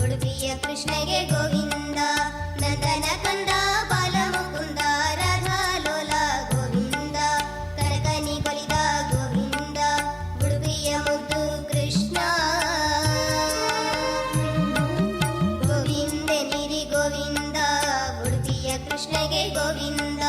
ಉಡುಪಿಯ ಕೃಷ್ಣಗೆ ಗೋವಿಂದ ನಂದನ ಕಂದ ಬಾಲ ಮುಕುಂದ ರಾಧಾ ಲೋಲ ಗೋವಿಂದ ಕರಕನಿ ಕೊಲಿದ ಗೋವಿಂದ ಉಡುಪಿಯ ಮುದ್ದು ಕೃಷ್ಣ ಗೋವಿಂದ ನೀರಿ ಗೋವಿಂದ ಉಡುಪಿಯ ಕೃಷ್ಣಗೆ ಗೋವಿಂದ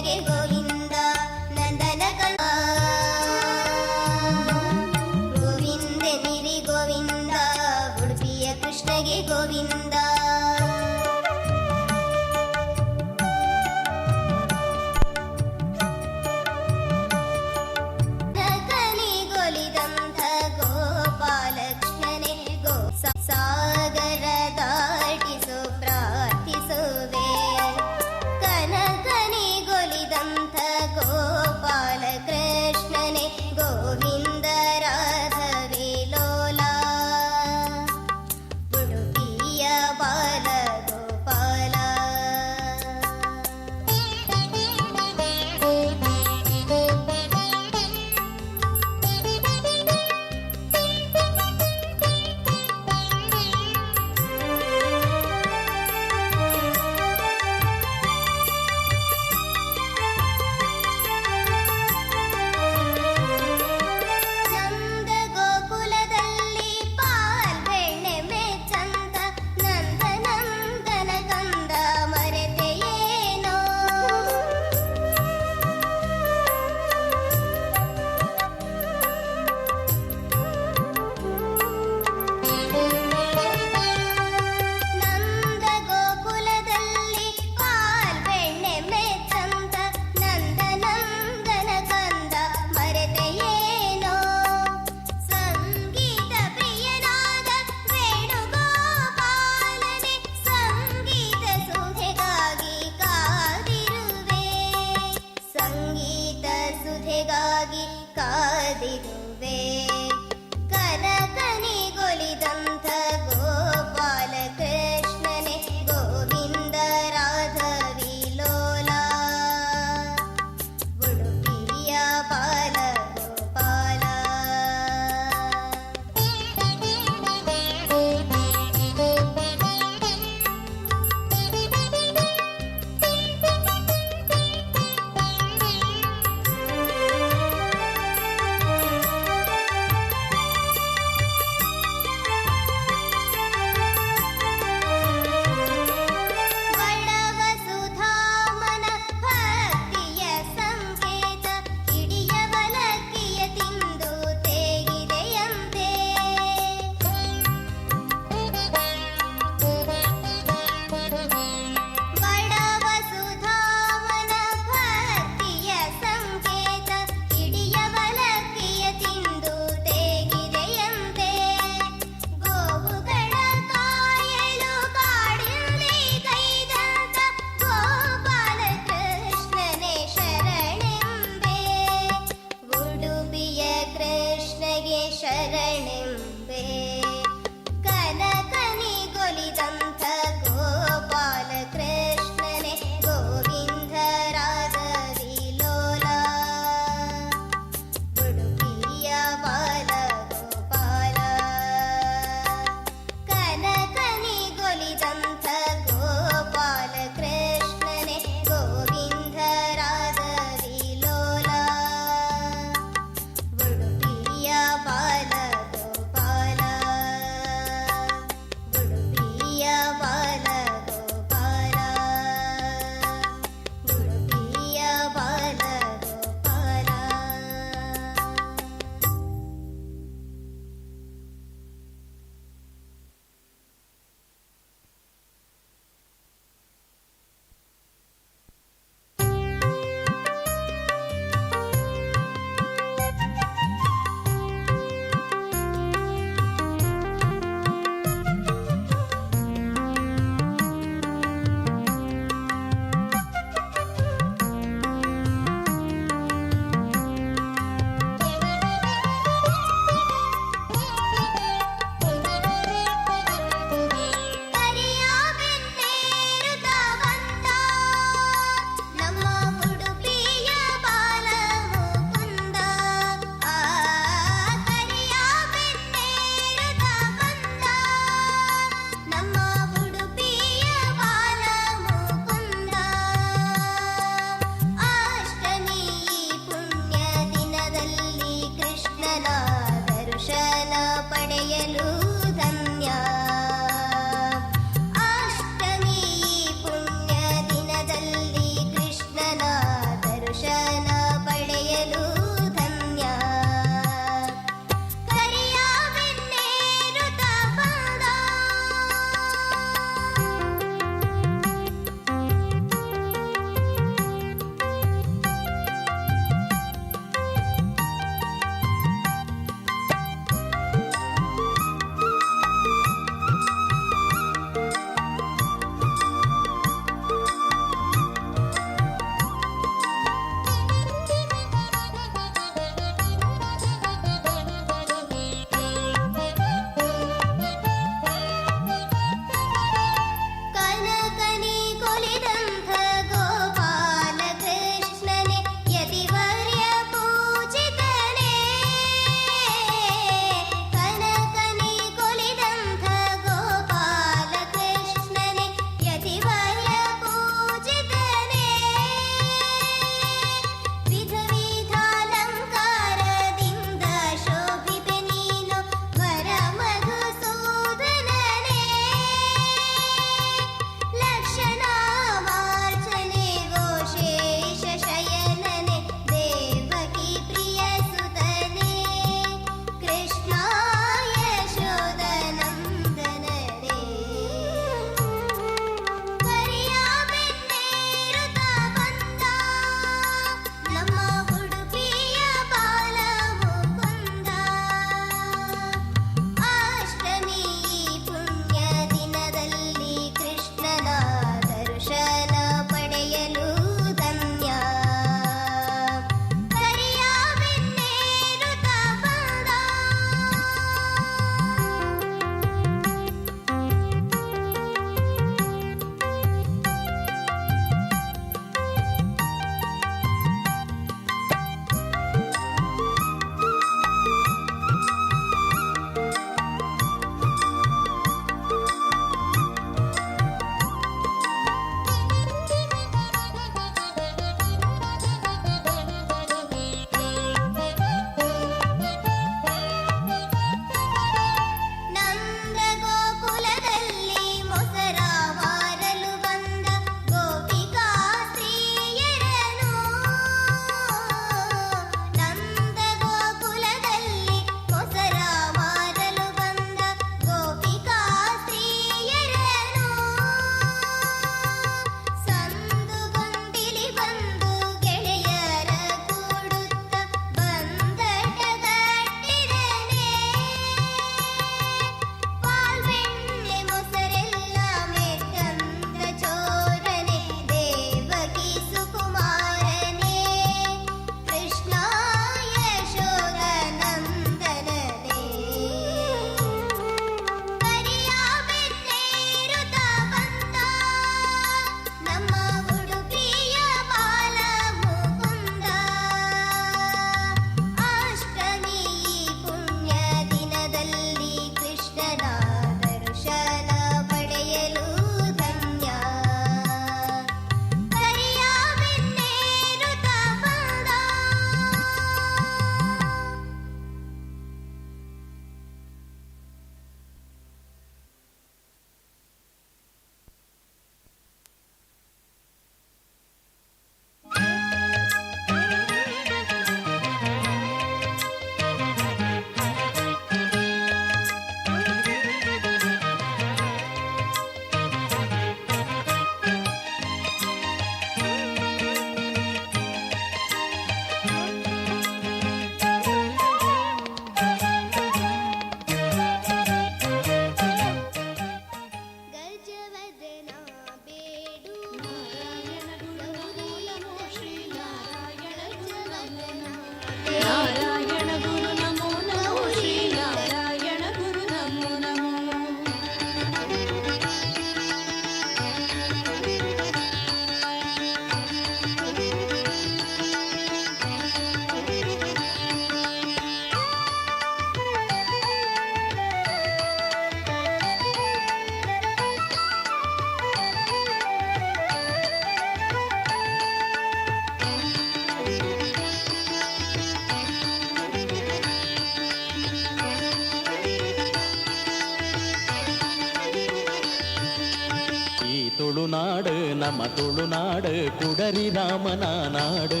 ತುಳುನಾಡು ನಮ್ಮ ತುಳುನಾಡು ಕುಡರಿ ರಾಮನ ನಾಡು.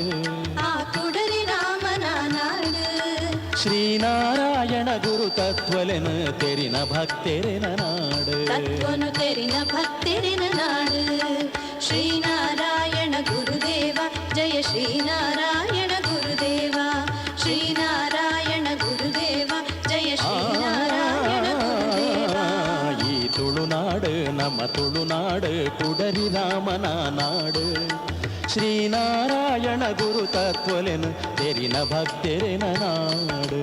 ಆ ಕುಡರಿ ರಾಮನ ನಾಡು. ಶ್ರೀನಾರಾಯಣ ಗುರು ತತ್ವಲೆನು ತೆರಿನ ಭಕ್ತೆರೆನ ನಾಡು. ತತ್ವನು ತೆರಿನ ಭಕ್ತೆರೆನ ನಾಡು. ಶ್ರೀನಾರಾಯಣ ಗುರುದೇವ ಜಯ ಶ್ರೀನಾರಾಯಣ ಗುರುದೇವ. ಶ್ರೀನಾರಾಯಣ ಗುರುದೇವ ಜಯ ಶ್ರೀನಾರಾಯಣ ಗುರುದೇವ. ಈ ತುಳುನಾಡು ನಮ್ಮ ತುಳುನಾಡು ಕುಡರಿ ರಾಮನ ನಾಡು. ಶ್ರೀನಾರಾಯಣ ಗುರು ತತ್ವಲೆನು ತೆರಿನ ಭಕ್ತೆರೆನ ನಾಡು.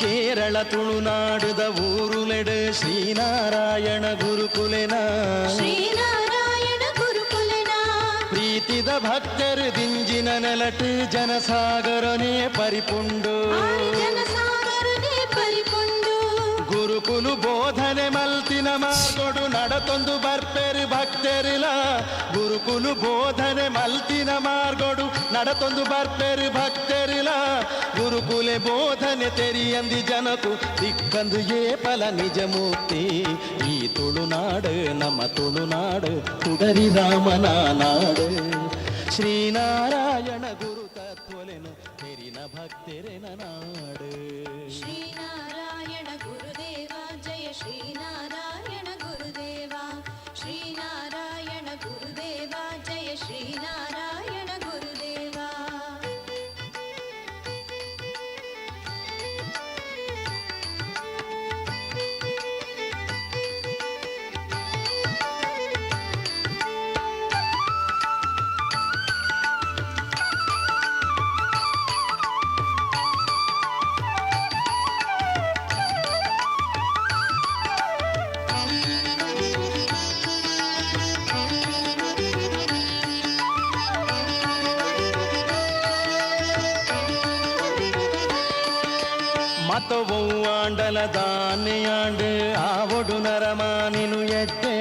ಕೇರಳ ತುಳುನಾಡುದ ಊರುಲೆಡು ಶ್ರೀನಾರಾಯಣ ಗುರುಕುಲೆನ. ಶ್ರೀನಾರಾಯಣ ಗುರುಕುಲನ ಪ್ರೀತಿದ ಭಕ್ತರು ದಿಂಜಿನ ನೆಲಟು ಜನಸಾಗರನೇ ಪರಿಪುಂಡು. ಜನಸಾಗರನೇ ಪರಿಪುಂಡು. ಗುರುಕುಲು ಬೋಧನೆ ಮಲ್ತಿನ ಮಾರ್ಗೊಡು ನಡತೊಂದು ಬರ್ಪೆರು ಭಕ್ತರಿಲ. ಗುರುಕುಲು ಬೋಧನೆ ಮಲ್ತಿನ ಮಾರ್ಗೊಡು ನಡತೊಂದು ಬರ್ಪೆರು ಭಕ್ತರಿಲ. ಗುರುಕುಲೆ ಬೋಧನೆ ತೆರಿಯಂದಿ ಜನಕು ದಿಕ್ಕಂದು ಏಪಲ ನಿಜ ಮುಕ್ತಿ. ಈ ತುಳುನಾಡು ನಮ್ಮ ತುಳುನಾಡು ಕುಡರಿ ರಾಮನ ನಾಡು. ಶ್ರೀನಾರಾಯಣ ಗುರು ತತ್ವಲೆನು ತೆರಿನ ಭಕ್ತೆರೆನ ನಾಡು. ಶ್ರೀನಾರಾಯಣ ಗುರುದೇವ ಜಯ ಶ್ರೀನಾರಾಯಣ ಗುರುದೇವ. ಶ್ರೀನಾರಾಯಣ ಗುರುದೇವ ಜಯ ಶ್ರೀನಾರಾಯಣ ಗುರುದೇವ. ಮತವೌವಾಂಡಲ ದಾನೆಯಾಂಡು ಆವೊಡು ನರಮಾನಿನು ಎಡ್ಡೆ.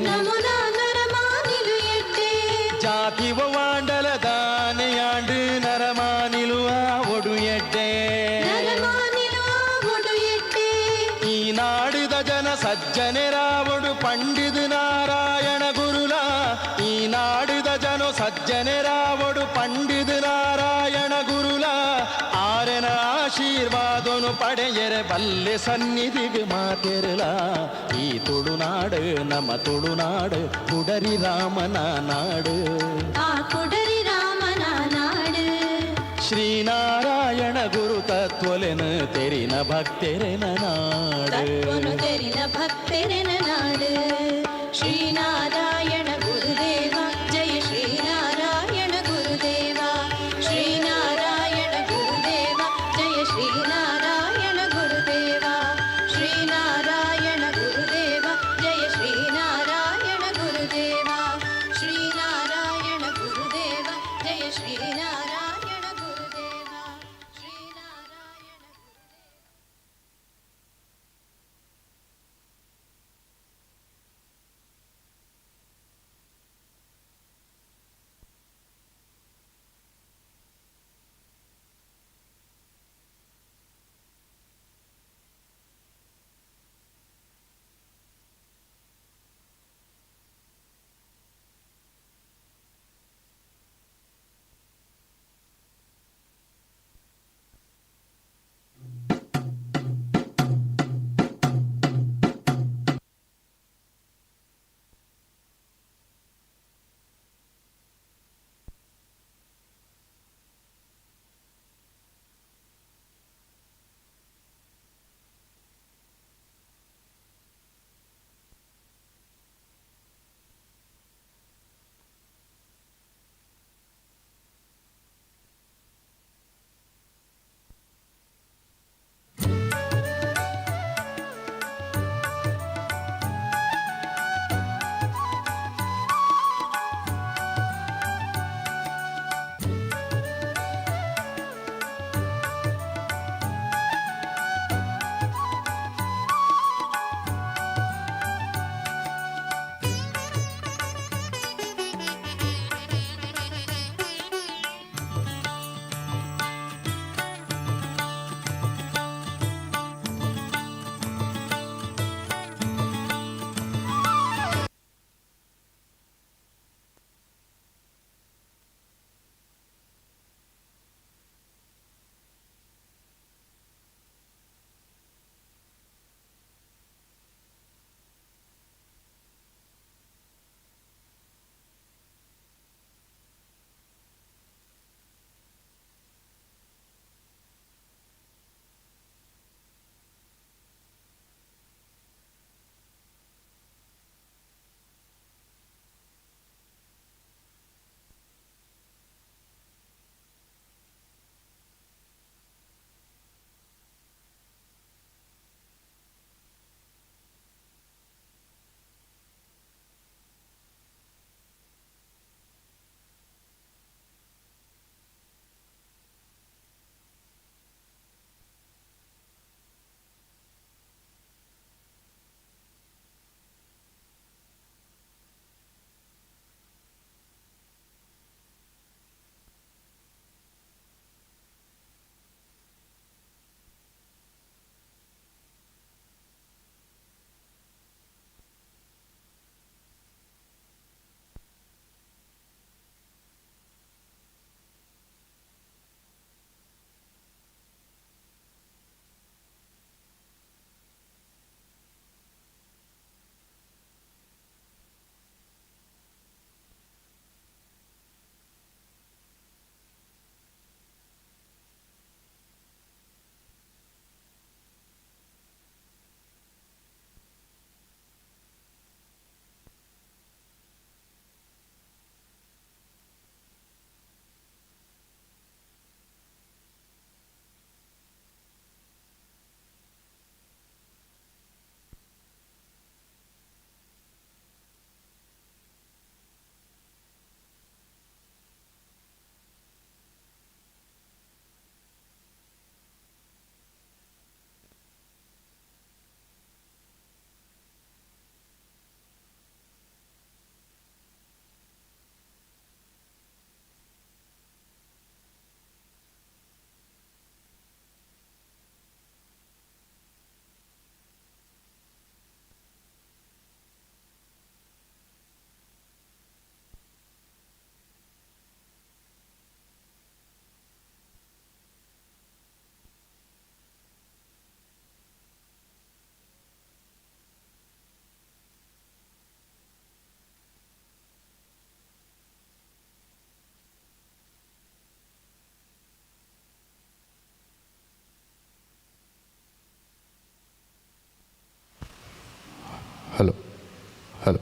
ನಮುನ ನರಮಾನಿಲು ಎಡ್ಡೆ. ಜಾತಿ ವಾಂಡಲ ದಾನೆಯಾಂಡು ನರಮಾನಿಲು ಆವೊಡು ಎಡ್ಡೆ. ನರಮಾನಿಲು ಆವೊಡು ಎಡ್ಡೆ. ಈ ನಾಡಿದ ಜನ ಸಜ್ಜನೆರಾವೊಡು ಪಂಡಿತ ನಾರಾಯಣ ಗುರುಲ. ಈ ನಾಡಿದ ಜನ ಸಜ್ಜನೆರಾವೊಡು ಪಂಡಿತ ನಾರಾಯಣ ಗುರುಲ. ಆರೆನ ಆಶೀರ್ವಾದನು ಪಡೆಯರೆ ಬಲ್ಲೆ ಸನ್ನಿಧಿಗೆ ಮಾತೆರಲ. ಈ ತುಳುನಾಡು ನಮ್ಮ ತುಳುನಾಡು ಕುಡರಿ ರಾಮನ ನಾಡು. ಆ ಕುಡರಿ ರಾಮನ ನಾಡು. ಶ್ರೀನಾರಾಯಣ ಗುರು ತತ್ವಲೆನು ತೆರಿನ ಭಕ್ತೆರೆನ ನಾಡು. ತತ್ವನು ತೆರಿನ ಭಕ್ತೆರೆನ ನಾಡು. ಶ್ರೀನಾರಾಯಣ ಗುರುದೇವ ಜಯ ಶ್ರೀನಾರಾಯಣ ಗುರುದೇವ. ಶ್ರೀನಾರಾಯಣ ಗುರುದೇವ ಜಯ ಶ್ರೀನಾರಾಯಣ ಗುರುದೇವ. ಶ್ರೀನಾರಾಯಣ ಗುರುದೇವ ಜಯ ಶ್ರೀನಾರಾಯಣ ಗುರುದೇವ. ಶ್ರೀನಾರಾಯಣ ಗುರುದೇವ ಜಯ ಶ್ರೀನಾರಾಯಣ ಗುರುದೇವ. ಶ್ರೀನಾರಾಯಣ. ಹಲೋ ಹಲೋ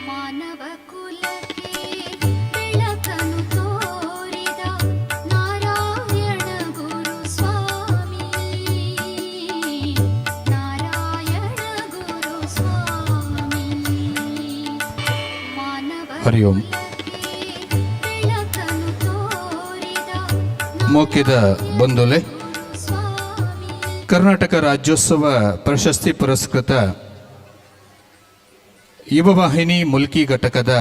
ಮಾನವ ಕುಲಕ್ಕೆ ಬೆಳಕನ್ನು ತೋರಿದ ನಾರಾಯಣ ಗುರು ಸ್ವಾಮಿ ನಾರಾಯಣ ಗುರು ಸ್ವಾಮಿ ಮಾನವ ಹರಿ ಓಂ. ಬೆಳಕನ್ನು ತೋರಿದ ಮೋಕಿದ ಬಂಧುಲೆ, ಸ್ವಾಮಿ ಕರ್ನಾಟಕ ರಾಜ್ಯೋತ್ಸವ ಪ್ರಶಸ್ತಿ ಪುರಸ್ಕೃತ ಯುವವಾಹಿನಿ ಮುಲ್ಕಿ ಘಟಕದ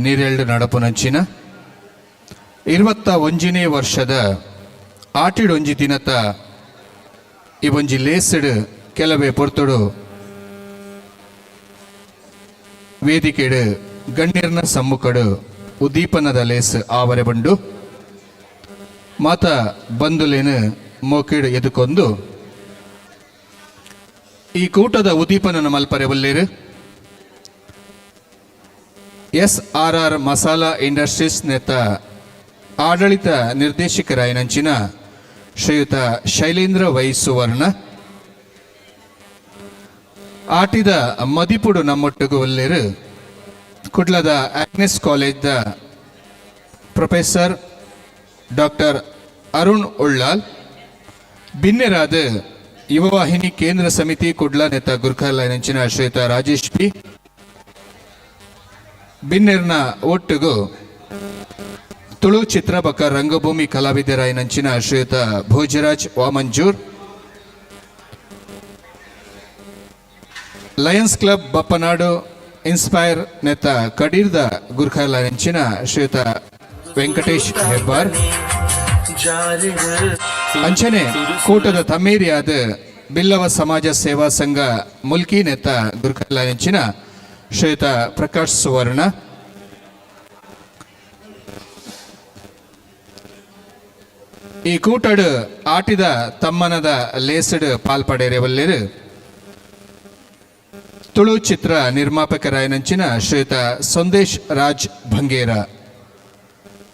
ನೀರೆಳ್ಳು ನಡಪುನಂಚಿನ 21ನೇ ವರ್ಷದ ಆಟಿಡೊಂಜಿ ದಿನತ ಇವೊಂಜಿ ಲೇಸಡ್ ಕೆಲವೇ ಪೊರ್ತುಡು ವೇದಿಕೆಡು ಗಣ್ಯರ್ನ ಸಮ್ಮುಖಡು ಉದ್ದೀಪನದ ಲೇಸ್ ಆವರೆ ಬಂಡು ಮಾತ ಬಂದುಲೇನು ಮೋಕಿಡು ಎದುಕೊಂದು ಈ ಕೂಟದ ಉದ್ದೀಪನನ ಮಲ್ಪರೆ ಬಲ್ಲೇರು SRR ಮಸಾಲಾ ಇಂಡಸ್ಟ್ರೀಸ್ ನೆತ ಆಡಳಿತ ನಿರ್ದೇಶಕರಾಯನಂಚಿನ ಶ್ರೀಯುತ ಶೈಲೇಂದ್ರ ವೈ ಸುವರ್ಣ ಆಟಿದ ಮದಿಪುಡು ನಮ್ಮೊಟ್ಟಿಗೂ ಒಲ್ಲೇರು ಕುಡ್ಲದ ಆಗ್ನೆಸ್ ಕಾಲೇಜ್ದ ಪ್ರೊಫೆಸರ್ ಡಾಕ್ಟರ್ ಅರುಣ್ ಉಳ್ಳಾಲ್ ಬಿನ್ನೆರಾದ ಯುವವಾಹಿನಿ ಕೇಂದ್ರ ಸಮಿತಿ ಕುಡ್ಲ ನೆತ ಗುರ್ಖಾಲಯನಂಚಿನ ಶ್ರೀಯುತ ರಾಜೇಶ್ ಪಿ ಬಿನ್ನೆರ್ನ ಒಟ್ಟಿಗೂ ತುಳು ಚಿತ್ರಬಕ ರಂಗಭೂಮಿ ಕಲಾವಿದರಾಯನಂಚಿನ ಶ್ರೀಯುತ Bhojaraj Vamanjoor lions club Bappanadu inspire ನೆತ ಕಡೀರ್ದ ಗುರ್ಖಾಲಯನಂಚಿನ ಶ್ರೀಯುತ ವೆಂಕಟೇಶ್ ಹೆಬ್ಬಾರ್ ಅಂಚನೆ ಕೂಟದ ತಮ್ಮೇರಿಯಾದ ಬಿಲ್ಲವ ಸಮಾಜ ಸೇವಾ ಸಂಘ ಮುಲ್ಕಿ ನೆತ ಗುರ್ಖಾಲಯನಂಚಿನ ಶ್ರೀಯುತ ಪ್ರಕಾಶ್ ಸುವರ್ಣ ಈ ಕೂಟಡು ಆಟಿದ ತಮ್ಮನದ ಲೇಸಡ್ ಪಾಲ್ಪಡೆರೆ ಒಲ್ಲೇರು ತುಳು ಚಿತ್ರ ನಿರ್ಮಾಪಕರಾಯನಂಚಿನ ಶ್ರೀಯುತ ಸಂದೇಶ್ ರಾಜ್ ಭಂಗೇರ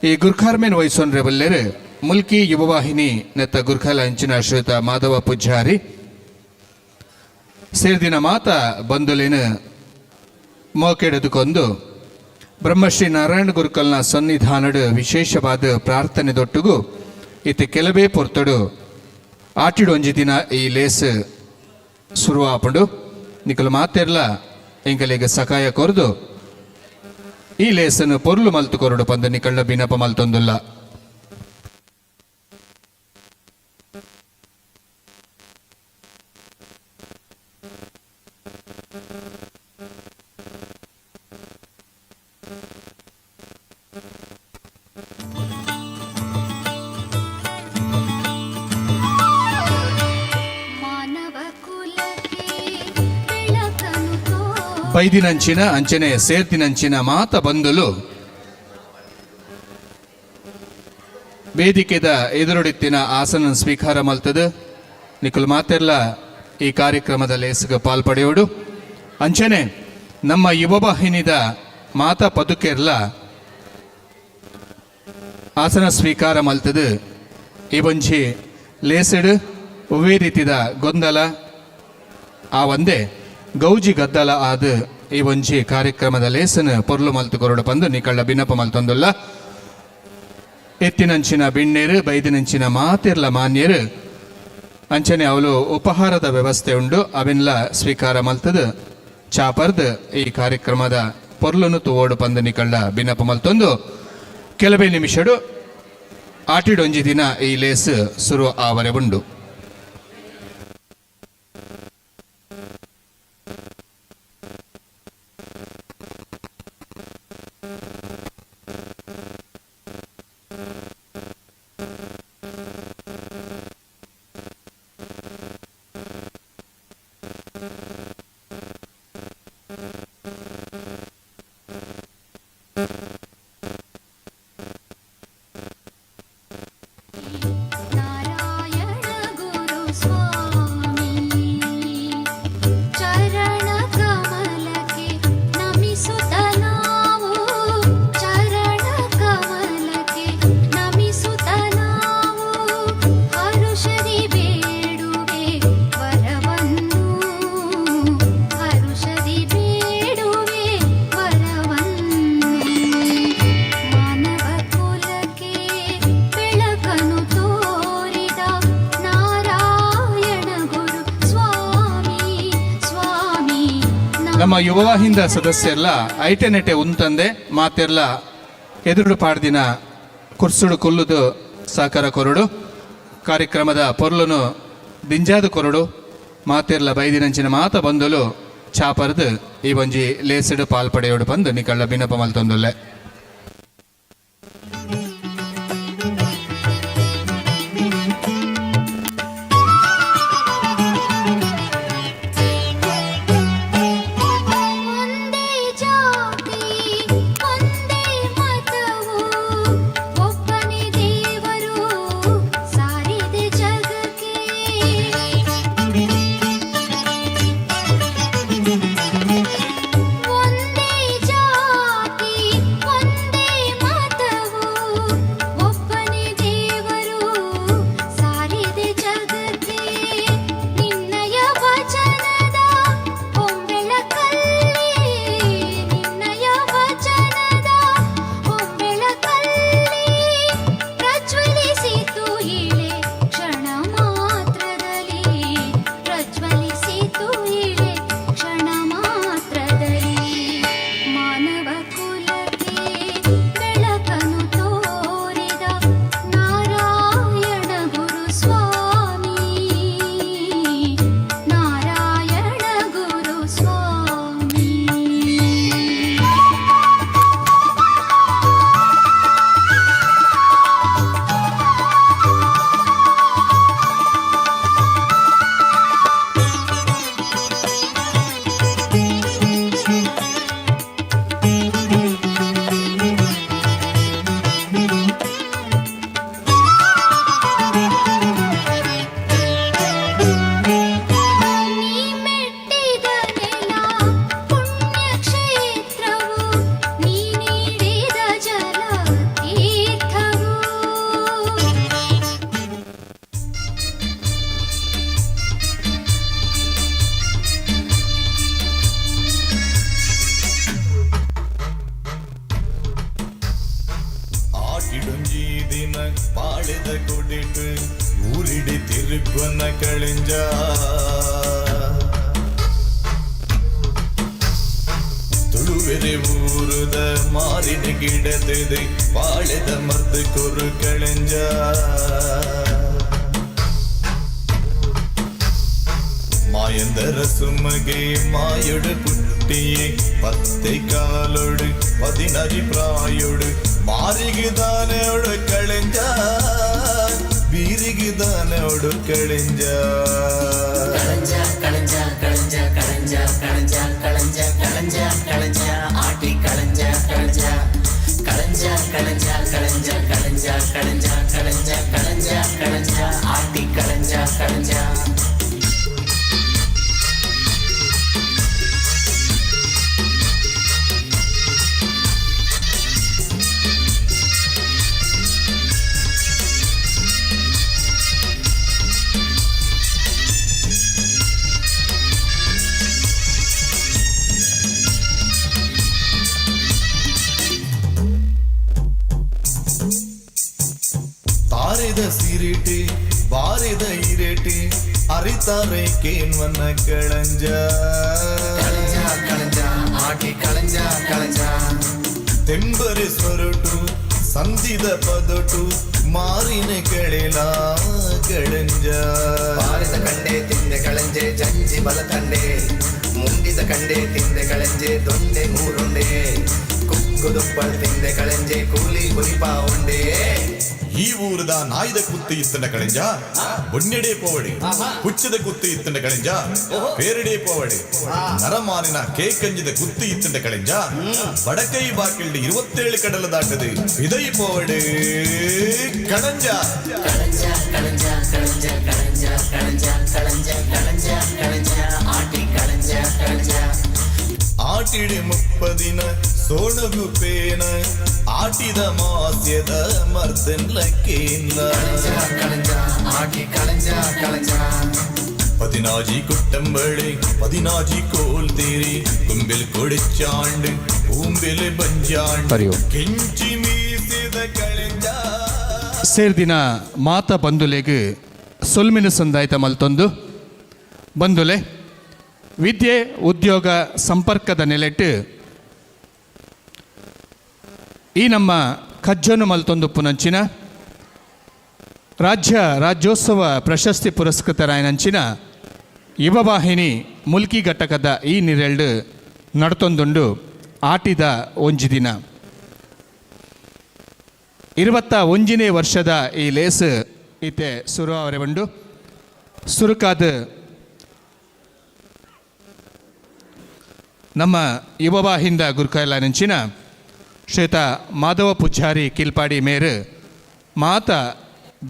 ಈ ಗುರ್ಖಾರ್ಮೆನ್ ವಹಿಸೋನ್ರೆ ಬಲ್ಲೇರು ಮುಲ್ಕಿ ಯುವವಾಹಿನಿ ನೆತ್ತ ಗುರ್ಖಾಲಂಚಿನ ಶ್ರೀಯುತ ಮಾಧವ ಪೂಜಾರಿ ಸೇರ್ದಿನ ಮಾತ ಬಂದುಲೇನು ಮೋಕೆಡೆದುಕೊಂಡು ಬ್ರಹ್ಮಶ್ರೀ ನಾರಾಯಣ ಗುರುಕಲ್ನ ಸನ್ನಿಧಾನಡು ವಿಶೇಷವಾದ ಪ್ರಾರ್ಥನೆ ದೊಟ್ಟುಗು ಇತ್ತೆ ಕೆಲವೇ ಪೊರ್ತಡು ಆಟಿಡೊಂಜಿ ದಿನ ಈ ಲೇಸ್ ಶುರು ಆಪಂಡು ನಿಕಲು ಮಾತೆರ್ಲ ಎಂಕಲೆಗೆ ಸಕಾಯ ಕೊರ್ದು ಈ ಲೇಸನ್ನು ಪೊರ್ಲು ಮಲ್ತು ಕೊರಡು ಪಂದು ನಿಕಳ್ಳ ಬಿನಪ ಮಲ್ತೊಂದುಲ್ಲ. ಮಾನವ ಕುಲಕ್ಕೆ ಬೆಳಕನ್ನು ತೋರಿದ ಬೈದಿನಂಚಿನ ಅಂಚನೆ ಸೇರ್ದಿನಂಚಿನ ಮಾತ ಬಂದುಲು ವೇದಿಕೆದ ಎದುರುಡಿತ್ತಿನ ಆಸನ ಸ್ವೀಕಾರ ಮಲ್ತದು ನಿಕುಲು ಮಾತೆರ್ಲ ಈ ಕಾರ್ಯಕ್ರಮದ ಲೇಸಿಗೆ ಪಾಲ್ಪಡೆಯೋಡು ಅಂಚನೆ ನಮ್ಮ ಯುವವಾಹಿನಿದ ಮಾತ ಪದುಕೆರ್ಲ ಆಸನ ಸ್ವೀಕಾರ ಮಲ್ತದು ಈ ಒಂಜಿ ಲೇಸಡ್ ಒವೇ ರೀತಿದ ಗೊಂದಲ ಆ ಒಂದೇ ಗೌಜಿ ಗದ್ದಲ ಆದ ಈ ಒಂಜಿ ಕಾರ್ಯಕ್ರಮದ ಲೇಸನ್ ಪೊರ್ಲು ಮಲ್ತು ಕೊರಡು ಪಂದು ನಿಕಳ್ಳ ಬಿನ್ನಪ ಮಲ್ತೊಂದುಲ್ಲ. ಎತ್ತಿನಂಚಿನ ಬಿಣ್ಣೇರು ಬೈದಿನಂಚಿನ ಮಾತೆರ್ಲ ಮಾನ್ಯರು ಅಂಚನೆ ಅವಳು ಉಪಹಾರದ ವ್ಯವಸ್ಥೆ ಉಂಡು ಅವೆಲ್ಲ ಸ್ವೀಕಾರ ಮಲ್ತದು ಚಾಪರ್ದು ಈ ಕಾರ್ಯಕ್ರಮದ ಪೊರ್ಲುನು ತುವೋಡು ಪಂದು ನಿಕಳ್ಳ ಬಿನ್ನಪ ಮಲ್ತೊಂದು ಕೆಲವೇ ನಿಮಿಷಡು ಆಟಿಡೊಂಜಿ ದಿನ ಈ ಲೇಸ್ ಶುರು ಆವರೆ ಉಂಡು. ನಮ್ಮ ಯುವವಾಹಿಂದ ಸದಸ್ಯರ್ಲ ಐಟೆನೆಟೆ ಉಂತಂದೆ ಮಾತೆರ್ಲ ಎದುರು ಪಾಡ್ದಿನ ಕುರ್ಸುಡು ಕುಲ್ಲುದು ಸಾಕಾರ ಕೊರಡು ಕಾರ್ಯಕ್ರಮದ ಪೊರ್ಲುನು ದಿಂಜಾದ ಕೊರಡು ಮಾತೆರ್ಲ ಬೈದಿನಂಚಿನ ಮಾತ ಬಂದಲು ಚಾಪರ್ದು ಈ ಒಂಜಿ ಲೇಸಡು ಪಾಲ್ಪಡೆಯೋಡು ಬಂದು ನಿಕಳ್ಳ ಬಿನಪ ಮಲ್ತೊಂದುಲ್ಲೆ. ಒಂದೇ ಜಾತಿ ಒಂದೇ ಮತವು ಒಬ್ಬನೇ ದೇವರು ಸಾರಿದೆ ಜಗಕ್ಕೆ. ಒಂದೇ ಜಾತಿ ಒಂದೇ ಮತವು ಒಬ್ಬನೇ ದೇವರು ಸಾರಿದೆ ಜಗಕ್ಕೆ. ನಿನ್ನಯ ವಚನದ ಹೊಂಬೆಳಕಲ್ಲಿ ನಿನ್ನಯ ವಚನದ ಹೊಂಬೆಳಕಲ್ಲಿ ಪ್ರಜ್ವಲಿಸಿತು ಇಳೆ ಕ್ಷಣ ಮಾತ್ರದಲ್ಲಿ ಪ್ರಜ್ವಲಿಸಿತು ಇಳೆ ಕ್ಷಣ ಮಾತ್ರದಲ್ಲಿ. ಮಾನವ ಕುಲಕ್ಕೆ ಬೆಳಕನ್ನು ತೋರಿದ ನಾರಾಯಣ ಗುರು ಸ್ವಾಮಿ ನಾರಾಯಣ ಗುರು ಸ್ವಾಮಿ. ನೀ ಮೆಟ್ಟಿದ ನೆಲ ಪುಣ್ಯಕ್ಷೇತ್ರವು ನೀ ನೀಡಿದ ಜಲ ತೀರ್ಥವು. ஆட்டிடுஞ்சி தின பாடுத கொடிட்டு ஊரிடி திருக்குவன கழிஞ்சா ತುಳುವೆರೆ ಊರುದ ಮಾರಿನ ಗಿಡದಿದೆ ಪಾಳೆದ ಮದ್ದು ಕೊರು ಕಳೆಂಜ ಮಾಯಂದರ ಸುಮಗೆ ಮಾಯೊಡು ಪುಟ್ಟಿಯೇ ಪತ್ತೆ ಕಾಲೊಡು 16 ಪ್ರಾಯೊಡು ಮಾರಿಗಿದಾನೆಯೊಡು ಕಳೆಂಜ ಬೀರಿಗಿದಾನೆಯೊಡು ಕಳೆಂಜ ತಾರಿದ ಸಿರಿಟಿ ಬಾರಿದ ಇರೇಟಿ ಅರಿತಾರೆ ಕೇನ್ವನ್ನ ಕಳಂಜ ತೆಂಬರಿ ಸ್ವರಟು ಸಂಧಿದ ಪದಟು ಮಾರಿನ ಕಳೆಲ ಕಳಂಜ ಬಾರಿದ ಕಂಡೆ ತಿಂದೆ ಕಳಂಜೆ ಜಂಜಿ ಬಲ ತಂಡೆ ಮುಂಡಿದ ಕಂಡೆ ತಿಂದೆ ಕಳಂಜೆ ದೊಂಡೆ ಮೂರುಂಡೆ ಕುಕ್ಕುದುಪ್ಪಳು ತಿಂದೆ ಕಳಂಜೆ ಕೂಲಿ ಕುರಿಪಾ ಉಂಡೆ. ಈ ಊರದ ನಾಯ್ದ ಕುತ್ತು ಇತ್ತಂಡ ಕಳೆಂಜ ಬೊನ್ನೆಡೆ ಪೋವಡಿ ಹುಚ್ಚದ ಕುತ್ತು ಇತ್ತಂಡ ಕಳೆಂಜ ಪೇರಡೆ ಪೋವಡಿ ನರಮಾನಿನ ಕೇಕಂಜಿದ ಕುತ್ತು ಇತ್ತಂಡ ಕಳೆಂಜ ಬಡಕೈ ಬಾಕಿಲ್ಡಿ 27 ಕಡಲ ದಾಟದೆ ಇದೈ ಪೋವಡಿ ಕಳಂಜ ಆಟಿಡಿ 30 ದಿನ ಸೋಣಗು ಪೇನ ಆಟಿದ ಮಾಸ್ಯದ ಮರ್ದನ್ಲಕ್ಕೇನ 16 കുട്ടമ്പളി 16 കോൽ തീരി കുമ്പിൽ കൊടിച്ചാണ്ട് പൂമ്പിൽ ബഞ്ചാണ്ട് ಹರಿ ಓಂ. ಕೆಂಚಿ ಮೀಸಿದ ಕಳೆಂಜ ಸೇರ್ದಿನ ಮಾತ ಬಂದುಲೆಗ್ ಸೊಲ್ಮಿನ ಸಂದಾಯ್ತ ಮಲ್ತೊಂದು ಬಂದುಲೆ ವಿದ್ಯೆ ಉದ್ಯೋಗ ಸಂಪರ್ಕದ ನೆಲೆಟ್ಟು ಈ ನಮ್ಮ ಕಜ್ಜನು ಮಲ್ತೊಂದು ಪುನಂಚಿನ ರಾಜ್ಯೋತ್ಸವ ಪ್ರಶಸ್ತಿ ಪುರಸ್ಕೃತರಾಯನಂಚಿನ ಯುವವಾಹಿನಿ ಮುಲ್ಕಿ ಘಟಕದ ಈ ನಿರೆಲ್ಡು ನಡ್ತೊಂದುಂಡು ಆಟಿದ ಒಂಜಿ ದಿನ 21ನೇ ವರ್ಷದ ಈ ಲೇಸ್ ಈತೆ ಸುರುವರೆ ಬಂಡು ಸುರುಕಾದ ನಮ್ಮ ಯುವವಾಹಿಂದ ಗುರುಕೈಲಾನಂಚಿನ ಶ್ವೇತ ಮಾಧವ ಪೂಜಾರಿ ಕಿಲ್ಪಾಡಿ ಮೇರು ಮಾತ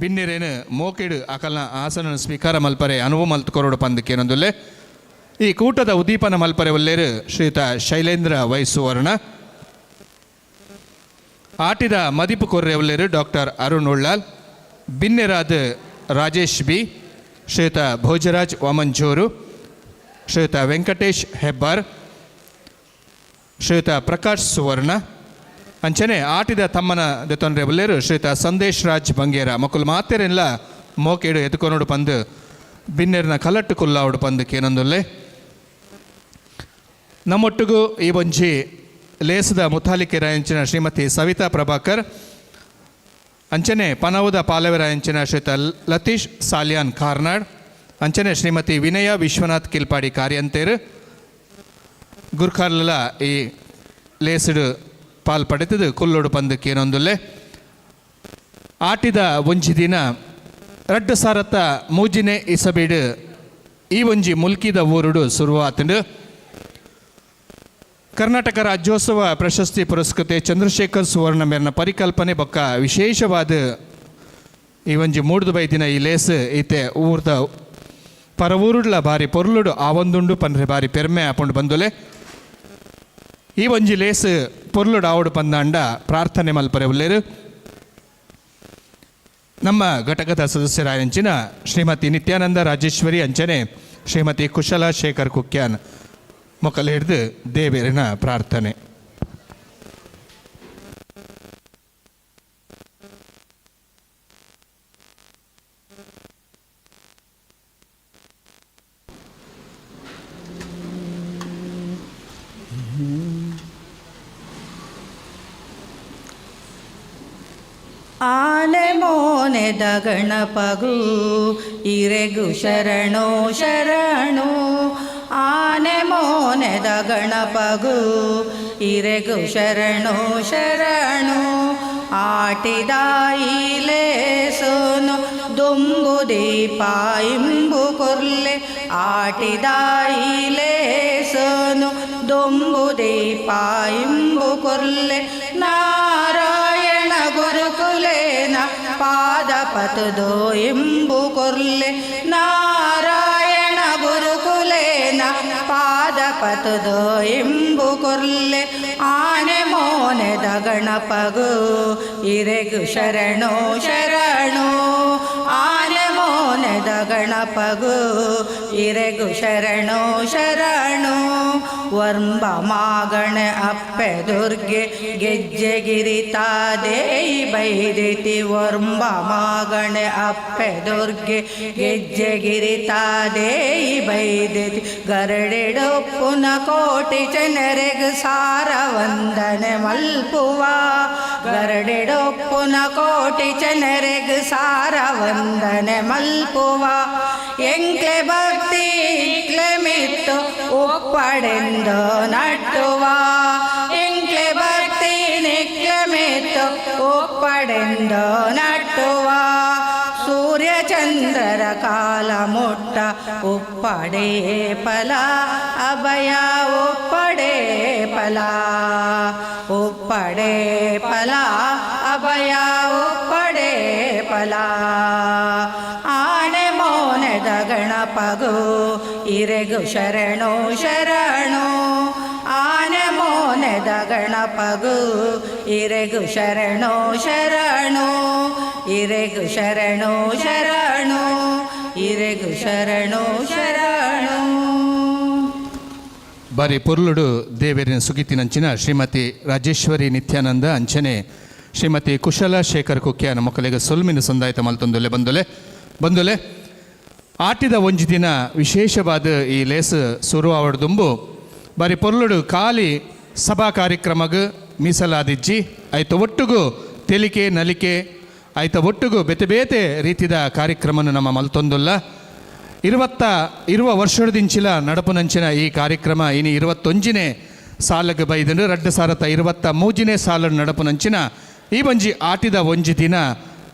ಬಿನ್ನಿರೇನು ಮೋಕೆಡು ಅಕಲ್ನ ಆಸನ ಸ್ವೀಕಾರ ಮಲ್ಪರೆ ಅನುವು ಮಲ್ತುಕೊರೋಡು ಪಂದಕ್ಕೇನೊಂದುಲ್ಲೆ ಈ ಕೂಟದ ಉದ್ದೀಪನ ಮಲ್ಪರೆ ಒಲ್ಲೇರು ಶ್ರೀಯುತ ಶೈಲೇಂದ್ರ ವೈ ಸುವರ್ಣ ಆಟಿದ ಮದಿಪು ಕೊರ್ರೆ ಒಲ್ಲೇರು ಡಾಕ್ಟರ್ ಅರುಣ್ ಉಳ್ಳಾಲ್ ಬಿನ್ನೆರಾದ ರಾಜೇಶ್ ಬಿ ಶ್ರೀಯುತ ಭೋಜರಾಜ್ ವಾಮಂಜೂರು ಶ್ರೀಯುತ ವೆಂಕಟೇಶ್ ಹೆಬ್ಬಾರ್ ಶ್ರೀಯುತ ಪ್ರಕಾಶ್ ಸುವರ್ಣ ಅಂಚನೆ ಆಟಿದ ತಮ್ಮನ ದೆತೊಂಡ್ರೆ ಒಲ್ಲೇರು ಶ್ರೀಯುತ ಸಂದೇಶ್ ರಾಜ್ ಬಂಗೇರ ಮಕ್ಕಳು ಮಾತೆರೆಲ್ಲ ಮೋಕೆಡು ಎತ್ಕೊನೋಡು ಪಂದು ಬಿನ್ನೆರ್ನ ಕಲಟ್ಟು ಕುಲ್ಲಾವುಡು ಪಂದಕ್ಕೆ ಏನೊಂದುಲ್ಲೆ ನಮ್ಮೊಟ್ಟಿಗೂ ಈ ಒಂಜಿ ಲೇಸದ ಮುತಾಲಿಕೆ ರಾಯಂಚಿನ ಶ್ರೀಮತಿ ಸವಿತಾ ಪ್ರಭಾಕರ್ ಅಂಚನೆ ಪನವುದ ಪಾಲವೆ ರಾಯಂಚಿನ ಶ್ರೀಯುತ ಲತೀಶ್ ಸಾಲಿಯಾನ್ ಕಾರ್ನಾಡ್ ಅಂಚನೆ ಶ್ರೀಮತಿ ವಿನಯ ವಿಶ್ವನಾಥ್ ಕಿಲ್ಪಾಡಿ ಕಾರ್ಯಂತೇರು ಗುರ್ಖಾರ್ಲ ಈ ಲೇಸಡು ಪಾಲ್ಪಡೆತದು ಕುಲ್ಲೋಡು ಪಂದಕ್ಕೆ ಏನೊಂದುಲ್ಲೆ ಆಟಿದ ಒಂಜಿ ದಿನ ರಡ್ಡು ಸಾರತ್ತ ಮೂಜಿನೆ ಇಸಬೀಡು ಈ ಒಂಜಿ ಮುಲ್ಕಿದ ಊರುಡು ಶುರುವಾತಂಡು ಕರ್ನಾಟಕ ರಾಜ್ಯೋತ್ಸವ ಪ್ರಶಸ್ತಿ ಪುರಸ್ಕೃತೆ ಚಂದ್ರಶೇಖರ್ ಸುವರ್ಣ ಮೇರ್ನ ಪರಿಕಲ್ಪನೆ ಬೊಕ್ಕ ವಿಶೇಷವಾದ ಈ ಒಂಜಿ ಮೂಡ್ದು ಬೈದಿನ ಈ ಲೇಸ್ ಈತೆ ಊರ್ದ ಪರವೂರುಡ್ಲ ಬಾರಿ ಪೊರ್ಲುಡು ಆವೊಂದುಂಡು ಪಂಡ್ರೆ ಬಾರಿ ಪೆರ್ಮೆ ಆಪುಂಡು ಬಂದುಲೆ ಈ ಒಂಜಿ ಲೇಸ್ ಪೊರ್ಲುಡು ಆವಡು ಪಂದಾಂಡ ಪ್ರಾರ್ಥನೆ ಮಲ್ಪರೆ ಉಲ್ಲೇರು ನಮ್ಮ ಘಟಕದ ಸದಸ್ಯರಾಯಂಚಿನ ಶ್ರೀಮತಿ ನಿತ್ಯಾನಂದ ರಾಜೇಶ್ವರಿ ಅಂಚನೆ ಶ್ರೀಮತಿ ಕುಶಲ ಶೇಖರ್ ಕುಕ್ಯಾನ್ ಮೊಕಲು ಹಿಡಿದು ದೇವೇರಿನ ಪ್ರಾರ್ಥನೆ. ಆನೆ ಮೋನೆದ ಗಣಪಗೂ ಇರೆಗು ಶರಣೋ ಶರಣು ಆನೆ ಮೋನೆದ ಗಣಪಗೂ ಇರೆಗು ಶರಣೋ ಶರಣು ಆಟಿದ ಇಲೇಸೋನು ದೊಂಬು ದೀಪ ಇಂಬು ಕೊರ್ಲೆ ಆಟಿದ ಇಲೇಸೋನು ದೊಂಬು ದೀಪ ಇಂಬು ಕೊರ್ಲೆ ನಾರಾಯಣ ಗುರುಕುಲೇನ ಪಾದ ಪತುದೋ ಇಂಬು ಕೊರ್ಲೆ ನಾರಾಯಣ ಗುರುಕುಲೇನ ಪಾದ ಪತುದೋ ಇಂಬು ಕೊರ್ಲೆ ಆನೆ ಮೋನೆದ ಗಣಪಗೂ ಇರೆಗು ಶರಣೋ ಶರಣು ಆನೆ ಮೋನೆದ ಗಣಪಗೂ ಇರೆಗು ಶರಣೋ ಶರಣು ವರ್ಂಬ ಮಾಗಣೆ ಅಪ್ಪೆ ದುರ್ಗೆ ಗೆಜ್ಜೆಗಿರಿತಾ ದೇಯಿ ಬೈದಿತಿ ವರ್ಂಬ ಮಾಗಣೆ ಅಪ್ಪೆ ದುರ್ಗೆ ಗೆಜ್ಜೆಗಿರಿತಾ ದೇಯಿ ಬೈದಿತಿ ಗರಡೆಡೊಪ್ಪುನ ಕೋಟಿ ಜನರೆಗ್ ಸಾರ ವಂದನೆ ಮಲ್ಪುವ ಗರಡೆಡೊಪ್ಪುನ ಕೋಟಿ ಜನರೆಗ್ ಸಾರ ವಂದನೆ ಮಲ್ಪುವ ಎಂಕ್ಲೆ ಭಕ್ತಿ ಇಕ್ಲೆ ಮಿತ್ತು ಒಪ್ಪಡೆಂದು ನಟ್ಟುವ ಎಂಕ್ಲೆ ಭಕ್ತಿ ನಿಕ್ಲೆ ಮಿತ್ತು ಒಪ್ಪಡೆಂದು ನಟ್ಟುವ ಸೂರ್ಯ ಚಂದ್ರರ ಕಾಲ ಮುಟ್ಟ ಒಪ್ಪಡೆ ಫಲ ಅಭಯ ಒಪ್ಪಡೆ ಫಲ ಒಪ್ಪಡೆ ಫಲ ಅಭಯ ಒಪ್ಪಡೆ ಫಲ ಆನೆ ಮೋನೆದ ಗಣಪಗೂ ಇರೆಗು ಶರಣೋ ಶರಣು ಆನೆ ಮೋನೆದ ಗಣಪಗೂ ಇರೆಗು ಶರಣೋ ಶರಣು ಇರೆಗು ಶರಣೋ ಶರಣು ಇರೆಗು ಶರಣೋ ಶರಣು. ಬಾರಿ ಪೊರ್ಲುಡು ದೇವೇರಿನ ಸುಗಿತಿನಂಚಿನ ಶ್ರೀಮತಿ ರಾಜೇಶ್ವರಿ ನಿತ್ಯಾನಂದ ಅಂಚನೆ ಶ್ರೀಮತಿ ಕುಶಲ ಶೇಖರ್ ಕುಕ್ಯಾನ ಮೊಕಲಿಗೆ ಸೊಲ್ಮಿನ ಸಂದಾಯಿತ ಮಲ್ತೊಂದುಲೆ ಬಂದುಲೆ ಆಟಿದ ಒಂಜಿ ದಿನ ವಿಶೇಷವಾದ ಈ ಲೇಸ್ ಶುರು ಆವಡ್ದುಂಬು ಬಾರಿ ಪೊರ್ಲುಡು ಖಾಲಿ ಸಭಾ ಕಾರ್ಯಕ್ರಮಗ್ ಮೀಸಲಾದಿಜ್ಜಿ ಐತ ಒಟ್ಟುಗು ತೆಲಿಕೆ ನಲಿಕೆ ಐತ ಒಟ್ಟುಗು ಬೇತೆ ಬೇತೆ ರೀತಿದ ಕಾರ್ಯಕ್ರಮವನ್ನು ನಮ್ಮ ಮಲ್ತೊಂದುಲ್ಲ ಇರುವ ವರ್ಷದಿಂಚಿಲ ನಡಪುನಂಚಿನ ಈ ಕಾರ್ಯಕ್ರಮ ಇನಿ 21ನೇ ಸಾಲಗ್ ಬೈದನು 2023ನೇ ಸಾಲ ನಡಪುನಂಚಿನ ಈ ಒಂಜಿ ಆಟಿದ ಒಂಜಿ ದಿನ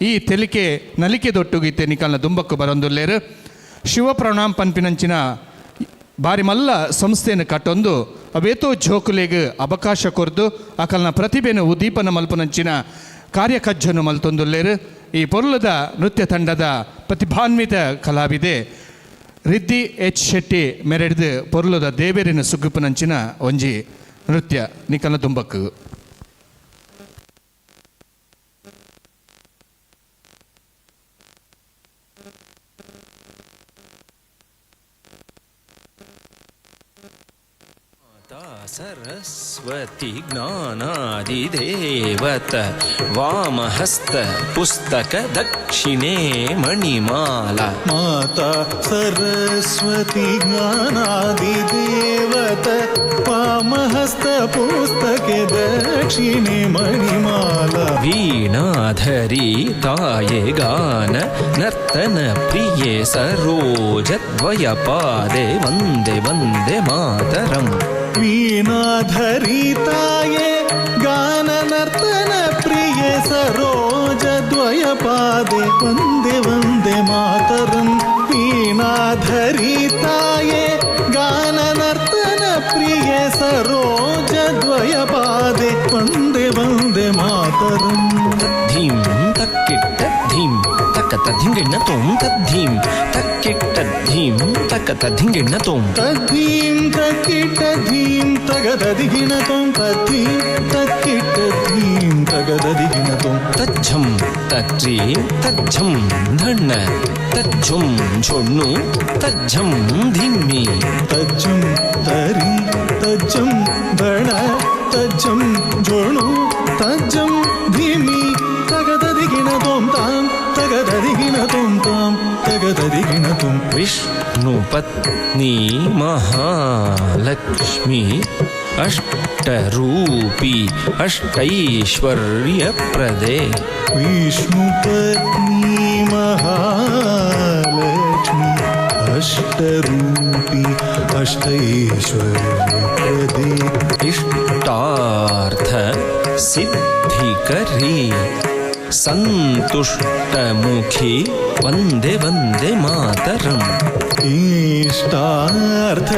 ಈ ತೆಲಿಕೆ ನಲಿಕೆ ದೊಟ್ಟುಗು ಇತ್ತೆ ನಿಕಲ್ನ ದುಂಬಕ್ಕು ಬರೊಂದುಲ್ಲೇರು ಶಿವಪ್ರಣಾಮ್ ಪನ್ಪಿನಂಚಿನ ಬಾರಿ ಮಲ್ಲ ಸಂಸ್ಥೆಯನ್ನು ಕಟ್ಟೊಂದು ಅವೇತೋ ಜೋಕುಲೆಗ್ ಅವಕಾಶ ಕೊರ್ದು ಅಕಲ್ನ ಪ್ರತಿಭೆನು ಉದ್ದೀಪನ ಮಲ್ಪುನಂಚಿನ ಕಾರ್ಯಕಜ್ಜನು ಮಲ್ತೊಂದುಲ್ಲೇರು ಈ ಪೊರ್ಲದ ನೃತ್ಯ ತಂಡದ ಪ್ರತಿಭಾನ್ವಿತ ಕಲಾವಿದೆ ರಿದ್ದಿ ಎಚ್ ಶೆಟ್ಟಿ ಮೆರೆಡ್ದು ಪೊರ್ಲದ ದೇವೇರಿನ ಸುಗ್ಗುಪುನಂಚಿನ ಒಂಜಿ ನೃತ್ಯ ನಿಕಲ್ನ ದುಂಬಕ್ಕು सरस्वती ज्ञानादिदेवत वामहस्त पुस्तक दक्षिणे मणिमाला माता सरस्वती ज्ञानादिदेवत वामहस्त पुस्तके दक्षिणे मणिमाला वीणाधरी ताये गान नर्तन प्रिये सरोजद्वयपादे वन्दे वन्दे मातरम् वीणाधरिताये गान नर्तन प्रिय सरोजद्वयपादे वन्दे वन्दे मातरम् वीणाधरिताये गान नर्तन प्रिय सरोजद्वयपादे वन्दे वन्दे मातरम् धीं तक्किट्ट धीं तकत धिंगिण्ण तों तद्धीं तक्किट्ट धीं तकत धिंगिण्ण तों तद्धीं तक्किट्ट धीं तगदधिगिण तों तद्धीं तक्किट्ट धीं तगदधिगिण तों तज्झं तज्जीं तज्झं धण्ण तज्झुं झोण्णु तज्झं धिम्मि तज्जं तरी तज्जं धण तज्जं झोणु तज्जं धीमि तगदधिगिण तों तां तगदधिगिण तों तां तगदधिगिण तों विष्णुपत्नी महालक्ष्मी अष्टरूपी अष्टैश्वर्यप्रदे विष्णुपत्नी महालक्ष्मी अष्टरूपी अष्टैश्वर्यप्रदे इष्टार्थ सिद्धिकरी सन्तुष्टमुखी वन्दे वन्दे मातरम् इष्टार्थ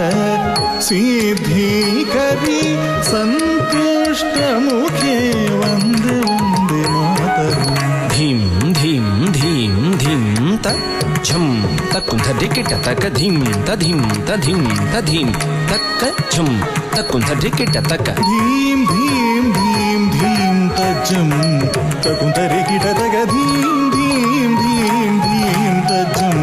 सिद्धिकरी सन्तुष्टमुखे वन्दे वन्दे मातरम् धीं धीं धीं धीं तज्झं तकुन्धडिकिट तक धीं तधीं तधीं तधीं तक्कझं तकुन्धडिकिट तक धीं धीं धीं धीं तज्जं तकुन्तरिकिट तक धीं धीं धीं धीं तज्जं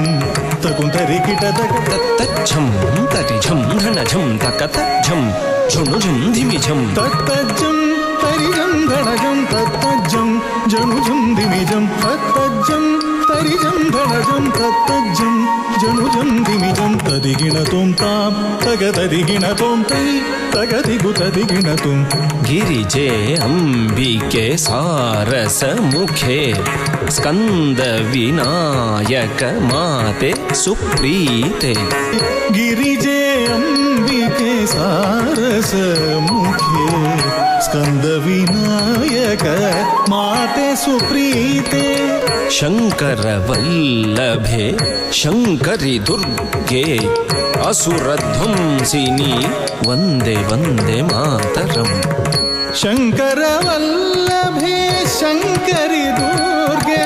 तकुन्तरिकिट तक तत्तज्झं तटिझं धनझं तकतज्झं झुणुझं धिमिझं तत्तज्जं तरिजं धनजं तत्तज्जं जनुजं धिमिजं तत्तज्जं तरिजं धनजं तत्तज्जं जनुजं धिमिजं तदिगिण तों तां तगदधिगिण तों तै तगदिगुतदिगिण तों गिरिजे अंबिके सारसमुखे स्कन्दविनायक माते सुप्रीते गिरिजे अंबिके सारसमुखे स्कन्दविनायक माते सुप्रीते शङ्करवल्लभे शङ्करि दुर्गे असुरध्वंसिनी वन्दे वन्दे मातरम् शङ्करवल्लभे शङ्करि दुर्गे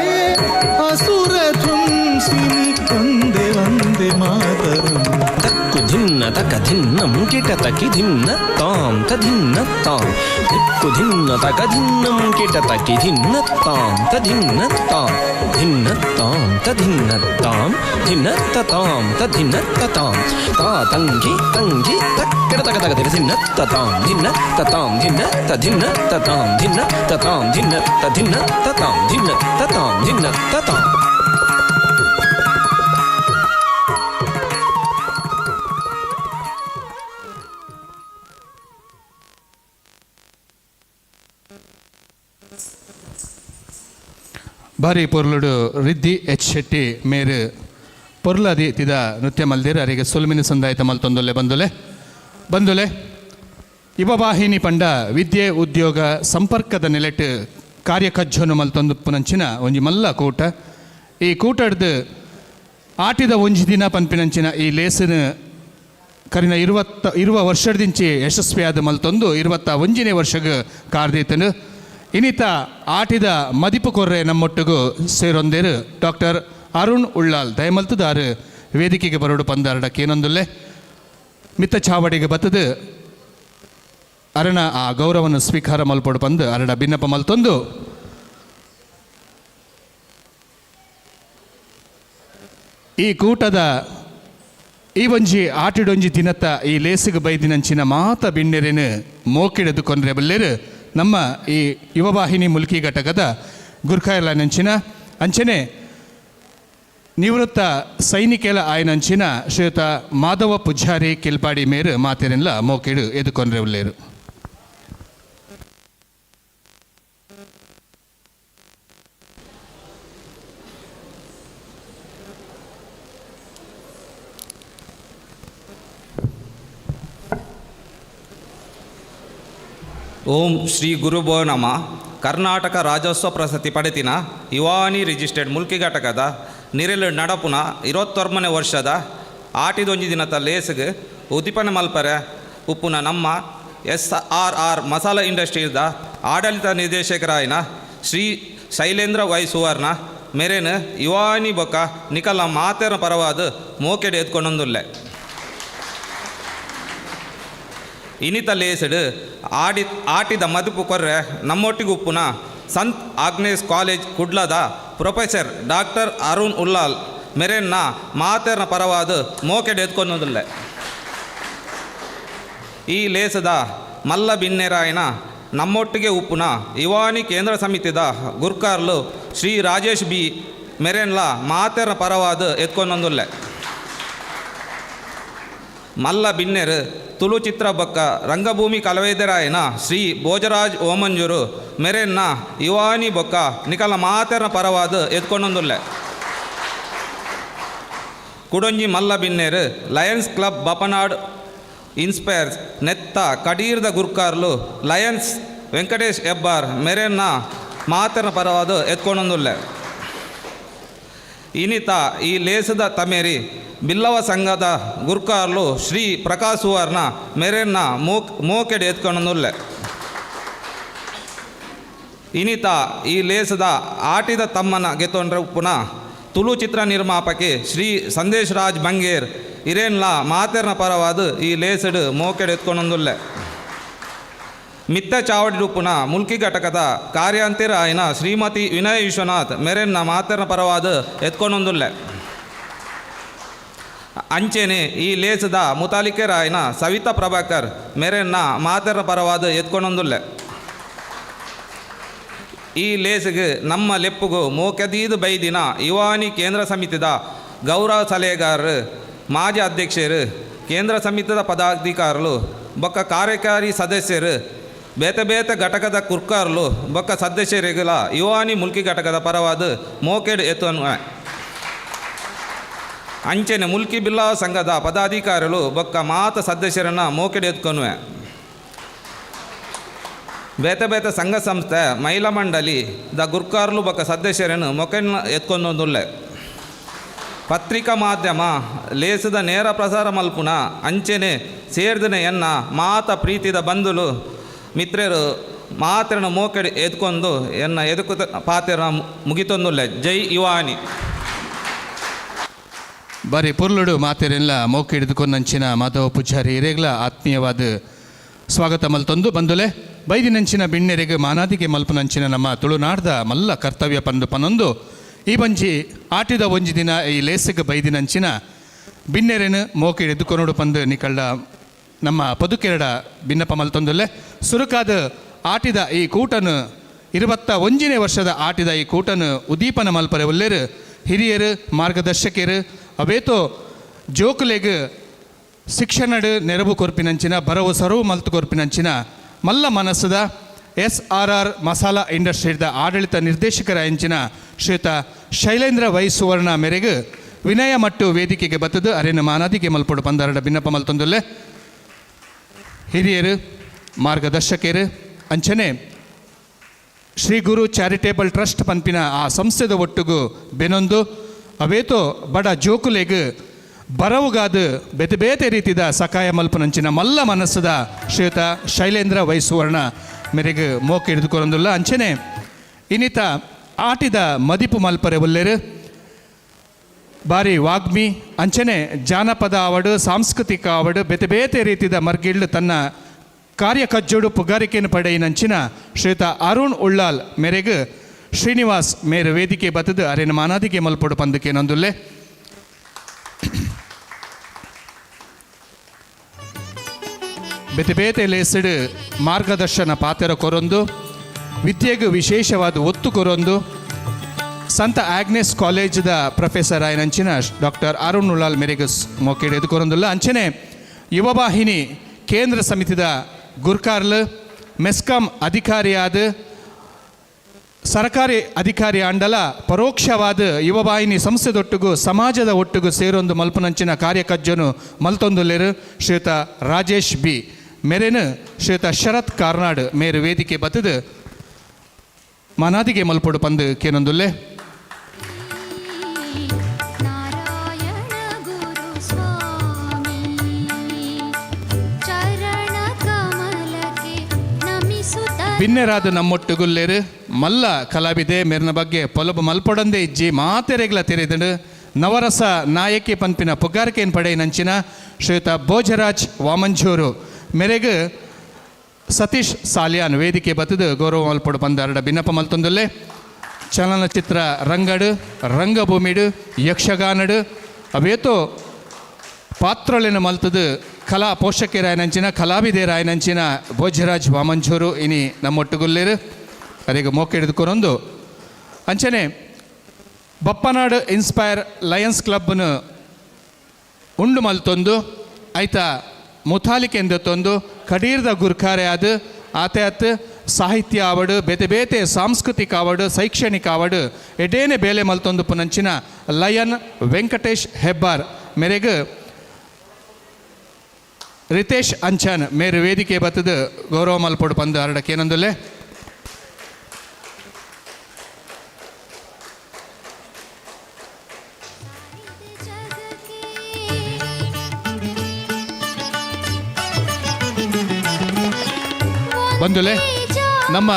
असुरध्वंसिनी वन्दे वन्दे मातरम् धिन्न तक धिन्नं किट तकि धिन्न तां तधिन्न तां दिक्कुधिन्न तक धिन्नं किट तकि धिन्न तां तधिन्न तां धिन्न तां तधिन्न तां धिन्न ततां तधिन्न ततां तातङ्गि तङ्गि तक्किट तक तक धिन्न ततां धिन्न ततां धिन्न तधिन्न ततां धिन्न ततां धिन्न तधिन्न ततां धिन्न ततां धिन्न ततां ಬಾರಿ ಪೊರ್ಲುಡು ರಿದ್ದಿ ಎಚ್ ಶೆಟ್ಟಿ ಮೇರು ಪೊರ್ಲದಿ ತಿದ ನೃತ್ಯ ಮಲ್ದಿರು ಅರಿಗೆ ಸುಲ್ಮಿನ ಸಂದಾಯಿತ ಮಲ್ತೊಂದೊಲ್ಲೆ ಬಂದುಲೆ ಯುವವಾಹಿನಿ ಪಂಡ ವಿದ್ಯೆ ಉದ್ಯೋಗ ಸಂಪರ್ಕದ ನೆಲೆಟ್ ಕಾರ್ಯಕಜ್ಜನು ಮಲ್ತೊಂದು ಪುನಂಚಿನ ಒಂಜಿ ಮಲ್ಲ ಕೂಟ ಈ ಕೂಟಡ್ದು ಆಟಿದ ಒಂಜಿ ದಿನ ಪನ್ಪಿನಂಚಿನ ಈ ಲೇಸಿನ ಕರಿನ ಇರುವ ವರ್ಷದಿಂಚಿ ಯಶಸ್ವಿಯಾದ ಮಲ್ತೊಂದು 21ನೇ ವರ್ಷಗೆ ಕಾರ್ದೀತನು ಇನಿತ ಆಟಿದ ಮದಿಪು ಕೊರ್ರೆ ನಮ್ಮೊಟ್ಟಿಗೂ ಸೇರೊಂದೇರು ಡಾಕ್ಟರ್ ಅರುಣ್ ಉಳ್ಳಾಲ್ ದಯಮಲ್ತದಾರು ವೇದಿಕೆಗೆ ಬರೋಡು ಪಂದಾರಡಕ್ಕೆ ಏನೊಂದುಲ್ಲೆ ಮಿತ್ತ ಚಾವಡಿಗೆ ಬತ್ತದು ಅರಣ ಆ ಗೌರವವನ್ನು ಸ್ವೀಕಾರ ಮಲ್ಪಡು ಬಂದು ಅರಡ ಭಿನ್ನಪ ಮಲ್ತೊಂದು ಈ ಕೂಟದ ಈ ಒಂಜಿ ಆಟಿಡೊಂಜಿ ದಿನತ್ತ ಈ ಲೇಸಿಗೆ ಬೈದಿನಂಚಿನ ಮಾತ ಬಿಣ್ಣೆರೇನು ಮೋಕಿಡದು ಕೊಂಡ್ರೆ ಬಲ್ಲೇರು ನಮ್ಮ ಈ ಯುವವಾಹಿನಿ ಮುಲ್ಕಿ ಘಟಕದ ಗುರ್ಖಾಯರ್ಲಾನಂಚಿನ ಅಂಚನೆ ನಿವೃತ್ತ ಸೈನಿಕೆಲ ಆಯನಂಚಿನ ಶ್ರೀಯುತ ಮಾಧವ ಪೂಜಾರಿ ಕಿಲ್ಪಾಡಿ ಮೇರು ಮಾತೆರೆಲ್ಲ ಮೋಕಿಡು ಎದುಕೊಂಡ್ರೆ ಬಲ್ಲೇರು. ಓಂ ಶ್ರೀ ಗುರುಭೋ ನಮ. ಕರ್ನಾಟಕ ರಾಜ್ಯೋತ್ಸವ ಪ್ರಶಸ್ತಿ ಪಡೆತಿನ ಯುವಾನಿ ರಿಜಿಸ್ಟರ್ಡ್ ಮುಲ್ಕಿ ಘಟಕದ ನಿರೆಲು ನಡಪುನ 21ನೇ ವರ್ಷದ ಆಟಿದೊಂಜಿ ದಿನದ ಲೇಸ್ಗೆ ಉದ್ದೀಪನ ಮಲ್ಪರೆ ಉಪ್ಪುನ ನಮ್ಮ SRR ಮಸಾಲ ಇಂಡಸ್ಟ್ರೀದ ಆಡಳಿತ ನಿರ್ದೇಶಕರಾಯಿನ ಶ್ರೀ ಶೈಲೇಂದ್ರ ವೈ ಸುವರ್ಣ ಮೇರೇನು ಯುವಾನಿ ಬೊಕ್ಕ ನಿಕಲ ಮಾತೆರ ಪರವಾದ ಮೋಕೆಡೆ ಎತ್ಕೊಂಡೊಂದುಲ್ಲೆ ಇನಿತ ಲೇಸಡು ಆಟಿದ ಮದುಪು ಕೊರ್ರೆ ನಮ್ಮೊಟ್ಟಿಗೆ ಉಪ್ಪುನ ಸಂತ್ ಆಗ್ನೇಸ್ ಕಾಲೇಜ್ ಕುಡ್ಲದ ಪ್ರೊಫೆಸರ್ ಡಾಕ್ಟರ್ ಅರುಣ್ ಉಲ್ಲಾಲ್ ಮೆರೆನ್ನ ಮಾತೆರ್ನ ಪರವಾದ ಮೋಕೆಡೆ ಎತ್ಕೊಂಡೊಂದುಲ್ಲೆ ಈ ಲೇಸದ ಮಲ್ಲ ಬಿನ್ನೆರಾಯನ ನಮ್ಮೊಟ್ಟಿಗೆ ಉಪ್ಪುನ ಯುವಾನಿ ಕೇಂದ್ರ ಸಮಿತಿದ ಗುರ್ಕಾರ್ಲು ಶ್ರೀ ರಾಜೇಶ್ ಬಿ ಮೆರೆನ್ಲ ಮಾತೆರ್ನ ಪರವಾದ ಎತ್ಕೊಂಡೊಂದುಲ್ಲೆ ಮಲ್ಲ ಬಿನ್ನೆರು ತುಳು ಚಿತ್ರ ಬೊಕ್ಕ ರಂಗಭೂಮಿ ಕಲಾವಿದರಾಯನ ಶ್ರೀ ಭೋಜರಾಜ್ ಓಮಂಜೂರು ಮೆರೆನ್ನ ಯುವಾನಿ ಬೊಕ್ಕ ನಿಕಲ ಮಾತೆರ್ನ ಪರವಾದ ಎತ್ಕೊಂಡೊಂದುಲ್ಲೆ ಕುಡೊಂಜಿ ಮಲ್ಲ ಬಿನ್ನೆರು ಲಯನ್ಸ್ ಕ್ಲಬ್ ಬಪನಾಡ್ ಇನ್ಸ್ಪೈರ್ಸ್ ನೆತ್ತ ಕಡೀರ್ದ ಗುರ್ಕಾರ್ಲು ಲಯನ್ಸ್ ವೆಂಕಟೇಶ್ ಹೆಬ್ಬಾರ್ ಮೆರೆನ್ನ ಮಾತೆರ್ನ ಪರವಾದ ಎತ್ಕೊಂಡೊಂದುಲ್ಲೆ ಇನಿತ ಈ ಲೇಸದ ತಮೇರಿ ಬಿಲ್ಲವ ಸಂಘದ ಗುರ್ಕಾರ್ಲು ಶ್ರೀ ಪ್ರಕಾಶ್ ಸುವರ್ಣ ಮೆರೆನ್ನ ಮೋಕೆಡೆ ಎತ್ಕೊಂಡೊಂದುಲ್ಲೆ ಇನಿತ ಈ ಲೇಸದ ಆಟಿದ ತಮ್ಮನ ಗೆತ್ತೊಂಡ್ರೆ ಉಪ್ಪುನ ತುಳು ಚಿತ್ರ ನಿರ್ಮಾಪಕಿ ಶ್ರೀ ಸಂದೇಶ್ ರಾಜ್ ಬಂಗೇರ್ ಇರೇನ್ಲ ಮಾತೆರ್ನ ಪರವಾದ ಈ ಲೇಸಡು ಮೋಕೆಡೆ ಎತ್ಕೊಂಡೊಂದುಲ್ಲೆ ಮಿತ್ತ ಚಾವಡಿ ಉಪ್ಪುನ ಮುಲ್ಕಿ ಘಟಕದ ಕಾರ್ಯಾಂತರ ಆಯ್ನ ಶ್ರೀಮತಿ ವಿನಯ್ ವಿಶ್ವನಾಥ್ ಮೆರೆನ್ನ ಮಾತೆರ್ನ ಪರವಾದ ಎತ್ಕೊಂಡೊಂದುಲ್ಲೆ ಅಂಚೆನೆ ಈ ಲೇಸದ ಮುತಾಲಿಕೆರಾಯನ ಸವಿತಾ ಪ್ರಭಾಕರ್ ಮೆರೆನ್ನ ಮಾತೆರ್ನ ಪರವಾದ ಎತ್ಕೊಂಡೊಂದುಲ್ಲೆ ಈ ಲೇಸಿಗೆ ನಮ್ಮ ಲೆಪ್ಪುಗು ಮೋಕೆದೀದು ಬೈದಿನ ಯುವಾನಿ ಕೇಂದ್ರ ಸಮಿತಿದ ಗೌರವ ಸಲಹೆಗಾರರು ಮಾಜಿ ಅಧ್ಯಕ್ಷರು ಕೇಂದ್ರ ಸಮಿತಿದ ಪದಾಧಿಕಾರರು ಬೊಕ್ಕ ಕಾರ್ಯಕಾರಿ ಸದಸ್ಯರು ಬೇತೆ ಘಟಕದ ಕುರ್ಕಾರ್ಲು ಬೊಕ್ಕ ಸದಸ್ಯರಿಗೆಲ್ಲ ಯುವಾನಿ ಮುಲ್ಕಿ ಘಟಕದ ಪರವಾದ ಮೋಕೆಡ್ ಎತ್ತುವ ಅಂಚೆನೆ ಮುಲ್ಕಿ ಬಿಲ್ಲಾವ ಸಂಘದ ಪದಾಧಿಕಾರಿಗಳು ಬೊಕ್ಕ ಮಾತ ಸದಸ್ಯರನ್ನು ಮೋಕೆಡ್ ಎತ್ಕೊನ್ವೆ ಬೇತೆ ಸಂಘ ಸಂಸ್ಥೆ ಮಹಿಳಾ ಮಂಡಳಿ ದ ಗುರ್ಕಾರ್ಲು ಬೊಕ್ಕ ಸದಸ್ಯರನ್ನು ಮೊಕೆಡ್ನ ಎತ್ಕೊಂಡೊಂದುಲ್ಲೆ ಪತ್ರಿಕಾ ಮಾಧ್ಯಮ ಲೇಸದ ನೇರ ಪ್ರಸಾರ ಮಲ್ಪುನ ಅಂಚೆನೆ ಸೇರ್ದಿನ ಎನ್ನ ಮಾತ ಪ್ರೀತಿದ ಬಂಧುಲು ಮಿತ್ರರು ಮಾತೆರನ ಮೋಕೆಡ್ ಎತ್ಕೊಂಡು ಎನ್ನ ಎದುಕು ಪಾತೆರ ಮುಗಿತೊಂದುಲ್ಲೆ. ಜೈ ಯುವಾನಿ. ಬಾರಿ ಪುರ್ಲುಡು ಮಾತೆರೆಲ್ಲ ಮೋಕೆ ಹಿಡಿದುಕೊಂಡಂಚಿನ ಮಾಧವ ಪೂಜಾರಿ ಹಿರೇಗ್ಲ ಆತ್ಮೀಯವಾದ ಸ್ವಾಗತ ಮಲ್ತೊಂದು ಬಂದುಲೆ ಬೈದಿನಂಚಿನ ಬಿಣ್ಣೆರೆಗೆ ಮಾನಾದಿಗೆ ಮಲ್ಪನಂಚಿನ ನಮ್ಮ ತುಳುನಾಡ್ದ ಮಲ್ಲ ಕರ್ತವ್ಯ ಪನ್ನೊಂದು ಈ ಬಂಜಿ ಆಟಿದ ಒಂಜಿ ದಿನ ಈ ಲೇಸಿಗೆ ಬೈದಿನಂಚಿನ ಬಿನ್ನೆರೆನು ಮೋಕೆ ಹಿಡಿದುಕೊಂಡು ಪಂದು ನಿಕಳ್ಳ ನಮ್ಮ ಪದುಕೆರಡ ಭಿನ್ನಪ ಮಲ್ತೊಂದುಲ್ಲೆ ಸುರುಕಾದ ಆಟಿದ ಈ ಕೂಟನು 21ನೇ ವರ್ಷದ ಆಟಿದ ಈ ಕೂಟನು ಉದ್ದೀಪನ ಮಲ್ಪರೆ ಒಲ್ಲೆರು ಹಿರಿಯರು ಮಾರ್ಗದರ್ಶಕರು ಅವೇತೋ ಜೋಕುಲೆಗ್ ಶಿಕ್ಷಣಡು ನೆರವು ಕೊರ್ಪಿನಂಚಿನ ಬರವು ಸರವು ಮಲ್ತು ಕೊರ್ಪಿನಂಚಿನ ಮಲ್ಲ ಮನಸ್ಸದ SRR ಮಸಾಲಾ ಇಂಡಸ್ಟ್ರಿದ ಆಡಳಿತ ನಿರ್ದೇಶಕರ ಎಂಚಿನ ಶ್ರೀಯುತ ಶೈಲೇಂದ್ರ ವೈ ಸುವರ್ಣ ಮೇರೆಗೆ ವಿನಯ ಮಟ್ಟು ವೇದಿಕೆಗೆ ಬತ್ತದು ಅರೇನು ಮಾನಾದಿಗೆ ಮಲ್ಪಡು ಪಂದರಡ ಭಿನ್ನಪ ಮಲ್ತೊಂದುಲ್ಲೆ ಹಿರಿಯರು ಮಾರ್ಗದರ್ಶಕರು ಅಂಚನೆ ಶ್ರೀ ಗುರು ಚಾರಿಟೇಬಲ್ ಟ್ರಸ್ಟ್ ಪಂಪಿನ ಆ ಸಂಸ್ಥೆದ ಒಟ್ಟಿಗೂ ಬೆನೊಂದು ಅವೇತೋ ಬಡ ಜೋಕುಲೆಗ್ ಬರವುಗಾದ ಬೇತೆ ಬೇತೆ ರೀತಿದ ಸಕಾಯ ಮಲ್ಪನಂಚಿನ ಮಲ್ಲ ಮನಸ್ಸದ ಶ್ರೀಯುತ ಶೈಲೇಂದ್ರ ವೈ ಸುವರ್ಣ ಮೇರೆಗೆ ಮೋಕ ಹಿಡಿದುಕೊರೊಂದುಲ್ಲ ಅಂಚನೆ ಇನ್ನಿತ ಆಟಿದ ಮದಿಪು ಮಲ್ಪರೆ ಒಲ್ಲೆರು ಬಾರಿ ವಾಗ್ಮಿ ಅಂಚನೆ ಜಾನಪದ ಆವಡು ಸಾಂಸ್ಕೃತಿಕ ಆವಡು ಬೇತೆ ಬೇತೆ ರೀತಿದ ಮರ್ಗಿಳ್ಳು ತನ್ನ ಕಾರ್ಯ ಕಜ್ಜೋಡು ಪುಗಾರಿಕೆಯನ್ನು ಪಡೆಯಿನಂಚಿನ ಶ್ರೀಯುತ ಅರುಣ್ ಉಳ್ಳಾಲ್ ಮೇರೆಗೆ ಶ್ರೀನಿವಾಸ್ ಮೇರು ವೇದಿಕೆ ಬತ್ತದು ಅರೇನು ಮಾನಾದಿಗೆ ಮಲ್ಪಡು ಪಂದಕ್ಕೆ ನೊಂದುಲ್ಲೆ ಬೇತೆ ಬೇತೆ ಲೇಸಡು ಮಾರ್ಗದರ್ಶನ ಪಾತ್ರ ಕೊರೊಂದು ವಿದ್ಯೆಗೆ ವಿಶೇಷವಾದ ಒತ್ತು ಕೊರೊಂದು ಸಂತ ಆಗ್ನೆಸ್ ಕಾಲೇಜದ ಪ್ರೊಫೆಸರ್ ಆಯ್ನಂಚಿನ ಡಾಕ್ಟರ್ ಅರುಣ್ ಉಳ್ಳಾಲ್ ಮೇರೆಗೆ ಮೋಕೆಡ್ ಎದುಕೊರೊಂದುಲ್ಲ ಅಂಚನೆ ಯುವವಾಹಿನಿ ಕೇಂದ್ರ ಸಮಿತಿದ ಗುರ್ಕಾರ್ಲ್ ಮೆಸ್ಕಾಂ ಅಧಿಕಾರಿಯಾದ ಸರ್ಕಾರಿ ಅಧಿಕಾರಿ ಅಂಡಲ ಪರೋಕ್ಷವಾದ ಯುವವಾಹಿನಿ ಸಂಸ್ಥೆದೊಟ್ಟಿಗೂ ಸಮಾಜದ ಒಟ್ಟಿಗೂ ಸೇರೊಂದು ಮಲ್ಪನಂಚಿನ ಕಾರ್ಯಕಜ್ಜನು ಮಲ್ತೊಂದುಲ್ಲೆರು ಶ್ರೀಯುತ ರಾಜೇಶ್ ಬಿ ಮೇರೆನು ಶ್ರೀಯುತ ಶರತ್ ಕಾರ್ನಾಡ್ ಮೇರು ವೇದಿಕೆ ಬತ್ತದು ಮನಾದಿಗೆ ಮಲ್ಪಡು ಪಂದು ಕೇನೊಂದುಲ್ಲೆ ನಾರಾಯಣ ಗುರು ಸ್ವಾಮಿ ಚರಣ ಕಮಲಕ್ಕೆ ನಮಿಸುತ್ತ ಭಿನ್ನರಾದ ನಮ್ಮೊಟ್ಟುಗುಲ್ಲೇರು ಮಲ್ಲ ಕಲಾವಿದೆ ಮೇರಿನ ಬಗ್ಗೆ ಪೊಲಬು ಮಲ್ಪೊಡಂದೇ ಇಜ್ಜಿ ಮಾತೆರೆಗ್ಲ ತೆರೆದಡು ನವರಸ ನಾಯಕಿ ಪಂಪಿನ ಪುಗಾರಿಕೆಯನ್ನು ಪಡೆಯಿನಂಚಿನ ಶ್ರೀಯುತ ಭೋಜರಾಜ್ ವಾಮಂಜೂರು ಮೇರೆಗೆ ಸತೀಶ್ ಸಾಲಿಯಾನ್ ವೇದಿಕೆ ಬತ್ತದು ಗೌರವ ಮಲ್ಪಡು ಪಂದರಡ ಭಿನ್ನಪ ಮಲ್ತೊಂದುಲ್ಲೆ ಚಲನಚಿತ್ರ ರಂಗಡು ರಂಗಭೂಮಿಡು ಯಕ್ಷಗಾನಡು ಅವೇತೋ ಪಾತ್ರೊಳೆನ ಮಲ್ತದು ಕಲಾ ಪೋಷಕರಾಯನಂಚಿನ ಕಲಾವಿದೇರಾಯನಂಚಿನ ಭೋಜರಾಜ್ ವಾಮಂಜೂರು ಇನಿ ನಮ್ಮೊಟ್ಟುಗುಲ್ಲೇರು ಅವರಿಗೆ ಮೋಕ ಹಿಡಿದುಕೊರೊಂದು ಅಂಚನೆ ಬಪ್ಪನಾಡು ಇನ್ಸ್ಪೈರ್ ಲಯನ್ಸ್ ಕ್ಲಬ್ನು ಉಂಡು ಮಲ್ತೊಂದು ಐತ ಮುತಾಲಿಕೆ ಎಂದೊಂದು ಕಡೀರ್ದ ಗುರ್ಕಾರೆ ಅದು ಆತ ಸಾಹಿತ್ಯ ಆವಡು ಬೇತೆ ಬೇತೆ ಸಾಂಸ್ಕೃತಿಕ ಆವಡು ಶೈಕ್ಷಣಿಕ ಆವಡು ಎಡೇನೆ ಬೇಲೆ ಮಲ್ತೊಂದು ಪುನಂಚಿನ ಲಯನ್ ವೆಂಕಟೇಶ್ ಹೆಬ್ಬಾರ್ ಮೇರೆಗೆ ರಿತೇಶ್ ಅಂಚನ್ ಮೇರು ವೇದಿಕೆ ಬತ್ತದು ಗೌರವ ಮಲ್ಪಡು ಪಂದು ಹರಡಕ್ಕೆ ಏನಂದುಲ್ಲೆ ಬಂಧುಲೆ ನಮ್ಮ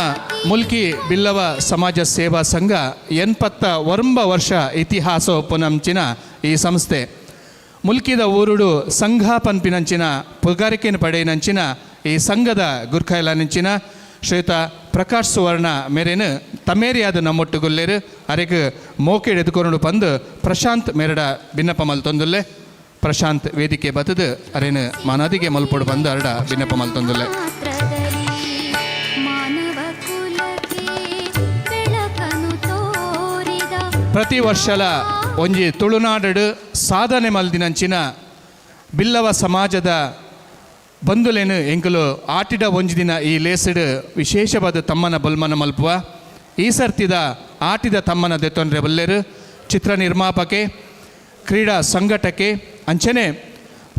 ಮುಲ್ಕಿ ಬಿಲ್ಲವ ಸಮಾಜ ಸೇವಾ ಸಂಘ 89 ವರ್ಷ ಇತಿಹಾಸ ಒಪ್ಪುನಂಚಿನ ಈ ಸಂಸ್ಥೆ ಮುಲ್ಕಿದ ಊರುಡು ಸಂಘ ಪನ್ಪಿನಂಚಿನ ಪುಗಾರಿಕೆಯನ್ನು ಪಡೆಯಿನಂಚಿನ ಈ ಸಂಘದ ಗುರ್ಖೈಲಾನಿಂಚಿನ ಶ್ರೀಯುತ ಪ್ರಕಾಶ್ ಸುವರ್ಣ ಮೇರೇನು ತಮೇರಿಯಾದ ನಮ್ಮೊಟ್ಟುಗುಲ್ಲೇರು ಅರೆಗೆ ಮೋಕೆ ಎದುಕೊಂಡು ಬಂದು ಪ್ರಶಾಂತ್ ಮೇರಡ ಭಿನ್ನಪ ಮಲ್ತೊಂದುಲ್ಲೆ ಪ್ರಶಾಂತ್ ವೇದಿಕೆ ಬತ್ತದು ಅರೇನು ಮಾನಾದಿಗೆ ಮಲ್ಪೊಡು ಬಂದು ಅರಡ ಭಿನ್ನಪ ಮಲ್ತೊಂದುಲ್ಲೆ ಪ್ರತಿ ವರ್ಷಲ ಒಂಜಿ ತುಳುನಾಡು ಸಾಧನೆ ಮಲ್ದಿನಂಚಿನ ಬಿಲ್ಲವ ಸಮಾಜದ ಬಂಧುಲೇನು ಎಂಕಲು ಆಟಿಡ ಒಂಜಿ ದಿನ ಈ ಲೇಸಡು ವಿಶೇಷವಾದ ತಮ್ಮನ ಬಲ್ಮನ ಮಲ್ಪುವ ಈ ಸರ್ತಿದ ಆಟಿದ ತಮ್ಮನ ದೆತ್ತೊಂದ್ರೆ ಬಲ್ಲೆರು ಚಿತ್ರ ನಿರ್ಮಾಪಕೆ ಕ್ರೀಡಾ ಸಂಘಟಕೆ ಅಂಚನೆ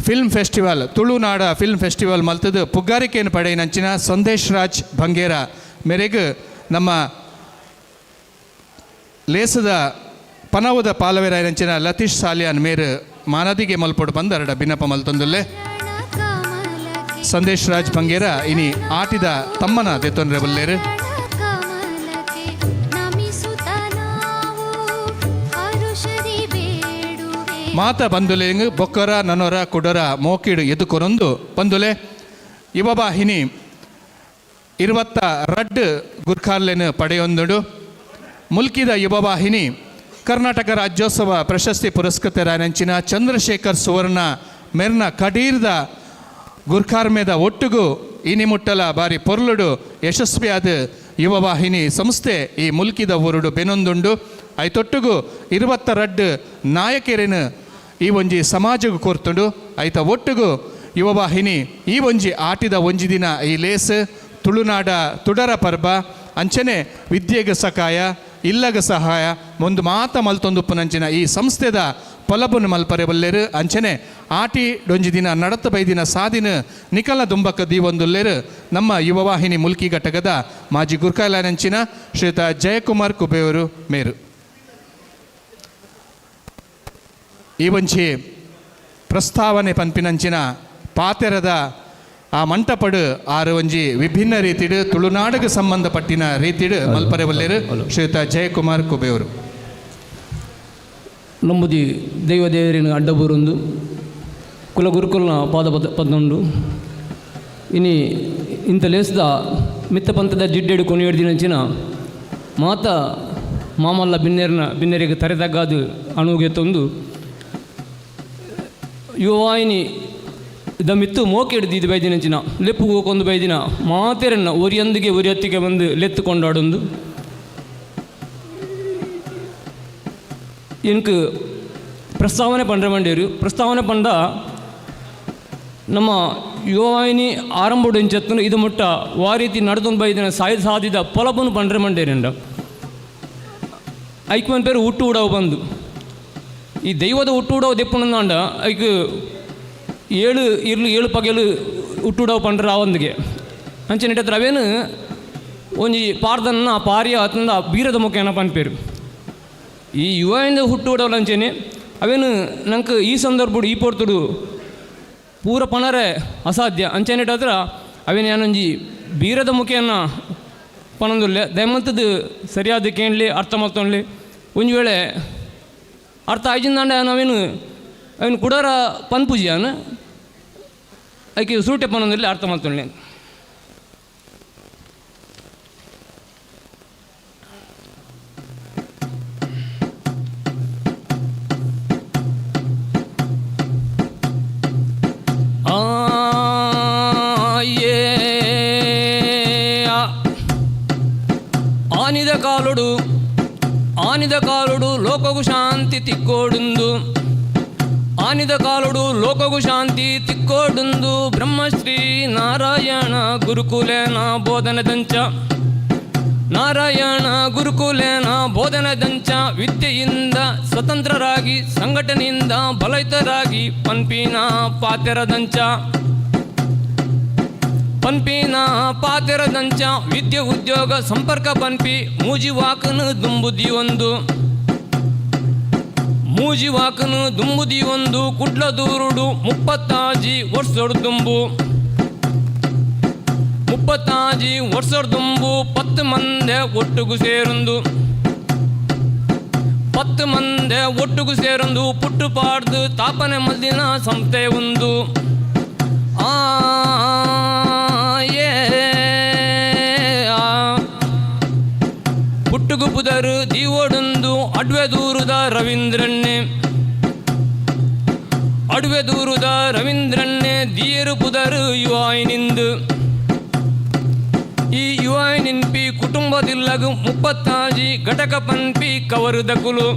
ಫಿಲ್ಮ್ ಫೆಸ್ಟಿವಲ್ ತುಳುನಾಡ ಫಿಲ್ಮ್ ಫೆಸ್ಟಿವಲ್ ಮಲ್ತದು ಪುಗ್ಗಾರಿಕೆಯನ್ನು ಪಡೆಯಿನಂಚಿನ ಸಂದೇಶ್ ರಾಜ್ ಬಂಗೇರ ಮೇರೆಗೆ ನಮ್ಮ ಲೇಸದ ಪನವದ ಪಾಲವೆರಾಯನಂಚಿನ ಲತೀಶ್ ಸಾಲಿಯಾನ್ ಮೇರು ಮಾನದಿಗೆ ಮಲ್ಪೊಡು ಬಂದು ಅರಡ ಭಿನ್ನಪ ಮಲ್ತೊಂದುಲ್ಲೆ ಸಂದೇಶ್ ರಾಜ್ ಬಂಗೇರ ಇನಿ ಆಟಿದ ತಮ್ಮನ ದೆತ್ತೊಂದ್ರೆ ಬಲ್ಲೇರು ಮಾತ ಬಂದುಲೆಂಗ್ ಬೊಕ್ಕರ ನನೊರ ಕುಡರ ಮೋಕಿಡು ಎದುಕೊರೊಂದು ಬಂದುಲೆ ಯುವವಾಹಿನಿ 22 ಗುರ್ಖಾರ್ಲೆನು ಪಡೆಯೊಂದುಡು ಮುಲ್ಕಿದ ಯುವವಾಹಿನಿ ಕರ್ನಾಟಕ ರಾಜ್ಯೋತ್ಸವ ಪ್ರಶಸ್ತಿ ಪುರಸ್ಕೃತರಾಯನಂಚಿನ ಚಂದ್ರಶೇಖರ್ ಸುವರ್ಣ ಮೇರ್ನ ಕಡೀರ್ದ ಗುರ್ಖಾರ್ಮೆದ ಒಟ್ಟುಗೂ ಇನಿಮುಟ್ಟಲ ಬಾರಿ ಪೊರ್ಲುಡು ಯಶಸ್ವಿಯಾದ ಯುವವಾಹಿನಿ ಸಂಸ್ಥೆ ಈ ಮುಲ್ಕಿದ ಊರುಡು ಬೆನೊಂದುಂಡು ಐತೊಟ್ಟುಗೂ 22 ನಾಯಕರೇನು ಈ ಒಂಜಿ ಸಮಾಜಗೂ ಕೋರ್ತುಂಡು ಐತ ಒಟ್ಟುಗೂ ಯುವವಾಹಿನಿ ಈ ಒಂಜಿ ಆಟಿದ ಒಂಜಿ ದಿನ ಈ ಲೇಸ್ ತುಳುನಾಡ ತುಡರ ಪರ್ಬ ಅಂಚನೆ ವಿದ್ಯೆಗೆ ಸಹಾಯ ಇಲ್ಲಗ ಸಹಾಯ ಒಂದು ಮಾತ ಮಲ್ತೊಂದುಪ್ಪುನಂಚಿನ ಈ ಸಂಸ್ಥೆದ ಪೊಲಬುನು ಮಲ್ಪರೆ ಬಲ್ಲೆರು ಅಂಚನೆ ಆಟಿ ಡೊಂಜಿ ದಿನ ನಡತ ಬೈದಿನ ಸಾದಿನ ನಿಕಲ ದುಂಬಕ ದೀವೊಂದುಲ್ಲೆರು ನಮ್ಮ ಯುವವಾಹಿನಿ ಮುಲ್ಕಿ ಘಟಕದ ಮಾಜಿ ಗುರ್ಕಾಲನಂಚಿನ ಶ್ರೀಯುತ ಜಯಕುಮಾರ್ ಕುಬೆಯವರು ಮೇರು ಈ ಒಂಚಿ ಪ್ರಸ್ತಾವನೆ ಪನ್ಪಿನಂಚಿನ ಪಾತೆರದ ಆ ಮಂಟಪಡು ಆರು ಒಂಜಿ ವಿಭಿನ್ನ ರೀತಿಡು ತುಳುನಾಡಿಗೆ ಸಂಬಂಧಪಟ್ಟಿನ ರೀತಿಡು ಮಲ್ಪರೆ ಬಲ್ಲೆರು ಶ್ರೀಯುತ ಜಯಕುಮಾರ್ ಕುಬೆಯವರು ನಂಬುದಿ ದೈವ ದೇವರಿನ ಅಡ್ಡಬೂರೊಂದು ಕುಲ ಗುರುಕುಲನ ಪಾದ ಪದ್ನೊಂದು ಇನಿ ಇಂಥ ಲೇಸ್ದ ಮಿತ್ತ ಪಂಥದ ಜಿಡ್ಡೆಡು ಕೊನೆಯಡ್ದಿನಂಚಿನ ಮಾತ ಮಾಮಲ್ಲ ಬಿನ್ನೆರಿಗೆ ತರೆದಗ್ಗಾದು ಅಣುಗೆ ತಂದು ಯುವಾಯಿನಿ ದ ಮಿತ್ತು ಮೋಕೆ ಹಿಡ್ದಿದ್ದು ಬೈದಿನಂಚಿನ ಲೆಪ್ಪು ಹೋಗೊಂದು ಬೈದಿನ ಮಾತೆರನ್ನ ಒರಿಯೊಂದಿಗೆ ಒರಿಯತ್ತಿಗೆ ಬಂದು ಲೆತ್ತು ಕೊಂಡಾಡೊಂದು எனக்கு ಪ್ರಸ್ತಾವನೆ ಪಂಡ್ರೆ ಮಂಡ್ಯರು ಪ್ರಸ್ತಾವನೆ ಪಂಡ ನಮ್ಮ ಯುವವಾಹಿನಿ ಆರಂಭಡೆಂಚತ್ತು ಇದು ಮುಟ್ಟ ವಾ ರೀತಿ ನಡೆದೊಂದು ಬೈದಿನ ಸಾಧಿದ ಪೊಲಪನ್ನು ಪಂಡ್ರೆ ಮಂಡ್ಯರಿಂದ ಐಕ್ಮನ್ ಪೇರು ಹುಟ್ಟು ಉಡವು ಬಂದು ಈ ದೈವದ ಹುಟ್ಟು ಉಡವು ದೆಪ್ಪುನಂದಾಂಡ ಐಕ್ ಏಳು ಪಗೆಲು ಹುಟ್ಟು ಉಡವು ಪಂಡ್ರೆ ಆವೊಂದಿಗೆ ಅಂಚೆ ಹತ್ರ ಅವೇನು ಒಂಜಿ ಪಾರ್ದನ್ನ ಪಾರಿಯ ಅತಂದ ಬೀರದ ಮುಖೇನ ಪನ್ಪೇರು ಈ ಯುವಯಿಂದ ಹುಟ್ಟು ಉಡವಲಂಚೇನೆ ಅವೇನು ನಂಗೆ ಈ ಸಂದರ್ಭ ಈ ಪೊರ್ತುಡು ಪೂರ ಪಣರೆ ಅಸಾಧ್ಯ ಅಂಚೆನೆಟ್ಟ ಅವೇನು ನಾನೊಂಜಿ ಬೀರದ ಮುಖೇನ ಪಣಂದುಲ್ಲೆ ದಯಮಂತದ್ದು ಸರಿಯಾದ ಕೇಳಲಿ ಅರ್ಥ ಮಾಡ್ತೊಳ್ಳಿ ಒಂಜಿ ವೇಳೆ ಅರ್ಥ ಆಯ್ಜಿಂದಾಂಡ ನಾವೇನು ಅವನು ಕುಡಾರ ಪನ್ಪೂಜಿಯಾನ ಅದಕ್ಕೆ ಸೂಟೆ ಪಣಂದಲ್ಲಿ ಅರ್ಥ ಮಾಡ್ತೊಳ್ಳಿ ಆನಿದ ಕಾಲುಡು ಲೋಕಗು ಶಾಂತಿ ತಿಕ್ಕೋಡುಂದು ಆನಿದ ಕಾಲುಡು ಲೋಕಗು ಶಾಂತಿ ತಿಕ್ಕೋಡುಂದು ಬ್ರಹ್ಮಶ್ರೀ ನಾರಾಯಣ ಗುರುಕುಲೇನ ಬೋಧನದಂಚ ನಾರಾಯಣ ಗುರುಕುಲೇನ ಬೋಧನದಂಚ ವಿದ್ಯೆಯಿಂದ ಸ್ವತಂತ್ರರಾಗಿ ಸಂಘಟನೆಯಿಂದ ಬಲಯುತರಾಗಿ ಪನ್ಪಿನ ಪಾತೆರದಂಚ ಪನ್ಪಿನ ಪಾತೆರದಂಚ ವಿದ್ಯೆ ಉದ್ಯೋಗ ಸಂಪರ್ಕ ಪನ್ಪಿ ಮೂಜಿವಾಕನು ದುಂಬುದಿ ಒಂದು ಕುಡ್ಲ ದೂರುಡು 30 ವರ್ಷದ ದುಂಬು 30 ವರ್ಷದ ದುಂಬು 10 ಮಂದೆ ಒಟ್ಟುಗು ಸೇರೊಂದು ಪುಟ್ಟು ಪಾಡ್ದು ತಾಪನೆ ಮದ್ದಿನ ಸಂಸ್ಥೆ ಒಂದು ಪುಟ್ಟುಗು ಪುದರು ದೀವೊಡೊಂದು ಅಡ್ವೆ ದೂರುದ ರವೀಂದ್ರನ್ನೇ ದಿಯರು ಪುದರು ಯುವಾಯಿನಿಂದು ಈ ಯುವಾಯಿನಿನ್ಪಿ ಕುಟುಂಬದಿಲ್ಲಗು 30 ಘಟಕ ಪನ್ಪಿ ಕವರು ದಕುಲು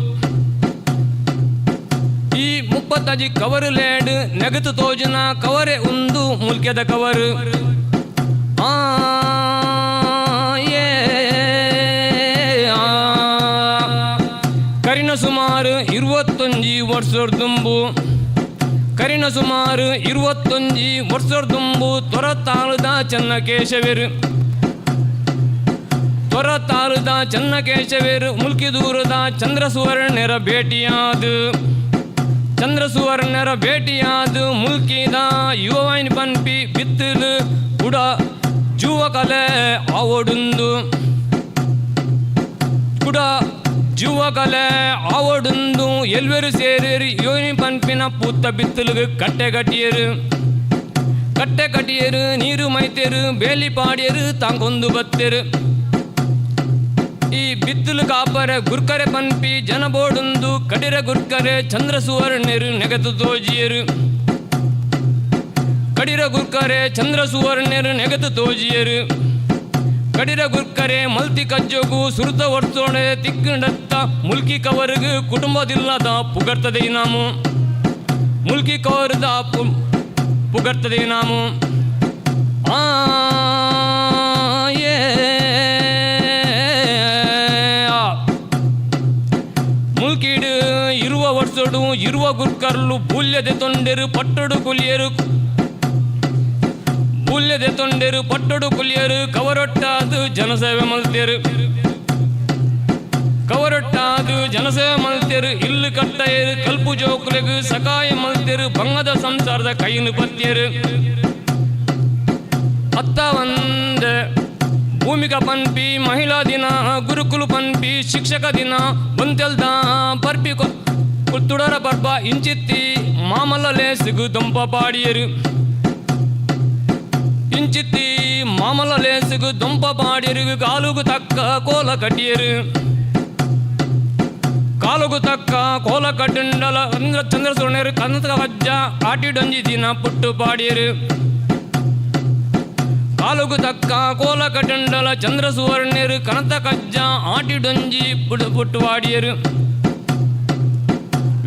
ಈ 30 ಕವರು ಲೇಡ್ ನೆಗತು ತೋಜನ ಕವರೆ ಒಂದು ಮುಲ್ಕೆದ ಕವರು ಕರಿನ ಸುಮಾರು 21 ವರ್ಷದ ದುಂಬು ತೊರತಾಳದ ಚನ್ನಕೇಶವೇರು ಮುಲ್ಕಿ ದೂರದ ಚಂದ್ರಸುವರ್ಣರ ಭೇಟಿಯಾದು ಮುಲ್ಕಿದ ಯುವವಾಹಿನಿ ಪನ್ಪಿ ಬಿತ್ತಲು ಕುಡ ಜುವಕಲೆ ಆವಡುಂದು ಎಲ್ವೆರು ಸೇರಿ ಯೋನಿ ಪನ್ಪಿನ ಪೂತ್ತ ಬಿತ್ತಲು ಕಟ್ಟೆ ಕಟ್ಟಿಯರು ನೀರು ಮೈತೆರು ಬೇಲಿ ಪಾಡಿಯರು ತಾಂಗೊಂದು ಬತ್ತೆರು ಈ ಬಿತ್ತಲು ಕಾಪರೆ ಗುರ್ಕರೆ ಪನ್ಪಿ ಜನಬೋಡುಂದು ಕಡಿರ ಗುರ್ಕರೆ ಚಂದ್ರ ಸುವರ್ಣರು ನೆಗತು ತೋಜಿಯರು ಕಡಿರ ಗುರ್ಕರೆ ಮಲ್ತಿ ಕಜ್ಜೋಗು ಸುರುತ ವರ್ಷೋಡೆ ತಿಕ್ಕಂಡತ್ತ ಮುಲ್ಕಿ ಕವರ್ಗು ಕುಟುಂಬದಿಲ್ಲದ ಪುಗರ್ತದೆ ನಾಮು ಮುಲ್ಕಿ ಕವರ್ದ ಪುಗರ್ತದೆ ನಾಮು ಮುಲ್ಕಿಡು ಇರುವ ವರ್ಷಡು ಇರುವ ಗುರ್ಕರ್ಲು ಬೂಲ್ಯದೆ ತೊಂಡೆರು ಪಟ್ಟಡು ಕುಲಿಯರು ಬೂಲ್ಯದೆ ತೊಂಡೆರು ಪಟ್ಟಡು ಕುಲಿಯರು ಕವರೊಟ್ಟಾದು ಜನಸೇವೆ ಮಲ್ತೆರು ಕವರೊಟ್ಟಾದು ಜನಸೇವೆ ಮಲ್ತೆರು ಇಲ್ಲು ಕಟ್ಟೆಯರು ಕಲ್ಪು ಜೋಕುಲೆಗು ಸಕಾಯ ಮಲ್ತೆರು ಭಂಗದ ಸಂಸಾರದ ಕೈನು ಪತ್ಯರು ಅತ್ತ ಒಂದ ಭೂಮಿಕಾ ಪನ್ಪಿ ಮಹಿಳಾ ದಿನ ಗುರುಕುಲು ಪನ್ಪಿ ಶಿಕ್ಷಕ ದಿನ ಬಂತೆಲ್ದ ಬರ್ಪಿ ತುಡರ ಬರ್ಬ ಇಂಚಿತ್ತಿ ಮಾಮಲ್ಲ ಲೇಸಿಗು ದಂಪ ಪಾಡಿಯರು ಇಂಚಿತ್ತಿ ಮಾಮಲ್ಲ ಲೇಸಿಗು ದಂಪ ಪಾಡಿಯರು ಕಾಲುಗು ತಕ್ಕ ಕೋಲ ಕಟ್ಟಿಯರು ಕಾಲುಗು ತಕ್ಕ ಕೋಲ ಕಟ್ಟಿಂಡಲ ಚಂದ್ರಸೂರ್ಣರು ಕನಕ ವಜ್ಜ ಆಟಿಡೊಂಜಿ ದಿನ ಪುಟ್ಟು ಪಾಡಿಯರು ಕಾಲುಗು ತಕ್ಕ ಕೋಲ ಕಟ್ಟಂಡಲ ಚಂದ್ರ ಸುವರ್ಣರು ಕನತ ಕಜ್ಜ ಆಟಿಡೊಂಜಿ ಪುಟ್ಟು ವಾಡಿಯರು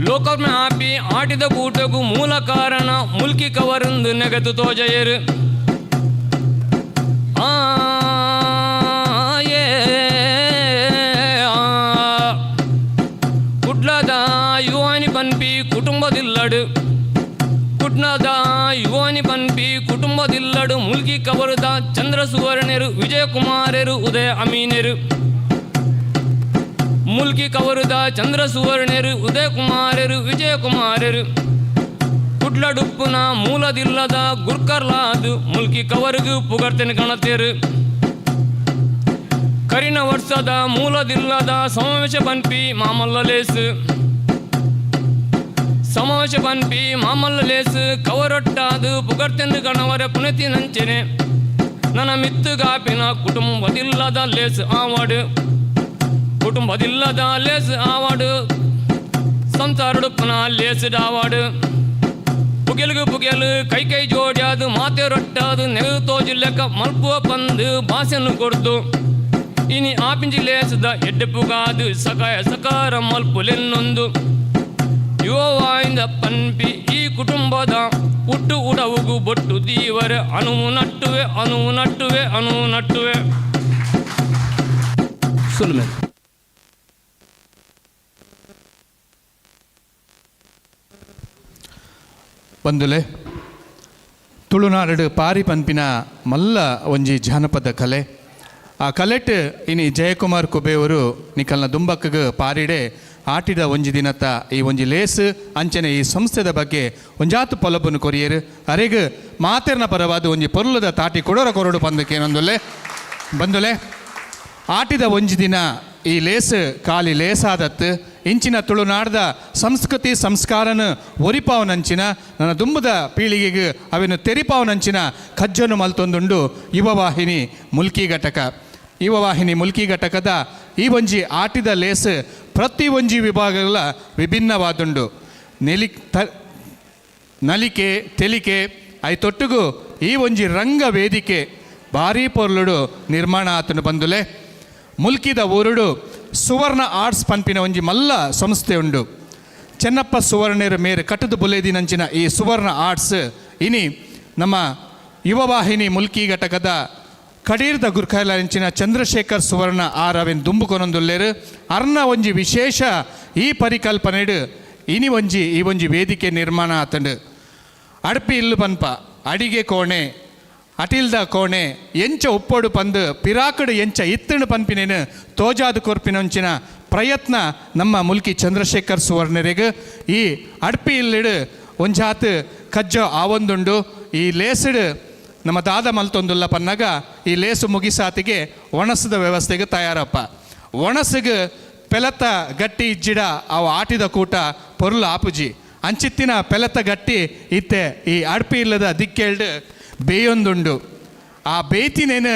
ಲೋಕರ್ಮ ಆಪಿ ಆಟಿದ ಕೂಟಗೂ ಮೂಲ ಕಾರಣ ಮುಲ್ಕಿ ಕವರಂದು ನೆಗೆದು ತೋಜಯರು ಕುಡ್ಲದ ಯುವಾನಿ ಪನ್ಪಿ ಕುಟುಂಬದಿಲ್ಲಡು ಕುಟ್ನದ ಯುವಾನಿ ಪನ್ಪಿ ಕುಟುಂಬದಿಲ್ಲಡು ಮುಲ್ಕಿ ಕವರದ ಚಂದ್ರ ಸುವರ್ಣರು ವಿಜಯಕುಮಾರರು ಉದಯ ಅಮೀನರು ಮುಲ್ಕಿ ಕವರದ ಚಂದ್ರ ಸುವರ್ಣರು ಉದಯ ಕುಮಾರರು ವಿಜಯಕುಮಾರರು ಕುಡ್ಲಡುಪ್ಪುನ ಮೂಲದಿಲ್ಲದ ಗುರ್ಕರ್ಲಾದು ಮುಲ್ಕಿ ಕವರ್ಗು ಪುಗರ್ತೆನ ಕಣತೆರು ಕರಿನ ವರ್ಷದ ಮೂಲದಿಲ್ಲದ ಸಮಾವೇಶ ಪನ್ಪಿ ಮಾಮಲ್ಲ ಲೇಸು ಸಮಾವೇಶ ಪನ್ಪಿ ಮಾಮಲ್ಲ ಲೇಸು ಕವರೊಟ್ಟಾದು ಪುಗರ್ತೆಂದು ಕಣವರ ಪುನತಿ ನಂಚೆನೆ ನನ್ನ ಮಿತ್ತುಗಾಪಿನ ಕುಟುಂಬದಿಲ್ಲದ ಲೇಸು ಆವಾಡು ಕುಟುಂಬದಿಲ್ಲದ ಲೇಸು ಆವಾಡು ಸಂಸಾರಡುಪ್ಪನ ಲೇಸು ಆವಾಡು ಪುಗೆಲ್ಗು ಪುಗೆಲು ಕೈ ಕೈ ಜೋಡ್ಯಾದು ಮಾತೆ ರೊಟ್ಟಾದು ನೆಗದು ತೋಜಿಲ್ಲಕ ಮಲ್ಪುವ ಪಂದು ಭಾಷೆಯನ್ನು ಕೊಡ್ದು ಇನಿ ಆಪಿಂಜಿ ಲೇಸದ ಎಡ್ಡೆಪ್ಪುಗಾದು ಸಕಾಯ ಸಕಾರ ಮಲ್ಪುಲೆನ್ನೊಂದು ಯುವವಾಯಿಂದ ಪನ್ಪಿ ಈ ಕುಟುಂಬದ ಹುಟ್ಟು ಉಡವುಗು ಬೊಟ್ಟು ದೀವರ ಅನುವು ನಟ್ಟುವೆ ಅನುವು ನಟ್ಟುವೆ ಅನುವು ನಟ್ಟುವೆ ಸುಲ್ಮೆ ಬಂದುಲೆ ತುಳುನಾಡು ಪಾರಿ ಪನ್ಪಿನ ಮಲ್ಲ ಒಂಜಿ ಜಾನಪದ ಕಲೆ ಆ ಕಲೆಟ್ ಇನಿ ಜಯಕುಮಾರ್ ಕುಬೇವರು ನಿಕಲ್ನ ದುಂಬಕ್ಕಗ ಪಾರಿಡೆ ಆಟಿದ ಒಂಜಿ ದಿನತ್ತ ಈ ಒಂಜಿ ಲೇಸ್ ಅಂಚನೆ ಈ ಸಂಸ್ಥೆದ ಬಗ್ಗೆ ಒಂಜಾತು ಪೊಲಬನ್ನು ಕೊರಿಯರು ಅರೆಗ್ ಮಾತೆರ್ನ ಪರವಾದ ಒಂಜಿ ಪೊರ್ಲದ ತಾಟಿ ಕೊಡೋರ ಕೊರಡು ಪಂದಕ್ಕೇನೊಂದುಲೆ ಬಂದುಲೆ ಆಟಿದ ಒಂಜಿ ದಿನ ಈ ಲೇಸ್ ಕಾಲಿ ಲೇಸಾದತ್ತು ಇಂಚಿನ ತುಳುನಾಡ್ದ ಸಂಸ್ಕೃತಿ ಸಂಸ್ಕಾರನ ಒರಿಪಾವನಂಚಿನ ನನ್ನ ದುಂಬದ ಪೀಳಿಗೆಗೆ ಅವೇನು ತೆರಿಪಾವನಂಚಿನ ಕಜ್ಜನು ಮಲ್ತೊಂದುಂಡು ಯುವವಾಹಿನಿ ಮುಲ್ಕಿ ಘಟಕ ಯುವವಾಹಿನಿ ಮುಲ್ಕಿ ಘಟಕದ ಈ ಒಂಜಿ ಆಟಿದ ಲೇಸ್ ಪ್ರತಿ ಒಂಜಿ ವಿಭಾಗಗಳ ವಿಭಿನ್ನವಾದುಂಡು ನಲಿಕೆ ತೆಲಿಕೆ ಐತೊಟ್ಟಿಗೂ ಈ ಒಂಜಿ ರಂಗ ವೇದಿಕೆ ಭಾರೀ ಪೊರ್ಲುಡು ನಿರ್ಮಾಣ ಆತನು ಬಂದುಲೆ ಮುಲ್ಕಿದ ಊರುಡು ಸುವರ್ಣ ಆರ್ಟ್ಸ್ ಪನ್ಪಿನ ಒಂಜಿ ಮಲ್ಲ ಸಂಸ್ಥೆ ಉಂಡು ಚೆನ್ನಪ್ಪ ಸುವರ್ಣರ ಮೇರೆ ಕಟ್ಟದು ಬುಲೇದಿನಂಚಿನ ಈ ಸುವರ್ಣ ಆರ್ಟ್ಸ್ ಇನಿ ನಮ್ಮ ಯುವವಾಹಿನಿ ಮುಲ್ಕಿ ಘಟಕದ ಕಡೀರ್ದ ಗುರ್ಖಾಯಲಂಚಿನ ಚಂದ್ರಶೇಖರ್ ಸುವರ್ಣ ಆರವೆನ್ ದುಂಬುಕೊನೊಂದುಲ್ಲೇರು ಅರ್ನ ಒಂಜಿ ವಿಶೇಷ ಈ ಪರಿಕಲ್ಪನೆಡು ಇನಿ ಒಂಜಿ ಈ ಒಂಜಿ ವೇದಿಕೆ ನಿರ್ಮಾಣ ಆತಂಡು ಅಡ್ಪಿ ಇಲ್ಲು ಪನ್ಪ ಅಡಿಗೆ ಕೋಣೆ ಅಟಿಲ್ದ ಕೋಣೆ ಎಂಚ ಉಪ್ಪೋಡು ಪಂದು ಪಿರಾಕಡು ಎಂಚ ಇತ್ತಣು ಪನ್ಪಿನೇನು ತೋಜಾದು ಕೊರ್ಪಿನೊಂಚಿನ ಪ್ರಯತ್ನ ನಮ್ಮ ಮುಲ್ಕಿ ಚಂದ್ರಶೇಖರ್ ಸುವರ್ಣರಿಗೆ ಈ ಅಡ್ಪಿ ಇಲ್ಲಿಡು ಒಂಜಾತು ಕಜ್ಜೋ ಆವೊಂದುಂಡು ಈ ಲೇಸಿಡು ನಮ್ಮ ದಾದ ಮಲ್ತೊಂದುಲ್ಲ ಪನ್ನಾಗ ಈ ಲೇಸು ಮುಗಿಸಾತಿಗೆ ಒಣಸದ ವ್ಯವಸ್ಥೆಗೆ ತಯಾರಪ್ಪ ಒಣಸಿಗೆ ಪೆಲತ ಗಟ್ಟಿ ಇಜ್ಜಿಡ ಅವು ಆಟಿದ ಕೂಟ ಪೊರ್ಲು ಆಪುಜಿ ಅಂಚಿತ್ತಿನ ಪೆಲತ ಗಟ್ಟಿ ಇತ್ತೆ ಈ ಅಡ್ಪಿ ಇಲ್ಲದ ದಿಕ್ಕೆಲ್ಡು ಬೇಯೊಂದುಂಡು ಆ ಬೇಯ್ತಿನೇನು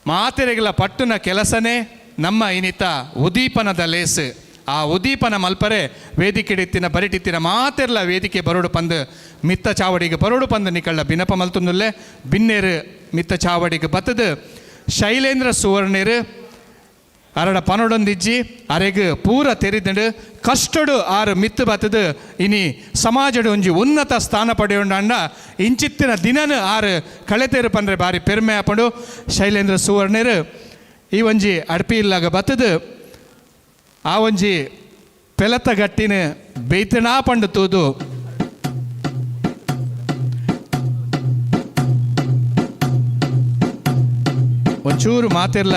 ಮಾತೆರೆಗಳ ಪಟ್ಟುನ ಕೆಲಸನೇ ನಮ್ಮ ಇನಿತ ಉದೀಪನದ ಲೇಸು ಆ ಉದೀಪನ ಮಲ್ಪರೆ ವೇದಿಕೆಡಿತ್ತಿನ ಬರಿಟಿತ್ತಿನ ಮಾತೆರ್ಲ ವೇದಿಕೆ ಬರೋಡು ಪಂದು ಮಿತ್ತ ಚಾವಡಿಗೆ ಬರೋಡು ಪಂದು ನಿಕಳ್ಳ ಬಿನಪ ಮಲ್ತುಂದುಲ್ಲೆ ಬಿನ್ನೇರು ಮಿತ್ತ ಚಾವಡಿಗೆ ಬತ್ತದು ಶೈಲೇಂದ್ರ ಸುವರ್ಣೇರು ಅರಡ ಪನೊಡೊಂದಿಜ್ಜಿ ಅರೆಗ್ ಪೂರ ತೆರಿದು ಕಷ್ಟಡು ಆರು ಮಿತ್ತು ಬತ್ತದು ಇನಿ ಸಮಾಜಡು ಒಂಜಿ ಉನ್ನತ ಸ್ಥಾನ ಪಡೆಯೋಂಡ ಇಂಚಿತ್ತಿನ ದಿನನು ಆರು ಕಳೆತೇರು ಪಂದ್ರೆ ಬಾರಿ ಪೆರ್ಮೆ ಆಪಂಡು ಶೈಲೇಂದ್ರ ಸುವರ್ಣೇರು ಈ ಒಂಜಿ ಅಡ್ಪಿ ಇಲ್ಲಾಗ ಬತ್ತದು ಆ ಒಂಜಿ ಪೆಲತ ಗಟ್ಟಿನ ಬೇತನಾ ಪಂಡು ತೂದು ಒಂಚೂರು ಮಾತಿರ್ಲ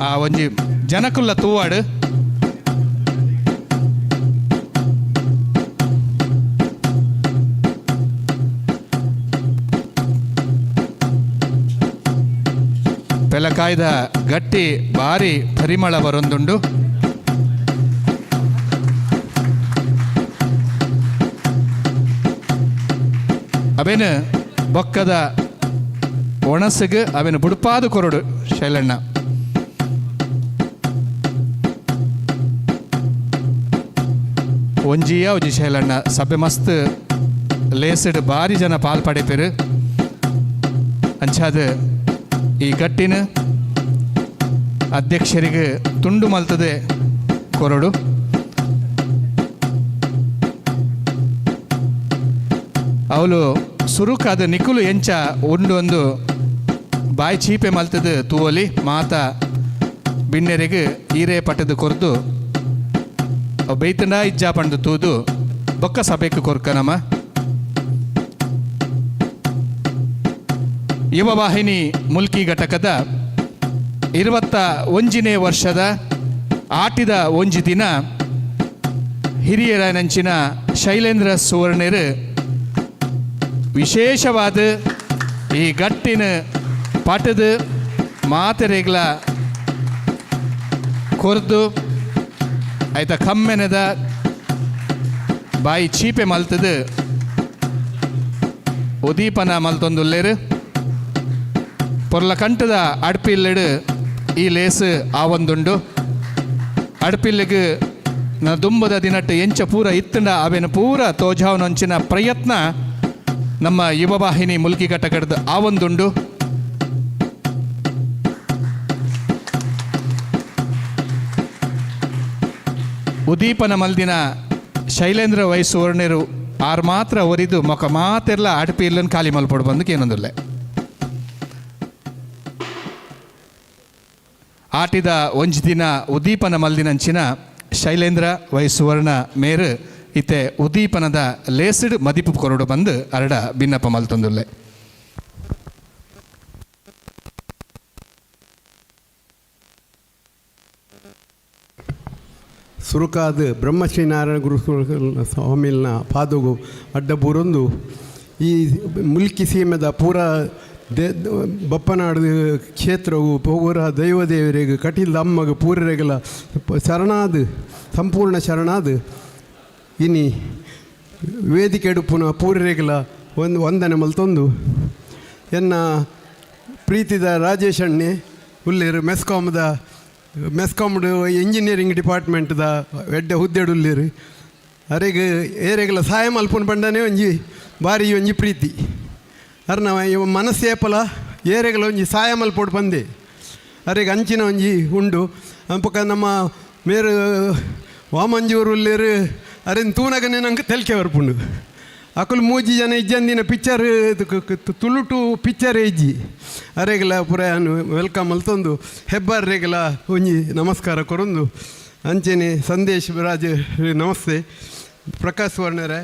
ಆ ಒಂಜಿ ಜನಕುಲ್ಲ ತೂವಾಡು ಪೆಲಕಾಯ್ದ ಗಟ್ಟಿ ಭಾರಿ ಪರಿಮಳ ಬರೊಂದುಂಡು. ಅವೇನು ಬೊಕ್ಕದ ಒಣಸಗೆ ಅವೇನು ಬುಡುಪಾದು ಕೊರಡು ಶೈಲಣ್ಣ. ಒಂಜಿಯ ಒಂಜಿ ಶೈಲಣ್ಣ ಸಭೆ ಮಸ್ತ್ ಲೇಸಡ್ ಭಾರಿ ಜನ ಪಾಲ್ ಪಡೆಪೇರು. ಅಂಚಾದ ಈ ಗಟ್ಟಿನ ಅಧ್ಯಕ್ಷರಿಗೆ ತುಂಡು ಮಲ್ತದೆ ಕೊರಡು. ಅವಳು ಸುರುಕಾದ ನಿಕುಲು ಎಂಚ ಒಂದು ಬಾಯಿ ಚೀಪೆ ಮಲ್ತದ ತೂವಲಿ ಮಾತ ಬಿಣ್ಣೆರೆಗೆ ಈರೇ ಪಟ್ಟದ ಕೊರ್ದು ಅವು ಬೈತಂಡ ಇಜ್ಜಾ ಪಂಡು ತೂದು ಬೊಕ್ಕ ಸಭೆಗೆ ಕೊರ್ಕನಮ್ಮ. ಯುವ ವಾಹಿನಿ ಮುಲ್ಕಿ ಘಟಕದ 21ನೇ ವರ್ಷದ ಆಟಿದ ಒಂಜಿ ದಿನ ಹಿರಿಯರ ನಂಚಿನ ಶೈಲೇಂದ್ರ ಸುವರ್ಣರು ವಿಶೇಷವಾದ ಈ ಗಟ್ಟಿನ ಪಾಠದ ಮಾತೆರೆಗಳ ಕೊರ್ದು ಆಯ್ತ ಕಮ್ಮೆನದ ಬಾಯಿ ಚೀಪೆ ಮಲ್ತದ ಉದೀಪನ ಮಲ್ತೊಂದುಲ್ಲೇರು ಪೊರ್ಲ ಕಂಟದ ಅಡ್ಪಿಲ್ಲಡು ಈ ಲೇಸು ಆವೊಂದುಂಡು. ಅಡ್ಪಿಲ್ಲಿಗೆ ನ ದುಂಬದ ದಿನಟ್ಟು ಎಂಚ ಪೂರ ಇತ್ತಂಡ ಅವೇನು ಪೂರ ತೋಜಾವನೊಂಚಿನ ಪ್ರಯತ್ನ ನಮ್ಮ ಯುವ ವಾಹಿನಿ ಮುಲ್ಕಿ ಘಟಕದ ಆವೊಂದುಂಡು. ಉದೀಪನ ಮಲ್ದಿನ ಶೈಲೇಂದ್ರ ವೈ ಸುವರ್ಣರು ಆರು ಮಾತ್ರ ಒರಿದು ಮೊಕ ಮಾತೆಲ್ಲ ಅಡ್ಪಿ ಇಲ್ಲನ್ನು ಖಾಲಿ ಮಲ್ಪಡು ಬಂದಕ್ಕೆ ಏನೊಂದಿಲ್ಲ. ಆಟಿದ ಒಂಜಿ ದಿನ ಉದೀಪನ ಮಲ್ದಿನಂಚಿನ ಶೈಲೇಂದ್ರ ವೈ ಸುವರ್ಣ ಮೇರು ಇತ್ತೆ ಉದೀಪನದ ಲೇಸಿಡ್ ಮದಿಪು ಕೊರಡು ಬಂದು ಅರಡ ಭಿನ್ನಪ್ಪ ಮಲ್ತೊಂದುಲ್ಲೆ. ಸುರುಕಾದ ಬ್ರಹ್ಮಶ್ರೀನಾರಾಯಣ ಗುರು ಸ್ವಾಮಿಲ್ನ ಪಾದಗು ಅಡ್ಡ ಬೂರೊಂದು ಈ ಮುಲ್ಕಿ ಸೀಮೆದ ಪೂರ ಬಪ್ಪನಾಡು ಕ್ಷೇತ್ರವು ಪೂರ ದೈವದೇವರಿಗೆ ಕಟೀಲ್ದ ಅಮ್ಮಗ ಪೂರರೆಗಳ ಶರಣಾದ ಸಂಪೂರ್ಣ ಶರಣಾದ ಇನಿ ವೇದಿಕೆ ಎಡುಪುನ ಪೂರರೆಗಳ ವಂದನೆ ಮಲ್ತೊಂದು ಎನ್ನ ಪ್ರೀತಿದ ರಾಜೇಶ್ ಅಣ್ಣೆ ಉಲ್ಲೇರು ಮೆಸ್ಕಾಮ್ಡು ಇಂಜಿನಿಯರಿಂಗ್ ಡಿಪಾರ್ಟ್ಮೆಂಟ್ದ ಎಡ್ಡೆ ಹುದ್ದೆಡು ಉಲ್ಲೇರು ಅರೆಗೆ ಏರೆಗಳ ಸಹಾಯ ಮಲ್ಪುನ ಬಂಡನೆ ಒಂಜಿ ಭಾರಿ ಒಂಜಿ ಪ್ರೀತಿ ಅರ್ನ ಮನಸ್ಸೇಪಲ ಏರೆಗಳ ಒಂಜಿ ಸಹಾಯ ಮಲ್ಪೋಡು ಬಂದೆ ಅರೆಗೆ ಅಂಚಿನ ಒಂಜಿ ಉಂಡು ಅಂಪಕ ನಮ್ಮ ಮೇರು ವಾಮಂಜೂರು ಉಲ್ಲೇರು ಅರೆನ್ ತೂನಗನೆ ನಂಗೆ ತೆಲ್ಕೆ ಬರ್ಪುಂಡು ಅಕುಲು ಮೂಜಿ ಜನ ಇಜ್ಜಂದಿನ ಪಿಕ್ಚರ್ ತುಳುಟು ಪಿಕ್ಚರ್ ಇಜ್ಜಿ ಅರೆಗಲ ಪುರಾನು ವೆಲ್ಕಮ್ ಅಲ್ತೊಂದು ಹೆಬ್ಬಾರ್ರೆಗಲ ಒಂಜಿ ನಮಸ್ಕಾರ ಕೊರೊಂದು ಅಂಚೆನೆ ಸಂದೇಶ್ ರಾಜ್ ನಮಸ್ತೆ ಪ್ರಕಾಶ್ ವರ್ಣರೇ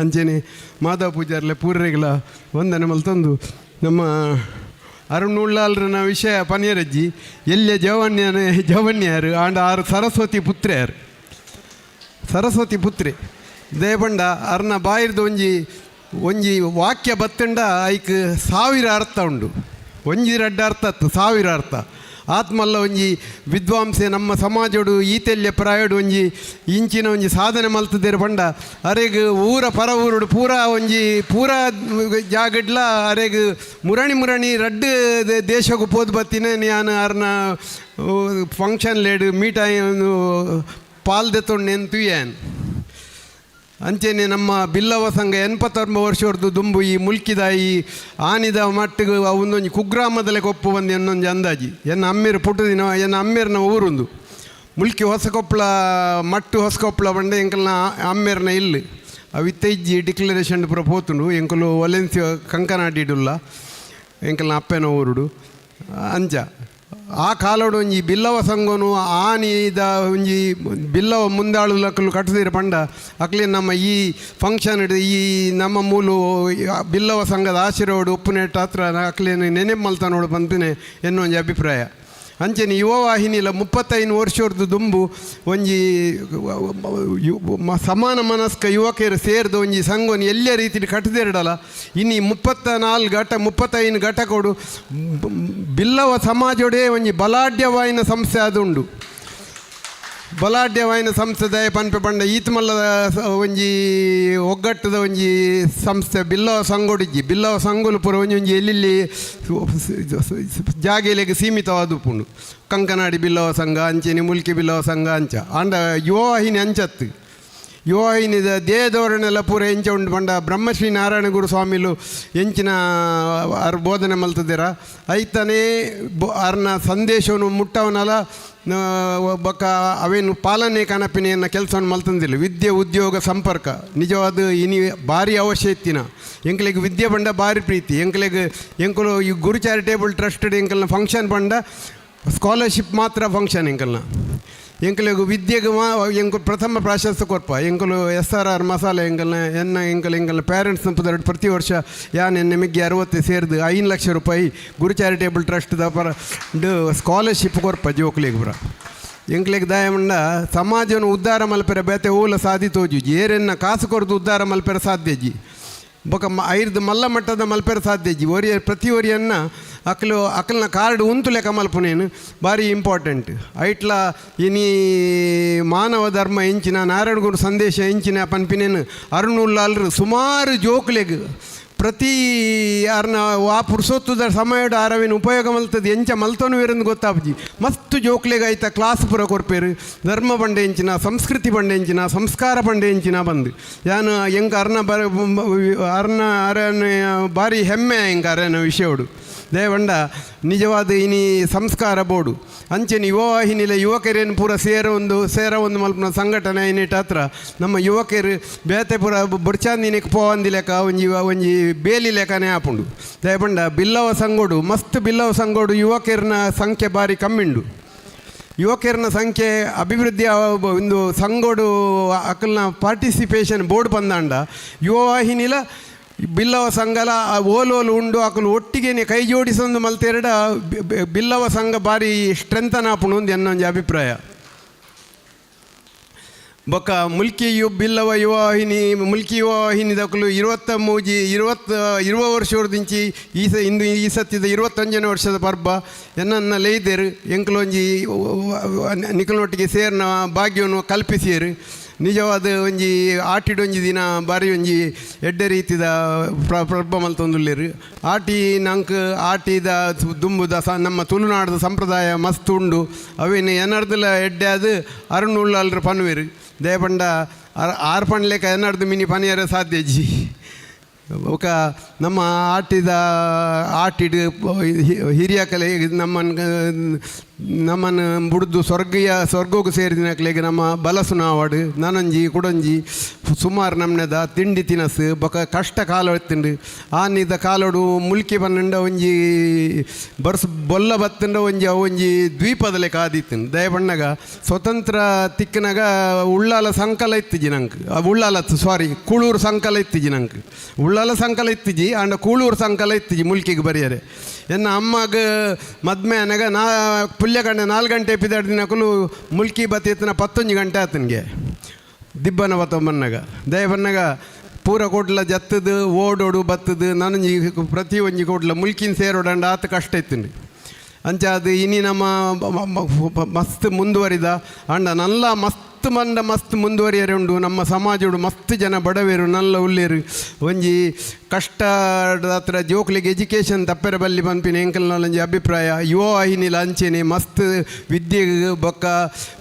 ಅಂಚೆನೆ ಮಾಧವ ಪೂಜಾರ್ಲೆ ಪೂರ್ರೆಗಲ ವಂದನೆ ಮಲ್ತೊಂದು ನಮ್ಮ ಅರುಣುಳ್ಳಾಲ್ರನ ವಿಷಯ ಪನಿಯರಜ್ಜಿ ಎಲ್ಲೆ ಜವನ್ಯಾರು ಆಂಡ ಆರು ಸರಸ್ವತಿ ಪುತ್ರೆ ದೇಪಂಡ ಅರ್ನ ಬಾಯಿರ್ದು ಒಂಜಿ ವಾಕ್ಯ ಬತ್ತಂಡ ಐಕ್ 1000 ಅರ್ಥ ಉಂಡು. ಒಂಜಿ ರಡ್ಡ ಅರ್ಥ ಅತ್ತು 1000 ಅರ್ಥ ಆತ್ಮಲ್ಲ ಒಂಜಿ ವಿದ್ವಾಂಸೆ ನಮ್ಮ ಸಮಾಜಡು ಈತೆಲ್ಯ ಪ್ರಾಯಡು ಒಂಜಿ ಇಂಚಿನ ಒಂಜಿ ಸಾಧನೆ ಮಲ್ತದೇರು ಪಂಡ ಅರೆಗ್ ಊರ ಪರ ಊರುಡು ಪೂರ ಜಾಗಡ್ಲ ಅರೆಗ್ ಮುರಣಿ ರಡ್ಡು ದೇಶಕ್ಕೂ ಪೋದು ಬತ್ತಿನ ನಾನು ಅರ್ನ ಫಂಕ್ಷನ್ ಲೇಡು ಮೀಟ ಪಾಲ್ದೆ ತೊಂಡೆಂತು ಏನು ಅಂಚೆನೆ ನಮ್ಮ ಬಿಲ್ಲವ ಸಂಘ 89 ವರ್ಷದ್ದು ದುಂಬು ಈ ಮುಲ್ಕಿದ ಈ ಆನಿದ ಮಟ್ಟಿಗೆ ಒಂದೊಂದು ಕುಗ್ರಾಮದಲ್ಲೇ ಕೊಪ್ಪು ಬಂದು ಇನ್ನೊಂದು ಅಂದಾಜಿ ಎನ್ನ ಅಮ್ಮೇರು ಪುಟ್ಟದಿನ ಎನ್ನ ಅಮ್ಮೇರ್ನ ಊರೊಂದು ಮುಲ್ಕಿ ಹೊಸಕೊಪ್ಪಳ ಹೊಸಕೊಪ್ಪಳ ಬಂಡೆ ಎಂಕಲ್ನ ಅಮ್ಮೇರ್ನ ಇಲ್ಲಿ ಅವಿತ್ತ ಇಜ್ಜಿ ಡಿಕ್ಲರೇಷನ್ ಪುರ ಪೋತುಂಡು ಎಂಕಲು ಒಲೆನ್ಸಿ ಕಂಕನಾಡಿಡುಲ್ಲ ಎಂಕಲ್ನ ಅಪ್ಪನ ಊರುಡು ಅಂಚ ಆ ಕಾಲೋಡು ಒಂಜಿ ಬಿಲ್ಲವ ಸಂಘನು ಆನಿದ ಒಂಜಿ ಬಿಲ್ಲವ ಮುಂದಾಳುಲಕ್ಕಲು ಕಟ್ಟದಿರ ಪಂಡ ಅಕ್ಲಿ ನಮ್ಮ ಈ ಫಂಕ್ಷನ್ ಈ ನಮ್ಮ ಮೂಲು ಬಿಲ್ಲವ ಸಂಘದ ಆಶೀರ್ವಾದ ಉಪ್ಪುನೆಟ್ಟ ಹತ್ರ ಅಕ್ಲೇನು ನೆನೆ ಮಲ್ತನೋಡು ಬಂತನೆ ಎನ್ನುವಂಜಿ ಅಭಿಪ್ರಾಯ. ಅಂಚನೆ ಯುವವಾಹಿನಿಲ 35 ವರ್ಷದ್ದು ದುಂಬು ಒಂಜಿ ಸಮಾನ ಮನಸ್ಕ ಯುವಕರು ಸೇರಿದ ಒಂಜಿ ಸಂಘವನ್ನು ಎಲ್ಲೇ ರೀತಿಯಲ್ಲಿ ಕಟ್ಟದಿರಡಲ್ಲ. ಇನ್ನು 35 ಘಟಕಡು ಬಿಲ್ಲವ ಸಮಾಜೋಡೆ ಒಂಜಿ ಬಲಾಢ್ಯವಾಯಿನ ಸಂಸ್ಥೆ ಅದುಂಡು. ಬಲಾಢ್ಯವಾಯಿನ ಸಂಸ್ಥೆ ಪನ್ಪೆ ಪಂಡ ಈತ ಮಲ್ಲದ ಒಂಜಿ ಒಗ್ಗಟ್ಟದ ಒಂಜಿ ಸಂಸ್ಥೆ ಬಿಲ್ಲವ ಸಂಘೊಡಿಜ್ಜಿ. ಬಿಲ್ಲವ ಸಂಘಲು ಪೂರ ಒಂಜಿ ಎಲ್ಲಿ ಜಾಗೆಲೆಗೆ ಸೀಮಿತವಾದುಪುಂಡು. ಕಂಕನಾಡಿ ಬಿಲ್ಲವ ಸಂಘ ಅಂಚೆನೆ ಮುಲ್ಕಿ ಬಿಲ್ಲವ ಸಂಘ ಅಂಚ ಅಂಡ ಯುವವಾಹಿನಿ ಅಂಚತ್ತು. ಯುವವಾಹಿನಿದ ಧೋರಣೆಲ್ಲ ಪೂರ ಎಂಚ ಉಂಡು ಪಂಡ ಬ್ರಹ್ಮಶ್ರೀ ನಾರಾಯಣ ಗುರು ಸ್ವಾಮಿಲು ಎಂಚಿನ ಬೋಧನೆ ಮಲ್ತದಿರ ಐತನೇ ಅರ್ನ ಸಂದೇಶವನ್ನು ಮುಟ್ಟವನಲ್ಲ ಬೊಕ್ಕ ಅವೇನು ಪಾಲನೆ ಕನಪಿನೆಯನ್ನು ಕೆಲಸವನ್ನು ಮಲ್ತಂದಿಲ್ಲ. ವಿದ್ಯೆ ಉದ್ಯೋಗ ಸಂಪರ್ಕ ನಿಜವಾದ ಇನಿ ಭಾರಿ ಅವಶ್ಯ ಇತ್ತಿನ ಎಂಕಲಿಗೆ ವಿದ್ಯೆ ಬಂಡ ಭಾರಿ ಪ್ರೀತಿ. ಎಂಕಲು ಈ ಗುರು ಚಾರಿಟೇಬಲ್ ಟ್ರಸ್ಟ್ ಎಂಕಲ್ನ ಫಂಕ್ಷನ್ ಬಂಡ ಸ್ಕಾಲರ್ಶಿಪ್ ಮಾತ್ರ ಫಂಕ್ಷನ್ ಎಂಕಲಿಗೆ ವಿದ್ಯೆಗೆ ಎಂಕು ಪ್ರಥಮ ಪ್ರಾಶಸ್ತ್ಯ ಕೊರ್ಪ ಎಂಕಲು SRR ಮಸಾಲೆ ಎಂಕಲ್ನ ಪೇರೆಂಟ್ಸ್ನ ಪುದರ್ ಪ್ರತಿ ವರ್ಷ ಯಾನ್ ನಿಮಗೆ 60 ಸೇರಿದು 5 ಲಕ್ಷ ರೂಪಾಯಿ ಗುರು ಚಾರಿಟೇಬಲ್ ಟ್ರಸ್ಟ್ದ ಪರ ಸ್ಕಾಲರ್ಶಿಪ್ ಕೊರ್ಪ ಜೋಕ್ಲಿಗೆ ಬರ ಎಂಕ್ಲಿಗೆ ದಯಮಂಡ ಸಮಾಜವನ್ನು ಉದ್ಧಾರ ಮಲ್ಪೆರ ಬೇತೆ ಓಲ ಸಾಧಿತೋಜು ಏರೆನ್ನ ಕಾಸು ಕೊರದು ಉದ್ಧಾರ ಮಲ್ಪೆರ ಸಾಧ್ಯಜಿ ಬೊಕ ಐರ್ದು ಮಲ್ಲ ಮಟ್ಟದ ಮಲ್ಪೆರ ಸಾಧ್ಯಜಿ ಪ್ರತಿ ಒರಿಯನ್ನ ಅಕ್ಕಲ್ನ ಕಾರ್ಡ್ ಉಂತು ಲೆಕ್ಕ ಮಲ್ಪನೇನು ಭಾರಿ ಇಂಪಾರ್ಟೆಂಟ್. ಐಟ್ಲ ಇನಿ ಮಾನವ ಧರ್ಮ ಎಂಚಿನ ನಾರಾಯಣಗುರು ಸಂದೇಶ ಎಂಚಿನ ಪನ್ಪಿನೇನು ಅರುಣುಲ್ಲಾಲ್ರು ಸುಮಾರು ಜೋಕ್ಲೆಗ್ ಪ್ರತಿ ಅರ್ನ ಆ ಪುರುಸೊತ್ತುದ ಸಮಯದ ಆರವೇನು ಉಪಯೋಗ ಮಲ್ತದ್ದು ಎಂಚ ಮಲ್ತನು ಇರಂದು ಗೊತ್ತಾಪಜಿ ಮಸ್ತ್ ಜೋಕ್ಲೆಗೆ ಆಯ್ತಾ ಕ್ಲಾಸ್ ಪುರ ಕೊರ್ಪೇರು ಧರ್ಮ ಬಂಡೆ ಎಂಚಿನ ಸಂಸ್ಕೃತಿ ಬಂಡೆ ಎಂಚಿನ ಸಂಸ್ಕಾರ ಬಂಡೆ ಎಂಚಿನ ಬಂದು ಯಾನು ಎಂಕ ಅರ್ನ ಭಾರಿ ಹೆಮ್ಮೆ ಎಂಕ ಅರನ ವಿಷಯಡು ದಯವಂಡ ನಿಜವಾದ ಇನಿ ಸಂಸ್ಕಾರ ಬೋರ್ಡು ಅಂಚೆನ ಯುವವಾಹಿನಿಲ ಯುವಕರೇನು ಪೂರ ಸೇರ ಒಂದು ಮಲ್ಪನ ಸಂಘಟನೆ ಏನಿಟ್ಟ ಹತ್ರ ನಮ್ಮ ಯುವಕರು ಬೇತೆ ಪೂರ ಬುರ್ಚಾಂದಿನಿಗೆ ಪೋವಂದಿ ಲೆಕ್ಕ ಒಂಜಿ ಬೇಲಿ ಲೆಕ್ಕನೇ ಆಪುಂಡು. ದಯಪಂಡ ಬಿಲ್ಲವ ಸಂಗೋಡು ಮಸ್ತ್ ಬಿಲ್ಲವ ಸಂಗೋಡು ಯುವಕರನ ಸಂಖ್ಯೆ ಭಾರಿ ಕಮ್ಮಿಂಡು. ಯುವಕರನ ಸಂಖ್ಯೆ ಅಭಿವೃದ್ಧಿ ಒಂದು ಸಂಗೋಡು ಅಕ್ಕಲ್ನ ಪಾರ್ಟಿಸಿಪೇಷನ್ ಬೋರ್ಡ್ ಬಂದಾಂಡ ಯುವವಾಹಿನಿಲ ಬಿಲ್ಲವ ಸಂಘಲ ಓಲೋಲು ಉಂಡು ಅಕಲು ಒಟ್ಟಿಗೆ ಕೈ ಜೋಡಿಸೊಂದು ಮಲ್ತೆರಡ ಬಿಲ್ಲವ ಸಂಘ ಭಾರಿ ಸ್ಟ್ರೆಂಥನ್ ಆಪುಂಡು ಒಂದು ಎನ್ನೊಂದು ಅಭಿಪ್ರಾಯ. ಬೊಕ್ಕ ಮುಲ್ಕಿ ಬಿಲ್ಲವ ಯುವವಾಹಿನಿ ಮುಲ್ಕಿ ಯುವವಾಹಿನಿದಕ್ಕಲು 20 ವರ್ಷದಿಂಚಿ ಈ ಸತ್ತಿದ 21ನೇ ವರ್ಷದ ಪರ್ಬ ಎನ್ನ ಲೇಯ್ದೇರು ಎಂಕಲೊಂಜಿ ನಿಕಲೊಟ್ಟಿಗೆ ಸೇರ್ನ ಭಾಗ್ಯವನ್ನು ಕಲ್ಪಿಸಿಯರು ನಿಜವಾದ ಒಂಜಿ ಆಟಿಡೊಂಜಿ ದಿನ ಬಾರಿ ಒಂಜಿ ಎಡ್ಡೆ ರೀತಿದ ಪರ್ಬ ಮಲ್ತೊಂದುಲ್ಲೇರು. ಆಟಿ ನಂಕ್ ಆಟಿದ ದುಂಬುದ ನಮ್ಮ ತುಳುನಾಡದ ಸಂಪ್ರದಾಯ ಮಸ್ತ್ ಉಂಡು ಅವೇನು ಎನ್ನರ್ದಲ ಎಡ್ಡೆ ಅದು ಅರುಣುಳ್ಳಲ್ರ ಪನ್ವೇರು ದಯಪಂಡ ಆರು ಪಣ್ಲೆಕ ಎನ್ನರ್ದು ಮಿನಿ ಪನಿಯರ ಸಾಧ್ಯಜಿ ಒಕ ನಮ್ಮ ಆಟಿಡು ಹಿರಿಯ ಕಲೆ ನಮ್ಮನ್ನು ಬುಡ್ದು ಸ್ವರ್ಗೋಗು ಸೇರಿದಿನಕ್ಲೆಗೆ ನಮ್ಮ ಬಲಸುನಾವಾಡು ನನಂಜಿ ಕುಡಂಜಿ ಸುಮಾರು ನಮ್ನೆದ ತಿಂಡಿ ತಿನಸು ಬೊಕ ಕಷ್ಟ ಕಾಲ ಎತ್ತುಂಡು ಆನಿದ ಕಾಲೋಡು ಮುಲ್ಕಿ ಬನ್ನಂಡ ಒಂಜಿ ಬೊಲ್ಲ ಬತ್ತಂಡ ಒಂಜಿ ದ್ವೀಪದ ಲೆಕ್ಕ ಆದಿತ್ತು ದಯಬಣ್ಣಗ ಸ್ವತಂತ್ರ ತಿಕ್ಕನಾಗ ಉಳ್ಳಾಲ ಸಂಕಲ ಇತ್ತಿಜಿ ನಂಗೆ ಕೂಳೂರು ಸಂಕಲ ಇತ್ತಿಜಿ ನಂಗೆ ಉಳ್ಳಾಲ ಸಂಕಲ ಇತ್ತಿಜಿ ಅಂಡ ಕೂಳೂರು ಸಂಕಲ ಇತ್ತಿಜಿ ಮುಲ್ಕಿಗೆ ಬರೆಯರೆ ಎನ್ನ ಅಮ್ಮಗ ಮದ್ಮೆ ಅನಾಗ ಪುಲ್ಯಕಂಡ 4 ಗಂಟೆ ಎಪ್ಪಿದಾಡು ದಿನಕ್ಕೂ ಮುಲ್ಕಿ ಬತ್ತಿನ 11 ಗಂಟೆ ಆತನಿಗೆ ದಿಬ್ಬನ ಬತ್ತೊಂಬನ್ನಾಗ ದಯಬನ್ನಾಗ ಪೂರ ಕೋಟ್ಲ ಜತ್ತದು ಓಡೋಡು ಬತ್ತದು ನನಂಜಿ ಪ್ರತಿ ಒಂಜಿ ಕೋಟ್ಲ ಮುಲ್ಕಿನ ಸೇರೋಡಂಡ ಆತ ಕಷ್ಟ ಇತ್ತು ಅಂಚ ಅದು ಇನಿ ನಮ್ಮ ಮಸ್ತ್ ಮುಂದುವರಿದ ಅಂಡ ನಲ್ಲ ಮಸ್ತ್ ಮುಂದುವರಿಯರೆ ಉಂಡು ನಮ್ಮ ಸಮಾಜಡು ಮಸ್ತ್ ಜನ ಬಡವೇರು ನಲ್ಲ ಉಳ್ಳೇರು ಒಂಜಿ ಕಷ್ಟ ಹತ್ರ ಜೋಕ್ಲಿಗೆ ಎಜುಕೇಷನ್ ತಪ್ಪೆರ ಬಲ್ಲಿ ಪನ್ಪಿನ ಎಂಕಲ್ನೊಂಜಿ ಅಭಿಪ್ರಾಯ ಯುವವಾಹಿನಿಲ ಅಂಚೆನೆ ಮಸ್ತ್ ವಿದ್ಯೆಗೆ ಬೊಕ್ಕ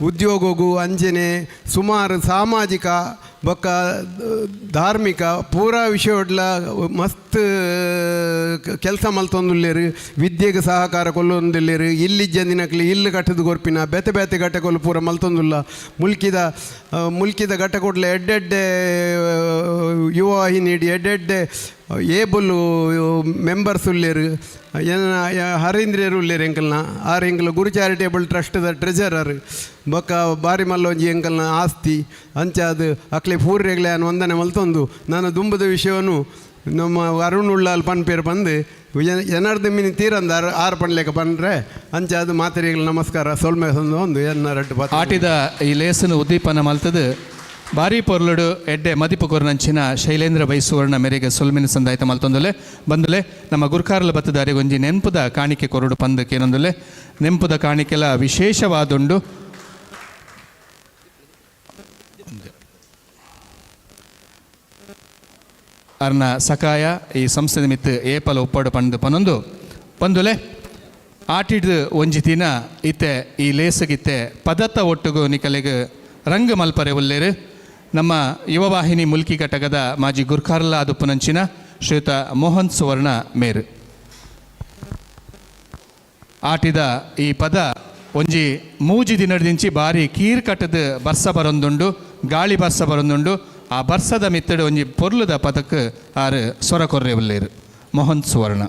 ಉದ್ಯೋಗಗೂ ಅಂಚೆನೆ ಸುಮಾರು ಸಾಮಾಜಿಕ ಬೊಕ್ಕ ಧಾರ್ಮಿಕ ಪೂರಾ ವಿಷಯಡ್ಲ ಮಸ್ತ್ ಕೆಲಸ ಮಲ್ತೊಂದುಲ್ಲೇರು ವಿದ್ಯೆಗೆ ಸಹಕಾರ ಕೊಲ್ಲೊಂದುಲ್ಲೇರು ಇಲ್ಲಿ ಜಂದಿನಕ್ಲಿ ಇಲ್ಲಿ ಕಟ್ಟದು ಗೊರ್ಪಿನ ಬೇತೆ ಬೇತೆ ಘಟ್ಟ ಕೊಲ್ಲು ಪೂರ ಮಲ್ತೊಂದುಲ್ಲ ಮುಲ್ಕಿದ ಘಟ್ಟ ಕೊಡ್ಲೆ ಎಡ್ಡೆಡ್ಡೆ ಯುವವಾಹಿನಿ ಎಡ್ಡೆಡ್ಡೆ ಏಬಲು ಮೆಂಬರ್ಸ್ ಉಳ್ಳೇರು ಹರೀಂದ್ರಿಯರು ಉಳ್ಳೇರು ಎಂಕಲ್ನ ಆರು ಎಂಕಲ್ ಗುರು ಚಾರಿಟೇಬಲ್ ಟ್ರಸ್ಟ್ದ ಟ್ರೆಜರರ್ ಬೊಕ್ಕ ಬಾರಿ ಮಲ್ಲೊಂಜಿ ಎಂಕಲ್ನ ಆಸ್ತಿ ಅಂಚಾದ ಅಕ್ಲೆ ಪೂರ್ರೆಗ್ಲೆ ಅನ್ನು ವಂದನೆ ಮಲ್ತೊಂದು ನಾನು ದುಂಬದ ವಿಷಯವನ್ನು ನಮ್ಮ ಅರುಣ್ ಉಳ್ಳಾಲ್ ಪನ್ಪೇರು ಬಂದು ಎನರ್ದು ಮಿನಿ ತೀರಂದ ಆರು ಪಣ್ಲೆಕ ಬಂದರೆ ಅಂಚಾದ ಮಾತೆರೆಗಳು ನಮಸ್ಕಾರ ಸೊಲ್ಮೆ ಒಂದು ಎನ್ನರಟ್ಟು ಆಟಿದ ಈ ಲೇಸನ್ನು ಉದ್ದೀಪನ ಮಲ್ತದು ಬಾರಿ ಪೊರ್ಲುಡು ಎಡ್ಡೆ ಮದಿಪು ಕೊರ್ನಂಚಿನ ಶೈಲೇಂದ್ರ ಬೈಸುವರ್ಣ ಮೇರೆಗೆ ಸೊಲ್ಮಿನ ಸಂದಾಯಿತ ಮಲ್ತೊಂದುಲೆ ಬಂದುಲೆ ನಮ್ಮ ಗುರ್ಕಾರ್ಲ ಬತ್ತದಾರಿ ಒಂಜಿ ನೆಂಪುದ ಕಾಣಿಕೆ ಕೊರಡು ಪಂದಕ್ಕೇನೊಂದುಲೆ ನೆಂಪುದ ಕಾಣಿಕೆಲ ವಿಶೇಷವಾದುಂಡು ಅರ್ನ ಸಕಾಯ ಈ ಸಂಸ್ಥೆ ನಿಮಿತ್ತ ಏಪಲ ಒಪ್ಪಡು ಪಂದು ಪನೊಂದು ಪಂದುಲೆ ಆಟಿಡ್ದು ಒಂಜಿ ದಿನ ಇತ್ತೆ ಈ ಲೇಸಗಿತ್ತೆ ಪದತ್ತ ಒಟ್ಟುಗು ನಿಕಲೆಗೆ ರಂಗ ಮಲ್ಪರೆ ಉಲ್ಲೇರು ನಮ್ಮ ಯುವವಾಹಿನಿ ಮುಲ್ಕಿ ಘಟಕದ ಮಾಜಿ ಗುರ್ಕಾರ್ಲ ಅದುಪ್ಪುನಂಚಿನ ಶ್ರೀಯುತ ಮೋಹನ್ ಸುವರ್ಣ ಮೇರು ಆಟಿದ ಈ ಪದ ಒಂಜಿ ಮೂಜಿ ದಿನದಿಂಚಿ ಬಾರಿ ಕೀರ್ ಕಟ್ಟದ ಬರ್ಸ ಬರೊಂದುಂಡು ಗಾಳಿ ಬರ್ಸ ಬರೊಂದುಂಡು ಆ ಬರ್ಸದ ಮಿತ್ತಡು ಒಂಜಿ ಪೊರ್ಲುದ ಪದಕ್ಕೆ ಆರು ಸೊರ ಕೊರ್ರೆ ಉಲ್ಲೇರು ಮೋಹನ್ ಸುವರ್ಣ.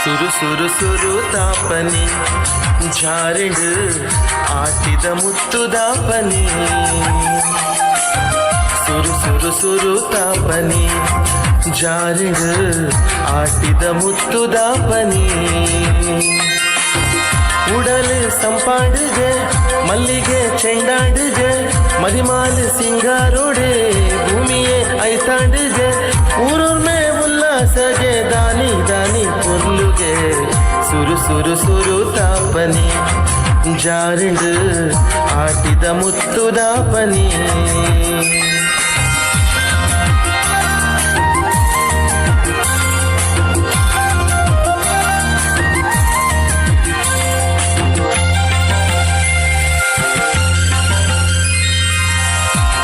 ಸುರು ಸುರು ಸುರು ತಾಪನೆ ಜಾರಿಡು ಆಟಿದ ಮುತ್ತುದಾಪನೆ ಸುರು ಸುರು ಸುರು ತಾಪನೆ ಜಾರಿಡು ಆಟಿದ ಮುತ್ತುದಾಪನೆ ಉಡಲು ಸಂಪಾಡುಗೆ ಮಲ್ಲಿಗೆ ಚೆಂಡಾಡುಗೆ ಮದಿಮಾಲು ಸಿಂಗಾರೋಡೆ ಭೂಮಿಯೇ ಐತಾಂಡುಗೆ ಊರೊರ್ಮೆ ಉಲ್ಲಾಸಗೆ ದಾನಿ ದಾನಿ ಪೊರ್ಲುಗೆ ಸುರು ಸುರು ಸುರು ತಾಪನೆ ಜಾರಿಂಡು ಆಟಿದ ಮುತ್ತುದಾಪನೆ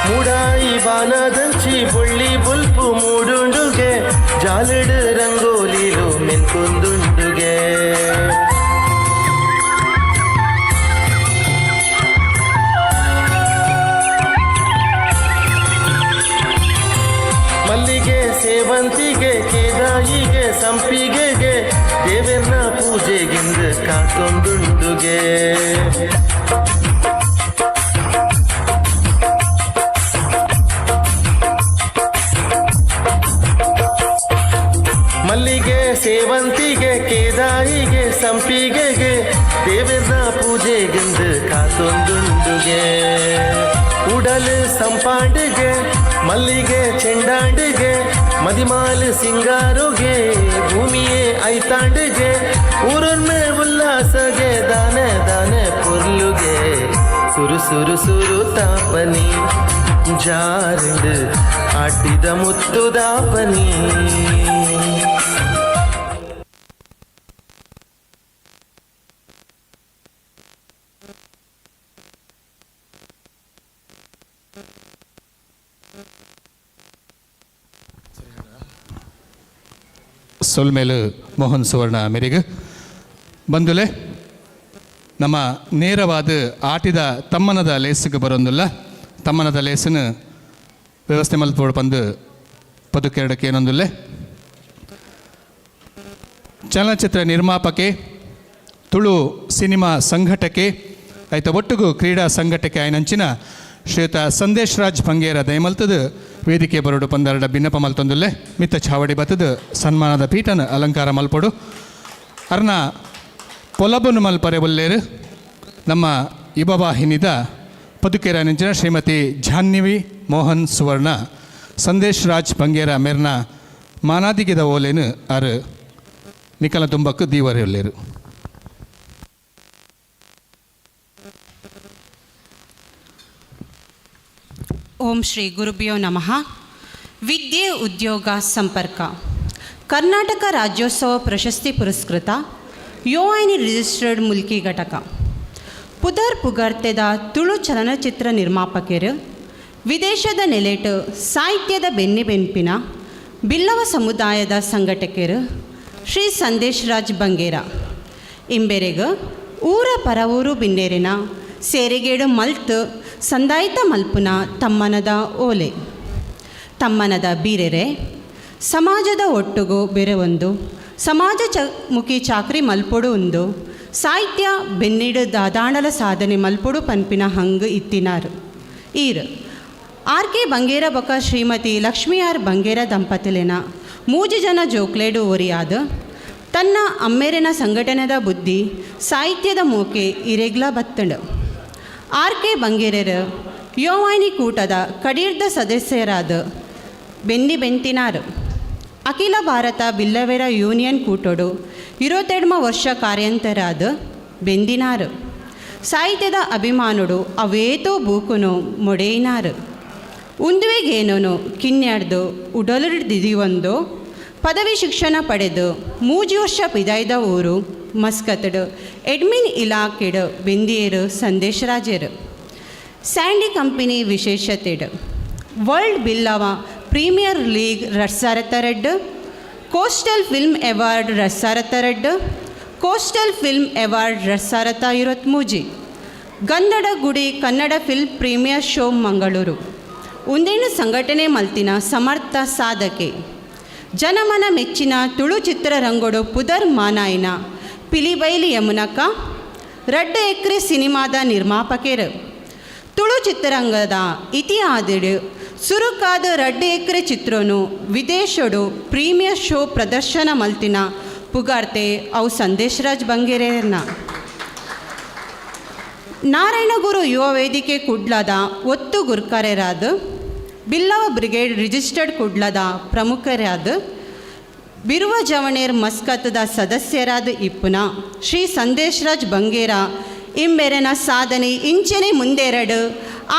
ಮುಡಾಯಿ ಬಾನದಂಚಿ ಬುಳ್ಳಿ ಬುಲ್ಪು ಮೂಡುಂಡುಗೆ ಜಾಲಡು ರಂಗೋಲಿಲು ಮೆನ್ಕೊಂದುಂಡುಗೆ ಮಲ್ಲಿಗೆ ಸೇವಂತಿಗೆ ಕೇದಾಯಿಗೆ ಸಂಪಿಗೆಗೆ ದೇವರ ಪೂಜೆಗೆಂದು ಕಾಕೊಂದುಂಡುಗೆ ಮಲ್ಲಿಗೆ ಸೇವಂತಿಗೆ ಕೇದಾಯಿಗೆ ಸಂಪಿಗೆಗೆ ದೇವರ ಪೂಜೆಗೆಂದು ಕಾತೊಂದುಂಡುಗೆ ಉಡಲು ಸಂಪಾಂಡಿಗೆ ಮಲ್ಲಿಗೆ ಚೆಂಡಾಂಡಿಗೆ ಮದಿಮಾಲು ಸಿಂಗಾರುಗೆ ಭೂಮಿಯೇ ಐತಾಂಡಿಗೆ ಊರೊರ್ಮೆ ಉಲ್ಲಾಸಗೆ ದಾನೆ ದಾನೆ ಪೊರ್ಲುಗೆ ಸುರು ಸುರು ಸುರು ತಾಪನಿ ಜಾರಿಂಡು ಆಟಿದ ಮುತ್ತುದಾಪನಿ ಸೊಲ್ಮೇಲು ಮೋಹನ್ ಸುವರ್ಣ ಮೇರೆಗೆ ಬಂದುಲೆ ನಮ್ಮ ನೇರವಾದ ಆಟಿದ ತಮ್ಮನದ ಲೇಸಿಗೆ ಬರೋದಿಲ್ಲ ತಮ್ಮನದ ಲೇಸಿನ ವ್ಯವಸ್ಥೆ ಮಲ್ಪೋಡು ಬಂದು ಪದುಕೆರಡಕ್ಕೆ ಏನೊಂದಿಲ್ಲ ಚಲನಚಿತ್ರ ನಿರ್ಮಾಪಕೆ ತುಳು ಸಿನಿಮಾ ಸಂಘಟಕೆ ಆಯ್ತ ಒಟ್ಟಿಗೂ ಕ್ರೀಡಾ ಸಂಘಟಕೆ ಆಯ್ನಂಚಿನ ಶ್ರೀಯುತ ಸಂದೇಶ್ ರಾಜ್ ಭಂಗೇರ ದಯಮಲ್ತದ ವೇದಿಕೆ ಬರೋಡು ಪಂದರಡ ಭಿನ್ನಪ ಮಲ್ತೊಂದುಲ್ಲೆ ಮಿತ್ತ ಚಾವಡಿ ಬತ್ತದ ಸನ್ಮಾನದ ಪೀಠನ ಅಲಂಕಾರ ಮಲ್ಪಡು ಅರ್ನ ಪೊಲಬನು ಮಲ್ಪರೆ ಒಲ್ಲೇರು ನಮ್ಮ ಯುವವಾಹಿನಿದ ಪದುಕೆರ ನೆಂಚಿನ ಶ್ರೀಮತಿ ಜಾಹ್ನವಿ ಮೋಹನ್ ಸುವರ್ಣ ಸಂದೇಶ್ ರಾಜ್ ಭಂಗೇರ ಮೇರ್ನ ಮಾನಾದಿಗೆದ ಓಲೇನು ಅರು ನಿಕಲ ತುಂಬಕ್ಕೆ ದೀವರೆಯಲ್ಲೇರು. ಓಂ ಶ್ರೀ ಗುರುಭ್ಯೋ ನಮಃ. ವಿದ್ಯೆ ಉದ್ಯೋಗ ಸಂಪರ್ಕ ಕರ್ನಾಟಕ ರಾಜ್ಯೋತ್ಸವ ಪ್ರಶಸ್ತಿ ಪುರಸ್ಕೃತ ಯುಐನಿ ರಿಜಿಸ್ಟರ್ಡ್ ಮುಲ್ಕಿ ಘಟಕ ಪುದರ್ ಪುಗರ್ತೆದ ತುಳು ಚಲನಚಿತ್ರ ನಿರ್ಮಾಪಕರು ವಿದೇಶದ ನೆಲೆಟು ಸಾಹಿತ್ಯದ ಬೆನ್ನಿಬೆನ್ಪಿನ ಬಿಲ್ಲವ ಸಮುದಾಯದ ಸಂಘಟಕರು ಶ್ರೀ ಸಂದೇಶ್ ರಾಜ್ ಬಂಗೇರ ಇಂಬೆರೆಗು ಊರ ಪರವೂರು ಬಿನ್ನೇರಿನ ಸೇರಿಗೇಡು ಮಲ್ತು ಸಂದಾಯಿತ ಮಲ್ಪುನ ತಮ್ಮನದ ಓಲೆ ತಮ್ಮನದ ಬೀರೆರೆ ಸಮಾಜದ ಒಟ್ಟುಗು ಬೆರೆವೊಂದು ಸಮಾಜ ಮುಖಿ ಚಾಕ್ರಿ ಮಲ್ಪೊಡು ಒಂದು ಸಾಹಿತ್ಯ ಬೆನ್ನಿಡು ದಾದಾಂಡಲ ಸಾಧನೆ ಮಲ್ಪೊಡು ಪನ್ಪಿನ ಹಂಗು ಇತ್ತಿನಾರು ಈರು ಆರ್.ಕೆ. ಬಂಗೇರ ಬೊಕ ಶ್ರೀಮತಿ ಲಕ್ಷ್ಮೀ ಆರ್. ಬಂಗೇರ ದಂಪತಿಲಿನ 3 ಜನ ಜೋಕ್ಲೇಡು ಒರಿಯಾದ ತನ್ನ ಅಮ್ಮೇರಿನ ಸಂಘಟನೆದ ಬುದ್ಧಿ ಸಾಹಿತ್ಯದ ಮೋಕೆ ಇರೆಗ್ಲ ಬತ್ತಂಡು. ಆರ್.ಕೆ. ಬಂಗೇರರು ಯುಐನಿ ಕೂಟದ ಕಡೀರ್ದ ಸದಸ್ಯರಾದ ಬೆಂತಿನಾರು. ಅಖಿಲ ಭಾರತ ಬಿಲ್ಲವೇರ ಯೂನಿಯನ್ ಕೂಟೋಡು 22 ವರ್ಷ ಕಾರ್ಯಂತರಾದ ಬೆಂದಿನಾರು. ಸಾಹಿತ್ಯದ ಅಭಿಮಾನುಡು ಅವೇತೋ ಬೂಕುನು ಮೊಡೆಯಿನಾರು. ಉಂದುವೆಗೇನೋನು ಕಿನ್ಯಾಡ್ದು ಉಡಲಿಡಿದಿವೊಂದು ಪದವಿ ಶಿಕ್ಷಣ ಪಡೆದು 3 ವರ್ಷ ಪಿದಾಯ್ದ ಊರು ಮಸ್ಕತ್ಡು ಎಡ್ಮಿನ್ ಇಲಾಖೆಡು ಬೆಂದಿಯರು ಸಂದೇಶರಾಜರು. ಸ್ಯಾಂಡಿ ಕಂಪನಿ ವಿಶೇಷತೆಡು world Billava premier league 2022, coastal film award 2022, coastal film award 2023, Gandhada Gudi Kannada film premier show Mangaluru. ಒಂದೇನು ಸಂಘಟನೆ ಮಲ್ತಿನ ಸಮರ್ಥ ಸಾಧಕೆ ಜನಮನ ಮೆಚ್ಚಿನ ತುಳು ಚಿತ್ರರಂಗೋಡು ಪುದರ್ ಮಾನಾಯಿನ ಪಿಲಿಬೈಲಿ ಯಮುನಕ 2 ಎಕರೆ ಸಿನಿಮಾದ ನಿರ್ಮಾಪಕರು. ತುಳು ಚಿತ್ರರಂಗದ ಇತಿಹಾಸಡು ಸುರುಕಾದ 2 ಎಕರೆ ಚಿತ್ರನು ವಿದೇಶಡು ಪ್ರೀಮಿಯರ್ ಶೋ ಪ್ರದರ್ಶನ ಮಲ್ತಿನ ಪುಗಾರ್ತೆ ಅವು ಸಂದೇಶರಾಜ್ ಬಂಗೇರನ. ನಾರಾಯಣಗುರು ಯುವ ವೇದಿಕೆ ಕುಡ್ಲದ ಒತ್ತು ಗುರ್ಕರೆರಾದ ಬಿಲ್ಲವ ಬ್ರಿಗೇಡ್ ರಿಜಿಸ್ಟರ್ಡ್ ಕುಡ್ಲದ ಪ್ರಮುಖರಾದ ಬಿರುವ ಜವಣೇರ್ ಮಸ್ಕತ್ದ ಸದಸ್ಯರಾದ ಇಪ್ಪುನ ಶ್ರೀ ಸಂದೇಶ್ ರಾಜ್ ಬಂಗೇರ ಇಂಬೆರೆನ ಸಾಧನೆ ಇಂಚನೆ ಮುಂದೆರಡು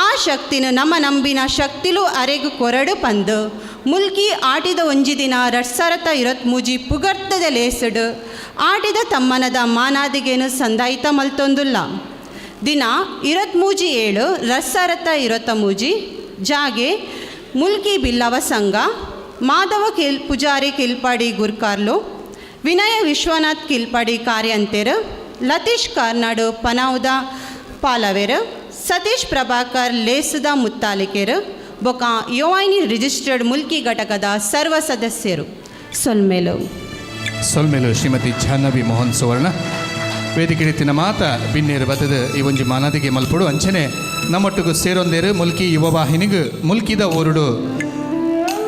ಆ ಶಕ್ತಿನ ನಮ್ಮ ನಂಬಿನ ಶಕ್ತಿಲು ಅರೆಗು ಕೊರಡು ಪಂದು ಮುಲ್ಕಿ ಆಟಿದ ಒಂಜಿ ದಿನ 2023 ಪುಗರ್ತದ ಲೇಸಡು ಆಟಿದ ತಮ್ಮನದ ಮಾನಾದಿಗೇನು ಸಂದಾಯಿತ ಮಲ್ತೊಂದುಲ್ಲ. ದಿನ 23/7/2023 ಜಾಗೆ ಮುಲ್ಕಿ ಬಿಲ್ಲವ ಸಂಘ ಮಾಧವ ಪೂಜಾರಿ ಕಿಲ್ಪಾಡಿ ಗುರ್ಕಾರ್ಲು, ವಿನಯ ವಿಶ್ವನಾಥ್ ಕಿಲ್ಪಾಡಿ ಕಾರ್ಯಂತೆರು, ಲತೀಶ್ ಕಾರ್ನಾಡು ಪನಾವುದ ಪಾಲವೆರು, ಸತೀಶ್ ಪ್ರಭಾಕರ್ ಲೇಸದ ಮುತ್ತಾಲಿಕೆರು ಬೊಕ ಯುಐನಿ ರಿಜಿಸ್ಟರ್ಡ್ ಮುಲ್ಕಿ ಘಟಕದ ಸರ್ವ ಸದಸ್ಯರು. ಸೊಲ್ಮೇಲು ಶ್ರೀಮತಿ ಜಾಹ್ನವಿ ಮೋಹನ್ ಸುವರ್ಣ ವೇದಿಕೆ ರೀತಿನ ಮಾತ ಬಿನ್ನೇರು ಬತ್ತದ ಈ ಒಂಜಿ ಮಾನದಿಗೆ ಮಲ್ಪಡು ಅಂಚನೆ ನಮ್ಮೊಟ್ಟಿಗೂ ಸೇರೊಂದೇರು ಮುಲ್ಕಿ ಯುವವಾಹಿನಿಗೂ ಮುಲ್ಕಿದ ಓರುಡು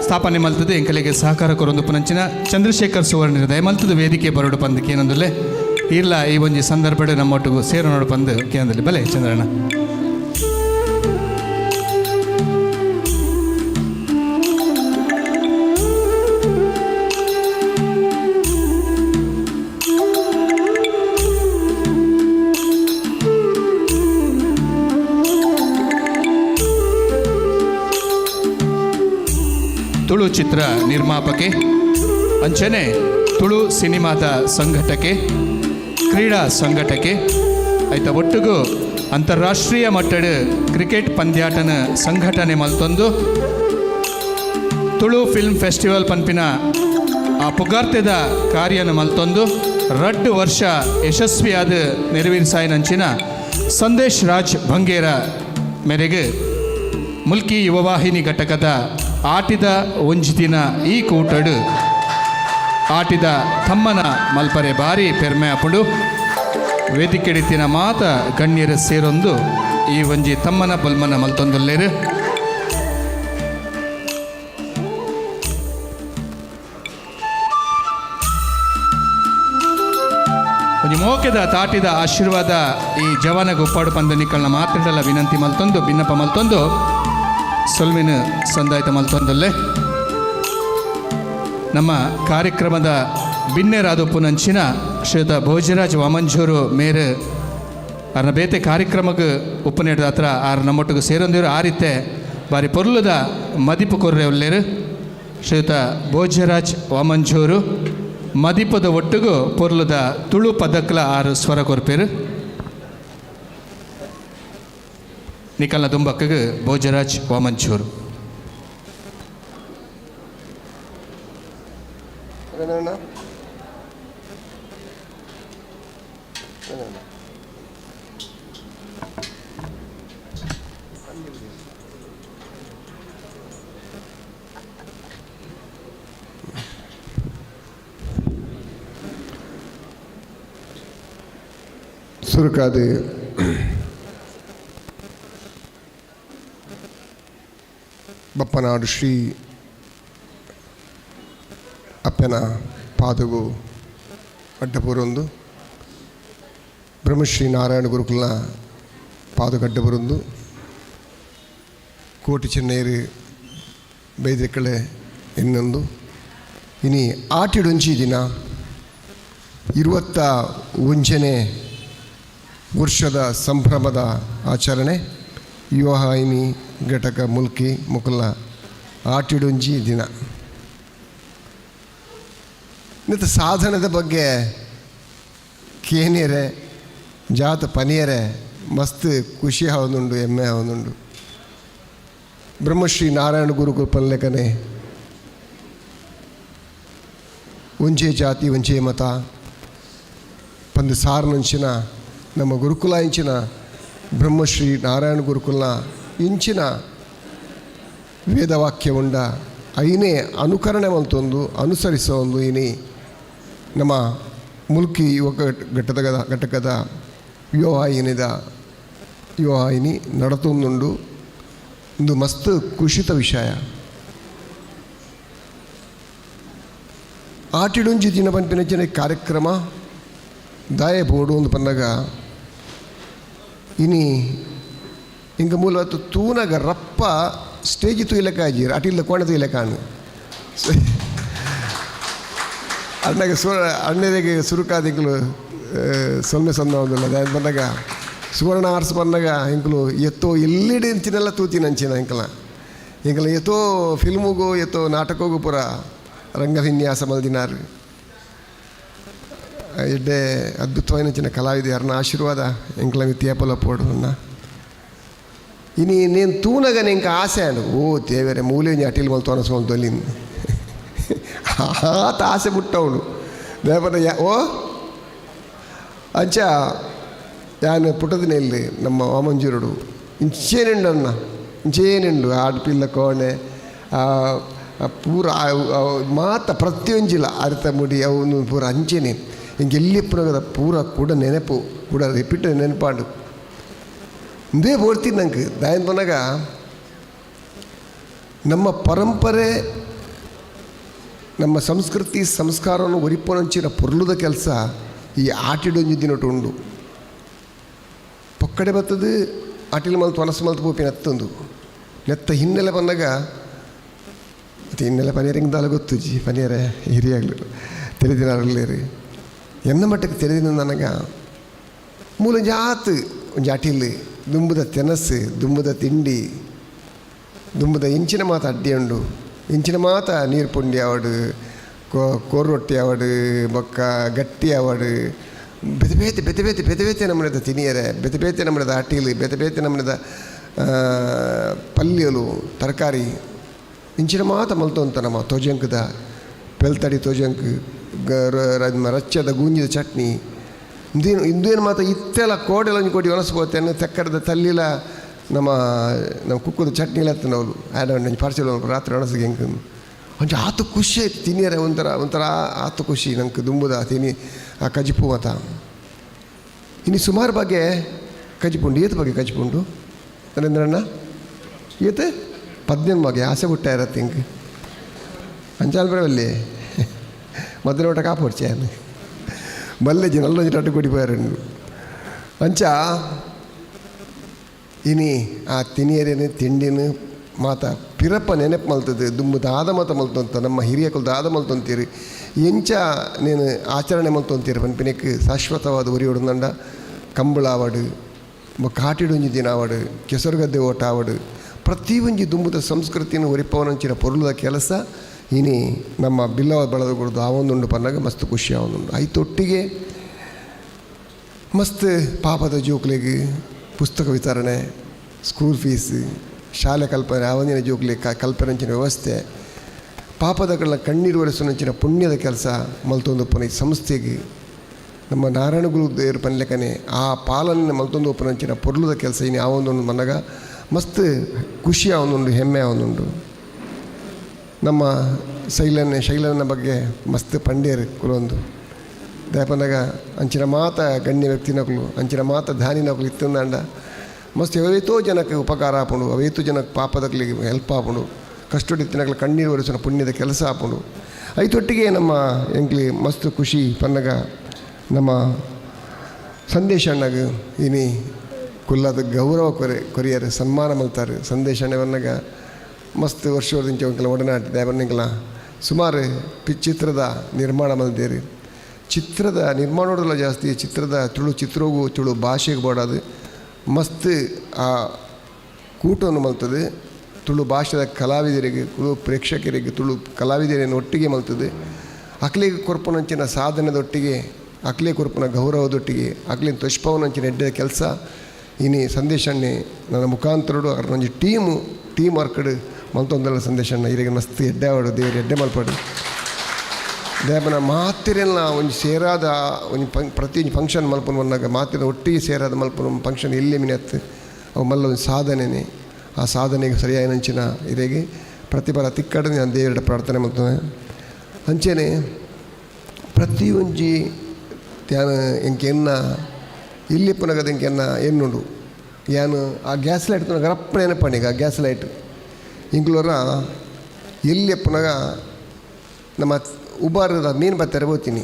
ಸ್ಥಾಪನೆ ಮಲ್ತದು ಎಂಕಲೆಗೆ ಸಹಕಾರ ಕೊರೊಂದು ಪುನಂಚಿನ ಚಂದ್ರಶೇಖರ್ ಸುವರ್ಣ ದಯ ಮಲ್ತದ ವೇದಿಕೆ ಬರೋಡು ಪಂದು ಕೇನಂದುಲೆ ಇಲ್ಲ ಈ ಒಂಜಿ ಸಂದರ್ಭಡು ನಮ್ಮೊಟ್ಟಿಗೂ ಸೇರೋಡು ಪಂದು ಕೇನದಲ್ಲಿ ಬಲೆ ಚಂದ್ರಣ್ಣ. ತುಳು ಚಿತ್ರ ನಿರ್ಮಾಪಕೆ ಅಂಚನೆ ತುಳು ಸಿನಿಮಾದ ಸಂಘಟಕೆ ಕ್ರೀಡಾ ಸಂಘಟಕೆ ಆಯ್ತ ಒಟ್ಟಿಗೂ ಅಂತಾರಾಷ್ಟ್ರೀಯ ಮಟ್ಟದ ಕ್ರಿಕೆಟ್ ಪಂದ್ಯಾಟನ ಸಂಘಟನೆ ಮಲ್ತೊಂದು ತುಳು ಫಿಲ್ಮ್ ಫೆಸ್ಟಿವಲ್ ಪನ್ಪಿನ ಆ ಪುಗಾರ್ತೆದ ಕಾರ್ಯನ ಮಲ್ತೊಂದು 2 ವರ್ಷ ಯಶಸ್ವಿಯಾದ ನೆರವೇರಿಸಾಯಿನಂಚಿನ ಸಂದೇಶ್ ರಾಜ್ ಬಂಗೇರ ಮೇರೆಗೆ ಮುಲ್ಕಿ ಯುವವಾಹಿನಿ ಘಟಕದ ಆಟಿದ ಒಂಜಿ ದಿನ ಈ ಕೂಟಡು ಆಟಿದ ತಮ್ಮನ ಮಲ್ಪರೆ ಬಾರಿ ಪೆರ್ಮೆ ಅಪ್ಪುಡು ವೇದಿಕೆಡಿತಿನ ಮಾತ ಗಣ್ಯರ ಸೇರೊಂದು ಈ ಒಂಜಿ ತಮ್ಮನ ಬಲ್ಮನ ಮಲ್ತೊಂದುಲ್ಲೇರು. ಒಂಜಿ ಮೋಕೆದ ತಾಟಿದ ಆಶೀರ್ವಾದ ಈ ಜವನ ಗೊಪ್ಪಾಡು ಪಂದು ನಿಕ್ಕಲ್ನ ಮಾತಾಡಲ ವಿನಂತಿ ಮಲ್ತೊಂದು ಭಿನ್ನಪ ಮಲ್ತೊಂದು ಸೊಲ್ಮಿನ ಸಂದಾಯಿತ ಮಲ್ತೊಂದಲ್ಲೇ ನಮ್ಮ ಕಾರ್ಯಕ್ರಮದ ಬಿನ್ನೆರಾದಪ್ಪುನಂಚಿನ ಶ್ರೀಯುತ ಭೋಜರಾಜ್ ವಾಮಂಜೂರು ಮೇರೆ ಅರ್ನ ಬೇತೆ ಕಾರ್ಯಕ್ರಮಕ್ಕೆ ಉಪ್ಪನೇಟ ಹತ್ರ ಆರು ನಮ್ಮೊಟ್ಟಿಗೆ ಸೇರೊಂದಿರು ಆ ರೀತಿ ಬಾರಿ ಪೊರ್ಲುದ ಮದಿಪು ಕೊರ್ರೆ ಒಲ್ಲೇರು ಶ್ರೀಯುತ ಭೋಜರಾಜ್ ವಾಮಂಜೂರು ಮದಿಪದ ಒಟ್ಟಿಗೂ ಪೊರ್ಲುದ ತುಳು ಪದಕ್ಲ ಆರು ಸ್ವರ ಕೊರ್ಪೇರು ನಿಕಲ್ನ ದುಂಬಕ್ಕಗೆ ಭೋಜರಾಜ್ ವಾಮಂಜೂರು. ಸುರುಕಾದ ಬಪ್ಪನಾಡು ಶ್ರೀ ಅಪ್ಪನ ಪಾದಗೂ ಅಡ್ಡಪುರೊಂದು ಬ್ರಹ್ಮಶ್ರೀ ನಾರಾಯಣ ಗುರುಕುಲ್ನ ಪಾದಗಡ್ಡ ಬರೊಂದು ಕೋಟಿ ಚೆನ್ನೈರು ಬೈದೆಕ್ಕಳೆ ಇನ್ನೊಂದು ಇನಿ ಆಟಿಡೊಂಚಿ ದಿನ 21ನೇ ವರ್ಷದ ಸಂಭ್ರಮದ ಆಚರಣೆ ಯುವವಾಹಿನಿ ಘಟಕ ಮುಲ್ಕಿ ಮುಕುಲ ಆಟಿಡೊಂಜಿ ದಿನ ಮತ್ತು ಸಾಧನದ ಬಗ್ಗೆ ಕೇನಿಯರೆ ಜಾತ ಪನಿಯರೆ ಮಸ್ತ್ ಖುಷಿ ಆವೊಂದುಂಡು ಹೆಮ್ಮೆ ಆವೊಂದುಂಡು. ಬ್ರಹ್ಮಶ್ರೀ ನಾರಾಯಣ ಗುರುಕುಲ ಪನ್ಲೆಕನೆ ಒಂಚೇ ಜಾತಿ ಒಂಚೇ ಮತ ಪಂದು ಸಾರನಂಚಿನ ನಮ್ಮ ಗುರುಕುಲ ಇಂಚಿನ ಬ್ರಹ್ಮಶ್ರೀ ನಾರಾಯಣ ಗುರುಕುಲ್ನ ಇಂಚಿನ ವೇದವಾಕ್ಯ ಉಂಡ ಐನೇ ಅನುಕರಣೆ ಮಂತೊಂದು ಅನುಸರಿಸೋ ಒಂದು ಇನಿ ನಮ್ಮ ಮುಲ್ಕಿ ಯುವಕ ಘಟಕದ ಯುವವಾಹಿನಿ ನಡತೊಂದುಂಡು ಒಂದು ಮಸ್ತ್ ಖುಷಿತ ವಿಷಯ. ಆಟಿಡೊಂಜಿ ದಿನ ಪಂಪಿನ ಕಾರ್ಯಕ್ರಮ ದಾಯ ಬೋರ್ಡು ಒಂದು ಪಂದಾಗ ಇನಿ ಇಂಕ ಮೂಲವತ್ತು ತೂನಗ ರಪ್ಪ ಸ್ಟೇಜ್ ತೂಯ್ಲಕ್ಕಾಜೀರು ಅಟಿಲ್ಲ ಕೋಣ ತೂಯ್ಲಕ್ಕಾನು ಅಣ್ಣಗೆ ಅಣ್ಣರಿಗೆ ಸುರುಕಾದಿಂಕಲು ಸೊನ್ನೆ ಸೊನ್ನ ಒಂದಿಲ್ಲ ದಾಯ ಬಂದಾಗ ಸುವರ್ಣ ಆರ್ಸ್ ಬಂದಾಗ ಇಂಕಲು ಎತ್ತೋ ಎಲ್ಲಿಡೆ ಇಂಚಿನೆಲ್ಲ ತೂತಿನಂಚಿನ ಇಂಕಲ ಎತ್ತೋ ಫಿಲ್ಮಿಗೂ ಎತ್ತೋ ನಾಟಕಗೂ ಪೂರ ರಂಗವಿನ್ಯಾಸ ಮಲ್ದಿನಾರು ಎಡ್ಡೆ ಅದ್ಭುತವಾದ ಚಿನ್ನ ಕಲಾವಿದೆ ಯಾರನ್ನ ಆಶೀರ್ವಾದ ಎಂಕ್ಲ ತ್ಯಾಪಲ ಪೋಡನ್ನ ಇನಿ నేను ತೂನಗ ನಿಂಕ ಆಸೆ ಅನು ಓ ದೇವರೇ ಮೂಲೆ ಅಟಿಲ್ ಮಲ್ ತೋನಸ್ಕೊಂಡು ತೊಲಿನ್ ಆತ ಆಸೆ ಬಿಟ್ಟವನು ದೇವರ ಓ ಅಂಚ ಯಾನು ಪುಟ್ಟದಿನಲ್ಲಿ ನಮ್ಮ ವಾಮಂಜೂರುಡು ಇಂಚೇನಿಂಡು ಅನ್ನ ಇಂಚೇನಿಂಡು ಆಡ್ಪಿಲ್ಲ ಕೋಣೆ ಪೂರ ಮಾತ ಪ್ರತಿಯೊಂಜಿಲ್ಲ ಅರ್ಥ ಮುಡಿ ಅವನು ಪೂರ ಅಂಚೆನೆ ಹಿಂಗೆಲ್ಲಿಪ್ಪನಾಗದ ಪೂರ ಕೂಡ ನೆನಪು ಕೂಡ ರಿಪೀಟ್ ನೆನಪಾಡು ಇಂದೇ ಬೋಡ್ತೀನಿ ನಂಗೆ ದಾಯನ್ ಬಂದಾಗ ನಮ್ಮ ಪರಂಪರೆ ನಮ್ಮ ಸಂಸ್ಕೃತಿ ಸಂಸ್ಕಾರವನ್ನು ಒರಿಪೊನಂಚಿನ ಪೊರ್ಲುದ ಕೆಲಸ ಈ ಆಟಿಡೊಂಜಿ ದಿನೊಟ್ಟು ಉಂಡು ಪೊಕ್ಕಡೆ ಬರ್ತದು ಆಟಿಲ್ ಮಲ್ತು ಮನಸ್ಸು ಮಲ್ತು ಪೋಪಿನ ಹತ್ತೊಂದು ನೆತ್ತ ಹಿನ್ನೆಲೆ ಬಂದಾಗ ಮತ್ತು ಹಿನ್ನೆಲೆ ಪನಿಯರಿಂಗ್ದಾಲ ಗೊತ್ತುಜಿ ಪನಿಯರೇ ಹಿರಿಯಾಗಲು ತಿಳಿದಿನಾರಲ್ಲೇರಿ ಎನ್ನ ಮಟ್ಟಕ್ಕೆ ತಿಳಿದಿನ ನನಗೆ ಮೂಲ ಜಾತ್ ಒಂದು ಅಟಿಲ್ ದುಂಬುದ ತೆನಸು ದುಂಬುದ ತಿಂಡಿ ದುಂಬುದ ಇಂಚಿನ ಮಾತ ಅಡ್ಡಿ ಉಂಡು ಇಂಚಿನ ಮಾತ ನೀರು ಪುಂಡಿ ಆವಡು ಕೋರು ರೊಟ್ಟಿ ಆವಡು ಬೊಕ್ಕ ಗಟ್ಟಿ ಆವಡು ಬೆತೆ ನಮ್ಮನೆದ ತಿನಿಯರೆ ಬೆತೆ ನಮ್ಮನೆದ ಅಟಿಲ್ ಬೆತೆ ನಮ್ಮನೆದ ಪಲ್ಯಲು ತರಕಾರಿ ಇಂಚಿನ ಮಾತ ಮಲ್ತೊಂತ ನಮ್ಮ ತೋಜಂಕದ ಪೆಲ್ತಡಿ ತೋಜಂಕ್ ರಚ್ಚದ ಗೂಂಜಿದ ಚಟ್ನಿ ಇಂದೇನು ಮಾತ್ರ ಇತ್ತೆಲ್ಲ ಕೋಡೆಲ್ಲ ಕೊಡಿ ಒನಸ್ಬೋತೆ ತೆಕ್ಕರದ ತಲ್ಲಿಲ ನಮ್ಮ ಕುಕ್ಕದ ಚಟ್ನಿ ಎಲ್ಲ ನಾವು ಆ್ಯಡ್ ಪಾರ್ಸಲ್ ರಾತ್ರಿ ಒಣಸಿಗೆ ಹೆಂಗೆ ಒಂಚ ಆತು ಖುಷಿ ಆಯ್ತು ತಿನ್ನಿಯರೆ ಒಂಥರ ಆತು ಖುಷಿ ನಂಗೆ ದುಂಬುದ ತಿನಿ ಆ ಕಜಿಪು ಮತ ಇನ್ನು ಸುಮಾರು ಬಗ್ಗೆ ಕಜಿಪುಂಡು ಏತ ಬಗ್ಗೆ ಕಜಿಪುಂಡು ನರೇಂದ್ರಣ್ಣ ಈತೆ 18 ಬಗ್ಗೆ ಆಸೆ ಬಿಟ್ಟ ಇರತ್ತೆ ಹಿಂಗೆ ಅಂಚಾಲ್ ಬರವಲ್ಲಿ ಮೊದಲು ಊಟ ಕಾಪೊಡ್ಚಾನು ಮಲ್ಲೆಜಿ ನಲ್ಲೊಂಜಿ ಟಟ್ಟು ಕೊಡಿಪಾರಂಡು ಅಂಚ ಇನಿ ಆ ತಿನಿಯರೇನು ತಿಂಡಿನ ಮಾತ ಪಿರಪ್ಪ ನೆನಪು ಮಲ್ತದೆ ದುಮ್ಮದ ಆದ ಮಾತ ಮಲ್ತಂತ ನಮ್ಮ ಹಿರಿಯ ಕುಲದ ಆದ ಮಲ್ತಂತೀರಿ ಎಂಚ ನೀನು ಆಚರಣೆ ಮಲ್ತಂತೀರಿ ಪನ್ಪಿನಕ್ಕೆ ಶಾಶ್ವತವಾದ ಉರಿ ಹೊಡೆದಂಡ ಕಂಬಳ ಆವಡು ಕಾಟಿಡೊಂಜಿ ದಿನ ಆವಡು ಕೆಸರುಗದ್ದೆ ಓಟ ಆವಡು ಪ್ರತಿ ಒಂಜಿ ದುಂಬುದ ಸಂಸ್ಕೃತಿಯನ್ನು ಒರಿಪವನಂಚಿನ ಪೊರುಳದ ಕೆಲಸ ಇನಿ ನಮ್ಮ ಬಿಲ್ಲವ ಬಳದ ಕೊಡೋದು ಆ ಒಂದುಂಡು ಪನ್ನಾಗ ಮಸ್ತ್ ಖುಷಿ ಆವೊಂದುಂಡು ಐತೊಟ್ಟಿಗೆ ಮಸ್ತ್ ಪಾಪದ ಜೋಕ್ಲೆಗೆ ಪುಸ್ತಕ ವಿತರಣೆ ಸ್ಕೂಲ್ ಫೀಸ್ ಶಾಲೆ ಕಲ್ಪನೆ ಆವಂದಿನ ಜೋಕ್ಲೆ ಕಲ್ಪನೆಂಚಿನ ವ್ಯವಸ್ಥೆ ಪಾಪದಗಳ ಕಣ್ಣೀರು ಒರೆಸುವಂಚಿನ ಪುಣ್ಯದ ಕೆಲಸ ಮಲ್ತೊಂದೊಪ್ಪನ ಈ ಸಂಸ್ಥೆಗೆ ನಮ್ಮ ನಾರಾಯಣ ಗುರು ದೇವರು ಪನ್ಲೆಕ್ಕನೆ ಆ ಪಾಲನೆ ಮಲ್ತೊಂದು ಒಪ್ಪನಂಚಿನ ಪೊರ್ಲುದ ಕೆಲಸ ಇನ್ನು ಯಾವೊಂದೊಂದು ಮನ್ನಾಗ ಮಸ್ತ್ ಖುಷಿ ಆವೊಂದುಂಡು ಹೆಮ್ಮೆ ಆವೊಂದುಂಡು ನಮ್ಮ ಶೈಲನ ಬಗ್ಗೆ ಮಸ್ತ್ ಪಂಡೇರು ಕುಲೊಂದು ದಯಪಂದಾಗ ಅಂಚಿನ ಮಾತ ಗಣ್ಯ ವ್ಯಕ್ತಿನಕಲು ಅಂಚಿನ ಮಾತ ಧಾನಿನಕಲು ಇತ್ತಂದಾಂಡ ಮಸ್ತ್ ಅವೇತೋ ಜನಕ್ಕೆ ಉಪಕಾರ ಆಪುಂಡು ಅವೇತೋ ಜನಕ್ಕೆ ಪಾಪದಕ್ಲಿಗೆ ಹೆಲ್ಪ್ ಆಪುಂಡು ಕಷ್ಟಡಿತ್ತಿನಕ್ಲು ಕಣ್ಣೀರು ಒರೆಸಿನ ಪುಣ್ಯದ ಕೆಲಸ ಆಪುಂಡು ಐತೊಟ್ಟಿಗೆ ನಮ್ಮ ಎಂಕ್ಲಿ ಮಸ್ತ್ ಖುಷಿ ಪನ್ನಗ ನಮ್ಮ ಸಂದೇಶ ಅಣ್ಣಗ ಇನಿ ಕುಲ್ಲದ ಗೌರವ ಕೊರಿಯರು ಸನ್ಮಾನ ಮಲ್ತಾರೆ ಸಂದೇಶ ಅಣ್ಣವನ್ನಾಗ ಮಸ್ತ್ ವರ್ಷದಿಂದ ಒಂಕೆಲ್ಲ ಒಡನಾಟ ದೇವನಿಂಕಲ ಸುಮಾರು ಚಿತ್ರದ ನಿರ್ಮಾಣ ಮಲ್ದೇರಿ ಚಿತ್ರದ ನಿರ್ಮಾಣ ನೋಡೋಲ್ಲ ಜಾಸ್ತಿ ಚಿತ್ರದ ಚಿತ್ರಗೂ ತುಳು ಭಾಷೆಗೆ ಬೋಡೋದು ಮಸ್ತ್ ಆ ಕೂಟವನ್ನು ಮಲ್ತದೆ ತುಳು ಭಾಷೆದ ಕಲಾವಿದರಿಗೆ ತುಳು ಪ್ರೇಕ್ಷಕರಿಗೆ ತುಳು ಕಲಾವಿದರನ್ನು ಒಟ್ಟಿಗೆ ಮಲ್ತದೆ ಅಕ್ಲಿಗೆ ಕೊರ್ಪನಂಚಿನ ಸಾಧನೆದೊಟ್ಟಿಗೆ ಅಕ್ಲಿ ಕೊರ್ಪನ ಗೌರವದೊಟ್ಟಿಗೆ ಅಕ್ಲಿನ ತುಷ್ಪವನಂಚಿನ ಎಡ್ಡೆ ಕೆಲಸ ಇನಿ ಸಂದೇಶಣ್ಣೆ ನನ್ನ ಮುಖಾಂತರಡು ಅವ್ರನ್ನೊಂದು ಟೀಮ್ ವರ್ಕಡ್ ಮಲ್ತೊಂದಲ್ಲ ಸಂದೇಶಣ್ಣ ಇರಿಗೆ ಮಸ್ತ್ ಎಡ್ಡೆ ಆವಡು ದೇವ್ರು ಎಡ್ಡೆ ಮಲ್ಪಡು ದೇವನ ಮಾತಿರೆಲ್ಲ ಒಂದು ಸೇರಾದ ಒಂದು ಪ್ರತಿ ಫಂಕ್ಷನ್ ಮಲ್ಪನ ಬಂದಾಗ ಮಾತಿನ ಒಟ್ಟಿಗೆ ಸೇರಾದ ಮಲ್ಪನ ಫಂಕ್ಷನ್ ಎಲ್ಲಿ ಮಿನತ್ತು ಅವು ಮಲ್ಲ ಒಂದು ಸಾಧನೆನೇ ಆ ಸಾಧನೆಗೆ ಸರಿಯಾಗಿ ನಂಚಿನ ಇರಿಗೆ ಪ್ರತಿಫಲ ತಿಕ್ಕಡೆ ನಾನು ದೇವರ ಪ್ರಾರ್ಥನೆ ಮಾಡ್ತೇನೆ ಅಂಚೆನೆ ಪ್ರತಿ ಒಂಜಿ ತ್ಯಾನ ಎಂಕೆನ್ನ ಇಲ್ಲಿ ಪುನಗದ ಎಂಕೆನ್ನ ಎನ್ನುಂಡು ಯಾನು ಆ ಗ್ಯಾಸ್ ಲೈಟ್ ಪುನಗ ರಪ್ಪನ ನೆನಪಣಿಗ ಆ ಗ್ಯಾಸ್ ಲೈಟ್ ಇಂಕ್ಲೂರ ಎಲ್ಲಿ ಪುನಗ ನಮ್ಮ ಉಬಾರದ ಮೀನು ಬತ್ತಾರೆ ಹೋಗ್ತೀನಿ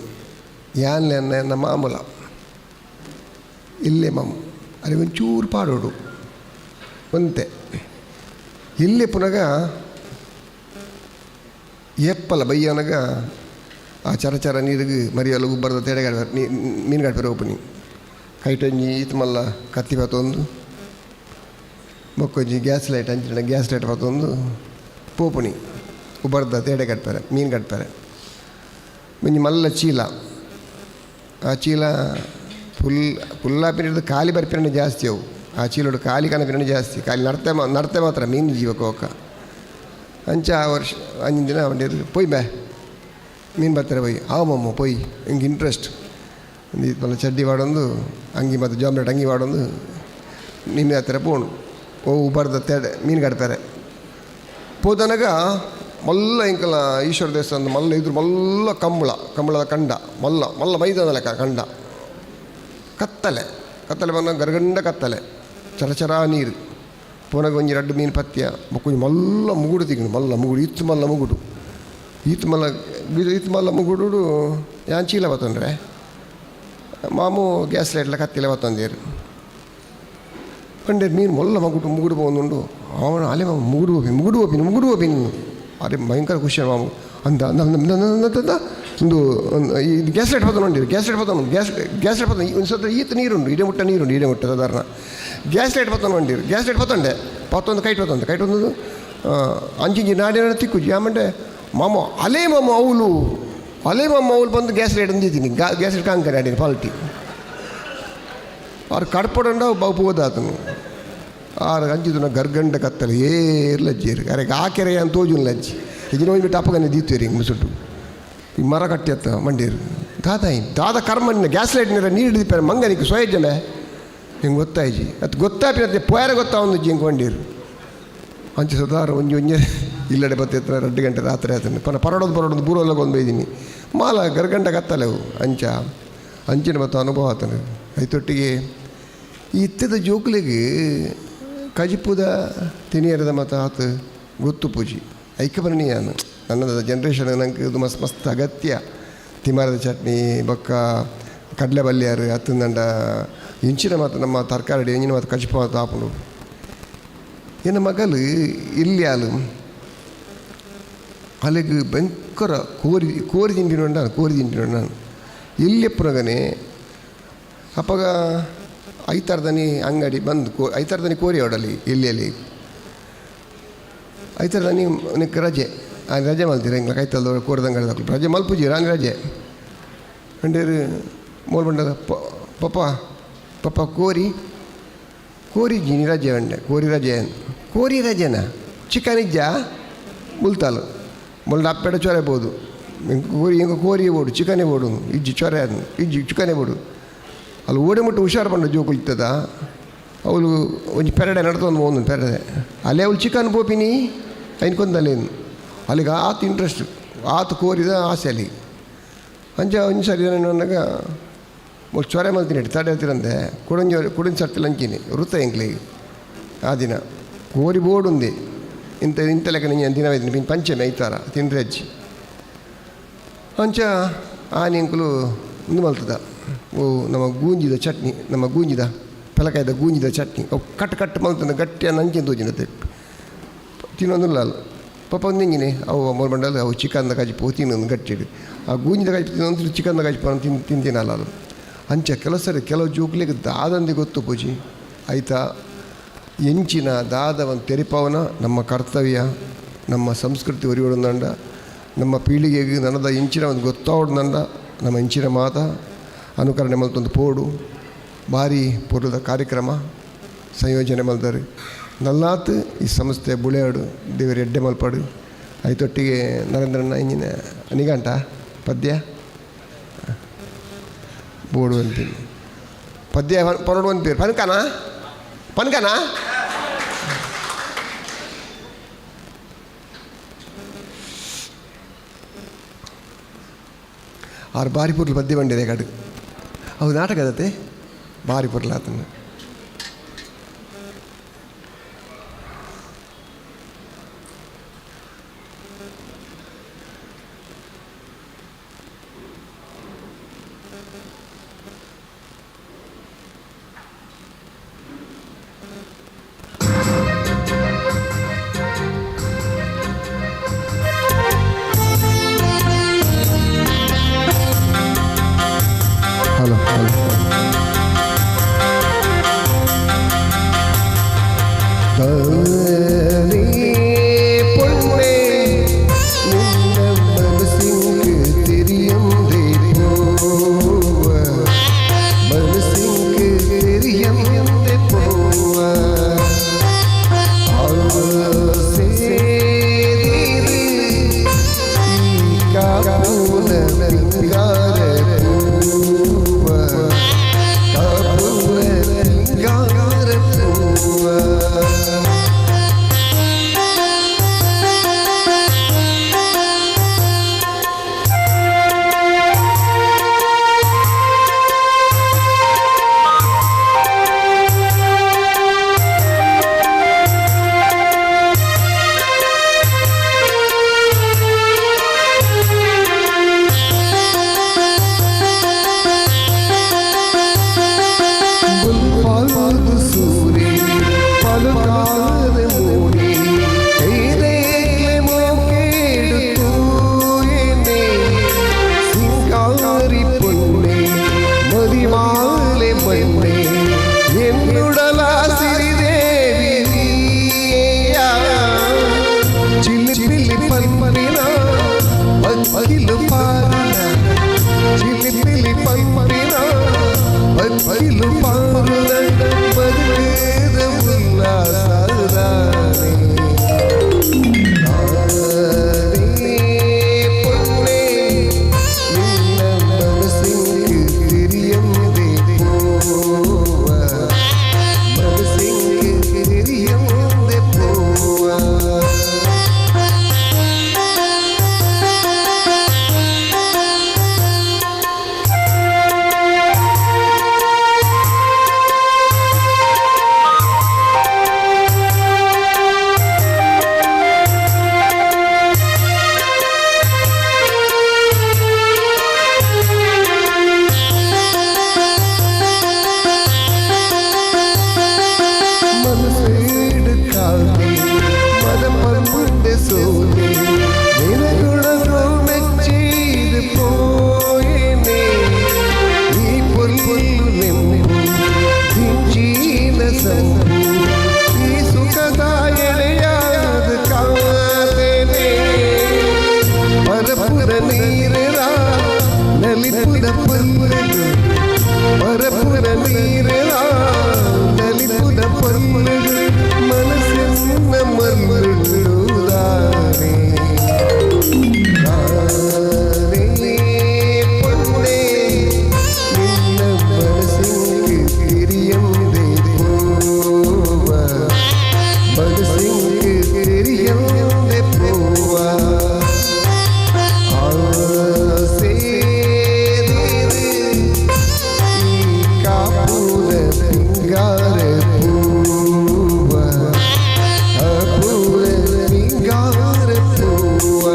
ಯಾನ್ಲೆ ನಮ್ಮ ಮಾಮೂಲ ಇಲ್ಲೇ ಮಾಮು ಅಲ್ಲಿ ಒಂಚೂರು ಪಾಡೋಡು ಒಂತೆ ಇಲ್ಲಿ ಪುನಗ ಎಪ್ಪಲ ಬೈಯನಗ ಆ ಚರಚರ ನೀರಿಗೆ ಮರಿಯಲ್ಲ ಉಬ್ಬರದ ತೆಡೆಗಾಡ ಮೀನುಗಾಡ್ಪೇರೆ ಓಪನಿ ಕೈಟೊಂಜಿ ಈತ ಮಲ್ಲ ಕತ್ತಿ ಬತ್ತೊಂದು ಮೊಕ್ಕೊಂಜಿ ಗ್ಯಾಸ್ ಲೈಟ್ ಅಂಚಿನ ಗ್ಯಾಸ್ ಲೈಟ್ ಬತ್ತೊಂದು ಪೋಪುಣಿ ಉಬ್ಬರದ ತೇಡೆ ಕಟ್ತಾರೆ ಮೀನು ಕಟ್ತಾರೆ ಮುಂಜಿ ಮಲ್ಲ ಚೀಲ ಆ ಚೀಲ ಫುಲ್ಲಾಪಿನ ಖಾಲಿ ಬರ್ಪಿನ ಜಾಸ್ತಿ ಅವು ಆ ಚೀಲೋಡು ಖಾಲಿ ಕನಪಿನ ಜಾಸ್ತಿ ಖಾಲಿ ನಡ್ತೆ ಮಾತ್ರ ಮೀನು ಜೀವಕ್ಕೆ ಹೋಗ ಅಂಚ ಆ ವರ್ಷ ಅಂಜಿನ ದಿನ ಅವನಿರು ಪೊಯ್ ಬೇ ಮೀನು ಬರ್ತಾರೆ ಪೊಯ್ ಆವಮ್ಮ ಪೊಯ್ ಹಿಂಗೆ ಇಂಟ್ರೆಸ್ಟ್ ಒಂದು ಮಲ್ಲ ಚಡ್ಡಿ ವಾಡೊಂದು ಅಂಗಿ ಮತ್ತು ಜಾಮ್ಲೆಟ್ ಅಂಗಿ ವಾಡೊಂದು ಮೀನು ಹತ್ತಿರ ಪೋಣು ಉಬ್ಬರ್ದ ತೇಡೆ ಮೀನು ಕಟ್ತಾರೆ ಪೋದನಗ ಮಲ್ಲ ಇಂಕಲ ಈಶ್ವರ ದೇವಸ್ಥಾನದ ಮಲ್ಲ ಇದ್ರು ಮಲ್ಲ ಕಂಬಳದ ಕಂಡ ಮಲ್ಲ ಮೈದಾನ ಲೆಕ್ಕ ಕಂಡ ಕತ್ತಲೆ ಬಂದಾಗ ಗರಗಂಡ ಕತ್ತಲೆ ಚರಚರ ನೀರು ಪುನಗ ಒಂಜಿ ರಡ್ಡು ಮೀನು ಪತ್ಯ ಮಕ್ಕೊಂಜಿ ಮಲ್ಲ ಮುಗುಡು ತಿಂಗಳು ಮಲ್ಲ ಮುಗುಡು ಇತ್ತು ಮಲ್ಲ ಮುಗುಡು ಯಾನ್ ಚೀಲ ಬತ್ತಂದ್ರೆ ಮಾಮೂ ಗ್ಯಾಸ್ ಲೈಟ್ಲ ಕತ್ತಿಲೆ ಬತ್ತಂದೇರು ಕಂಡೆ ಮೀನು ಮಲ್ಲ ಮುಗುಡು ಬಂದುಂಡು ಅವನು ಅಲೆ ಮಾಮ ಮುಗುಡು ಹೋಪಿನಿ ಅರೆ ಭಯಂಕರ ಖುಷಿ ಮಾಮು ಅಂದ ಒಂದು ಈ ಗ್ಯಾಸ್ ಲೈಟ್ ಬತ್ತನು ಗ್ಯಾಸ್ ಲೈಟ್ ಬತ್ತನು ಒಂದು ಸ್ವಲ್ಪ ಈತ ನೀರುಂಡು ಇಡೆ ಮುಟ್ಟ ಸಾಧಾರಣ ಗ್ಯಾಸ್ ಲೈಟ್ ಬತ್ತಂಡೆ ಪತ್ತೊಂದು ಕೈಟ್ ಬತ್ತೊಂದು ಅಂಚಿಂಜಿ ನಾಡಿನ ತಿಕ್ಕುಜಿ ಆಮೇಲೆ ಮಾಮ ಅಲೆ ಮಾಮ ಅವಳು ಬಂದು ಗ್ಯಾಸ್ ಲೈಟ್ ಅಂದಿದ್ದೀನಿ ಗ್ಯಾಸ್ ಲೈಟ್ ಕಾಂಕರೆ ಆಡಿನ ಪಾಲ್ಟಿ ಅವ್ರು ಕಡ್ಪಡಂಡ ಬಾಪು ಹೋದಾತನು ಆರು ಅಂಚಿದು ಗರ್ಗಂಡ ಕತ್ತಲೆ ಏರ್ಲಜ್ಜೇರು ಅರೆಗೆ ಆ ಕೆರೆ ಅಂತ ತೋಜುನ್ ಲಜ್ಜಿ ಈಗ ನೋಡ್ಬಿಟ್ಟು ಅಪ್ಪಗನೆ ದೀತ್ವೇರಿ ಹಿಂಗೆ ಮುಸುಟ್ಟು ಈ ಮರ ಕಟ್ಟಿ ಅತ್ತ ಮಂಡೀರು ದಾದ ಕರ್ಮಣ್ಣ ಗ್ಯಾಸ್ ಲೈಟ್ ನೀರು ಹಿಡಿದಿಪ್ಪಾರೆ ಮಂಗನಿಗೆ ಸೋಯಜ್ಜಲೆ ಹಿಂಗೆ ಗೊತ್ತಾಯ್ಜಿ ಅದು ಗೊತ್ತಾಪಿನತ್ತೆ ಪೋಯರ ಗೊತ್ತಾವೊಂದು ಹಿಂಗೆ ಕೊಂಡೀರು ಅಂಚೆ ಸದಾರ ಒಂಜಿ ಇಲ್ಲಡೆ ಬತ್ತಿತ್ರ 2 ಗಂಟೆ ರಾತ್ರಿ ಆತನೆ ಪರಡೋದು ಬೂರೊಲ್ಲಗ ಒಂದು ಬೈದೀನಿ ಮಾಲ ಗರ್ಗಂಡ ಕತ್ತಲೆವು ಅಂಚಿನ ಮತ್ತು ಅನುಭವ ಆತನು ಐತೊಟ್ಟಿಗೆ ಈ ಇತ್ತದ ಜೋಕ್ಲಿಗೆ ಕಜಿಪುದ ತಿನಿಯರದ ಮತ್ತು ಆತ ಗೊತ್ತು ಪೂಜಿ ಐಕ್ಯಬರಣಿ ನಾನು ನನ್ನದ ಜನ್ರೇಷನ್ ನಂಗೆ ಇದು ಮಸ್ತ್ ಅಗತ್ಯ ತಿಮಾರದ ಚಟ್ನಿ ಬೊಕ್ಕ ಕಡಲೆ ಬಲ್ಯಾರು ಹತ್ತಂದಂಡ ಇಂಚಿನ ಮತ್ತು ನಮ್ಮ ತರಕಾರಿ ಎಂಜಿನ ಮತ್ತು ಕಜಿಪು ಮತ್ತು ಆಪುಂಡು ಎನ್ನ ಮಗಳು ಇಲ್ಲಿ ಆಲು ಅಲ್ಲಿಗೆ ಭಯಂಕರ ಕೋರಿ ತಿಂಡಿನೊಂಡ ನಾನು ಇಲ್ಲಿ ಎಪ್ಪುನಗನೆ ಅಪ್ಪಗ ಐತಾರ್ದನಿ ಅಂಗಡಿ ಬಂದು ಐತಾರ್ದನಿ ಕೋರಿ ಹೊಡಲಿ ಇಲ್ಲಿಯಲ್ಲಿ ಐತಾರ್ದನಿ ನಿಕ್ಕೆ ರಜೆ ರಜೆ ಮಲ್ತೀರ ಹಿಂಗೆ ಕೈತಲ್ದ ಕೋರಿದಂಗಡಿ ರಜೆ ಮಲ್ಪುಜಿ ರಾಂಗ್ ರಜೆ ಅಂಡೇರು ಮೋಲ್ ಬಂಡದ ಪಪ್ಪ ಕೋರಿ ಜೀನಿ ರಜೆ ಅಂಡೆ ಕೋರಿ ರಜೆನಾ ಚಿಕನ್ ಇಜ್ಜ ಮುಲ್ತಾಲು ಮೊಳ್ಳ ಅಪ್ಪೆಡ ಚೊರೆ ಬೋದು ಕೋರಿ ಬೋಡು ಚಿಕನೇ ಬೋಡು ಇಜ್ಜಿ ಚೊರೆ ಇಜ್ಜಿ ಚಿಕನೇ ಬೋಡು ಅಲ್ಲಿ ಓಡಿ ಮುಟ್ಟು ಹುಷಾರು ಬಂಡ ಜೋಕು ಇರ್ತದ ಅವಳು ಒಂಜಿ ಪೆರಡೆ ನಡ್ತೊಂದು ಒಂದು ಪೆರಡೆ ಅಲ್ಲೇ ಅವಳು ಚಿಕನ್ ಬೋಪಿನಿ ಅನ್ಕೊಂಡಲ್ಲೇನು ಅಲ್ಲಿಗೆ ಆತು ಇಂಟ್ರೆಸ್ಟ್ ಆತು ಕೋರಿದ ಆಸೆ ಅಲ್ಲಿ ಒಂಜಿ ಸರಿ ಅಂದಾಗ ಚೊರೆ ಮಲ್ತೀನಿ ತಡೆ ಹೇಳ್ತೀರಂತೆ ಕುಡಿನ ಸರ್ತಿಲ್ಲ ಅಂಚಿನಿ ವೃತ್ತ ಎಂಕ್ಲಿಗೆ ಆ ದಿನ ಕೋರಿ ಬೋರ್ಡ್ ఉంది ಇಂಥ ಲೆಕ್ಕ నేను ದಿನ ಐತೀನಿ ಪಿನ್ ಪಂಚಮಿ ಐತಾರ ತಿಂದ್ರೆ ಹಚ್ಚಿ ಅಂಚ ಆನೆಂಕುಲು ಇಂದು ಮಲ್ತದ ಓ ನಮ್ಮ ಗೂಂಜಿದ ಪೆಲಕಾಯ್ದ ಗೂಂಜಿದ ಚಟ್ನಿ ಅವು ಕಟ್ ಮಲ್ತದ ಗಟ್ಟಿಯ ನಂಚಿನ ತೋಜಿನತ್ತೆ ತಿನ್ನೊಂದಿಲ್ಲ ಅಲ್ಲ ಪಾಪ ಒಂದು ಹೆಂಗಿನಿ ಅವು ಮೂರು ಬಂಡಲ್ಲಿ ಅವು ಚಿಕನ್ದ ಕಜಿಪು ತಿನ್ನೊಂದು ಗಟ್ಟಿಡು ಆ ಗೂಂಜಿದ ಕಜಿಪು ತಿನ್ನೊಂದು ಚಿಕನ್ದ ಕಜಿಪು ತಿಂತೀನಲ್ಲ ಅದು ಅಂಚ ಕೆಲವು ಜೋಕ್ಲಿಗೆ ದಾದಂದಿ ಗೊತ್ತು ಪೂಜಿ ಆಯ್ತಾ ಎಂಚಿನ ದಾದವನ್ನು ತೆರಿಪವನ ನಮ್ಮ ಕರ್ತವ್ಯ ನಮ್ಮ ಸಂಸ್ಕೃತಿ ಒರಿಯೋಡಂದ ನಮ್ಮ ಪೀಳಿಗೆಗೆ ನನದ ಇಂಚಿನ ಒಂದು ಗೊತ್ತಾವಡ್ದಂಡ ನಮ್ಮ ಇಂಚಿನ ಮಾತ ಅನುಕರಣೆ ಮಲ್ತೊಂದು ಪೋಡು ಭಾರಿ ಪೂರ್ವದ ಕಾರ್ಯಕ್ರಮ ಸಂಯೋಜನೆ ಮಲ್ದಾರೆ ನಲ್ಲಾತ್ ಈ ಸಂಸ್ಥೆ ಬುಳೆಯಾಡು ದೇವರ ಎಡ್ಡೆ ಮಲ್ಪಾಡು ಐತೊಟ್ಟಿಗೆ ನರೇಂದ್ರನ ಇಂಜಿನ ನಿಗಂಟ ಪದ್ಯ ಬೋಡು ಅಂತೀನಿ ಪದ್ಯ ಪರಡು ಅಂತೀರಿ ಪನ್ಕನ ಆರು ಬಾರಿ ಪುರ್ಲು ಪದ್ಯ ಬಂದಿದೆ ಕಡು ಅವು ನಾಟಕದತೆ ಭಾರಿ ಪುರ್ಲ ಆತನ ನಲಿಪುರ ಪೊನ್ನದು ಮರಪುರ ನೀರಲ ನಲಿಪುರ ಪೊನ್ನದು ಮನಸ್ಸಿನ ಮಲ್ಲುದಾರೆ പൊന്നേ നിന്ന മനസ്സിന് തിരിയന്തേ പോവ മനസ്സിന് തിരിയന്തേ പോവ ആസേദിത് ഈ കാപ്പൂര പിങ്കാര പൂവ അപൂര പിങ്കാര പൂവ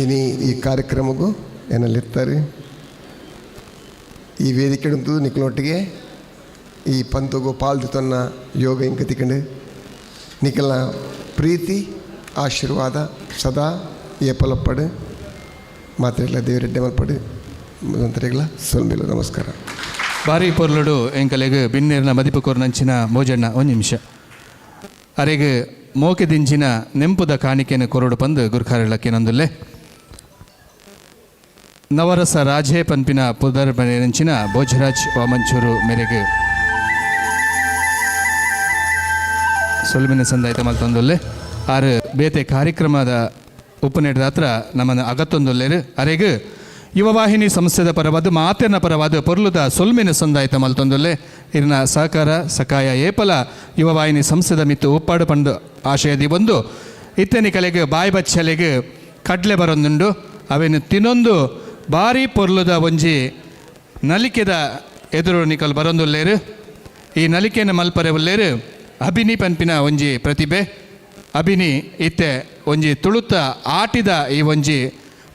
ಇನಿ ಈ ಕಾರ್ಯಕ್ರಮಕ್ಕೂ ಏನಲ್ಲಿರ್ತಾರೆ ಈ ವೇದಿಕೆ ಹಿಡಿದು ನಿಖಲೊಟ್ಟಿಗೆ ಈ ಪಂತಗೂ ಪಾಲ್ದಿತನ್ನ ಯೋಗ ಇಂಕ ತಿಕ್ಕಂಡು ನಿಖಲ್ನ ಪ್ರೀತಿ ಆಶೀರ್ವಾದ ಸದಾ ಏಪಲಪ್ಪಡು ಮಾತ್ರೆಗಳ ದೇವರೆಡ್ಡೆ ಮಲ್ಪಡು ಮಂತ್ರಿಗಳ ಸೊಲ್ಮೇಲು ನಮಸ್ಕಾರ. ಬಾರಿ ಪೊರ್ಲುಡು ಎಂಕಲೆಗ್ ಬಿನ್ನೇರ್ನ ಮದಿಪು ಕೊರ್ನಂಚಿನ ಮೋಜಣ್ಣ ಒಂದು ನಿಮಿಷ ಅರೆಗೆ ಮೋಕೆ ದಿಂಚಿನ ನೆಂಪುದ ಕಾಣಿಕೆಯನ್ನು ಕೊರಡು ಪಂದು ಗುರ್ಖಾರಳಕ್ಕೆ ನಂದುಲ್ಲೆ ನವರಸ ರಾಜೇ ಪನ್ಪಿನ ಪುದರ್ಬನೆಂಚಿನ ಭೋಜರಾಜ್ ವಾಮಂಚೂರು ಮೇರೆಗೆ ಸೊಲ್ಮಿನ ಸಂದಾಯಿತ ಮಲ್ತೊಂದುಲ್ಲೆ ಆರು ಬೇತೆ ಕಾರ್ಯಕ್ರಮದ ಉಪನೇಟದ ಹತ್ರ ನಮ್ಮನ್ನು ಅಗತ್ತೊಂದುಲ್ಲೇರು ಅರೆಗೆ ಯುವವಾಹಿನಿ ಸಂಸ್ಥೆದ ಪರವಾದ ಮಾತೆರ್ನ ಪರವಾದ ಪೊರ್ಲುದ ಸೊಲ್ಮಿನ ಸಂದಾಯಿತ ಮಲ್ತೊಂದುಲ್ಲೆ ಇರ್ನ ಸಹಕಾರ ಸಕಾಯ ಏಪಲ ಯುವವಾಹಿನಿ ಸಂಸ್ಥೆದ ಮಿತ್ತು ಉಪ್ಪಾಡು ಪಂಡು ಆಶಯದಿ ಒಂದು ಇತ್ತೆನಿ ಕಲೆಗೆ ಬಾಯಿ ಬಚ್ಚಲೆಗೆ ಕಡ್ಲೆ ಬರೊಂದುಂಡು ಅವೇನು ತಿನ್ನೊಂದು ಭಾರಿ ಪೊರ್ಲುದ ಒಂಜಿ ನಲಿಕೆದ ಎದುರು ನಿಕಲ್ ಬರೊಂದುಲ್ಲೇರು ಈ ನಲಿಕೆಯನ್ನು ಮಲ್ಪರೆ ಉಲ್ಲೇರು ಅಭಿನಿ ಪನ್ಪಿನ ಒಂಜಿ ಪ್ರತಿಭೆ ಅಭಿನಿ ಇತ್ತೆ ಒಂಜಿ ತುಳುತ್ತ ಆಟಿದ ಈ ಒಂಜಿ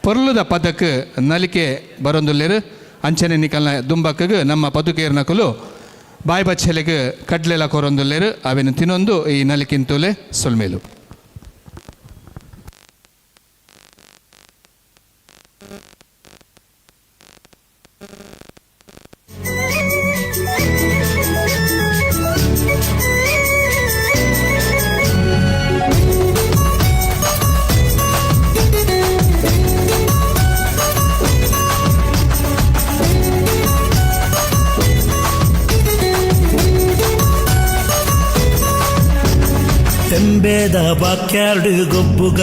ಪೊರ್ಲುದ ಪದಕ್ಕೆ ನಲಿಕೆ ಬರೊಂದುಲ್ಲೇರು ಅಂಚನೆ ನಿಕಲ್ನ ದುಂಬಕ್ಕಗೆ ನಮ್ಮ ಪದುಕೇರ್ನಕಲು ಬಾಯಿ ಬಚ್ಚಲೆಗೆ ಕಡ್ಲೆಲ ಕೊರೊಂದುಲ್ಲೇರು ಅವೇನು ತಿನ್ನೊಂದು ಈ ನಲಿಕಿಂತೂಲೆ ಸೊಲ್ಮೇಲು. ತೆಂಬೇದ ಬಾಕ್ಯಾರ್ಡು ಗೊಬ್ಬುಗ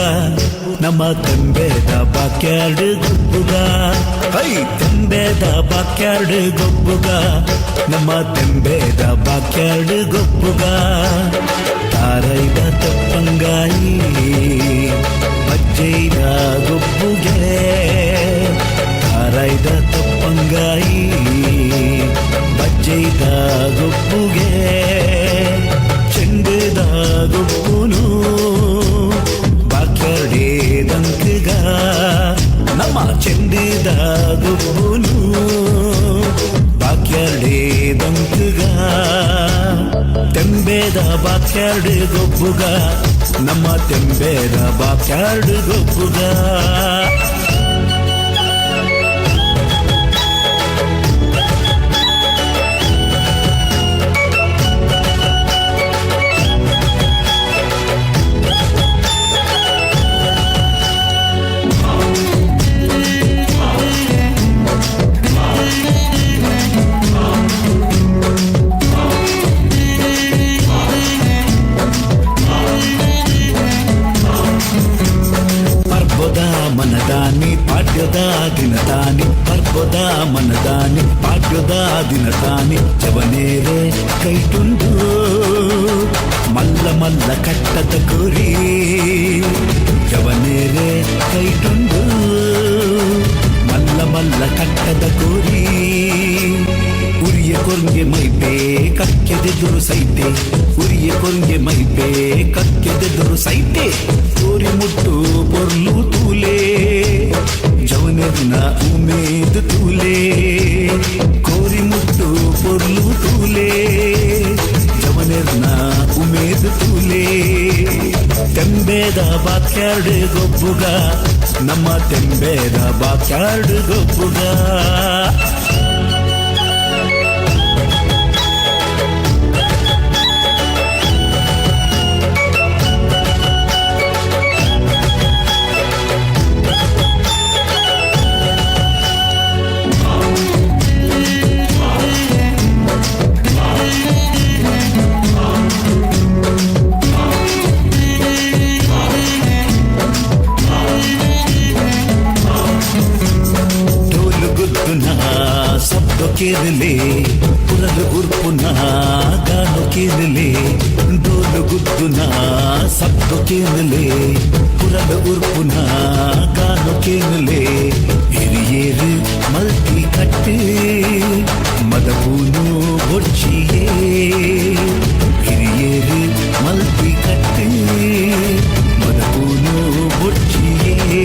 ನಮ್ಮ ತೆಂಬೇದ ಬಾಕ್ಯಾರ್ಡು ಗೊಬ್ಬುಗ ಹೈ ತೆಂಬೇದ ಬಾಕ್ಯಾರ್ಡು ಗೊಬ್ಬುಗ ನಮ್ಮ ತೆಂಬೇದ ಬಾಕ್ಯಾರ್ಡು ಗೊಬ್ಬುಗ ತಾರೈದ ತಪ್ಪಂಗಾಯಿ ಅಜ್ಜೈದ ಗೊಬ್ಬುಗೆ ತಾರೈದ ತಪ್ಪಂಗಾಯಿ ಅಜ್ಜೈದ ಗೊಬ್ಬುಗೆ ಚೆಂಡದ ಗೊಬ್ಬುನು ಬಾಕ್ಯಾರ್ಡೆ ದಂಕಗ ನಮ್ಮ ಚೆಂಡದ ಗೊಬ್ಬುನು ಬಾಕ್ಯಾರ್ಡೆ ದಂಕಗ ತೆಂಬೇದ ಬಾಕ್ಯಾರ್ಡು ಗೊಬ್ಬುಗ ನಮ್ಮ ತೆಂಬೇದ ಬಾಕ್ಯಾರ್ಡು ಗೊಬ್ಬುಗ ಮನದಾನಿ ಪಾಠ್ಯದ ದಿನದಾನಿ ಪರ್ವದ ಮನದಾನಿ ಪಾಠ್ಯದ ದಿನದಾನಿ ಜವನೇರೆ ಕೈಟುಂಡು ಮಲ್ಲ ಮಲ್ಲ ಕಟ್ಟದ ಗುರಿ ಜವನೇರೆ ಕೈಟುಂಡು ಮಲ್ಲ ಮಲ್ಲ ಕಟ್ಟದ ಗುರಿ ಉರಿಯ ಕೊರ್ಗೆ ಮೈಪೇ ಕಕ್ಕೆದೆದುರು ಸೈತೆ ಉರಿಯ ಕೊರ್ಗೆ ಮೈಪೇ ಕಕ್ಕೆದೆದುರು ಸೈತೆ ಕೋರಿ ಮುಟ್ಟು ಪೊರ್ಲು ತೂಲೆ ಜವನೆರ್ನ ಉಮೇದ್ ತೂಲೆ ಕೋರಿ ಮುಟ್ಟು ಪೊರ್ಲು ತೂಲೆ ಜವನೆರ್ನ ಉಮೇದ್ ತೂಲೆ ತೆಂಬೇದ ಬಾಕ್ಯಾರ್ಡು ಗೊಬ್ಬುಗ ನಮ್ಮ ತೆಂಬೇದ ಬಾಕ್ಯಾರ್ಡು ಗೊಬ್ಬುಗ ಕೇರಲೆ ಪುರದ ಉರ್ಪುನ ಗಾನು ಕೇರಲೆ ಡೋಲು ಗುದ್ದುನ ಸದ್ದು ಕೇರಲೆ ಪುರದ ಉರ್ಪುನ ಗಾನು ಕೇರಲೆ ಹಿರಿಯೇರು ಮಲ್ತಿ ಕಟ್ಟು ಮದಪೂನು ಬೊಚ್ಚಿಯೇ ಹಿರಿಯೇರು ಮಲ್ತಿ ಕಟ್ಟು ಮದಪೂನು ಬೊಚ್ಚಿಯೇ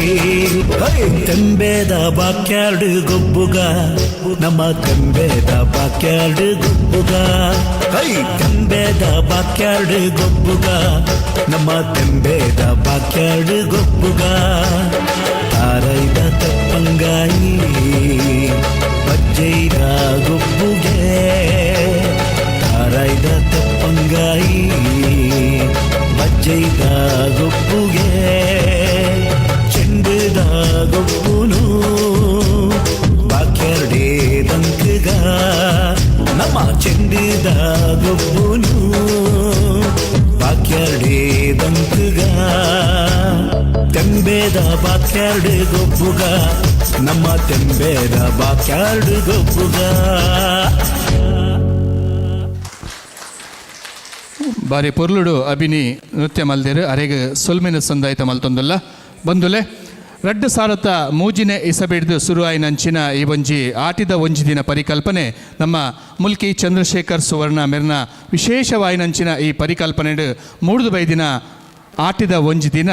ತಂಬೇದ ಬಾಕ್ಯಾರ್ಡ್ ಗೊಬ್ಬುಗ ನಮ್ಮ ತಂಬೇದ ಬಾಕ್ಯಾರ್ಡ್ ಗೊಬ್ಬುಗ ತಂಬೇದ ಬಾಕ್ಯಾರ್ಡ್ ಗೊಬ್ಬುಗ ನಮ್ಮ ತಂಬೇದ ಬಾಕ್ಯಾರ್ಡ್ ಗೊಬ್ಬುಗ ತಾರೈದ ತಪ್ಪಂಗಾಯಿ ಬಜ್ಜೈದ ಗೊಬ್ಬುಗೆ ತಾರೈದ ತಪ್ಪಂಗಾಯಿ ಬಜ್ಜೈದ ಗೊಬ್ಬುಗೆ ಚೆಂಡುದ ಗೊಬ್ಬುನು ಬಾಕ್ಯಾರ್ಡೆ ದಂಕಗ ನಮ್ಮ ಚೆಂಡುದ ಗೊಬ್ಬುನು ಬಾಕ್ಯಾರ್ಡೆ ದಂಕಗ ತೆಂಬೇದ ಬಾಕ್ಯಾರ್ಡ್ ಗೊಬ್ಬುಗ ನಮ್ಮ ತೆಂಬೇದ ಬಾಕ್ಯಾರ್ಡ್ ಗೊಬ್ಬುಗ ಬಾರಿ ಪೊರ್ಲುಡು ಅಭಿನಿ ನೃತ್ಯ ಮಲ್ದೇರು ಅರೆಗೆ ಸೊಲ್ಮಿನ ಸಂದಾಯಿತ ಮಲ್ತೊಂದಲ್ಲ ಬಂದುಲೆ ರಡ್ಡು ಸಾರತ ಮೂಜಿನೆ ಇಸಬಿಡ್ದು ಶುರುವಾಯಿನಂಚಿನ ಈ ಒಂಜಿ ಆಟಿದ ಒಂಜಿ ದಿನ ಪರಿಕಲ್ಪನೆ ನಮ್ಮ ಮುಲ್ಕಿ ಚಂದ್ರಶೇಖರ್ ಸುವರ್ಣ ಮೆರ್ನ ವಿಶೇಷವಾಯಿನಂಚಿನ ಈ ಪರಿಕಲ್ಪನೆ ಮೂಡ್ದು ಬೈದಿನ ಆಟಿದ ಒಂಜಿ ದಿನ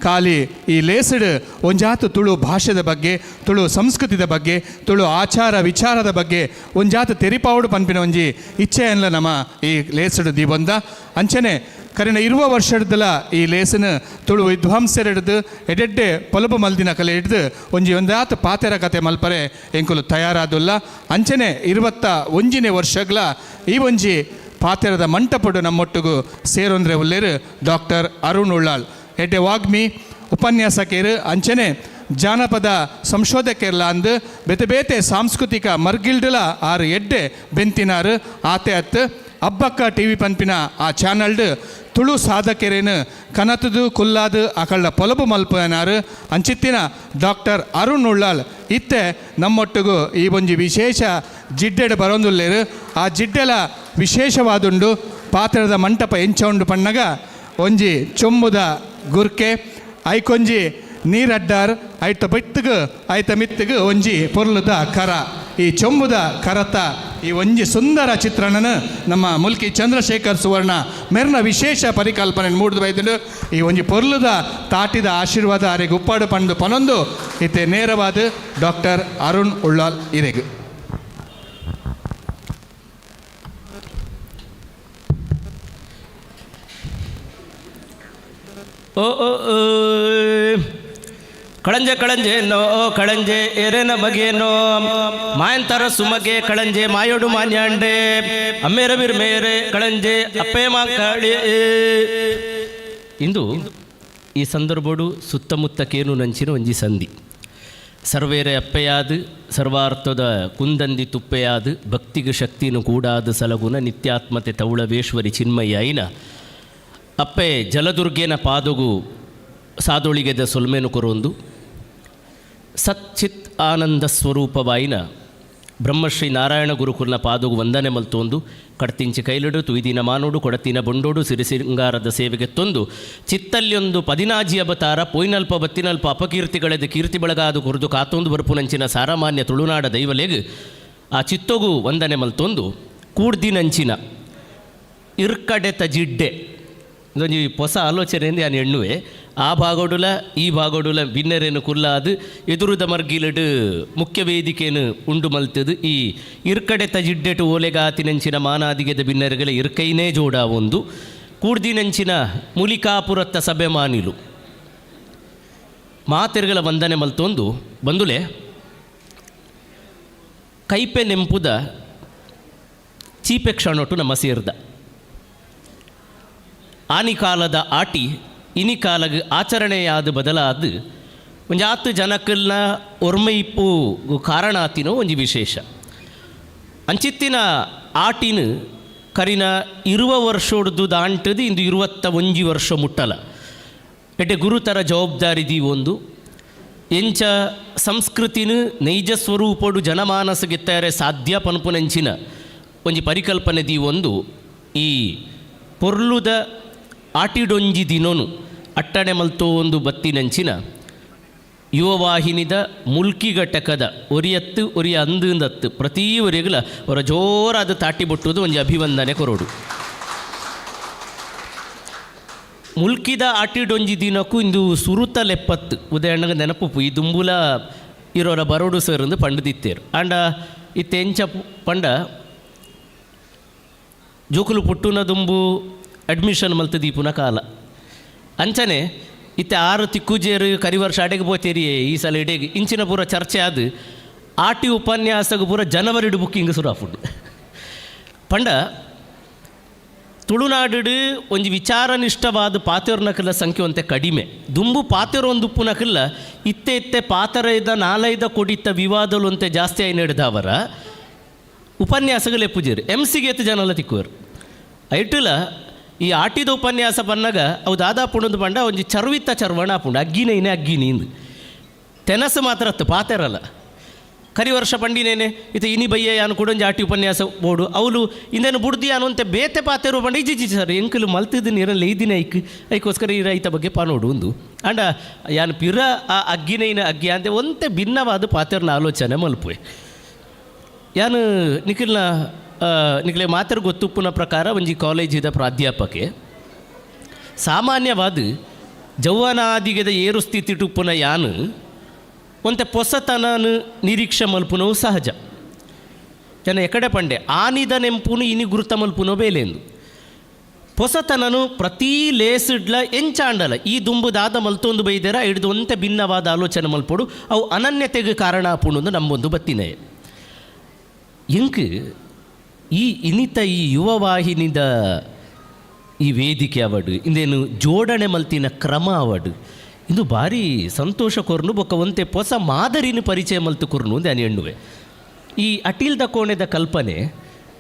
ಖಾಲಿ ಈ ಲೇಸಡ್ ಒಂಜಾತು ತುಳು ಭಾಷೆದ ಬಗ್ಗೆ ತುಳು ಸಂಸ್ಕೃತಿದ ಬಗ್ಗೆ ತುಳು ಆಚಾರ ವಿಚಾರದ ಬಗ್ಗೆ ಒಂಜಾತು ತೆರಿಪಾವುಡು ಪನ್ಪಿನ ಒಂಜಿ ಇಚ್ಛೆ ಅನ್ಲ ನಮ್ಮ ಈ ಲೇಸಡ್ ದಿ ಬಂದ ಅಂಚನೆ ಕರೆನ ಇರುವ ವರ್ಷದಲ್ಲ ಈ ಲೇಸನ ತುಳು ವಿದ್ವಾಂಸರೆಡ್ದು ಎಡೆಡ್ಡೆ ಪೊಲಬು ಮಲ್ದಿನ ಕಲೆ ಹಿಡ್ದು ಒಂಜಾತು ಪಾತೆರ ಕತೆ ಮಲ್ಪರೆ ಎಂಕುಲು ತಯಾರಾದುಲ್ಲ ಅಂಚನೆ 21 ವರ್ಷಗಳ ಈ ಒಂಜಿ ಪಾತೆರದ ಮಂಟಪಡು ನಮ್ಮೊಟ್ಟಿಗೂ ಸೇರೊಂದ್ರೆ ಉಲ್ಲೇರು ಡಾಕ್ಟರ್ ಅರುಣ್ ಉಳ್ಳಾಳ್ ಎಡ್ಡೆ ವಾಗ್ಮಿ ಉಪನ್ಯಾಸಕರು ಅಂಚನೆ ಜಾನಪದ ಸಂಶೋಧಕರ್ಲ ಅಂದು ಬೇತೆ ಬೇತೆ ಸಾಂಸ್ಕೃತಿಕ ಮರ್ಗಿಲ್ಡಲ ಆರು ಎಡ್ಡೆ ಬೆಂತಿನಾರು ಆತೆ ಅತ್ತು ಅಬ್ಬಕ್ಕ ಟಿ ವಿ ಪನ್ಪಿನ ಆ ಚಾನಲ್ಡ್ ತುಳು ಸಾಧಕರೇನು ಕನತದು ಕುಲ್ಲಾದು ಅಕಳ್ಳ ಪೊಲಬು ಮಲ್ಪನಾರು ಅಂಚಿತ್ತಿನ ಡಾಕ್ಟರ್ ಅರುಣ್ ಉಳ್ಳಾಳ್ ಇತ್ತೆ ನಮ್ಮೊಟ್ಟಿಗೂ ಈ ಒಂಜಿ ವಿಶೇಷ ಜಿಡ್ಡೆಡ್ ಬರೋಂದುಲ್ಲೇರು ಆ ಜಿಡ್ಡೆಲ ವಿಶೇಷವಾದುಂಡು ಪಾತ್ರದ ಮಂಟಪ ಎಂಚ ಪಣ್ಣಗ ಒಂಜಿ ಚೊಂಬುದ ಗುರ್ಕೆ ಐಕೊಂಜಿ ನೀರಡ್ಡಾರ್ ಐತ ಬಿತ್ತಗು ಐತ ಮಿತ್ತಗು ಒಂಜಿ ಪೊರ್ಲುದ ಕರ ಈ ಚೊಂಬುದ ಕರತ ಈ ಒಂಜಿ ಸುಂದರ ಚಿತ್ರಣನ ನಮ್ಮ ಮುಲ್ಕಿ ಚಂದ್ರಶೇಖರ್ ಸುವರ್ಣ ಮೆರ್ನ ವಿಶೇಷ ಪರಿಕಲ್ಪನೆ ಮೂಡ್ದು ಬೈದು ಈ ಒಂಜಿ ಪೊರ್ಲುದ ತಾಟಿದ ಆಶೀರ್ವಾದ ಅರೆಗೆ ಉಪ್ಪಾಡು ಪಂಡು ಪನೊಂದು ಇತ್ತೆ ನೇರವಾದ ಡಾಕ್ಟರ್ ಅರುಣ್ ಉಳ್ಳಾಳ್ ಇರೆಗು ಓ ಓ ಕಳಂಜೆ ಕಳಂಜೆ ನೋ ಕಳಂಜೆ ಎರೆನ ಬಗೆನೋ ಮಾಯಂತರ ಸುಮಗೆ ಕಳಂಜೆ ಮಾಯೋಡು ಮಾನ್ಯಾಂಡೆ ಅಮ್ಮೇರ ಬಿರ್ ಮೇರೆ ಕಳಂಜೆ ಅಪ್ಪೆ ಮಾಕಾಳಿ ಇಂದು ಈ ಸಂದರ್ಭಡು ಸುತ್ತಮುತ್ತ ಕೇನು ನಂಚಿನ ಒಂಜಿ ಸಂಧಿ ಸರ್ವೇರೆ ಅಪ್ಪೆಯಾದು ಸರ್ವಾರ್ಥದ ಕುಂದಂದಿ ತುಪ್ಪೆಯಾದು ಭಕ್ತಿಗೆ ಶಕ್ತಿನು ಕೂಡಾದ ಸಲಗುನ ನಿತ್ಯಾತ್ಮತೆ ತೌಳವೇಶ್ವರಿ ಚಿನ್ಮಯ್ಯ ಐನ ಅಪ್ಪೆ ಜಲದುರ್ಗೇನ ಪಾದೊಗು ಸಾದೊಳಿಗೆದ ಸೊಲ್ಮೆನು ಕೊರೊಂದು ಸಚ್ಚಿತ್ ಆನಂದ ಸ್ವರೂಪವಾಯಿನ ಬ್ರಹ್ಮಶ್ರೀ ನಾರಾಯಣ ಗುರುಕುಲ್ನ ಪಾದೊಗು ವಂದನೆ ಮಲ್ತೊಂದು ಕಡ್ತಿಂಚಿ ಕೈಲಿಡು ತುಯ್ದಿನ ಮಾನೋಡು ಕೊಡತಿನ ಬೊಂಡೋಡು ಸಿರಿಸಿಂಗಾರದ ಸೇವೆಗೆ ತೊಂದು ಚಿತ್ತಲ್ಯೊಂದು ಪದಿನಾಜಿ ಅವತಾರ ಪೊಯ್ನಲ್ಪ ಬತ್ತಿನಲ್ಪ ಅಪಕೀರ್ತಿಗಳೆದು ಕೀರ್ತಿ ಬೆಳಗಾದು ಕುರಿದು ಕಾತೊಂದು ಬರ್ಪುನಂಚಿನ ಸಾರಮಾನ್ಯ ತುಳುನಾಡ ದೈವಲೆಗ್ ಆ ಚಿತ್ತೊಗು ವಂದನೆ ಮಲ್ತೊಂದು ಕೂಡ್ದಿನಂಚಿನ ಇರ್ಕಡೆತ ಜಿಡ್ಡೆ ಇದೊಂದು ಹೊಸ ಆಲೋಚನೆಯಿಂದ ನಾನು ಎಣ್ಣುವೆ ಆ ಭಾಗೋಡುಲ ಈ ಭಾಗೋಡುಲ ಬಿನ್ನರೇನು ಕುಲ್ಲಾದು ಎದುರುದ ಮರ್ಗಿಲಡು ಮುಖ್ಯ ವೇದಿಕೆಯನ್ನು ಉಂಡು ಮಲ್ತದು ಈ ಇರ್ಕಡೆ ತಜಿಡ್ಡೆಟು ಓಲೆಗಾತಿನಂಚಿನ ಮಾನಾದಿಗೆದ ಬಿನ್ನರೆಗಳ ಇರ್ಕೈನೇ ಜೋಡ ಒಂದು ಕೂಡ್ದಿನಂಚಿನ ಮುಲಿಕಾಪುರತ್ತ ಸಭೆ ಮಾನಿಲು ಮಾತೆರೆಗಳ ವಂದನೆ ಮಲ್ತೊಂದು ಬಂದುಲೆ ಕೈಪೆ ನೆಂಪುದ ಚೀಪೆ ಕ್ಷಣೊಟ್ಟು ನಮ್ಮ ಸೇರ್ದ ಆನಿ ಕಾಲದ ಆಟಿ ಇನಿ ಕಾಲಗ ಆಚರಣೆಯಾದ ಬದಲಾದ ಒಂಜಿ 10 ಜನಕ್ಕಲ್ನ ಒರ್ಮೈಪ್ಪು ಕಾರಣ ಆತಿನೋ ಒಂಜಿ ವಿಶೇಷ ಅಂಚಿತ್ತಿನ ಆಟಿನ ಕರಿನ 20 ವರ್ಷೋಡ್ದು ದಾಂಟದು ಇಂದು 21 ವರ್ಷ ಮುಟ್ಟಲ ಎಡ್ಡೆ ಗುರುತರ ಜವಾಬ್ದಾರಿ ದಿ ಒಂದು ಎಂಚ ಸಂಸ್ಕೃತಿನ ನೈಜ ಸ್ವರೂಪಡು ಜನಮಾನಸಗೆತ್ತಾರೆ ಸಾಧ್ಯ ಪನ್ಪುನಂಚಿನ ಒಂಜಿ ಪರಿಕಲ್ಪನೆ ಒಂದು ಈ ಪೊರ್ಲುದ ಆಟಿಡೊಂಜಿ ದಿನೋನು ಅಟ್ಟಣೆ ಮಲ್ತೋ ಒಂದು ಬತ್ತಿನಂಚಿನ ಯುವವಾಹಿನಿದ ಮುಲ್ಕಿ ಘಟಕದ ಒರಿಯತ್ತು ಒರಿಯ ಅಂದತ್ತು ಪ್ರತಿ ಒರಿಯಗಲ ಅವರ ಜೋರಾದ ತಾಟಿ ಬೊಟ್ಟುವುದು ಒಂದು ಅಭಿವಂದನೆ ಕೊರೋಡು. ಮುಲ್ಕಿದ ಆಟಿಡೊಂಜಿ ದಿನಕ್ಕೂ ಇಂದು ಸುರುತ ಲೆಪ್ಪತ್ತು ಉದಾಹರಣೆಗೆ ನೆನಪು ಈ ದುಂಬುಲ ಇರೋರ ಬರೋಡು ಸರ್ ಎಂದು ಪಂಡದಿತ್ತೇರು ಆಂಡ ಇತ್ತೆಂಚ ಪಂಡ ಜೋಕುಲು ಪುಟ್ಟುನ ದುಂಬು ಅಡ್ಮಿಷನ್ ಮಲ್ತದೀಪುನ ಕಾಲ ಅಂಚನೆ ಇತ್ತೆ 6 ತಿಕ್ಕುಜೇರು ಕರಿವರ್ಷ ಅಡೆಗೆ ಹೋಗ್ತೇರಿಯೇ ಈ ಸಲ ಇಡೆಗೆ ಇಂಚಿನ ಪೂರ ಚರ್ಚೆ ಆದು ಆಟಿ ಉಪನ್ಯಾಸಗೂ ಪೂರ ಜನವರಿಡು ಬುಕ್ಕಿಂಗ್ ಶುರು ಆಫುಡು ಪಂಡ ತುಳುನಾಡು ಒಂಜಿ ವಿಚಾರನಿಷ್ಠವಾದ ಪಾತೆರ್ನಕಲ್ಲ ಸಂಖ್ಯೆ ಒಂತೆ ಕಡಿಮೆ ದುಂಬು ಪಾತೆರ್ ಒಂದು ಉಪ್ಪುನಕಲ್ಲ ಇತ್ತೆ ಪಾತರೈದ ನಾಲೈದ ಕೊಡಿತ್ತ ವಿವಾದಲು ಅಂತೆ ಜಾಸ್ತಿ ಆಗಿ ನಡೆದವರ ಉಪನ್ಯಾಸಗಳು ಎಪ್ಪುಜೇರು MCಗೆ ಎತ್ತು ಜನಲ್ಲ ತಿಕ್ಕುವರು ಐಟುಲ ಈ ಆಟಿದ ಉಪನ್ಯಾಸ ಬನ್ನಾಗ ಅವು ದಾದಾಪುಣದು ಬಂಡ ಒಂಜಿ ಚರ್ವಿತ್ತ ಚರ್ವಣ ಆಪುಂಡು ಅಗ್ಗಿನೇನೆ ಅಗ್ಗಿನಿಂದು ತೆನಸು ಮಾತ್ರ ಹತ್ತು ಪಾತೆರಲ್ಲ ಕರಿ ವರ್ಷ ಪಂಡಿನೇನೆ ಇದು ಇನಿ ಬಯ್ಯ ಯಾನು ಕೊಡೊಂಜಿ ಆಟಿ ಉಪನ್ಯಾಸ ಬೋಡು ಅವಳು ಇಂದೇನು ಬುಡ್ದಿ ಅನ್ನುವಂತೆ ಬೇತೆ ಪಾತೆರು ಬಂಡ ಇಜಿ ಸರ್ ಎಂಕಲು ಮಲ್ತಿದ್ದು ನೀರಲ್ಲಿ ಐದಿನ ಐಕೋಸ್ಕರ ಈ ರೈತ ಬಗ್ಗೆ ಪಾನೋಡು ಒಂದು ಅಂಡ ಯಾನು ಪಿರ ಆ ಅಗ್ಗಿನೇನ ಅಗ್ಗಿ ಅಂತೆ ಒಂತೆ ಭಿನ್ನವಾದ ಪಾತೆರ್ನ ಆಲೋಚನೆ ಮಲ್ಪುವೆ ಯಾನು ನಿಖಲೆ ಮಾತ್ರ ಗೊತ್ತುಪ್ಪುನ ಪ್ರಕಾರ ಒಂಜಿ ಕಾಲೇಜಿದ ಪ್ರಾಧ್ಯಾಪಕೆ ಸಾಮಾನ್ಯವಾದ ಜೌವನಾದಿಗೆದ ಏರು ಸ್ಥಿತಿ ಟುಪ್ಪುನ ಯಾನು ಒಂತೆ ಪೊಸತನನು ನಿರೀಕ್ಷೆ ಮಲ್ಪುನವು ಸಹಜ ಜನ ಎಕಡೆ ಪಂಡೆ ಆನಿದ ನೆಂಪುನು ಇನಿ ಗುರುತ ಮಲ್ಪುನೋ ಬೇಲೆಂದು ಪೊಸತನನು ಪ್ರತಿ ಲೇಸಿಡ್ಲ ಎಂಚಾಂಡಲ ಈ ದುಂಬುದಾದ ಮಲ್ತೊಂದು ಬೈದರ ಹಿಡಿದು ಒಂತೆ ಭಿನ್ನವಾದ ಆಲೋಚನೆ ಮಲ್ಪೊಡು ಅವು ಅನನ್ಯತೆಗೆ ಕಾರಣ ಆಪುಣೊಂದು ನಮ್ಮೊಂದು ಬತ್ತಿನೇ ಎಂಕ್ ಈ ಇನಿತ ಈ ಯುವವಾಹಿನಿದ ಈ ವೇದಿಕೆ ಅವಡು ಇಂದೇನು ಜೋಡಣೆ ಮಲ್ತಿನ ಕ್ರಮ ಅವಡು ಇದು ಭಾರಿ ಸಂತೋಷ ಕೊರ್ನು ಬೊಕ್ಕ ಒಂತೆ ಹೊಸ ಮಾದರಿನ ಪರಿಚಯ ಮಲ್ತು ಕೊರ್ನು ನಾನು ಎಣ್ಣುವೆ ಈ ಅಟೀಲ್ದ ಕೋಣೆದ ಕಲ್ಪನೆ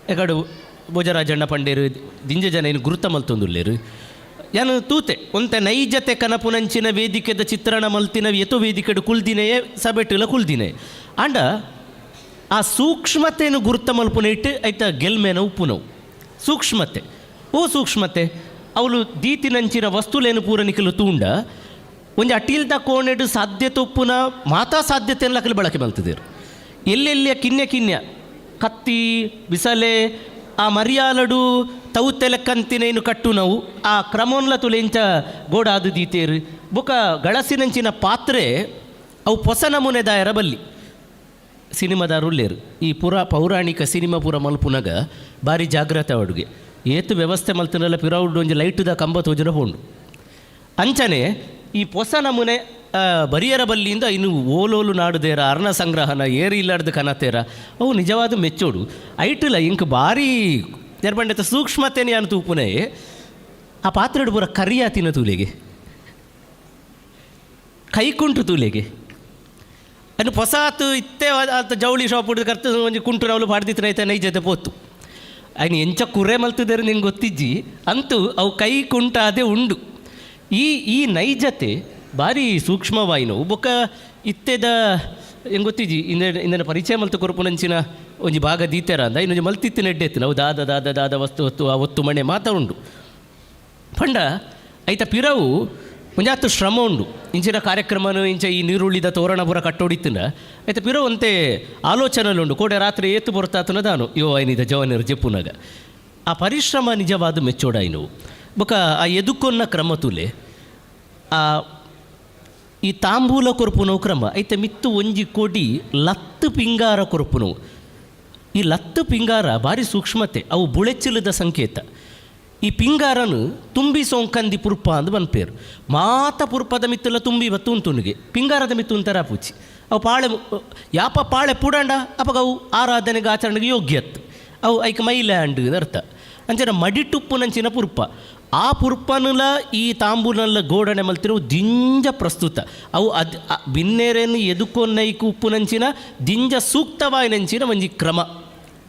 ಎಗಡು ಭೋಜರಾಜಣ್ಣ ಪಂಡೇರು ದಿಂಜ ಜನ ಏನು ಗುರುತ ಮಲ್ತೊಂದುಲ್ಲೇರು ಯಾನು ತೂತೆ ಒಂತೆ ನೈಜತೆ ಕನಪುನಂಚಿನ ವೇದಿಕೆದ ಚಿತ್ರಣ ಮಲ್ತಿನ ಎತೋ ವೇದಿಕೆಡು ಕುಲ್ದಿನೆಯೇ ಸಬೆಟ್ಟಿಲ್ಲ ಕುಲ್ದಿನೆ ಆಂಡ ಆ ಸೂಕ್ಷ್ಮತೆಯನ್ನು ಗುರುತ ಮಲ್ಪುನ ಇಟ್ಟು ಆಯ್ತಾ ಗೆಲ್ಮೇನ ಉಪ್ಪುನವು ಸೂಕ್ಷ್ಮತೆ ಸೂಕ್ಷ್ಮತೆ ಅವಳು ದೀತಿನಂಚಿನ ವಸ್ತುಲೇನು ಪೂರ ನಿಖಲು ತೂಂಡ ಒಂದು ಅಟೀಲ್ದ ಕೋಣೆಡು ಸಾಧ್ಯತೆ ಉಪ್ಪುನ ಮಾತಾ ಸಾಧ್ಯತೆ ಅಕ್ಕಲು ಬಳಕೆ ಮಲ್ತಿದ್ದೇರು ಎಲ್ಲೆಲ್ಲಿಯ ಕಿನ್ಯ ಕತ್ತಿ ಬಿಸಲೆ ಆ ಮರಿಯಾಲಡು ತೌತೆ ಲೆಕ್ಕಂತಿನೇನು ಕಟ್ಟು ನಾವು ಆ ಕ್ರಮೋನ್ಲ ತುಲೆಂಚ ಗೋಡಾದು ದೀತೇರು ಬೊಕ ಗಳಸಿನಂಚಿನ ಪಾತ್ರೆ ಅವು ಹೊಸ ನಮೂನೆ ದಾಯರ ಬಲ್ಲಿ ಸಿನಿಮಾದಾರುಲ್ಲೇರು ಈ ಪೌರಾಣಿಕ ಸಿನಿಮಾ ಪೂರ ಮಲ್ಪುನಗ ಭಾರಿ ಜಾಗ್ರತೆ ಅಡುಗೆ ಏತು ವ್ಯವಸ್ಥೆ ಮಲ್ತನಲ್ಲ ಪಿರೌಡ್ ಒಂಜಿ ಲೈಟುದ ಕಂಬ ತೋಜನ ಹೋಂಡು ಅಂಚನೆ ಈ ಹೊಸ ನಮೂನೆ ಬರಿಯರ ಬಲ್ಲಿಯಿಂದ ಇನ್ನು ಓಲೋಲು ನಾಡುದೇರ ಅರ್ಣ ಸಂಗ್ರಹಣ ಏರಿ ಇಲ್ಲಾಡ್ದು ಕನತೇರ ಅವು ನಿಜವಾದ ಮೆಚ್ಚೋಡು ಐಟಿಲ್ಲ ಇಂಕ್ ಭಾರಿ ನೆರ್ಬಂಡೆತ ಸೂಕ್ಷ್ಮತೆನೇ ಅನ್ನು ತೂಪುನೇ ಆ ಪಾತ್ರೆಡು ಪೂರ ಕರಿಯಾತಿನ ತೂಲೆಗೆ ಕೈಕುಂಟು ತೂಲೆಗೆ ಅನ್ನು ಹೊಸಾತು ಇತ್ತೇ ಆತ ಜವಳಿ ಶಾಪ್ ಹುಡುಗ ಕರ್ತ ಒಂಜಿ ಕುಂಟು ನಾವು ಪಾಡ್ದಿತ್ತು ರೈತ ನೈಜತೆ ಪೋತು ಅಯ್ನು ಎಂಚ ಕುರ್ರೆ ಮಲ್ತಿದ್ದಾರೆ ನಿಂಗೆ ಗೊತ್ತಿಜ್ಜಿ ಅಂತೂ ಅವು ಕೈ ಕುಂಟಾದೆ ಉಂಡು ಈ ನೈಜತೆ ಭಾರಿ ಸೂಕ್ಷ್ಮವಾಯಿನವು ಬೊಕ್ಕ ಇತ್ತೆದ ಹೆಂಗೆ ಗೊತ್ತಿಜ್ಜಿ ಇಂದನ ಪರಿಚಯ ಮಲ್ತು ಕೊರಪುನಂಚಿನ ಒಂಜಿ ಭಾಗ ದೀತೆರ ಅಂದ ಇನ್ನೊಂದು ಮಲ್ತಿತ್ತು ನೆಡ್ಡೆತ್ತು ನಾವು ದಾದ ವಸ್ತು ಹೊತ್ತು ಆ ಒತ್ತು ಮಣೆ ಮಾತಾ ಉಂಡು ಪಂಡ ಐತ ಪಿರವು ಮುಂಜಾತು ಶ್ರಮ ಉಂಡು ಇಂಚಿನ ಕಾರ್ಯಕ್ರಮನು ಇಂಚ ಈ ನೀರುಳ್ಳಿದ ತೋರಣ ಪೂರ ಕಟ್ಟೋಡಿತ್ತನ ಆಯ್ತು ಪಿರೋ ಅಂತೆ ಆಲೋಚನೆಲುಂಡು ಕೋಡೆ ರಾತ್ರಿ ಏತು ಬರುತ್ತಾತನ ದಾನು ಐನಿದ ಜವನರು ಜಪ್ಪುನಾಗ ಆ ಪರಿಶ್ರಮ ನಿಜವಾದ ಮೆಚ್ಚೋಡಾಯಿನವು ಬೊಕ ಆ ಎದುಕೊನ್ನ ಕ್ರಮ ತುಲೆ ಆ ಈ ತಾಂಬೂಲ ಕೊರಪುನವು ಕ್ರಮ ಐತೆ ಮಿತ್ತು ಒಂಜಿ ಕೋಡಿ ಲತ್ತು ಪಿಂಗಾರ ಕೊರಪುನವು ಈ ಲತ್ತು ಪಿಂಗಾರ ಭಾರಿ ಸೂಕ್ಷ್ಮತೆ ಅವು ಬುಳೆಚ್ಚಿಲದ ಸಂಕೇತ ಈ ಪಿಂಗಾರನು ತುಂಬಿ ಸೋಂಕಂದಿ ಪುರ್ಪ ಅಂದು ಬನ್ಪೇರು ಮಾತ ಪುರ್ಪದ ಮಿತ್ತಲ್ಲ ತುಂಬಿ ಬತ್ತು ಉಂತುನಿಗೆ ಪಿಂಗಾರದ ಮಿತ್ತು ಅಂತಾರ ಪೂಚಿ ಅವು ಪಾಳೆ ಯಾಪ ಪಾಳೆ ಪುಡಂಡ ಅಪಗ ಅವು ಆರಾಧನೆಗೆ ಆಚರಣೆಗೆ ಯೋಗ್ಯತ್ ಅವು ಐಕ ಮೈಲ್ಯಾಂಡ್ ಅರ್ಥ ಅಂಚನ ಮಡಿಟುಪ್ಪು ನಂಚಿನ ಪುರ್ಪ ಆ ಪುರ್ಪನಲ ಈ ತಾಂಬೂನಲ್ಲ ಗೋಡಣೆ ಮಲ್ತಿರೋ ದಿಂಜ ಪ್ರಸ್ತುತ ಅವು ಬಿನ್ನೇರೇನು ಎದುಕೊನ್ನೈಕು ಉಪ್ಪು ನಂಚಿನ ದಿಂಜ ಸೂಕ್ತವಾಗಿ ನಂಚಿನ ಒಂಜಿ ಕ್ರಮ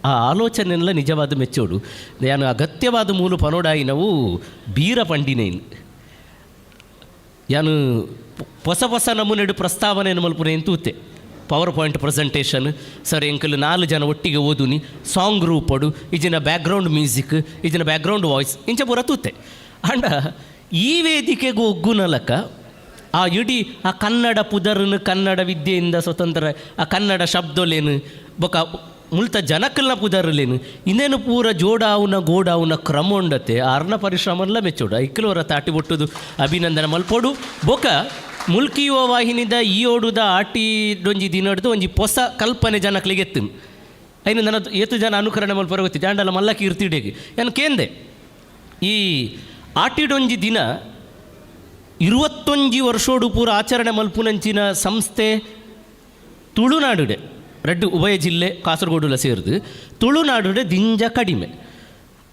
ಆ ಆಲೋಚನೆಲ್ಲ ನಿಜವಾದ ಮೆಚ್ಚೋಡು ನಾನು ಅಗತ್ಯವಾದ ಮೂಲ ಪನೋಡಾಯಿ ನಾವು ಬೀರ ಪಂಡಿನೇನು ಯಾನು ಹೊಸ ಹೊಸ ನಮೂನೆಡು ಪ್ರಸ್ತಾವನೆಯನ್ನು ಮಲ್ಪುನೆ ಎಂತೂತೆ ಪವರ್ ಪಾಯಿಂಟ್ ಪ್ರೆಸೆಂಟೇಷನ್ ಸರ್ ಎಂಕಲು 4 ಜನ ಒಟ್ಟಿಗೆ ಓದುನಿ ಸಾಂಗ್ ರೂಪಡು ಇಜಿನ ಬ್ಯಾಕ್ಗ್ರೌಂಡ್ ಮ್ಯೂಸಿಕ್ ಇಜಿನ ಬ್ಯಾಕ್ಗ್ರೌಂಡ್ ವಾಯ್ಸ್ ಇಂಚ ಪೂರ ತೂತೆ ಅಂಡ ಈ ವೇದಿಕೆಗೂ ಒಗ್ಗುನಲಕ ಆ ಇಡೀ ಆ ಕನ್ನಡ ಪುದರ್ನು ಕನ್ನಡ ವಿದ್ಯೆಯಿಂದ ಸ್ವತಂತ್ರ ಆ ಕನ್ನಡ ಶಬ್ದಲೇನು ಬೊಕ ಮುಳ್ತ ಜನಕಲ್ನ ಪುದರ್ಲೇನು ಇನ್ನೇನು ಪೂರ ಜೋಡಾವುನ ಗೋಡಾವುನ ಕ್ರಮ ಉಂಡತೆ ಆರ್ನ ಪರಿಶ್ರಮಲ್ಲ ಮೆಚ್ಚೋಡು ಐಕ್ಲವರ ತಾಟಿ ಒಟ್ಟುದು ಅಭಿನಂದನೆ ಮಲ್ಪೋಡು ಬೊಕ ಮುಲ್ಕಿ ಯುವ ವಾಹಿನಿದ ಈ ಓಡುದ ಆಟಿಡೊಂಜಿ ದಿನಡ್ದು ಒಂಜಿ ಹೊಸ ಕಲ್ಪನೆ ಜನಕ್ಲಿಗೆ ಎತ್ತು ಐನು ನನ್ನ ಏತು ಜನ ಅನುಕರಣೆ ಮಲ್ಪರ ಗೊತ್ತಿದ್ದೆ ಅಂಡಲ್ಲ ಮಲ್ಲ ಕೀರ್ತಿಡೆಗೆ ಏನು ಕೇಂದೆ ಈ ಆಟಿಡೊಂಜಿ ದಿನ 21 ವರ್ಷೋಡು ಪೂರ ಆಚರಣೆ ಮಲ್ಪುನಂಚಿನ ಸಂಸ್ಥೆ ತುಳುನಾಡುಡೆ ರೆಡ್ಡು ಉಭಯ ಜಿಲ್ಲೆ ಕಾಸರಗೋಡುಲ ಸೇರಿದು ತುಳುನಾಡುಡೆ ದಿಂಜ ಕಡಿಮೆ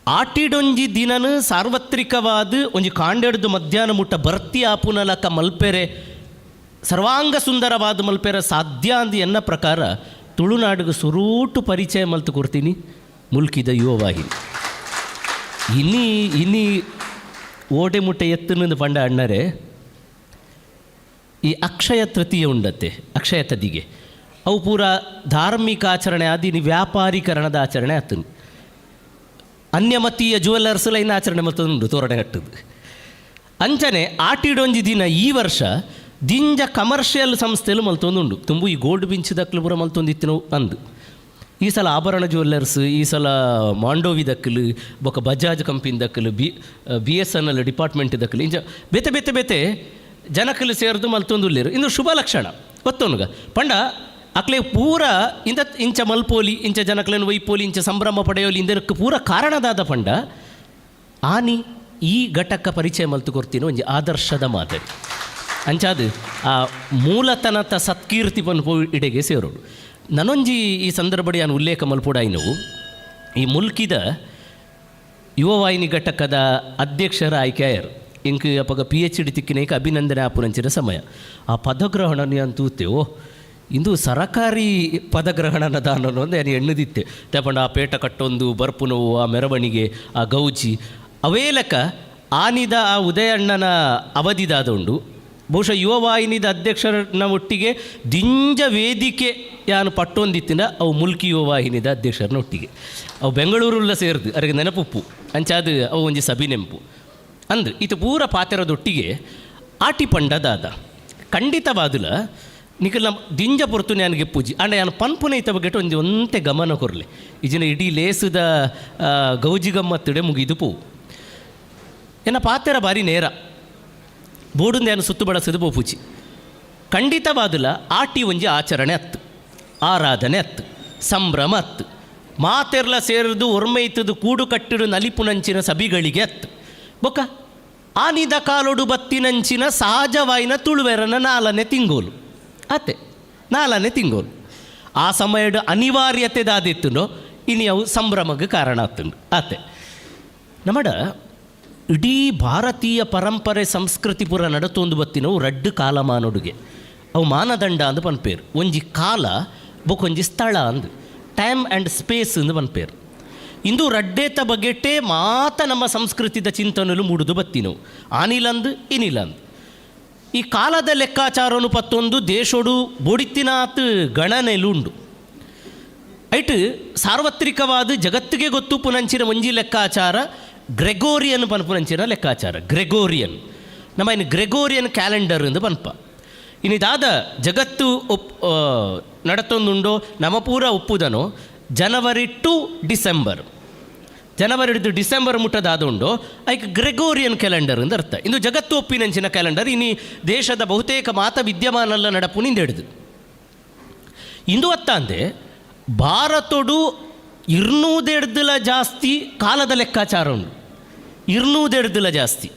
ಆಟಿಡೊಂಜಿ ದಿನನು ಸಾರ್ವತ್ರಿಕವಾದ ಒಂಜಿ ಕಾಂಡೆಡ್ದು ಮಧ್ಯಾಹ್ನ ಮುಟ್ಟ ಭರ್ತಿ ಆಪುನಲಕ ಮಲ್ಪೆರೆ ಸರ್ವಾಂಗ ಸುಂದರವಾದ ಮಲ್ಪೆರೆ ಸಾಧ್ಯ ಅಂದು ಎನ್ನ ಪ್ರಕಾರ ತುಳುನಾಡಿಗೆ ಸುರೂಟು ಪರಿಚಯ ಮಲ್ತು ಕೊಡ್ತೀನಿ ಮುಲ್ಕಿದ ಯುವವಾಹಿನಿ ಇನ್ನಿ ಓಟೆ ಮುಟ್ಟೆ ಎತ್ತನಂದು ಪಂಡ ಅಣ್ಣರೇ ಈ ಅಕ್ಷಯ ತೃತೀಯ ಉಂಡತ್ತೆ ಅಕ್ಷಯ ತದಿಗೆ ಅವು ಪೂರ ಧಾರ್ಮಿಕ ಆಚರಣೆ ಆದಿನಿ ವ್ಯಾಪಾರೀಕರಣದ ಆಚರಣೆ ಆತನು ಅನ್ಯಮತೀಯ ಜ್ಯುವೆಲ್ಲರ್ಸ್ ಲೈನ್ ಆಚರಣೆ ಮತ್ತೊಂದು ತೋರಣೆ ಕಟ್ಟದು ಅಂಚನೆ ಆಟಿಡೊಂಜಿ ದಿನ ಈ ವರ್ಷ ದಿಂಜ ಕಮರ್ಷಿಯಲ್ ಸಂಸ್ಥೆಲು ಮಲ್ತೊಂದುಂಡು ತುಂಬು ಈ ಗೋಲ್ಡ್ ಬಿಂಚಿದಕ್ಲು ಪೂರ ಮಲ್ತೊಂದಿತ್ತು ಅಂದು ಈ ಸಲ ಆಭರಣ ಜ್ಯುವೆಲ್ಲರ್ಸ್ ಈ ಸಲ ಮಾಂಡೋವಿ ದಕ್ಕಲು ಬೊಕ ಬಜಾಜ್ ಕಂಪನಿ ದಕ್ಕಲು BSNL ಡಿಪಾರ್ಟ್ಮೆಂಟ್ ದಕ್ಕಲು ಇಂಚ ಬೇತೆ ಬೇತೆ ಬೇತೆ ಜನಕಲು ಸೇರಿದು ಮಲ್ತೊಂದುಲ್ಲೇರು ಇಂದು ಶುಭ ಲಕ್ಷಣ ಗೊತ್ತೊನ್ಗ ಪಂಡ ಅಕ್ಲೆ ಪೂರ ಇಂಚ ಮಲ್ಪೋಲಿ ಇಂಚ ಜನಕಲನ್ನು ವೈಪೋಲಿ ಇಂಚ ಸಂಭ್ರಮ ಪಡೆಯೋಲಿ ಇಂದಕ್ಕೆ ಪೂರ ಕಾರಣದಾದ ಪಂಡ ಆನಿ ಈ ಘಟಕ ಪರಿಚಯ ಮಲ್ತು ಕೊಡ್ತೀನಿ ಒಂಜಿ ಆದರ್ಶದ ಮಾದರಿ ಅಂಚಾದು ಆ ಮೂಲತನತ ಸತ್ಕೀರ್ತಿ ಪನ್ಪು ಇಡೆಗೆ ಸೇರೋಡು ನನೊಂಜಿ ಈ ಸಂದರ್ಭ ನಾನು ಉಲ್ಲೇಖ ಮಲ್ಪುಡಾಯಿನವು ಈ ಮುಲ್ಕಿದ ಯುವವಾಹಿನಿ ಘಟಕದ ಅಧ್ಯಕ್ಷರ ಆಯ್ಕೆಯಾರು ಇಂಕ್ ಅಪಗ PhD ತಿಕ್ಕಿನೇಕ ಅಭಿನಂದನೆ ಆಪುನಂಚಿನ ಸಮಯ ಆ ಪದಗ್ರಹಣ ಅಂತೂತೆ ಇಂದು ಸರಕಾರಿ ಪದಗ್ರಹಣನ ದಾನನು ಒಂದು ಏನು ಎಣ್ಣದಿತ್ತೆ ತಗೊಂಡ ಆ ಪೇಟ ಕಟ್ಟೊಂದು ಬರ್ಪುನವು ಆ ಮೆರವಣಿಗೆ ಆ ಗೌಜಿ ಅವೇ ಲೆಕ್ಕ ಆನಿದ ಆ ಉದಯಣ್ಣನ ಅವಧಿದಾದ ಉಂಡು ಬಹುಶಃ ಯುವವಾಹಿನಿದ ಅಧ್ಯಕ್ಷರನ್ನ ಒಟ್ಟಿಗೆ ದಿಂಜ ವೇದಿಕೆ ಯಾನು ಪಟ್ಟೊಂದಿತ್ತಿನ ಅವು ಮುಲ್ಕಿ ಯುವವಾಹಿನಿದ ಅಧ್ಯಕ್ಷರನ್ನ ಒಟ್ಟಿಗೆ ಅವು ಬೆಂಗಳೂರುಲ್ಲ ಸೇರಿದು ಅವರಿಗೆ ನೆನಪುಪ್ಪು ಅಂಚಾದು ಅವು ಒಂಜಿ ಸಭಿ ನೆಂಪು ಅಂದು ಇದು ಪೂರ ಪಾತೆರದೊಟ್ಟಿಗೆ ಆಟಿ ಪಂಡದಾದ ಖಂಡಿತವಾದುಲ ನಿಖಿಲ್ ನಮ್ಮ ದಿಂಜ ಪೊರ್ತು ನನಗೆ ಪೂಜಿ ಅಂಡ ನಾನು ಪನ್ಪುನ ಇತ್ತ ಬಗ್ಗೆ ಒಂತೆ ಗಮನ ಕೊರಲೆ ಈಜಿನ ಇಡೀ ಲೇಸುದ ಗೌಜಿ ಗಮ್ಮತ್ತಿಡೆ ಮುಗಿದು ಪೋವು ಏನ ಪಾತೆರ ಬಾರಿ ನೇರ ಬೋಡುಂದ ಏನು ಸುತ್ತು ಬಳಸಿದ ಬೋಪೂಜಿ ಖಂಡಿತವಾದುಲ ಆಟಿ ಒಂಜಿ ಆಚರಣೆ ಅತ್ತು ಆರಾಧನೆ ಅತ್ತು ಸಂಭ್ರಮ ಅತ್ತು ಮಾತೆರ್ಲ ಸೇರಿದು ಒರ್ಮೈತದು ಕೂಡು ಕಟ್ಟಿಡು ನಲಿಪುನಂಚಿನ ಸಭಿಗಳಿಗೆ ಅತ್ತು ಬೊಕ್ಕ ಆನಿದ ಕಾಲೊಡು ಬತ್ತಿನಂಚಿನ ಸಹಜವಾಯಿನ ತುಳುವೆರನ 4ನೇ ತಿಂಗೋಲು ಅತ್ತೆ 4ನೇ ತಿಂಗೋಲು ಆ ಸಮಯದ ಅನಿವಾರ್ಯತೆ ದಾದಿತ್ತುನೋ ಇನಿ ಅವು ಸಂಭ್ರಮಕ್ಕೆ ಕಾರಣ ಆಗ್ತುಂಡು ಅತ್ತೆ ನಮ್ಮಡ ಇಡೀ ಭಾರತೀಯ ಪರಂಪರೆ ಸಂಸ್ಕೃತಿ ಪೂರ ನಡತೊಂದು ಬತ್ತಿನವು ರಡ್ಡು ಕಾಲಮಾನೊಡುಗೆ ಅವು ಮಾನದಂಡ ಅಂದು ಪನ್ಪೇರು ಒಂಜಿ ಕಾಲ ಬೊಕೊಂಜಿ ಸ್ಥಳ ಅಂದು ಟೈಮ್ ಆ್ಯಂಡ್ ಸ್ಪೇಸ್ ಅಂದು ಪನ್ಪೇರು ಇಂದು ರಡ್ಡೇತ ಬಗೆಟೇ ಮಾತ ನಮ್ಮ ಸಂಸ್ಕೃತಿದ ಚಿಂತನೆಲು ಮೂಡುದು ಬತ್ತಿನವು ಆನಿಲಂದು ಇನಿಲಂದು ಈ ಕಾಲದ ಲೆಕ್ಕಾಚಾರನು ಪತ್ತೊಂದು ದೇಶೋಡು ಬೊಡಿತ್ತಿನಾತ್ ಗಣನೆಲುಂಡು ಐಟ್ ಸಾರ್ವತ್ರಿಕವಾದ ಜಗತ್ತಿಗೆ ಗೊತ್ತು ಪುನಂಚಿನ ಒಂಜಿ ಲೆಕ್ಕಾಚಾರ ಗ್ರೆಗೋರಿಯನ್ ಪನ್ಪುನಂಚಿನ ಲೆಕ್ಕಾಚಾರ ಗ್ರೆಗೋರಿಯನ್ ನಮ್ಮ ಇನ್ನು ಗ್ರೆಗೋರಿಯನ್ ಕ್ಯಾಲೆಂಡರ್ ಎಂದು ಪನ್ಪ ಇನ್ನಿದಾದ ಜಗತ್ತು ನಡತೊಂದುಂಡೋ ನಮ್ಮ ಪೂರ ಒಪ್ಪುದನೋ ಜನವರಿ ಟು ಡಿಸೆಂಬರ್ ಜನವರಿ ಹಿಡಿದು ಡಿಸೆಂಬರ್ ಮುಟ್ಟದಾದ ಉಂಡು ಐಕ್ ಗ್ರೆಗೋರಿಯನ್ ಕ್ಯಾಲೆಂಡರ್ ಎಂದು ಅರ್ಥ ಇಂದು ಜಗತ್ತು ಒಪ್ಪಿನಂಚಿನ ಕ್ಯಾಲೆಂಡರ್ ಇನ್ನು ದೇಶದ ಬಹುತೇಕ ಮಾತ ವಿದ್ಯಮಾನಲ್ಲ ನಡಪು ನಿಂದೆಡ್ದು ಇಂದು ಅತ್ತಂದೆ ಭಾರತೋಡು 200 ಜಾಸ್ತಿ ಕಾಲದ ಲೆಕ್ಕಾಚಾರ ಉಂಡು 200 ಜಾಸ್ತಿ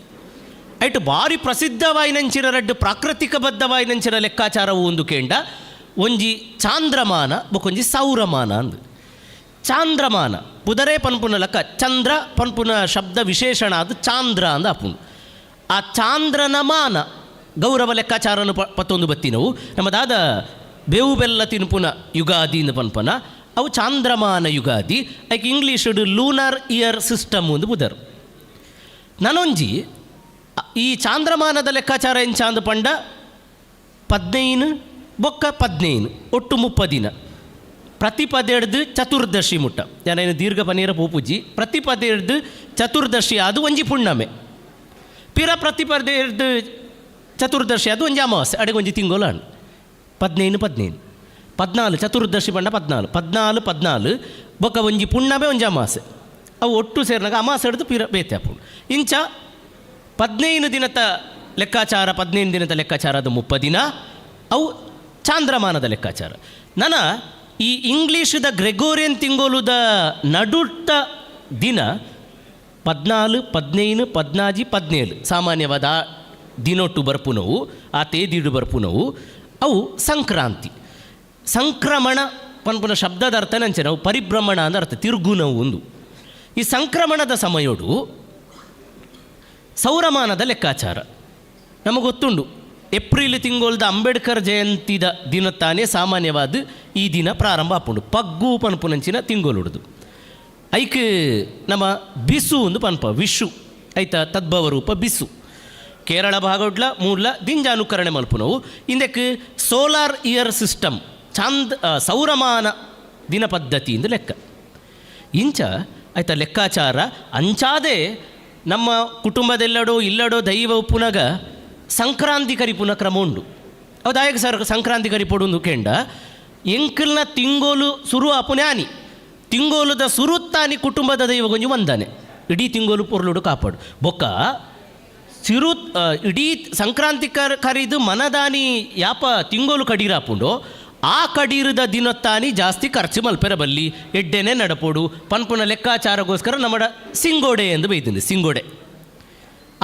ಐಟು ಭಾರಿ ಪ್ರಸಿದ್ಧವಾಯಿನಂಚಿನ ರಡ್ಡು ಪ್ರಾಕೃತಿಕಬದ್ಧವಾಯಿನಂಚಿನ ಲೆಕ್ಕಾಚಾರವು ಒಂದು ಕೇಂಡ ಒಂಜಿ ಚಾಂದ್ರಮಾನ ಬೊಕೊಂಜಿ ಸೌರಮಾನ ಅಂದು ಚಾಂದ್ರಮಾನ ಪುದರೇ ಪನ್ಪುನ ಲೆಕ್ಕ ಚಂದ್ರ ಪನ್ಪುನ ಶಬ್ದ ವಿಶೇಷಣ ಅದು ಚಾಂದ್ರ ಅಂದ ಅಪ್ಪುನು ಆ ಚಾಂದ್ರನ ಮಾನ ಗೌರವ ಲೆಕ್ಕಾಚಾರನು ಪತ್ತೊಂದು ಬತ್ತಿನವು ನಮ್ಮದಾದ ಬೇವು ಬೆಲ್ಲ ತಿನ್ಪುನ ಯುಗಾದಿ ಇಂದು ಪನ್ಪನ ಅವು ಚಾಂದ್ರಮಾನ ಯುಗಾದಿ ಐಕ್ ಇಂಗ್ಲೀಷ್ ಲೂನರ್ ಇಯರ್ ಸಿಸ್ಟಮ್ ಒಂದು ಬುಧರು ನನೊಂಜಿ ಈ ಚಾಂದ್ರಮಾನದ ಲೆಕ್ಕಾಚಾರ ಎಂಚಾಂದ ಪಂಡ 15 ಬೊಕ್ಕ 15 ಒಟ್ಟು 30 ದಿನ. ಪ್ರತಿ ಪದೆಡ್ದು ಚತುರ್ದಶಿ ಮುಟ್ಟ ಏನು ದೀರ್ಘ ಪನೀರ ಪೂಪುಜಿ ಪ್ರತಿ ಪದೆಡ್ದು ಚತುರ್ದಶಿ ಅದು ಒಂಜಿ ಪುಣ್ಣಮೆ ಪಿರ ಪ್ರತಿ ಪದೆಡ್ದು ಚತುರ್ದಶಿ ಅದು ಒಂಜಿ ಅಮಾವಾಸ್ಯೆ ಅಡೆಗೆ ಒಂಜಿ ತಿಂಗೋಲ 14 ಚತುರ್ದಶಿ ಪಂಡ 14 ಬೊಕ್ಕ ಒಂಜಿ ಪುಣ್ಣಮೆ ಒಂಜಿ ಅಮಾವಾಸ್ಯೆ ಅವು ಒಟ್ಟು ಸೇರಿನಾಗ ಅಮಾವಾಸ್ಯೆ ಹಿಡಿದು ಪಿರ ಬೇತೆ ಅಪ್ಪು ಇಂಚ 15 ದಿನದ ಲೆಕ್ಕಾಚಾರ 15 ದಿನದ ಲೆಕ್ಕಾಚಾರ ಅದು 30 ದಿನ ಅವು ಚಾಂದ್ರಮಾನದ ಲೆಕ್ಕಾಚಾರ. ನನ್ನ ಈ ಇಂಗ್ಲೀಷದ ಗ್ರೆಗೋರಿಯನ್ ತಿಂಗೋಲುದ ನಡುಟ್ಟ ದಿನ 14, 15, 16, 17 ಸಾಮಾನ್ಯವಾದ ದಿನೊಟ್ಟು ಬರ್ಪುನವು ಆ ತೇದಿಡು ಬರ್ಪುನವು ಅವು ಸಂಕ್ರಾಂತಿ. ಸಂಕ್ರಮಣ ಪನ್ಪುನ ಶಬ್ದದ ಅರ್ಥ ನಂಚೆ ನಾವು ಪರಿಭ್ರಮಣ ಅಂದ್ರೆ ಅರ್ಥ ತಿರುಗುನವು ಒಂದು. ಈ ಸಂಕ್ರಮಣದ ಸಮಯೋಡು ಸೌರಮಾನದ ಲೆಕ್ಕಾಚಾರ ನಮಗೆ ಗೊತ್ತುಂಡು. ಏಪ್ರಿಲ್ ತಿಂಗೋಲ್ದ ಅಂಬೇಡ್ಕರ್ ಜಯಂತಿದ ದಿನ ತಾನೇ ಸಾಮಾನ್ಯವಾದ ಈ ದಿನ ಪ್ರಾರಂಭ ಆಪುಂಡು. ಪಗ್ಗು ಪನ್ಪುನಂಚಿನ ತಿಂಗೋಲುಡ್ದು ಐಕ್ ನಮ್ಮ ಬಿಸು ಒಂದು ಪನ್ಪ ವಿಶು ಐತ ತದ್ಭವ ರೂಪ ಬಿಸು. ಕೇರಳ ಭಾಗಡ್ಲ ಮೂಲ ದಿಂಜ ಅನುಕರಣೆ ಮಲ್ಪುನವು. ಇಂದಕ್ಕೆ ಸೋಲಾರ್ ಇಯರ್ ಸಿಸ್ಟಮ್ ಸೌರಮಾನ ದಿನ ಪದ್ಧತಿಯಿಂದ ಲೆಕ್ಕ ಇಂಚ ಆಯ್ತ ಲೆಕ್ಕಾಚಾರ ಅಂಚಾದೆ ನಮ್ಮ ಕುಟುಂಬದೆಲ್ಲಡೋ ಇಲ್ಲಡೋ ದೈವ ಪುನಗ ಸಂಕ್ರಾಂತಿ ಕರಿಪುನ ಕ್ರಮ ಉಂಡು. ಹೌದಾಯಕ ಸರ್ ಸಂಕ್ರಾಂತಿ ಕರಿಪೊಡು ಕೇಂಡ ಎಂಕಲ್ನ ತಿಂಗೋಲು ಸುರು ಅಪುನ್ಯಾನಿ ತಿಂಗೋಲುದ ಸುರುತ್ತಾನಿ ಕುಟುಂಬದ ದೈವ ಗೊಂಜಿ ಒಂದಾನೆ ಇಡೀ ತಿಂಗೋಲು ಪೊರ್ಲುಡು ಕಾಪಾಡು ಬೊಕ್ಕ ಇಡೀ ಸಂಕ್ರಾಂತಿ ಕರಿದು ಮನದಾನಿ ಯಾಪ ತಿಂಗೋಲು ಕಡೀರಾಪುಂಡು ಆ ಕಡೀರದ ದಿನತ್ತಾನಿ ಜಾಸ್ತಿ ಖರ್ಚು ಮಲ್ಪೆರ ಬಲ್ಲಿ ಎಡ್ಡೆನೆ ನಡಪೋಡು ಪನ್ಪುನ ಲೆಕ್ಕಾಚಾರಗೋಸ್ಕರ ನಮ್ಮ ಸಿಂಗೋಡೆ ಎಂದು ಬೈತೀನಿ. ಸಿಂಗೋಡೆ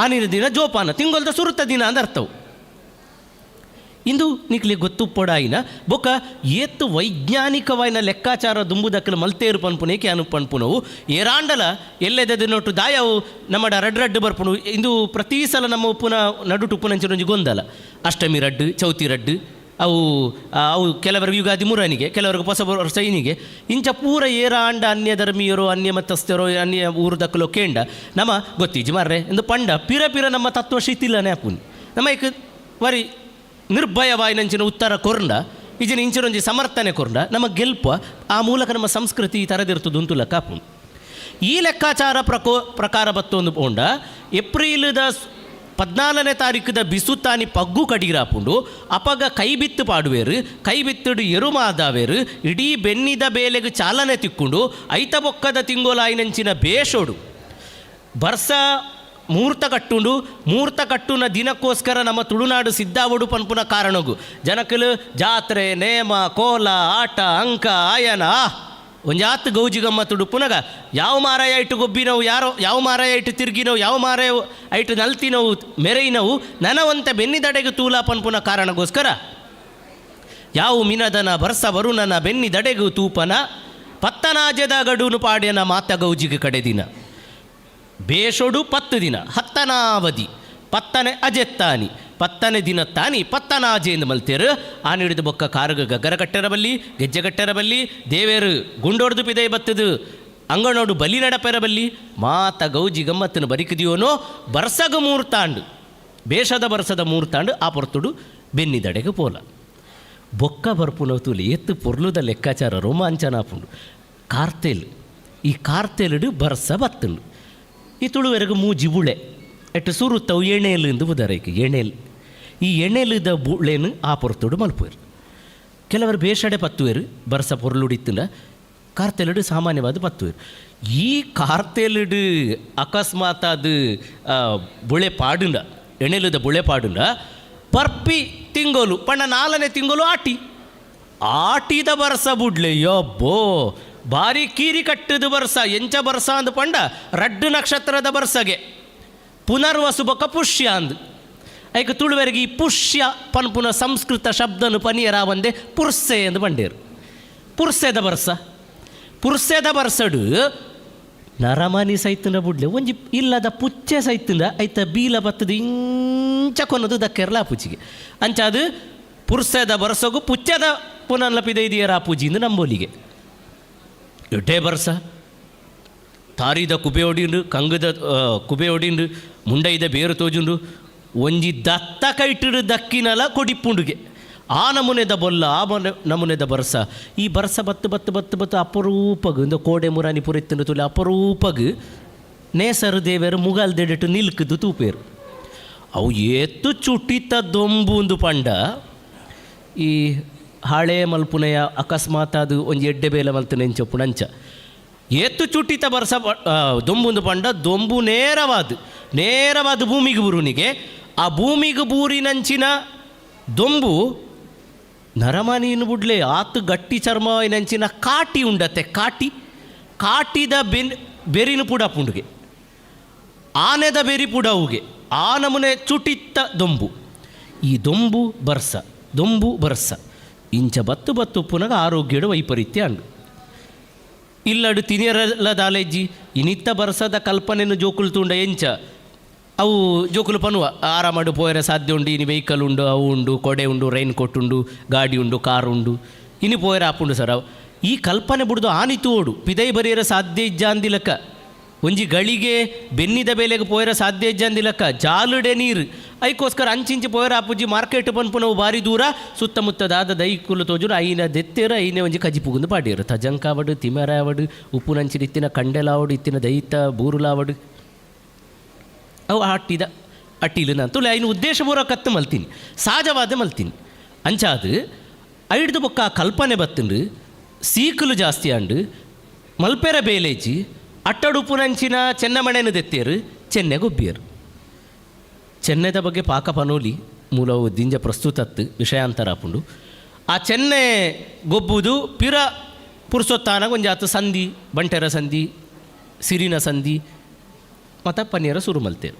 ಆನಿನ ದಿನ ಜೋಪಾನ ತಿಂಗೊಲ್ದ ಸುರುತ್ತ ದಿನ ಅಂದ ಅರ್ಥವು. ಇಂದು ನಿಕ್ಲಿ ಗೊತ್ತು ಪೊಡಾಯಿನ ಬೊಕ್ಕ ಏತ್ತು ವೈಜ್ಞಾನಿಕವಾಯಿನ ಲೆಕ್ಕಾಚಾರ ದುಂಬುದಕ್ಕಲು ಮಲ್ತೇರು ಪನ್ಪುನೇಕೆ ಅನು ಪನ್ಪುನವು ಏರಾಂಡಲ ಎಲ್ಲೆದ ನೋಟು ದಾಯವು ನಮ್ಮ ರಡ್ಡು ಬರ್ಪುನು. ಇಂದು ಪ್ರತಿ ಸಲ ನಮ್ಮ ಉಪ್ಪುನ ನಡುಟು ಉಪ್ಪುನಂಚಿನೊಂಜಿ ಗೊಂದಲ ಅಷ್ಟಮಿ ರಡ್ಡು ಚೌತಿ ರಡ್ಡು ಅವು ಕೆಲವರಿಗೆ ಯುಗಾದಿ ಮುರನಿಗೆ ಕೆಲವರಿಗೆ ಹೊಸ ವರ್ಷನಿಗೆ ಇಂಚ ಪೂರ ಏರಾಂಡ ಅನ್ಯ ಧರ್ಮೀಯರು ಅನ್ಯ ಮತಸ್ಥರು ಅನ್ಯ ಊರದಕ್ಕಲೋ ಕೇಂಡ ನಮ್ಮ ಗೊತ್ತಿಜಿ ಮಾರ್ರೆ ಎಂದು ಪಂಡ ಪಿರ ನಮ್ಮ ತತ್ವ ಶಿಥಿಲನೇ ಹಾಪುನಿ ನಮ್ಮ ಈಗ ವರಿ ನಿರ್ಭಯವಾಯಿನಂಚಿನ ಉತ್ತರ ಕೊರ್ಂಡ ಈಜಿನ ಇಂಚಿನೊಂಜಿ ಸಮರ್ಥನೆ ಕೊರ್ಂಡ ನಮ್ಮ ಗೆಲ್ಪ ಆ ಮೂಲಕ ನಮ್ಮ ಸಂಸ್ಕೃತಿ ತರದಿರ್ತದೆ ಉಂಟು ಲೆಕ್ಕ ಹಾಪುನಿ. ಈ ಲೆಕ್ಕಾಚಾರ ಪ್ರಕಾರ ಬತ್ತೊಂದು ಪೋಂಡ ಏಪ್ರಿಲ್ದ 14ನೇ ತಾರೀಕುದ ಬಿಸುತ್ತಾನಿ ಪಗ್ಗು ಕಡೀರಾಪುಂಡು ಅಪಗ ಕೈ ಬಿತ್ತು ಪಾಡುವೇರು ಕೈ ಬಿತ್ತುಡು ಎರುಮಾದಾವೇರು ಇಡೀ ಬೆನ್ನಿದ ಬೇಲೆಗೆ ಚಾಲನೆ ತಿಕ್ಕೊಂಡು ಐತ ಬೊಕ್ಕದ ತಿಂಗೋಲಾಯಿನಂಚಿನ ಬೇಷೋಡು ಬರ್ಸ ಮುಹೂರ್ತ ಕಟ್ಟುಂಡು ಮುಹೂರ್ತ ಕಟ್ಟುನ ದಿನಕ್ಕೋಸ್ಕರ ನಮ್ಮ ತುಳುನಾಡು ಸಿದ್ಧಾವಡು ಪನ್ಪುನ ಕಾರಣಗು ಜನಕಲು ಜಾತ್ರೆ ನೇಮ ಕೋಲ ಆಟ ಅಂಕ ಆಯನ ಒಂಜಾತ್ ಗೌಜಿ ಗಮ್ಮತ್ತುಡು ಪುನಗ ಯಾವ ಮಾರಾಯ ಇಟ್ಟು ಗೊಬ್ಬಿನವು ಯಾರೋ ಯಾವ ಮಾರಾಯ ಇಟ್ಟು ತಿರುಗಿನವು ಯಾವ ಮಾರಾಯ ಐಟು ನಲ್ತಿನವು ಮೆರೈನವು ನನವಂತ ಬೆನ್ನಿದಡೆಗೆ ತೂಲ ಪನ್ಪುನ ಕಾರಣಗೋಸ್ಕರ ಯಾವ ಮಿನದನ ಬರ್ಸ ವರುಣನ ಬೆನ್ನಿದಡೆಗೂ ತೂಪನ ಪತ್ತನಾಜದ ಗಡುನು ಪಾಡ್ಯನ ಮಾತ ಗೌಜಿಗೆ ಕಡೆ ದಿನ ಬೇಷೊಡು 10 ದಿನ ಹತ್ತನಾವಧಿ ಪತ್ತನೆ ಅಜೆತ್ತಾನಿ 10ನೇ ದಿನ ತಾನಿ ಪತ್ತನಾಜೆ ಎಂದು ಮಲ್ತೇರು ಆನೆ ಹಿಡಿದು ಬೊಕ್ಕ ಕಾರುಗ ಗಗ್ಗರ ಕಟ್ಟೆರ ಬಲ್ಲಿ ಗೆಜ್ಜೆ ಕಟ್ಟೆರ ಬಲ್ಲಿ ದೇವೇರು ಗುಂಡೊಡ್ದು ಪಿದೆ ಬತ್ತದು ಅಂಗನೋಡು ಬಲಿ ನಡಪೆರ ಬಲ್ಲಿ ಮಾತ ಗೌಜಿ ಗಮ್ಮತ್ತನ್ನು ಬರಿಕಿದೆಯೋನೋ ಬರ್ಸಗ ಮೂರ್ತಾಂಡು ಬೇಷದ ಬರ್ಸದ ಮೂರ್ತಾಂಡು ಆ ಪೊರ್ತುಡು ಬೆನ್ನಿದಡೆಗೆ ಪೋಲ ಬೊಕ್ಕ ಬರ್ಪುನವು ತುಲಿ ಎತ್ತು ಪೊರ್ಲುದ ಲೆಕ್ಕಾಚಾರ ರೋಮಾಂಚನ ಆಪುಂಡು ಕಾರ್ತೆಲ್ ಈ ಕಾರ್ತೆಲ್ಡು ಬರ್ಸ ಬತ್ತುಂಡು ಈ ತುಳುವರೆಗೂ ಮೂಜಿ ಬುಳೆ ಎಟ್ಟು ಸುರುತ್ತವು ಎಣ್ಣೆಯಲ್ಲಿಂದು ಉದಾರೈಕೆ ಎಣ್ಣೆಲ್ ಈ ಎಣ್ಣೆಲಿದ ಬುಳೆನು ಆ ಪೊರ್ತುಡು ಮಲ್ಪುವರು ಕೆಲವರು ಬೇಷಡೆ ಪತ್ತುವೇರು ಬರ್ಸ ಪೊರ್ಲುಡಿತ್ತಿನ ಕಾರ್ತೆಲುಡು ಸಾಮಾನ್ಯವಾದ ಪತ್ತುವೇರು ಈ ಕಾರ್ತೆಲುಡು ಅಕಸ್ಮಾತ್ ಅದು ಬುಳೆ ಪಾಡುಂಡ ಎಣ್ಣೆಲಿದ ಬುಳೆ ಪಾಡುಂಡ ಪರ್ಪಿ ತಿಂಗೋಲು ಪಣ್ಣ 4ನೇ ತಿಂಗೋಲು ಆಟಿದ ಬರ್ಸ ಬುಡ್ಲೆ ಯಬ್ಬೋ ಭಾರಿ ಕೀರಿ ಕಟ್ಟದ ಬರ್ಸ ಎಂಚ ಬರ್ಸ ಅಂದು ಪಂಡ ರಡ್ಡು ನಕ್ಷತ್ರದ ಬರ್ಸಗೆ ಪುನರ್ವಸು ಬೊಕ್ಕ ಪುಷ್ಯ ಅಂದು ಐಕ ತುಳುವರೆಗೆ ಈ ಪುಷ್ಯ ಪನ್ಪುನ ಸಂಸ್ಕೃತ ಶಬ್ದನು ಪನಿಯರ ಒಂದೇ ಪುರ್ಸೆ ಎಂದು ಬಂಡೇರು ಪುರ್ಸೆದ ಪುರ್ಸೆದ ಬರ್ಸಡು ನರಮನಿ ಸೈತನ ಬುಡ್ಲೆ ಒಂಜಿ ಇಲ್ಲದ ಪುಚ್ಚೆ ಸೈತಂದ ಐತ ಬೀಲ ಬತ್ತದ ಇಂಚ ಕೊನ್ನದು ದಕ್ಕೆರಲ ಆ ಪೂಜಿಗೆ ಅಂಚ ಅದು ಪುರ್ಸೆದ ಬರ್ಸಗು ಪುಚ್ಚದ ಪುನರ್ಲಪಿದ ಇದೆಯರ ಆ ಪೂಜಿಂದು ನಂಬೋಲಿಗೆ ಎಡ್ಡೆ ಬರ್ಸ ತಾರಿದ ಕುಬೆ ಹೊಡಿಂಡು ಕಂಗದ ಕುಬೆ ಹೊಡಿಂಡು ಮುಂಡೈದ ಬೇರು ತೋಜುಂಡು ಒಂಜಿ ದತ್ತ ಕೈಟುಡು ದಕ್ಕಿನಲ ಕೊಡಿಪ್ಪುಂಡುಗೆ ಆ ನಮೂನೆದ ಬೊಲ್ಲ ನಮೂನೆದ ಬರ್ಸ ಈ ಬರ್ಸ ಬತ್ತು ಅಪರೂಪಗು ಇಂದ ಕೋಡೆ ಮುರಾನಿ ಪುರಿತ್ತಿನ ತುಲೆ ಅಪರೂಪಗು ನೇಸರು ದೇವರು ಮುಗಾಲ್ದೆಡಿಟ್ಟು ನಿಲ್ಕದು ತೂಪೇರು ಅವು ಏತು ಚುಟ್ಟಿತ ದೊಂಬುಂದು ಪಂಡ ಈ ಹಾಳೆ ಮಲ್ಪುನೆಯ ಅಕಸ್ಮಾತ್ ಅದು ಒಂದು ಎಡ್ಡೆ ಬೇಲೆ ಮಲ್ತನೆ ಎಂಚೊಪ್ಪು ನಂಚ ಏತು ಚುಟ್ಟಿತ ಬರ್ಸ ದೊಂಬುಂದು ಪಂಡ ದೊಂಬು ನೇರವಾದ ಭೂಮಿಗೆ ಬೂರುನಿಗೆ ಆ ಭೂಮಿಗೆ ಬೂರಿನಂಚಿನ ದೊಂಬು ನರಮನೀನು ಬಿಡ್ಲೆ ಆತು ಗಟ್ಟಿ ಚರ್ಮವಿನಂಚಿನ ಕಾಟಿ ಉಂಡತ್ತೆ ಕಾಟಿದ ಬೆರಿನ ಪುಡ ಪುಂಡುಗೆ ಆನೆದ ಬೆರಿ ಪುಡವುಗೆ ಆ ನಮೂನೆ ಚುಟಿತ್ತ ದೊಂಬು ಈ ದೊಂಬು ಬರ್ಸ ಇಂಚ ಬತ್ತು ಪುನಗ ಆರೋಗ್ಯದ ವೈಪರೀತ್ಯ ಅಂಡು ಇಲ್ಲಡು ತಿನಿಯರಲ್ಲ ದಾಲೆಜ್ಜಿ ಇನಿತ್ತ ಬರ್ಸದ ಕಲ್ಪನೆಯನ್ನು ಜೋಕುಲು ತುಂಡ ಎಂಚ ಅವು ಜೋಕುಲು ಪನ್ನುವ ಆರಾಮಡು ಪೋಯರ ಸಾಧ್ಯ ಉಂಡು ಇನಿ ವೆಹಿಕಲ್ ಉಂಡು ಅವು ಉಂಡು ಕೊಡೆ ಉಂಡು ರೈನ್ ಕೋಟ್ ಉಂಡು ಗಾಡಿ ಉಂಡು ಕಾರು ಉಂಡು ಇನಿ ಪೋಯರ ಆಪುಂಡು ಸರ್ ಈ ಕಲ್ಪನೆ ಬಿಡ್ದು ಆನಿತು ಓಡು ಪಿದೈ ಬರೆಯರ ಸಾಧ್ಯ ಇಜ್ಜಾಂದಿಲಕ್ಕ ಒಂಜಿ ಗಳಿಗೆ ಬೆನ್ನಿದ ಬೇಲೆಗೆ ಪೋಯರ ಸಾಧ್ಯ ಇಜ್ಜಾಂದಿಲಕ್ಕ ಜಾಲುಡೆ ನೀರು ಐಕೋಸ್ಕರ ಅಂಚಿಂಚಿ ಪೋಯರ ಆಪುಜಿ ಮಾರ್ಕೆಟ್ ಪನ್ಪು ನಾವು ಭಾರಿ ದೂರ ಸುತ್ತಮುತ್ತದಾದ ದೈಕುಲು ತೋಜುರು ಐನ ದೆತ್ತೇರ ಐನೇ ಒಂಜಿ ಕಜಿ ಪುಗುಂದು ಪಾಡಿಯರು ತಜಂಕಾವಡು ತಿಮರಾವಡು ಉಪ್ಪು ನಂಚಿನ ಇತ್ತಿನ ಕಂಡೆಲಾವಡು ಇತ್ತಿನ ದೈತ ಬೂರುಲಾವಡು ಅವು ಅಟ್ಟಿಲು ನಾನು ತುಲೆ ಐನು ಉದ್ದೇಶಪೂರ್ವ ಕತ್ತು ಮಲ್ತೀನಿ ಸಹಜವಾದ ಮಲ್ತೀನಿ ಅಂಚಾದು ಐಡ್ದು ಬೊಕ್ಕ ಕಲ್ಪನೆ ಬತ್ತಂಡು ಸೀಕಲು ಜಾಸ್ತಿ ಅಂಡು ಮಲ್ಪೆರ ಬೇಲೇಜಿ ಅಟ್ಟಡುಪ್ಪು ನಂಚಿನ ಚೆನ್ನಮಣೆನು ದೆತ್ತೇರು ಚೆನ್ನೆಗೊಬ್ಬಿಯರು ಚೆನ್ನೆದ ಬಗ್ಗೆ ಪಾಕ ಪನೋಲಿ ಮೂಲವು ದಿಂಜ ಪ್ರಸ್ತುತತ್ತು ವಿಷಯಾಂತರ ಆಪುಂಡು ಆ ಚೆನ್ನೆ ಗೊಬ್ಬುದು ಪಿರ ಪುರ್ಸೊತ್ತಾನಾಗ ಒಂಜಾತು ಸಂಧಿ ಬಂಟೆರ ಸಂಧಿ ಸಿರಿನ ಸಂಧಿ ಮತ್ತು ಪನ್ನೀರ ಸುರು ಮಲ್ತೇರು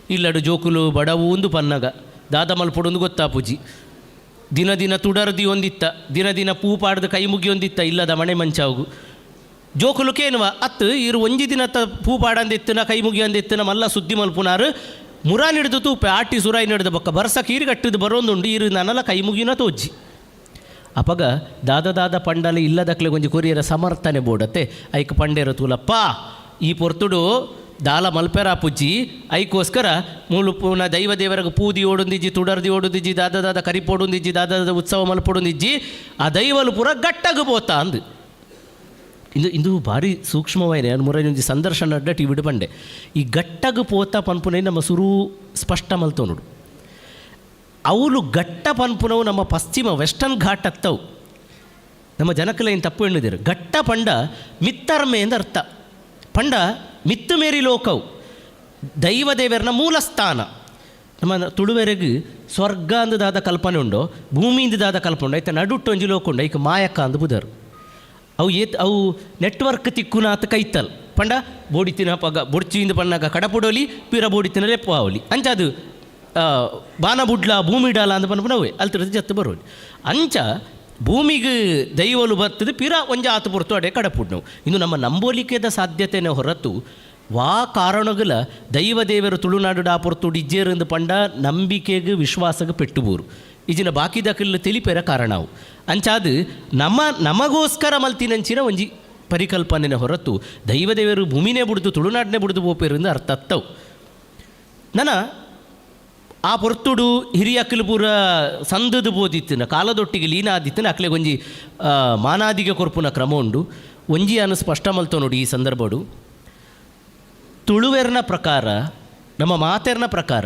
ಇಲ್ಲಡು ಜೋಕುಲು ಬಡವು ಒಂದು ಪನ್ನಗ ದಾದ ಮಲ್ಪೊಡೊಂದು ಗೊತ್ತಾಪುಜಿ ದಿನ ತುಡರ್ದಿ ಒಂದಿತ್ತ ದಿನ ಪೂ ಪಾಡ್ದು ಕೈ ಮುಗಿ ಒಂದಿತ್ತ ಇಲ್ಲದ ಮನೆ ಮಂಚಾವು ಜೋಕುಲು ಕೇನುವ ಅತ್ತು ಇರು ಒಂಜಿ ದಿನ ಪೂ ಪಾಡಂದಿತ್ತನ ಕೈ ಮುಗಿ ಅಂದಿತ್ತನ ಮಲ್ಲ ಸುದ್ದಿ ಮಲ್ಪುನಾರು ಮುರಾ ನಿಡ್ದು ತೂಪೆ ಆಟಿ ಸುರಾಯಿ ನಡೆದ ಬೊಕ್ಕ ಬರ್ಸ ಕೀರಿ ಕಟ್ಟಿದ್ದು ಬರೋಂದುಂಡು ಇರು ನನಲ ಕೈ ಮುಗಿನ ತೋಜ್ಜಿ ಅಪಗ ದಾದ ಪಂಡಲ ಇಲ್ಲದಕ್ಲೆ ಒಂಜಿ ಕೊರಿಯರ ಸಮರ್ಥನೆ ಬೋಡತ್ತೆ ಐಕ್ ಪಂಡೇರ ತೂಲಪ್ಪ ಈ ಪೊರ್ತುಡು ದಾಲ ಮಲ್ಪೆರ ಪುಜ್ಜಿ ಐಕೋಸ್ಕರ ಮೂಲು ಪೂನ ದೈವ ದೇವರಿಗೆ ಪೂದಿ ಓಡೊಂದಿಜ್ಜಿ ತುಡರ್ದಿ ಓಡೊಂದಿಜ್ಜಿ ದಾದ ಕರಿಪೋಡೊಂದಿಜ್ಜಿ ದಾದ ಉತ್ಸವ ಮಲ್ಪೊಡೊಂದಿಜ್ಜಿ ಆ ದೈವಲು ಪೂರ ಗಟ್ಟಗು ಪೋತ ಅಂದು ಇಂದು ಭಾರಿ ಸೂಕ್ಷ್ಮವಾಯಿನೆ ನಾನು ಮುರೊಂಜಿ ಸಂದರ್ಶನ ಅಡ್ಡ ಟಿವಿಡು ಬಂಡೆ ಈ ಗಟ್ಟಗು ಪೋತ ಪನ್ಪುನೆ ನಮ್ಮ ಸುರು ಸ್ಪಷ್ಟ ಮಲ್ತೋ ನೋಡು ಅವಳು ಗಟ್ಟ ಪನ್ಪುನವು ನಮ್ಮ ಪಶ್ಚಿಮ ವೆಸ್ಟರ್ನ್ ಘಾಟ್ ಹತ್ತವು ನಮ್ಮ ಜನಕಲ ಏನು ತಪ್ಪು ಎಣ್ಣಿದಿರು ಗಟ್ಟ ಪಂಡ ಮಿತ್ತರ್ಮೆ ಎಂದ ಅರ್ಥ ಪಂಡ ಮಿತ್ತು ಮೇರಿ ಲೋಕವು ದೈವ ದೇವರನ ಮೂಲ ಸ್ಥಾನ ನಮ್ಮ ತುಳುವೆರೆಗೆ ಸ್ವರ್ಗ ಅಂದದಾದ ಕಲ್ಪನೆ ಉಂಡೋ ಭೂಮಿಯಿಂದಾದ ಕಲ್ಪನೆ ಉಂಡು ಆಯ್ತು ನಡುಟ್ಟೊಂಜಿ ಲೋಕ ಉಂಡು ಐಕೆ ಮಾಯಕ್ಕ ಅಂದು ಬುಧರು ಅವು ನೆಟ್ವರ್ಕ್ ತಿಕ್ಕುನಾತ ಕೈತಲ್ ಪಂಡ ಬೋಡಿತಿನ ಪಗ ಬೊಡ್ಚಿಯಿಂದ ಪಣ್ಣಾಗ ಕಡಪುಡೋಲಿ ಪಿರ ಬೋಡಿತಿನ ಲೆಪ್ಪಾವಲಿ ಅಂಚ ಅದು ಬಾನ ಬುಡ್ಲ ಭೂಮಿ ಡಾಲ ಅಂದ ಪನ್ಪನವೇ ಅಲ್ತಿರದ ಜತ್ತು ಬರೋಲಿ ಅಂಚ ಭೂಮಿಗೆ ದೈವಲು ಬರ್ತದೆ ಪಿರ ಒಂಜ ಆತು ಪೊರ್ತು ಅಡೆ ಕಡಪುಡ್ ಇನ್ನು ನಮ್ಮ ನಂಬೋಲಿಕೆದ ಸಾಧ್ಯತೆನೇ ಹೊರತು ವಾ ಕಾರಣಗಳ ದೈವ ದೇವರು ತುಳುನಾಡು ಡಾ ಪೊರ್ತು ಇಜ್ಜೇರಿಂದ ಪಂಡ ನಂಬಿಕೆಗೆ ವಿಶ್ವಾಸಗೆ ಪೆಟ್ಟುಬೂರು ಈಜಿನ ಬಾಕಿದಕ್ಕೆಲ್ಲ ತಿಳಿಪೆರ ಕಾರಣವು ಅಂಚಾದು ನಮಗೋಸ್ಕರ ಮಲ್ತಿನಂಚಿನ ಒಂಜಿ ಪರಿಕಲ್ಪನೆನ ಹೊರತು ದೈವ ದೇವರು ಭೂಮಿನೇ ಬಿಡ್ದು ತುಳುನಾಡನ್ನೇ ಬಿಡ್ದು ಬೋಪೇರಿಂದ ಅರ್ಥ ಅತ್ತವು ನನ್ನ ಆ ಪೊರ್ತುಡು ಹಿರಿಯಕ್ಕಲು ಪೂರ ಸಂದದು ಬೋದಿತ್ತಿನ ಕಾಲದೊಟ್ಟಿಗೆ ಲೀನ ಆದಿತ್ತಿನ ಅಕ್ಲೆ ಒಂಜಿ ಮಾನಾದಿಗೆ ಕೊರ್ಪುನ ಕ್ರಮ ಉಂಡು ಒಂಜಿ ಅನ್ನು ಸ್ಪಷ್ಟ ಮಲ್ತೋ ನೋಡಿ ಈ ಸಂದರ್ಭಡು ತುಳುವೆರ್ನ ಪ್ರಕಾರ ನಮ್ಮ ಮಾತೆರ್ನ ಪ್ರಕಾರ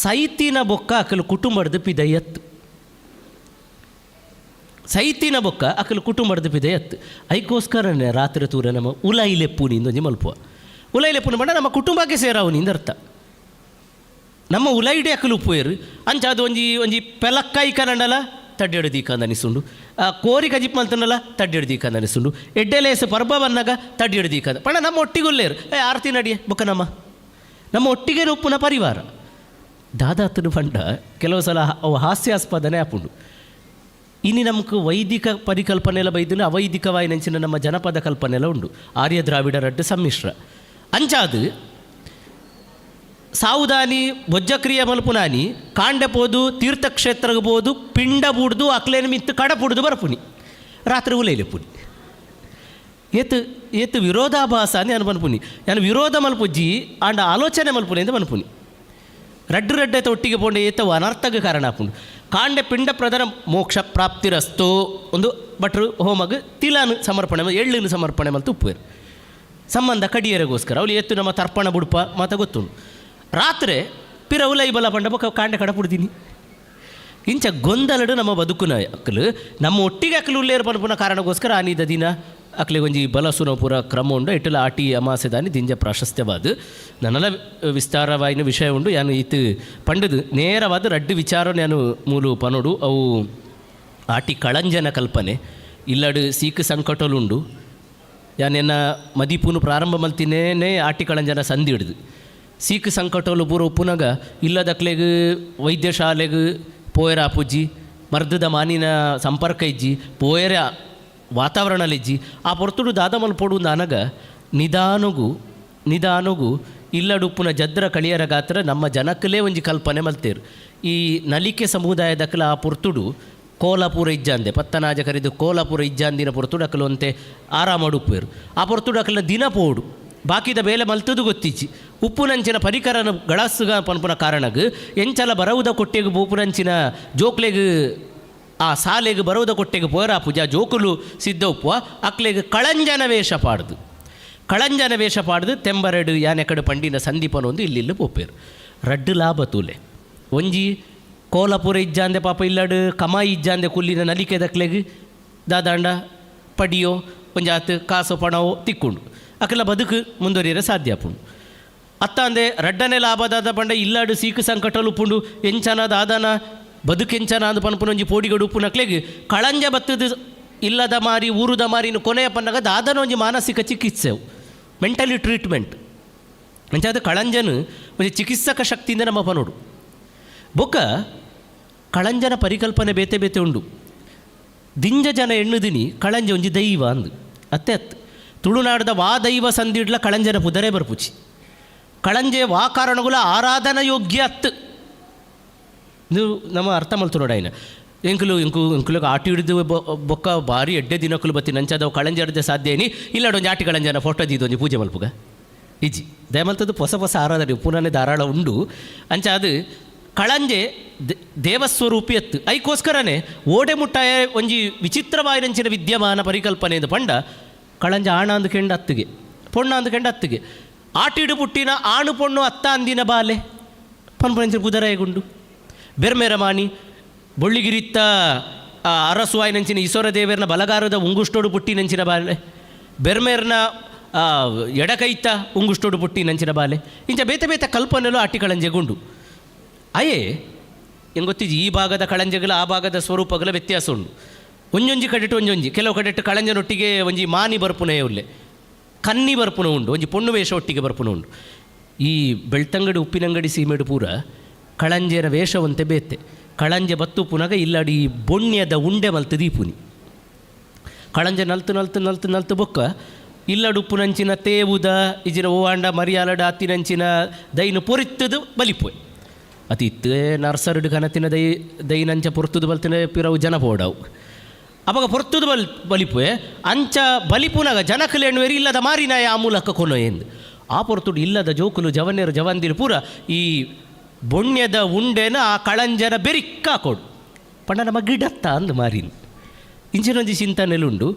ಸೈತಿನ ಬೊಕ್ಕ ಅಕಲು ಕುಟುಂಬದ ಪಿದಯತ್ತು ಸೈತಿನ ಬೊಕ್ಕ ಅಕಲು ಕುಟುಂಬದ ಪಿದಯತ್ತು ಐಕೋಸ್ಕರನೇ ರಾತ್ರಿ ತೂರ ನಮ್ಮ ಉಲೈಲೆಪ್ಪುನಿಂದ ಒಂಜಿ ಮಲ್ಪುವ ಉಲೈಲೆಪ್ಪುನ ಬಂಡ ನಮ್ಮ ಕುಟುಂಬಕ್ಕೆ ಸೇರಾವನಿಂದ ಅರ್ಥ ನಮ್ಮ ಉಲೈಡೆ ಅಕಲು ಉಪ್ಪುವೇರು ಅಂಚಾದು ಒಂಜಿ ಪೆಲಕ್ಕಾಯಿ ಕನಂಡಲ ತಡ್ಡೆಡು ದೀಕಂದ ಅನಿಸುಂಡು ಕೋರಿ ಕಜಿಪ್ ಮಲ್ತನಲ್ಲ ತಡ್ಡೆಡು ದೀಕಂದ ಅನಿಸುಂಡು ಎಡ್ಡೆಲೇಸು ಪರ್ಬ ಬನ್ನಾಗ ತಡ್ಡೆಡು ದೀಕಂದ ಪಣ ನಮ್ಮ ಒಟ್ಟಿಗೊಲ್ಲೇರು ಆರ್ತಿ ನಡಿಯೆ ಬೊಕ್ಕ ನಮ್ಮ ಒಟ್ಟಿಗೆ ಉಪ್ಪುನ ಪರಿವಾರ ದಾದಾತನು ಪಂಡ ಕೆಲವು ಸಲ ಅವು ಹಾಸ್ಯಾಸ್ಪದನೇ ಆಪುಂಡು ಇನ್ನು ನಮ್ಗೆ ವೈದಿಕ ಪರಿಕಲ್ಪನೆ ಎಲ್ಲ ಬೈದಿನ ಅವೈದಿಕವಾಗಿ ನೆಂಚಿನ ನಮ್ಮ ಜನಪದ ಕಲ್ಪನೆ ಎಲ್ಲ ಉಂಡು ಆರ್ಯ ದ್ರಾವಿಡರಡ್ಡು ಸಮ್ಮಿಶ್ರ ಅಂಚಾದು ಸಾವುದಾನಿ ಬೊಜ್ಜಕ್ರಿಯ ಮಲ್ಪುನಾನಿ ಕಾಂಡೆಪೋದು ತೀರ್ಥಕ್ಷೇತ್ರಗೆ ಬೋದು ಪಿಂಡ ಬುಡ್ದು ಅಕ್ಲೇನು ಮಿತ್ತು ಕಡಪುಡ್ದು ಬರ್ಪುನಿ ರಾತ್ರಿ ಉಲೈಲೆ ಪುನಿ ಏತು ವಿರೋಧಾಭಾಸ ನಾನು ಮನ್ಪುನಿ ನಾನು ವಿರೋಧ ಮಲ್ಪುಜ್ಜಿ ಆಂಡ ಆಲೋಚನೆ ಮಲ್ಪುನಿ ಅಂತ ಮನ್ಪುನಿ ರಡ್ಡೈತೆ ಒಟ್ಟಿಗೆ ಪೋಂಡೆ ಏತವು ಅನರ್ಥಗೆ ಕಾರಣ ಆಪುಂಡು. ಕಾಂಡೆ ಪಿಂಡ ಪ್ರಧಾನ ಮೋಕ್ಷ ಪ್ರಾಪ್ತಿರಸ್ತೋ ಒಂದು ಭಟ್ರು ಹೋಮಗ್ ತಿಲಾನು ಸಮರ್ಪಣೆ ಎಳ್ಳಿನ ಸಮರ್ಪಣೆ ಮತ್ತು ಉಪ್ಪುವೇರು ಸಂಬಂಧ ಕಡಿಯರಿಗೋಸ್ಕರ ಅವಳು ಎತ್ತು ನಮ್ಮ ತರ್ಪಣ ಬುಡುಪ ಮಾತ ಗೊತ್ತುಂಡು. ರಾತ್ರಿ ಪಿರವು ಲೈಬಲ ಪಂಡ ಬೊಕ್ಕ ಕಾಂಡೆ ಕಡ ಪುಡ್ದೀನಿ ಇಂಚ ಗೊಂದಲಡು ನಮ್ಮ ಬದುಕುನ ಅಕ್ಕಲು ನಮ್ಮ ಒಟ್ಟಿಗೆ ಅಕ್ಕಲು ಉಲ್ಲೇರು ಪನ್ಪುನ ಕಾರಣಕ್ಕೋಸ್ಕರ ಆನಿದ ದಿನ ಅಕ್ಲೆ ಒಂಜಿ ಬಲಸುನ ಪೂರ ಕ್ರಮ ಉಂಡು ಇಟ್ಟಲ ಆಟಿ ಅಮಾಸೆದಾನಿ ದಿಂಜ ಪ್ರಾಶಸ್ತ್ಯವಾದ ನನ್ನೆಲ್ಲ ವಿಸ್ತಾರವಾಯಿನ ವಿಷಯ ಉಂಡು ಯಾನು ಈತು ಪಂಡದು ನೇರವಾದ ರಡ್ಡು ವಿಚಾರ ನಾನು ಮೂಲು ಪನೋಡು ಅವು ಆಟಿ ಕಳಂಜನ ಕಲ್ಪನೆ ಇಲ್ಲಡು ಸೀಕ್ ಸಂಕಟಲುಂಡು ಯಾನೆನ್ನ ಮದಿಪೂನು ಪ್ರಾರಂಭ ಮಲ್ತಿನೇನೆ ಆಟಿ ಕಳಂಜನ ಸಂಧಿ ಹಿಡಿದು ಸೀಕ್ ಸಂಕಟಲು ಪೂರ ಉಪ್ಪುನಾಗ ಇಲ್ಲದಕ್ಲೆಗ್ ವೈದ್ಯಶಾಲೆಗೆ ಪೋಯರ ಅಪ್ಪುಜ್ಜಿ ಮರ್ದದ ಮಾನಿನ ಸಂಪರ್ಕ ಇಜ್ಜಿ ಪೋಯರ ವಾತಾವರಣಲಿಜ್ಜಿ ಆ ಪೊರ್ತುಡು ದಾದ ಮಲ್ಪೋಡು ನನಗ ನಿಧಾನಗೂ ಇಲ್ಲಡುಪ್ಪುನ ಜದ್ರ ಕಳಿಯರ ಗಾತ್ರ ನಮ್ಮ ಜನಕ್ಕಲೇ ಒಂಜಿ ಕಲ್ಪನೆ ಮಲ್ತೇರು. ಈ ನಲಿಕೆ ಸಮುದಾಯದಕ್ಕಲ ಆ ಪೊರ್ತುಡು ಕೋಲಾಪುರ ಇಜ್ಜಾಂದೆ ಪತ್ತನಾಜ ಕರೆದು ಕೋಲಾಪುರ ಇಜ್ಜಾಂದಿನ ಪೊರ್ತುಡು ಅಕ್ಕಲು ಅಂತೆ ಆರಾಮಾಡುಪ್ಪೇರು. ಆ ಪೊರ್ತುಡು ಅಕ್ಕಲ ದಿನ ಪೋಡು ಬಾಕಿದ ಬೇಲೆ ಮಲ್ತದು ಗೊತ್ತಿಚ್ಚಿ ಉಪ್ಪುನಂಚಿನ ಪರಿಕರನ ಗಳಸ್ಸುಗ ಪನ್ಪುನ ಕಾರಣಗ್ ಎಂಚಲ ಬರವುದ ಕೊಟ್ಟೆಗೆ ಬೂಪುನಂಚಿನ ಜೋಕ್ಲೆಗ್ ಆ ಸಾಲೆಗೆ ಬರೋದ ಕೊಟ್ಟೆಗೆ ಪೋರ ಪೂಜಾ ಜೋಕುಲು ಸಿದ್ಧ ಉಪ್ಪುವ ಅಕ್ಲೆಗೆ ಕಳಂಜನ ವೇಷ ಪಾಡ್ದು ತೆಂಬರಡು ಯಾನೆಕಡು ಪಂಡಿನ ಸಂದೀಪನೊಂದು ಇಲ್ಲಿ ಪೋಪೇರು ರಡ್ಡು ಲಾಭ ತೂಲೆ ಒಂಜಿ ಕೋಲಾಪುರ ಇಜ್ಜಾಂದೆ ಪಾಪ ಇಲ್ಲಡು ಕಮಾಯಿ ಇಜ್ಜಾಂದೆ ಕುಲ್ಲಿನ ನಲಿಕೆ ದಕ್ಲೆಗೆ ದಾದಾಂಡ ಪಡಿಯೋ ಒಂಜಾತು ಕಾಸು ಪಣವೋ ತಿಕ್ಕೊಂಡು ಅಕ್ಕೆಲ್ಲ ಬದುಕು ಮುಂದುವರಿಯರೆ ಸಾಧ್ಯ ಆಪುಂಡು. ಅತ್ತ ಅಂದೆ ರಡ್ಡನೆ ಲಾಭದಾದ ಪಂಡ ಇಲ್ಲಾಡು ಸೀಕು ಸಂಕಟಲು ಉಪ್ಪುಂಡು ಎಂಚನಾದ ಆದಾನ ಬದುಕೆಂಚನ ಅಂದು ಪನ್ಪುನೊಂಜಿ ಪೋಡಿಗಡು ಉಪ್ಪು ನಕ್ಲೆಗೆ ಕಳಂಜ ಬತ್ತದು ಇಲ್ಲದ ಮಾರಿ ಊರುದ ಮಾರಿನ ಕೊನೆಯ ಪನ್ನಗ ದಾದನ ಒಂಜಿ ಮಾನಸಿಕ ಚಿಕಿತ್ಸೆವು ಮೆಂಟಲಿ ಟ್ರೀಟ್ಮೆಂಟ್ ಅಂಚಾದ ಕಳಂಜನು ಒಂಜಿ ಚಿಕಿತ್ಸಕ ಶಕ್ತಿಯಿಂದ ನಮ್ಮ ಪನೋಡು ಬೊಕ್ಕ ಕಳಂಜನ ಪರಿಕಲ್ಪನೆ ಬೇತೆ ಉಂಡು. ದಿಂಜ ಜನ ಎಣ್ಣುದಿನಿ ಕಳಂಜ ಒಂಜಿ ದೈವ ಅಂದು ಅತ್ತೆ ತುಳುನಾಡದ ವಾ ದೈವ ಸಂದಿಡ್ಲ ಕಳಂಜನ ಪುದರೆ ಬರ್ಪುಚಿ ಕಳಂಜೆ ವಾ ಕಾರಣಗುಲ ಆರಾಧನಾ ಯೋಗ್ಯ ಅತ್ತು ನೀವು ನಮ್ಮ ಅರ್ಥ ಮಲ್ತು ನೋಡಾಯಿನ ಎಂಕುಲು ಆಟಿ ಹಿಡಿದು ಬೊಕ್ಕ ಭಾರಿ ಎಡ್ಡೆ ದಿನಕ್ಕಲು ಬತ್ತಿ ನಂಚದವು ಕಳಂಜ ಹಿಡ್ದೆ ಸಾಧ್ಯ ಏನಿ ಇಲ್ಲಡೊಂದು ಆಟಿ ಕಳಂಜನ ಫೋಟೋ ದೀದೊಂಜಿ ಪೂಜೆ ಮಲ್ಪುಗ ಇಜ್ಜಿ ದಯಮಲ್ತದ್ದು ಹೊಸ ಆರಾಧನೆ ಪುನಃ ಧಾರಾಳ ಉಂಡು ಅಂಚ ಅದು ಕಳಂಜೆ ದೇವಸ್ವರೂಪಿ ಎತ್ತು ಐಕೋಸ್ಕರನೇ ಓಡೆ ಮುಟ್ಟಾಯ ಒಂಜಿ ವಿಚಿತ್ರವಾಯಿನಂಚಿನ ವಿದ್ಯಮಾನ ಪರಿಕಲ್ಪನೆಯಿಂದ ಪಂಡ ಕಳಂಜ ಆಣ ಅಂದು ಕೆಂಡ ಅತ್ತಿಗೆ ಪೊಣ್ಣ ಅಂದು ಕೆಂಡ ಅತ್ತಿಗೆ ಆಟಿಡು ಪುಟ್ಟಿನ ಆಣು ಪೊಣ್ಣು ಅತ್ತ ಅಂದಿನ ಬಾಲೆ ಪನ್ಪಂಚ ಕುದರಾಯಗುಂಡು ಬೆರ್ಮೇರ ಮಾನಿ ಬೊಳ್ಳಿಗಿರಿತ್ತ ಅರಸುವಾಯಿನಂಚಿನ ಈಶ್ವರ ದೇವರನ ಬಲಗಾರದ ಉಂಗುಷ್ಟೋಡು ಪುಟ್ಟಿ ನಂಚಿನ ಬಾಲೆ ಬೆರ್ಮೇರ್ನ ಎಡಕೈತ ಉಂಗುಷ್ಟೋಡು ಪುಟ್ಟಿ ನಂಚಿನ ಬಾಲೆ ಇಂಚ ಬೇತೆ ಕಲ್ಪನೆಲು ಆಟಿ ಕಳಂಜೆಗುಂಡು ಅಯೇ ಹೆಂಗೆ ಗೊತ್ತಿಜ್ಜಿ ಈ ಭಾಗದ ಕಳಂಜೆಗಳ ಆ ಭಾಗದ ಸ್ವರೂಪಗಳ ವ್ಯತ್ಯಾಸ ಉಂಡು. ಒಂಜೊಂಜಿ ಕಡೆಟ್ಟು ಒಂಜೊಂಜಿ ಕೆಲವು ಕಡೆಟ್ಟು ಕಳಂಜನೊಟ್ಟಿಗೆ ಒಂಜಿ ಮಾನಿ ಬರ್ಪುನೇ ಉಲ್ಲೆ ಕನ್ನಿ ಬರ್ಪುನ ಉಂಡು ಒಂಜಿ ಪೊಣ್ಣು ವೇಷ ಒಟ್ಟಿಗೆ ಬರ್ಪುನ ಉಂಡು. ಈ ಬೆಳ್ತಂಗಡಿ ಉಪ್ಪಿನಂಗಡಿ ಸೀಮೆಡು ಪೂರ ಕಳಂಜೆರ ವೇಷವಂತೆ ಬೇತೆ ಕಳಂಜೆ ಬತ್ತು ಪುನಗ ಇಲ್ಲಡಿ ಬೊಣ್ಯದ ಉಂಡೆ ಮಲ್ತು ದೀಪುನಿ ಕಳಂಜೆ ನಲ್ತು ಬೊಕ್ಕ ಇಲ್ಲಡು ಉಪ್ಪುನಂಚಿನ ತೇವುದ ಇಜಿನ ಓವಾಂಡ ಮರಿಯಾಲಡ ಅತ್ತಿನಂಚಿನ ದೈನು ಪೊರಿತ್ತದು ಬಲಿಪೋಯ್ ಅತಿ ಇತ್ತೇ ನರ್ಸರ್ಡು ಕನತಿನ ದೈನಂಚ ಪೊರ್ತುದು ಬಲ್ತಿನ ಪಿರವು ಜನ ಪೋಡವು ಅವಾಗ ಪೊರ್ತುದು ಬಲಿಪೋಯೆ ಅಂಚ ಬಲಿಪುನಾಗ ಜನಕಲೇಣುವೇರಿ ಇಲ್ಲದ ಮಾರಿನಾಯ ಆ ಮೂಲಕ ಕೊನೋ ಎಂದು ಆ ಪೊರ್ತುಡು ಇಲ್ಲದ ಜೋಕುಲು ಜವನ್ಯರು ಜವಂದಿರು ಪೂರ ಈ ಬೊಣ್ಯದ ಉಂಡೆನ ಆ ಕಳಂಜನ ಬೆರಿಕ್ಕ ಹಾಕೋಡು ಪಂಡ ನಮ್ಮ ಗಿಡತ್ತ ಅಂದು ಮಾರಿನ ಇಂಚಿನೊಂಜಿ ಚಿಂತನೆಲುಂಡು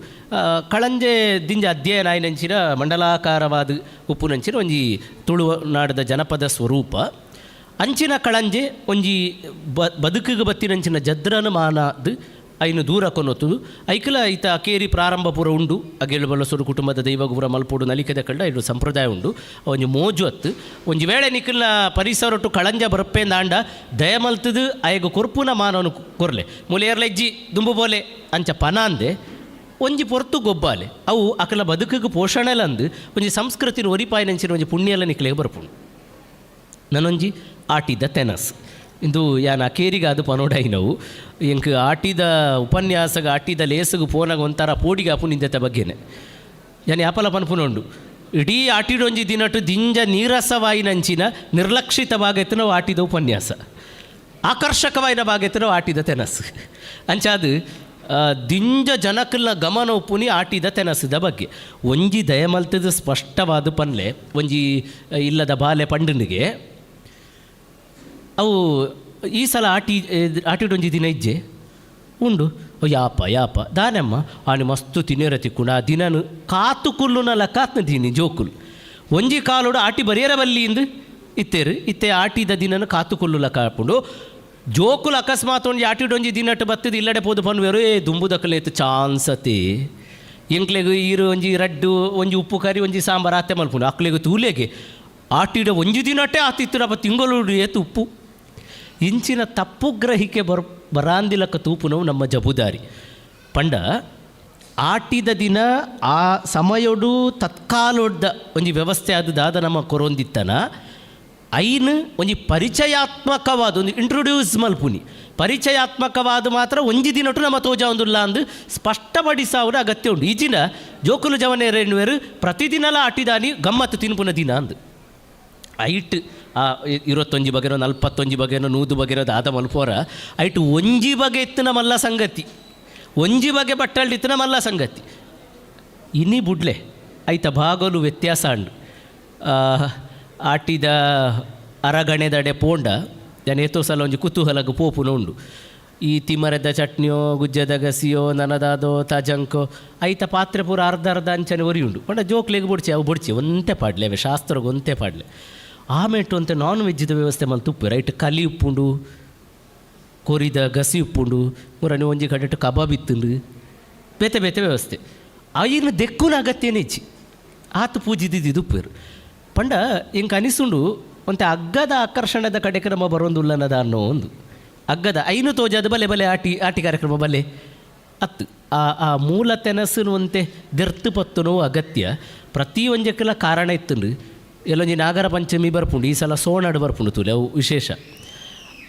ಕಳಂಜೆ ದಿಂಜ ಅಧ್ಯಯನ ಆಯ್ನಂಚಿನ ಮಂಡಲಾಕಾರವಾದ ಉಪ್ಪುನಂಚಿನ ಒಂಜಿ ತುಳುನಾಡದ ಜನಪದ ಸ್ವರೂಪ ಅಂಚಿನ ಕಳಂಜೆ ಒಂಜಿ ಬದುಕಿಗೆ ಬತ್ತಿನಂಚಿನ ಜದ್ರನ ಮಾನದು ಐನು ದೂರ ಕೊನೊತ್ತುದು ಐಕಲ ಐತ ಕೇರಿ ಪ್ರಾರಂಭ ಪೂರ ಉಂಡು ಅಗೆಳು ಬಲಸೋಡು ಕುಟುಂಬದ ದೈವಗುರ ಮಲ್ಪೋಡು ನಲಿಕೆದ ಕಳ್ಳ ಐದು ಸಂಪ್ರದಾಯ ಉಂಡು ಒಂಜಿ ಮೋಜು ಅತ್ತು ಒಂಜಿ ವೇಳೆ ನಿಖಿಲ್ನ ಪರಿಸರಟ್ಟು ಕಳಂಜ ಬರಪ್ಪೇಂದ ಆಂಡ ದಯಮಲ್ತದು ಅಯ್ಯಗ ಕೊರ್ಪುನ ಮಾನವನು ಕೊರ್ಲೆ ಮುಲೇರ್ಲೆಜ್ಜಿ ದುಂಬು ಬೋಲೆ ಅಂಚ ಪನ ಅಂದೆ ಒಂಜಿ ಪೊರ್ತು ಗೊಬ್ಬಾಲೆ ಅವು ಅಕಲ ಬದುಕಿಗೆ ಪೋಷಣೆಲಂದು ಒಂಜಿ ಸಂಸ್ಕೃತಿನ ಒರಿಪಾಯಿನಂಚಿನ ಒಂಜಿ ಪುಣ್ಯೆಲ್ಲ ನಿಕ್ಲೆಗೆ ಬರ್ಪುಂಡು ನನ್ನೊಂಜಿ ಆಟಿದ ತೆನಸ್ ಇಂದು ಯಾನ ಕೇರಿಗೆ ಅದು ಪನೋಡೈನವು ಎಂಕ್ ಆಟಿದ ಉಪನ್ಯಾಸಗ ಆಟಿದ ಲೇಸಗು ಪೋನಾಗ ಒಂಥರ ಪೋಡಿಗೆ ಅಪು ನಿಂದತೆ ಬಗ್ಗೆನೆ ಯಾನು ಯಾಪಲ ಪನ್ಪುನೊಂಡು ಇಡೀ ಆಟಿಡೊಂಜಿ ದಿನಟು ದಿಂಜ ನೀರಸವಾಯಿನಂಚಿನ ನಿರ್ಲಕ್ಷಿತವಾಗೈತು ನಾವು ಆಟಿದ ಉಪನ್ಯಾಸ ಆಕರ್ಷಕವಾಯಿನ ಭಾಗೈತು ನಾವು ಆಟಿದ ತೆನಸ್ ಅಂಚಾದು ದಿಂಜ ಜನಕಲ್ನ ಗಮನ ಉಪ್ಪುನಿ ಆಟಿದ ತೆನಸದ ಬಗ್ಗೆ ಒಂಜಿ ದಯಮಲ್ತದ ಸ್ಪಷ್ಟವಾದ ಪನ್ಲೆ ಒಂಜಿ ಇಲ್ಲದ ಬಾಲೆ ಪಂಡನಿಗೆ ಅವು ಈ ಸಲ ಆಟಿಡೊಂಜಿ ದಿನ ಇಜ್ಜೆ ಉಂಡು ಯಾಪ ದಾನಮ್ಮ ಆನೆ ಮಸ್ತು ತಿನ್ನೇರ ತಿಕ್ಕುಂಡು ಆ ದಿನನು ಕಾತು ಕುಲ್ಲುನ ಲಕಾತ್ನ ದೀನಿ ಜೋಕುಲು ಒಂಜಿ ಕಾಲೋಡು ಆಟಿ ಬರಿಯರ ಬಲ್ಲಿಂದು ಇತ್ತೇರು ಇತ್ತೆ ಆಟಿದ ದಿನನ ಕಾತು ಕುಲ್ಲು ಲಕ ಹಾಕೊಂಡು ಜೋಕುಲು ಅಕಸ್ಮಾತ್ ಒಂಜಿ ಆಟಿಡೊಂಜಿ ದಿನಟ್ಟು ಬತ್ತದ ಇಲ್ಲಡೆ ಪೋದು ಪನ್ವೇರು ದುಂಬುದಕ್ಕಲೇತು ಚಾನ್ಸತೆ ಎಂಕ್ಲೆಗು ಈರು ಒಂಜಿ ರಡ್ಡು ಒಂಜಿ ಉಪ್ಪು ಕರಿ ಒಂಜಿ ಸಾಂಬಾರು ಆತೆ ಮಲ್ಪುಂಡು ಅಕ್ಲೆಗು ತೂಲೆಗೆ ಆಟಿಡ ಒಂಜಿ ದಿನಟ್ಟೆ ಆತಿತ್ತುರಪ್ಪ ತಿಂಗಳು ಏತು ಉಪ್ಪು ಇಂಚಿನ ತಪ್ಪು ಗ್ರಹಿಕೆ ಬರಾಂದಿಲಕ ತೂಪುನವು ನಮ್ಮ ಜಬುದಾರಿ ಪಂಡ ಆಟಿದ ದಿನ ಆ ಸಮಯಡು ತತ್ಕಾಲೊಡ್ಡ ಒಂಜಿ ವ್ಯವಸ್ಥೆ ಆದ ನಮ್ಮ ಕೊರೊಂದಿತ್ತನ ಐನ್ ಒಂಜಿ ಪರಿಚಯಾತ್ಮಕವಾದ ಒಂದು ಇಂಟ್ರೊಡ್ಯೂಸ್ ಮಲ್ಪುನಿ ಪರಿಚಯಾತ್ಮಕವಾದ ಮಾತ್ರ ಒಂಜಿ ದಿನಟು ನಮ್ಮ ತೋಜ ಒಂದುಲ್ಲ ಅಂದು ಸ್ಪಷ್ಟಪಡಿಸಾವುದ ಅಗತ್ಯ ಉಂಟು ಈಜಿನ ಜೋಕುಲು ಜವನೇರೇನುವೇರು ಪ್ರತಿದಿನಲ ಆಟಿದಾನಿ ಗಮ್ಮತ್ತು ತಿನ್ಪುನ ದಿನ ಅಂದು ಐಟ್ 21 ಬಗೆನೋ 41 ಬಗೆನೋ 100 ಬಗೆನೋದು ಆದ ಮಲ್ಪೋರ ಐಟು ಒಂಜಿ ಬಗೆ ಎತ್ತಿನ ಮಲ್ಲ ಸಂಗತಿ ಒಂಜಿ ಬಗೆ ಬಟ್ಟಳ್ಳಿತ್ತಿನ ಮಲ್ಲ ಸಂಗತಿ ಇನ್ನಿ ಬುಡ್ಲೆ ಐತ ಭಾಗಲು ವ್ಯತ್ಯಾಸ ಉಂಡು ಆಟಿದ ಅರಗಣೆದಡೆ ಪೋಂಡ ನಾನು ಏತೋ ಸಲ ಒಂಜಿ ಕುತೂಹಲಗ ಪೋಪುನ ಉಂಡು ಈ ತಿಮರೆದ ಚಟ್ನಿಯೋ ಗುಜ್ಜದ ಗಸಿಯೋ ನನದಾದೋ ತಜಂಕೋ ಐತ ಪಾತ್ರೆ ಪೂರ ಅರ್ಧ ಅಂಚನೆ ಒರಿ ಉಂಡು ಪಂಡ ಜೋಕ್ಲೆಗೆ ಬುಡ್ಚಿ ಅವು ಬುಡ್ಚಿ ಒಂತೆ ಪಾಡ್ಲೆ ಅವೆ ಶಾಸ್ತ್ರಗೆ ಒಂತೆ ಪಾಡ್ಲೆ ಆಮೇಟು ಅಂತ ನಾನ್ ವೆಜ್ಜಿದ ವ್ಯವಸ್ಥೆ ಮಲ್ತು ಉಪ್ಪು ರೈಟ್ ಕಲಿ ಉಪ್ಪುಂಡು ಕೊರಿದ ಗಸಿ ಉಪ್ಪುಂಡು ಮುರನಿ ಒಂಜಿ ಕಡೆಟ್ಟು ಕಬಾಬ್ ಇತ್ತುಂಡು ಬೇತೆ ಬೇತೆ ವ್ಯವಸ್ಥೆ ಐನು ದೆಕ್ಕುನ ಅಗತ್ಯನೇ ಇಚ್ಚಿ ಆತು ಪೂಜಿದಿದ್ದು ಉಪ್ಪೇರು ಪಂಡ ಇಂಕ ಅನಿಸುಂಡು ಒಂತೆ ಅಗ್ಗದ ಆಕರ್ಷಣದ ಕಡೆಗೆ ನಮ್ಮ ಬರೋಂದುಲ್ಲನದ ಅನ್ನೋ ಒಂದು ಅಗ್ಗದ ಐನು ತೋಜದ ಬಲೆ ಬಲೆ ಆಟಿ ಕಾರ್ಯಕ್ರಮ ಬಲೆ ಅತ್ತು ಆ ಮೂಲ ತೆನಸು ಅಂತೆ ದೆರ್ತು ಪತ್ತುನೋ ಅಗತ್ಯ ಪ್ರತಿ ಒಂಜಕ್ಕೆಲ್ಲ ಕಾರಣ ಇತ್ತುಂಡು ಎಲ್ಲೊಂಜಿ ನಾಗರ ಪಂಚಮಿ ಬರ್ಪುಂಡು ಈ ಸಲ ಸೋನಾಡು ಬರ್ಪುಂಡು ತುಲೆ ಅವು ವಿಶೇಷ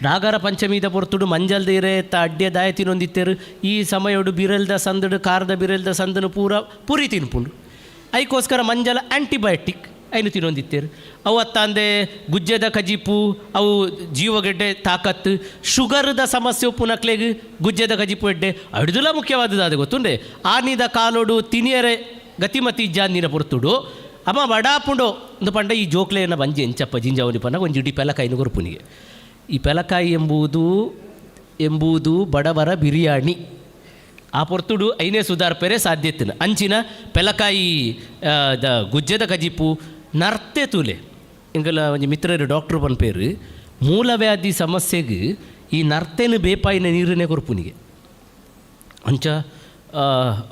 ನಾಗರ ಪಂಚಮಿದ ಪೊರ್ತುಡು ಮಂಜಲ್ದ ಇರೆ ಅಡ್ಡೆ ದಾಯ ತಿನ್ನೊಂದಿತ್ತೇರು ಈ ಸಮಯಡು ಬಿರಲ್ದ ಸಂದಡು ಕಾರದ ಬಿರಲ್ದ ಸಂದನು ಪೂರಿ ತಿನ್ಪುಂಡು ಐಕೋಸ್ಕರ ಮಂಜಲ ಆ್ಯಂಟಿಬಯೋಟಿಕ್ ಐನು ತಿನ್ನೊಂದಿತ್ತೇರು ಅವು ಅತ್ತಂದೆ ಗುಜ್ಜೆದ ಕಜಿಪು ಅವು ಜೀವಗೆಡ್ಡೆ ತಾಕತ್ತು ಶುಗರ್ದ ಸಮಸ್ಯೆ ಪುನಕ್ಲೆಗೆ ಗುಜ್ಜೆದ ಕಜಿಪು ಎಡ್ಡೆ ಅಡ್ದುಲ ಮುಖ್ಯವಾದದ್ದು ಅದು ಗೊತ್ತುಂಡೆ ಆನಿದ ಕಾಲೋಡು ತಿನಿಯರೆ ಗತಿಮತಿ ಇಜ್ಜಾಂದಿನ ಪೊರ್ತುಡು ಅಮ್ಮ ಬಡಾಪುಂಡು ಒಂದು ಪಂಡ ಈ ಜೋಕ್ಲೆಯನ್ನು ಬಂಜಿ ಎಂಚಪ್ಪ ಜಿಂಜಾವನಿ ಪನ್ನ ಒಂದು ಇಡೀ ಪೆಲಕಾಯಿನ ಗೊರ್ಪುನಿಗೆ ಈ ಪೆಲಕಾಯಿ ಎಂಬುದು ಬಡವರ ಬಿರಿಯಾನಿ ಆ ಪೊರ್ತುಡು ಐನೇ ಸುಧಾರ್ಪೆರೆ ಸಾಧ್ಯತೆನ ಅಂಚಿನ ಪೆಲಕಾಯಿ ಗುಜ್ಜದ ಕಜಿಪು ನರ್ತೆ ತೂಲೆ ಇಂಗಲ ಒಂಜಿ ಮಿತ್ರರು ಡಾಕ್ಟ್ರು ಪನ್ಪೇರು ಮೂಲವ್ಯಾಧಿ ಸಮಸ್ಯೆಗೆ ಈ ನರ್ತೆನ ಬೇಪಾಯಿನ ನೀರನ್ನೇ ಕೊರ್ಪುನಿಗೆ ಅಂಚ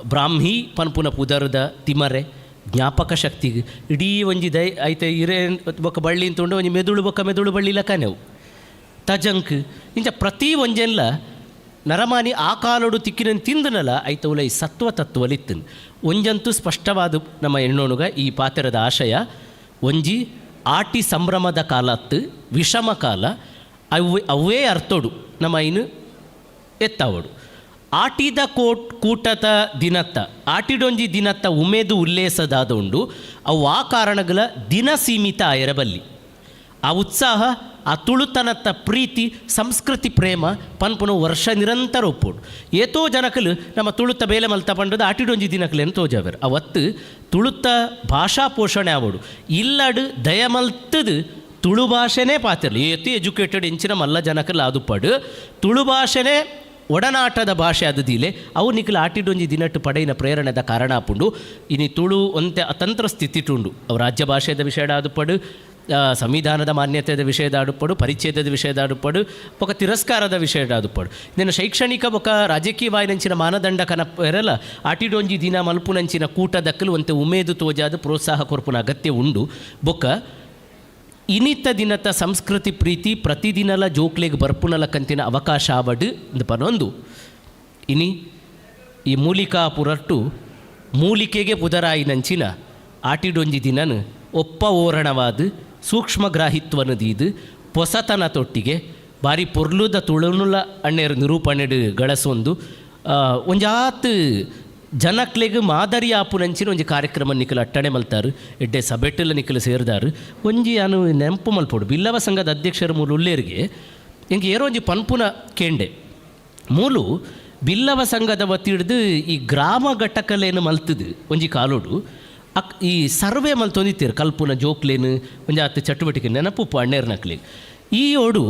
ಬ್ರಾಹ್ಮಿ ಪನ್ಪುನ ಪುದರದ ತಿಮರೆ ಜ್ಞಾಪಕ ಶಕ್ತಿಗೆ ಇಡೀ ಒಂಜಿ ಐತೆ ಇರೇ ಬೊಕ್ಕ ಬಳ್ಳಿ ಅಂತುಂಡು ಒಂಜಿ ಮೆದುಳು ಬಳ್ಳಿ ಲಕ್ಕನೆವು ತಜಂಕ್ ಇಂಚ ಪ್ರತಿ ಒಂಜೆಲ್ಲ ನರಮಾನಿ ಆ ಕಾಲೋಡು ತಿಕ್ಕಿನ ತಿಂದನಲ್ಲ ಐತವುಲ ಈ ಸತ್ವ ತತ್ವಲಿತ್ತನು ಒಂಜಂತೂ ಸ್ಪಷ್ಟವಾದ ನಮ್ಮ ಎಣ್ಣೋನುಗ ಈ ಪಾತ್ರದ ಆಶಯ ಒಂಜಿ ಆಟಿ ಸಂಭ್ರಮದ ಕಾಲತ್ತು ವಿಷಮ ಕಾಲ ಅವೇ ಅರ್ಥೋಡು ನಮ್ಮ ಇನ್ನು ಎತ್ತಾವಡು ಆಟಿದ ಕೂಟದ ದಿನತ್ತ ಆಟಿಡೊಂಜಿ ದಿನತ್ತ ಉಮೇದು ಉಲ್ಲೇಸದಾದ ಉಂಡು ಅವು ಆ ಕಾರಣಗಳ ದಿನ ಸೀಮಿತ ಆಯರಬಲ್ಲಿ ಆ ಉತ್ಸಾಹ ಆ ತುಳುತನತ್ತ ಪ್ರೀತಿ ಸಂಸ್ಕೃತಿ ಪ್ರೇಮ ಪನ್ಪುನ ವರ್ಷ ನಿರಂತರ ಒಪ್ಪೋಡು ಏತೋ ಜನಕಲು ನಮ್ಮ ತುಳುತ್ತ ಬೇಲೆ ಮಲ್ತ ಪಂಡದ ಆಟಿಡೊಂಜಿ ದಿನಕಲೇನು ತೋಜಾವೇರು ಅವತ್ತು ತುಳುತ್ತ ಭಾಷಾ ಪೋಷಣೆ ಆವೋಡು ಇಲ್ಲಡು ದಯಮಲ್ತದು ತುಳು ಭಾಷೆನೇ ಪಾತಿರಲಿ ಏತು ಎಜುಕೇಟೆಡ್ ಎಂಚಿನ ಮಲ್ಲ ಜನಕಲು ಅದು ಪಡು ತುಳು ಭಾಷೆನೇ ಒಡನಾಟದ ಭಾಷೆ ಅದು ದೀಲೆ ಅವು ನಿಖಲು ಆಟಿಡೊಂಜಿ ದಿನಟ್ಟು ಪಡೆಯಿನ ಪ್ರೇರಣೆದ ಕಾರಣ ಆಪುಂಡು ಇನಿ ತುಳು ಒಂತೆ ಅತಂತ್ರ ಸ್ಥಿತಿಟುಂಡು ಅವು ರಾಜ್ಯ ಭಾಷೆದ ವಿಷಯದ ಆದುಪಡು ಸಂವಿಧಾನದ ಮಾನ್ಯತೆಯ ವಿಷಯದ ಆಡುಪಡು ಪರಿಚ್ಛೇದದ ವಿಷಯದ ಆಡುಪಡು ಬೊಕ ತಿರಸ್ಕಾರದ ವಿಷಯದ ಆದುಪಡು ಇದನ್ನು ಶೈಕ್ಷಣಿಕ ಬೊಕ ರಾಜಕೀಯವಾಯಿನಂಚಿನ ಮಾನದಂಡ ಕನಪೆರಲ್ಲ ಆಟಿಡೊಂಜಿ ದಿನ ಮಲ್ಪುನಂಚಿನ ಕೂಟದಕ್ಕಲು ಒಂತೆ ಉಮೇದು ತೋಜಾದ ಪ್ರೋತ್ಸಾಹ ಕೊರ್ಪುನ ಅಗತ್ಯ ಉಂಡು ಬೊಕ ಇನಿತ್ತ ದಿನದ ಸಂಸ್ಕೃತಿ ಪ್ರೀತಿ ಪ್ರತಿದಿನಲ ಜೋಕ್ಲೆಗೆ ಬರ್ಪುನಲ ಕಂತಿನ ಅವಕಾಶ ಆವಡು ಅಂತ ಪನೊಂದು ಇನಿ ಈ ಮೂಲಿಕಾ ಪುರಟ್ಟು ಮೂಲಿಕೆಗೆ ಪುದರಾಯಿನಂಚಿನ ಆಟಿಡೊಂಜಿ ದಿನನು ಒಪ್ಪ ಓರಣವಾದ ಸೂಕ್ಷ್ಮಗ್ರಾಹಿತ್ವನ ದೀದು ಪೊಸತನ ತೊಟ್ಟಿಗೆ ಬಾರಿ ಪೊರ್ಲುದ ತುಳುನುಲ ಅಣ್ಣೆರು ನಿರೂಪಣೆಡು ಗಳಸೊಂದು ಒಂಜಾತ್ ಜನಕ್ಲೆಗ್ ಮಾದರಿ ಆಪುನಂಚಿನ ಒಂಜಿ ಕಾರ್ಯಕ್ರಮ ನಿಖಲು ಅಟ್ಟಣೆ ಮಲ್ತಾರು ಎಡ್ಡೆ ಸಬೆಟ್ಟೆಲ್ಲ ನಿಖಲು ಸೇರಿದಾರು ಒಂಜಿ ನಾನು ನೆನಪು ಮಲ್ಪೋಡು ಬಿಲ್ಲವ ಸಂಘದ ಅಧ್ಯಕ್ಷರ ಮೂಲು ಉಳ್ಳೇರಿಗೆ ಹಿಂಗೆ ಏರೋ ಒಂಜಿ ಪನ್ಪುನ ಕೇಂಡೆ ಮೂಲು ಬಿಲ್ಲವ ಸಂಘದ ಒತ್ತಿಡ್ದು ಈ ಗ್ರಾಮ ಘಟಕಲೇನು ಮಲ್ತದು ಒಂಜಿ ಕಾಲೋಡು ಈ ಸರ್ವೆ ಮಲ್ತೊಂದಿತ್ತೀರು ಕಲ್ಪುನ ಜೋಕ್ಲೇನು ಒಂಜಿ ಹತ್ತು ಚಟುವಟಿಕೆ ನೆನಪು ಅಣ್ಣೇರು ನಕ್ಲಿಗೆ ಈ ಓಡು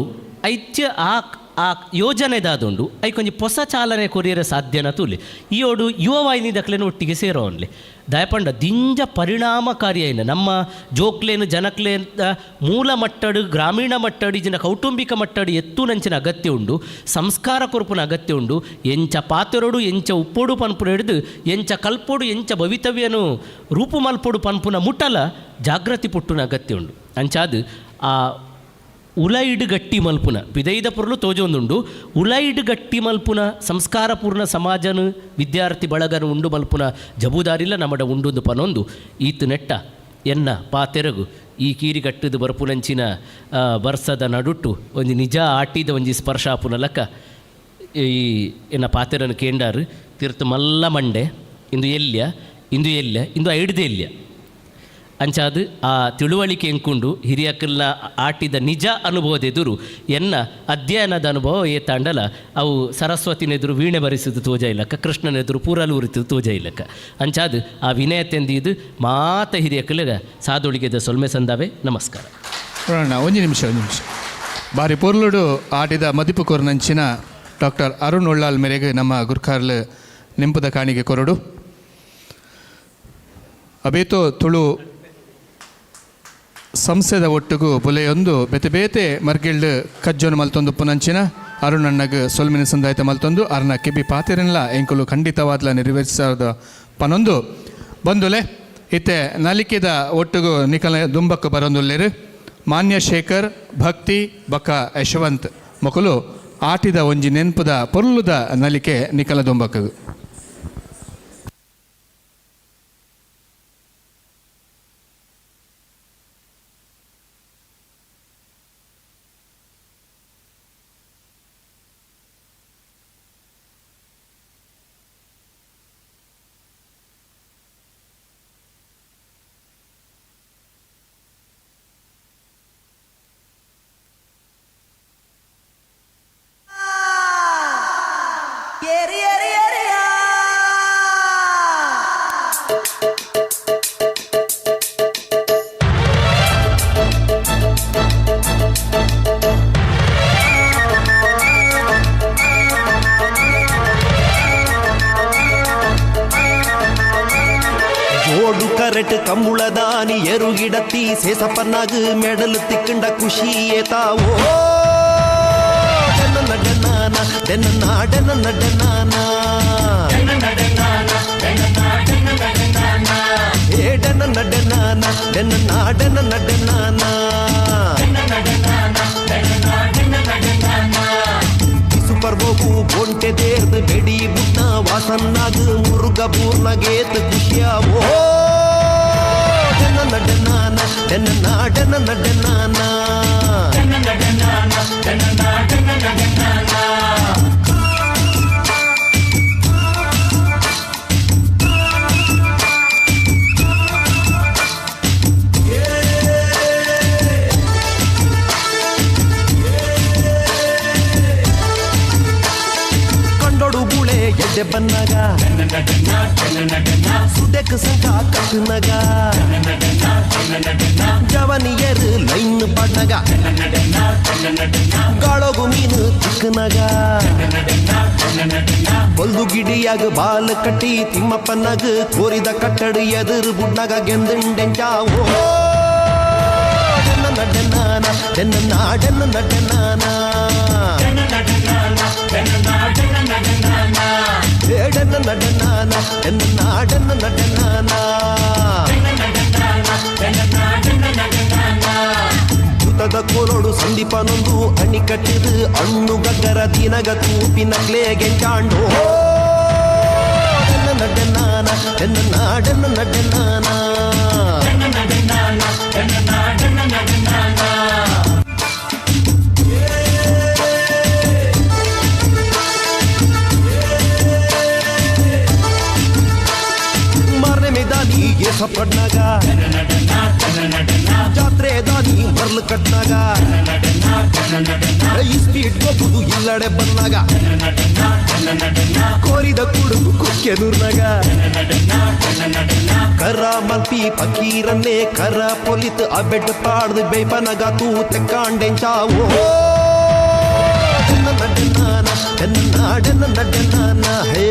ಐತ್ಯ ಆ ಯೋಜನೆದಾದುಂಡು ಐಕೊಂಜಿ ಹೊಸ ಚಾಲನೆ ಕೊರಿಯರ ಸಾಧ್ಯನ ತೂಲಿ ಈ ಓಡು ಯುವ ವಾಹಿನಿ ದಕ್ಲೇನು ಒಟ್ಟಿಗೆ ಸೇರೋನ್ಲಿ ದಯಪಂಡ ದಿಂಜ ಪರಿಣಾಮಕಾರಿಯಾಯಿನ ನಮ್ಮ ಜೋಕ್ಲೇನು ಜನಕ್ಲೇನ ಮೂಲ ಮಟ್ಟಡು ಗ್ರಾಮೀಣ ಮಟ್ಟಡು ಇಜಿನ ಕೌಟುಂಬಿಕ ಮಟ್ಟಡು ಎತ್ತು ನಂಚಿನ ಅಗತ್ಯ ಉಂಡು ಸಂಸ್ಕಾರ ಕೊರಪುನ ಅಗತ್ಯ ಉಂಡು ಎಂಚ ಪಾತೆರೊಡು ಎಂಚ ಉಪ್ಪೋಡು ಪನ್ಪುನ ಹಿಡಿದು ಎಂಚ ಕಲ್ಪೋಡು ಎಂಚ ಭವಿತವ್ಯನು ರೂಪು ಮಲ್ಪೋಡು ಪನ್ಪುನ ಮುಟ್ಟಲ ಜಾಗೃತಿ ಪುಟ್ಟುನ ಅಗತ್ಯ ಉಂಡು ಅಂಚಾದು ಆ ಉಲೈಡು ಗಟ್ಟಿ ಮಲ್ಪುನ ಪಿದೈದ ಪುರಲು ತೋಜೊಂದುಂಡು ಉಲೈಡು ಗಟ್ಟಿ ಮಲ್ಪುನ ಸಂಸ್ಕಾರಪೂರ್ಣ ಸಮಾಜನು ವಿದ್ಯಾರ್ಥಿ ಬಳಗನು ಉಂಡು ಮಲ್ಪುನ ಜಬುದಾರಿಲ್ಲ ನಮ್ಮಡ ಉಂಡುಂದು ಪನೊಂದು ಈತು ನೆಟ್ಟ ಎನ್ನ ಪಾತೆರಗು ಈ ಕೀರಿಗಟ್ಟದು ಬರ್ಪುನಂಚಿನ ವರ್ಷದ ನಡುಟ್ಟು ಒಂದು ನಿಜ ಆಟಿದ ಒಂಜಿ ಸ್ಪರ್ಶ ಆಪುನ ಲಕ್ಕ ಈ ಎನ್ನ ಪಾತೆರನ್ನು ಕೇಂಡಾರು ತೀರ್ತು ಮಲ್ಲ ಮಂಡೆ ಇಂದು ಇಂದು ಐಡ್ದೆ ಎಲ್ಯ ಅಂಚಾದು ಆ ತಿಳುವಳಿಕೆ ಎಂಕುಂಡು ಹಿರಿಯಕಲ್ನ ಆಟಿದ ನಿಜ ಅನುಭವದೆದುರು ಎನ್ನ ಅಧ್ಯಯನದ ಅನುಭವ ಏತಾಂಡಲ ಅವು ಸರಸ್ವತಿನೆದುರು ವೀಣೆ ಬರೆಸಿದ್ದು ತೋಜ ಇಲ್ಲಕ್ಕ ಕೃಷ್ಣನೆದುರು ಪೂರಲು ಉರಿತಿದ್ದು ತೋಜ ಇಲ್ಲಕ್ಕ ಅಂಚಾದು ಆ ವಿನಯತೆಂದಿದ್ದು ಮಾತ ಹಿರಿಯಕಲ್ಗ ಸಾದೊಳಿಗೆದ ಸೊಲ್ಮೆ ಸಂದಾವೆ ನಮಸ್ಕಾರ. ಒಂದು ನಿಮಿಷ ಬಾರಿ ಪೊರ್ಲುಡು ಆಟಿದ ಮದಿಪು ಕೊರ್ನಂಚಿನ ಡಾಕ್ಟರ್ ಅರುಣ್ ಉಳ್ಳಾಲ್ ಮೇರೆಗೆ ನಮ್ಮ ಗುರ್ಕಾರ್ಲು ನಿಂಪುದ ಕಾಣಿಗೆ ಕೊರಡು ಅಬೇತೋ ತುಳು ಸಂಸ್ಥೆದ ಒಟ್ಟಿಗೂ ಬೊಲೆಯೊಂದು ಬೇತೆ ಬೇತೆ ಮರ್ಗಿಲ್ಡ್ ಕಜ್ಜೋನು ಮಲ್ತೊಂದು ಪುನಂಚಿನ ಅರುಣಣ್ಣಗೆ ಸೊಲ್ಮಿನ ಸಂದಾಯಿತ ಮಲ್ತೊಂದು ಅರ್ನ ಕೆಬಿ ಪಾತೆರನ್ಲ ಎಂಕುಲು ಖಂಡಿತವಾದ್ಲ ನೆರವೇರಿಸದ ಪನೊಂದು ಬಂದುಲೆ ಇತ್ತೆ ನಲಿಕೆದ ಒಟ್ಟಿಗೂ ನಿಕಲ ದುಂಬಕ್ಕೆ ಬರೊಂದುಲ್ಲೇರು ಮಾನ್ಯ ಶೇಖರ್ ಭಕ್ತಿ ಬಕ ಯಶವಂತ್ ಮಕ್ಕಳು ಆಟಿದ ಒಂಜಿ ನೆನ್ಪುದ ಪೊರ್ಲುದ ನಲಿಕೆ ನಿಕಲ ದುಂಬಕ್ಕದು. ಜೋಡು ಕರೆಟ್ ಕಂಬುಳದಾನಿ ಎರುಗಿಡತ್ತಿ ಸೇಸಪ್ಪನಾಗ ಮೆಡಲು ತಿಕ್ಕಂಡ ಖುಷಿ ಏತಾವೋ ಡನ್ನ ಡನ್ನಾನ ಡನ್ನ ಡನ್ನ ಡನ್ನಾನ ಏ ಡನ್ನ ಡನ್ನಾನ ಡನ್ನ ಡನ್ನ ಡನ್ನಾನ ಸೂಪರ್ ಬೋಗು ಗೊಂಟೆ ದೇರ್ದು ಬೆಡಿ ಬುಟ್ಟ ವಾಸನ್ನಾಗ ಮುರುಗ ಪೂರ್ಣಗೇತ್ ಖುಷಿಯಾವೋ ಡನ್ನ ಡನ್ನಾನ ಡನ್ನ ಡನ್ನ ಡನ್ನಾನ ಎಡ್ಡೆ ಬನ್ನಗ ಸುಡೆಕ್ ಸಂಕ ಕಟ್ಟನಗ ಜವನಿಯರು ಲೈನ್ ಪಡ್ನಗ ಗಾಳೋಗು ಮೀನು ಚಿಕ್ಕನಗ ಬಲ್ದು ಗಿಡಿಯಾಗ ಬಾಲ್ ಕಟ್ಟಿ ತಿಮ್ಮಪ್ಪನಗ ಕೋರಿದ ಕಟ್ಟಡು ಎದುರು ಬುಡ್ನಗ ಗೆಂದಂಡೆಂಚಾವೋ ಡನ್ನ ಡನ್ನಾನ ಡನ್ನ ಡನ್ನ ಡನ್ನಾನ ಡನ್ನ ಡನ್ನಾನ ಡನ್ನ ಡನ್ನಾನ ಜುತದ ಕೋರೋಡು ಸಂದೀಪನೊಂದು ಅಣಿ ಕಟ್ಟಿದು ಹಣ್ಣು ಗಗ್ಗರ ದಿನಗ ತೂಪಿನಗ್ಲೇ ಗೆಂಚಾಂಡು ಡನ್ನ ಡನ್ನಾನ ಡನ್ನ ಡನ್ನಾನ ದಾನಿ ಸಪಡ್ನಾಗ ಜಾತ್ರೆ ದಾನಿ ಮರ್ಲು ಕಟ್ನಾಗ ಇಸ್ಪೀಟ್ ಗೊಬ್ಬುದು ಇಲ್ಲಡೆ ಬಂದಾಗ ಕೋರಿದ ಕುಡುಗು ಕುಕ್ಕೆದುರ್ನಾಗ ಕರ ಮಲ್ಪಿ ಪಕೀರನ್ನೇ ಕರ ಪೊಲಿತ್ ಅಬೆಡ್ ಪಾಡ್ದು ಬೇಪನಗ ತೂತೆ ಕಾಂಡೆಂಚಾವೋ ಹೇ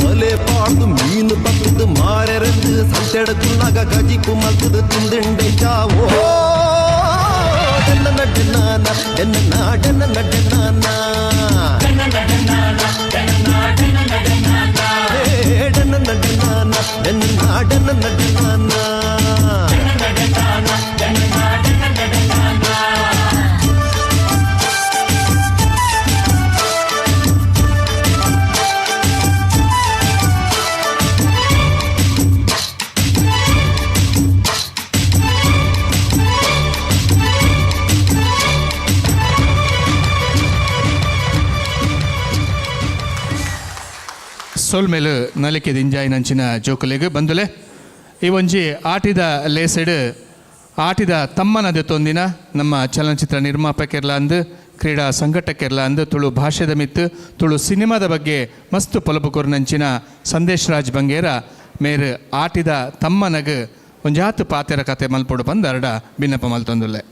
ಒಲೆ ಪಾಡ್ದು ಮೀನು ಪಕ್ಕದು ಮಾರೆರೆಂದು ಸಂತೆಡಕುನ್ನಾಗ ಗಜಿ ಕುಮಲ್ತದು ತಿಂದಿಂಡೆ ಚಾವೋ ಡೆನ್ನ ಡೆನ್ನಾನ ಡೆನ್ನ ಡೆನ್ನ ಡೆನ್ನಾನ ಸೋಲ್ಮೇಲು ನಲಿಕೆ ದಿಂಜಾಯಿ ನಂಚಿನ ಜೋಕುಲೆಗೆ ಬಂದುಲೆ ಈ ಒಂಜಿ ಆಟಿದ ಲೇಸೆಡ್ ಆಟಿದ ತಮ್ಮನದ ತೊಂದಿನ ನಮ್ಮ ಚಲನಚಿತ್ರ ನಿರ್ಮಾಪಕರೆಲ್ಲ ಅಂದು ಕ್ರೀಡಾ ಸಂಘಟಕರೆಲ್ಲ ಅಂದು ತುಳು ಭಾಷೆದ ಮಿತ್ತು ತುಳು ಸಿನಿಮಾದ ಬಗ್ಗೆ ಮಸ್ತ್ ಪೊಲಪು ನಂಚಿನ ಸಂದೇಶ್ ರಾಜ್ ಬಂಗೇರ ಮೇರು ಆಟಿದ ತಮ್ಮನಗ ಒಂಜಾತು ಪಾತೆರ ಕತೆ ಮಲ್ಪೊಡು ಬಂದು ಅರಡ ಭಿನ್ನಪ ಮಲ್ತೊಂದುಲ್ಲೆ.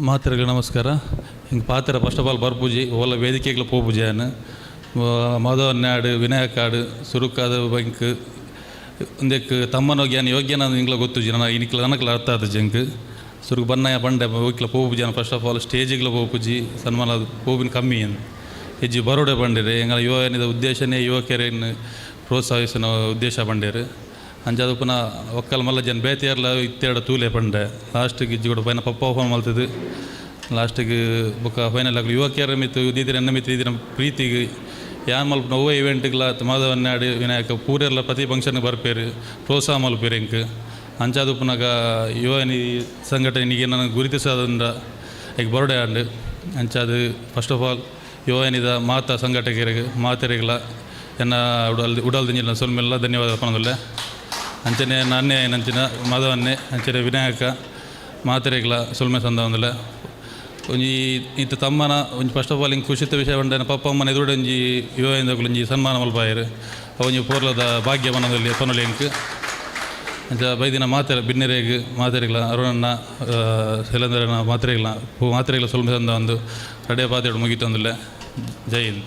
ಮಾತೆರೆಗೆ ನಮಸ್ಕಾರ. ಹಿಂಗೆ ಪಾತ್ರ ಫಸ್ಟ್ ಆಫ್ ಆಲ್ ಬರ್ಪೂಜಿ ಓಲ ವೇದಿಕೆಗಳ ಪೋಪೂಜೆಯನ್ನು ಮಾಧವನ್ಯಾಡು ವಿನಾಯಕಾಡು ಸುರುಕಾದ ಬಂಕ್ ಒಂದಕ್ಕೆ ತಮ್ಮನೋಗ್ಯಾನ ಯೋಗ್ಯನ ಇಂಗ್ಲ ಗೊತ್ತು ಜನ ಇನಿಕ್ಲ ನನಕ್ಲ ಅರ್ಥ ಆದ ಜಂಕ್ ಸುರುಕು ಬನ್ನಯ ಬಂಡೆ ಹೋಗ್ಲ ಪೋಪೂಜೆನ ಫಸ್ಟ್ ಆಫ್ ಆಲ್ ಸ್ಟೇಜಿಗ್ಲ ಪೋಪೂಜಿ ಸನ್ಮಾನ ಪೋಪಿನ ಕಮ್ಮಿ ಏನು ಹೆಜ್ಜಿ ಬರೋಡೆ ಬಂಡಿರಿ ಎಂಗಳ ಯುವನಿದ ಉದ್ದೇಶನೇ ಯುವಕರನ್ನು ಪ್ರೋತ್ಸಾಹಿಸಿನ ಉದ್ದೇಶ ಬಂಡೇರು ಅಂಜಾದ ಪುನಃ ಒಕ್ಕಲ್ ಮಲ್ಲ ಜನ ಬೇತಿಯರ್ಲ ಇತ್ತೆರಡ ತೂಲೆ ಪಂಡೆ ಲಾಸ್ಟಿಗೆ ಇಜ್ಜಿ ಕೂಡ ಫೈನಲ್ ಪಪ್ಪ ಫೋನ್ ಮಲ್ತದ್ದು ಲಾಸ್ಟಿಗೆ ಬೊಕ್ಕ ಫೈನಲ್ ಆಗಲಿ ಯುವಕಿಯರ ಮಿತ್ತು ಇದ್ದಿದ್ರೆ ಎನ್ನ ಮಿತ್ತು ಇದ್ದಿನ ಪ್ರೀತಿಗೆ ಯಾನ್ ಮಲ್ಪನ ಓ ಇವೆಂಟ್ಗಳ ಮಾಧವನ್ಯಾಡು ವಿನಾಯಕ ಪೂರೆಲ್ಲ ಪ್ರತಿ ಫಂಕ್ಷನ್ಗೆ ಬರ್ಪೇರು ಪ್ರೋತ್ಸಾಹ ಮಲ್ಪೇರು ಇಂಕ್ ಅಂಚಾದ ಪುನಃ ಯುವನಿ ಸಂಘಟನೆಗೆ ನನಗೆ ಗುರುತಿಸೋದ್ರಿಂದ ಈಗ ಬರೋಡೆ ಆಂಡು ಅಂಚಾದು ಫಸ್ಟ್ ಆಫ್ ಆಲ್ ಯುವನಿದ ಮಾತಾ ಸಂಘಟಕರಿಗೆ ಮಾತೆರೆಗಳ ಎನ್ನ ಉಡಲ್ದಿಂಜಿನ ಸೊಲ್ಮೆಲ್ಲ ಧನ್ಯವಾದ ಪಣದಲ್ಲೇ ಅಂಚನೆ ನಾನೇ ನಂಚಿನ ಮಾಧವನ್ನೇ ಅಂಚನೆ ವಿನಾಯಕ ಮಾತೆರೆಗಳ ಸೊಲ್ಮೆ ಸಂದ ಒಂದಲ್ಲ ಒಂಜಿ ಇಂಥ ತಮ್ಮನ ಒಂಜಿ ಫಸ್ಟ್ ಆಫ್ ಆಲ್ ಹಿಂಗೆ ಖುಷಿತ ವಿಷಯ ಬಂಡ ಪಪ್ಪ ಅಮ್ಮನ ಎದುರುಡೆ ಒಂಜಿ ಯುವದಿಂದ ಒಂಜಿ ಸನ್ಮಾನ ಮಲ್ಪಾಯರು ಒಂಜಿ ಪೂರ್ಲದ ಭಾಗ್ಯ ಮನದಲ್ಲಿ ಪನೊಲಿ ಇಂಕ್ ಅಂಚ ಬೈದಿನ ಮಾತೆರೆ ಬಿನ್ನೆರೆಗೆ ಮಾತೆರೆಗಳ ಅರುಣನ್ನ ಶೈಲೇಂದ್ರನ ಮಾತೆರೆಗಳ ಸೊಲ್ಮೆ ಸಂದ ಒಂದು ರಡೆ ಪಾತೆಡು ಮುಗಿತು ಒಂದಲ್ಲ. ಜೈ ಹಿಂದ್.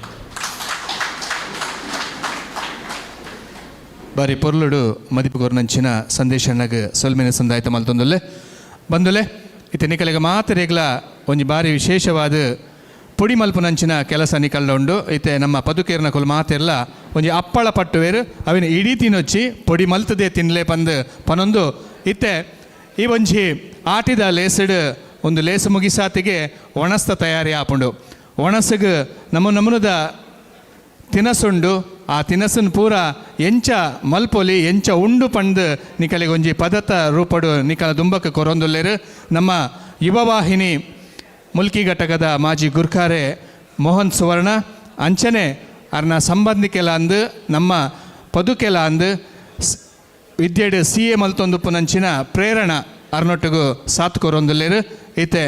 ಬಾರಿ ಪೊರ್ಲುಡು ಮದಿಪು ಗೊರ್ನಂಚಿನ ಸಂದೇಶಣ್ಣಗೆ ಸೊಲ್ಮೆನ ಸಂದಾಯಿತ ಮಲ್ತೊಂದುಲ್ಲೆ ಬಂದುಲೆ ಇತ್ತೆ ನಿಕಲೆಗೆ ಮಾತೆರೆಗ್ಲ ಒಂಜಿ ಬಾರಿ ವಿಶೇಷವಾದ ಪುಡಿ ಮಲ್ಪುನಂಚಿನ ಕೆಲಸ ನಿಕಲ್ಡ ಉಂಡು. ಇತ್ತೆ ನಮ್ಮ ಪದುಕೇರ್ನ ಕೊಲ್ ಮಾತೆರ್ಲ ಒಂಜಿ ಅಪ್ಪಳ ಪಟ್ಟುವೇರು ಅವಿನ ಇಡೀ ತಿನ್ನೊಚ್ಚಿ ಪೊಡಿ ಮಲ್ತದೆ ತಿನ್ನಲೆ ಪಂದು ಪನೊಂದು ಇತ್ತೆ ಈ ಒಂಜಿ ಆಟಿದ ಲೇಸಡ್ ಒಂದು ಲೇಸು ಮುಗಿಸಾತಿಗೆ ಒಣಸ್ತ ತಯಾರಿ ಆಪುಂಡು. ಒಣಸಗೆ ನಮೂನದ ತಿನಸುಂಡು ಆ ತಿನಸನ್ ಪೂರ ಎಂಚ ಮಲ್ಪೊಲಿ ಎಂಚ ಉಂಡು ಪಂದು ನಿಕಲಿಗೆ ಒಂಜಿ ಪದತ ರೂಪಡು ನಿಕಲ ದುಂಬಕ್ಕೆ ಕೊರೊಂದುಲ್ಲೇರು. ನಮ್ಮ ಯುವವಾಹಿನಿ ಮುಲ್ಕಿ ಘಟಕದ ಮಾಜಿ ಗುರ್ಕಾರೆ ಮೋಹನ್ ಸುವರ್ಣ ಅಂಚನೆ ಅರ್ನ ಸಂಬಂಧಿಕೆಲ ಅಂದು ನಮ್ಮ ಪದುಕೆಲ ಅಂದು ವಿದ್ಯೆಡ್ CA ಮಲ್ತೊಂದುಪ್ಪುನಂಚಿನ ಪ್ರೇರಣ ಅರ್ನೊಟ್ಟಿಗೂ ಸಾತ್ ಕೊರೊಂದುಲ್ಲೇರು. ಈತೆ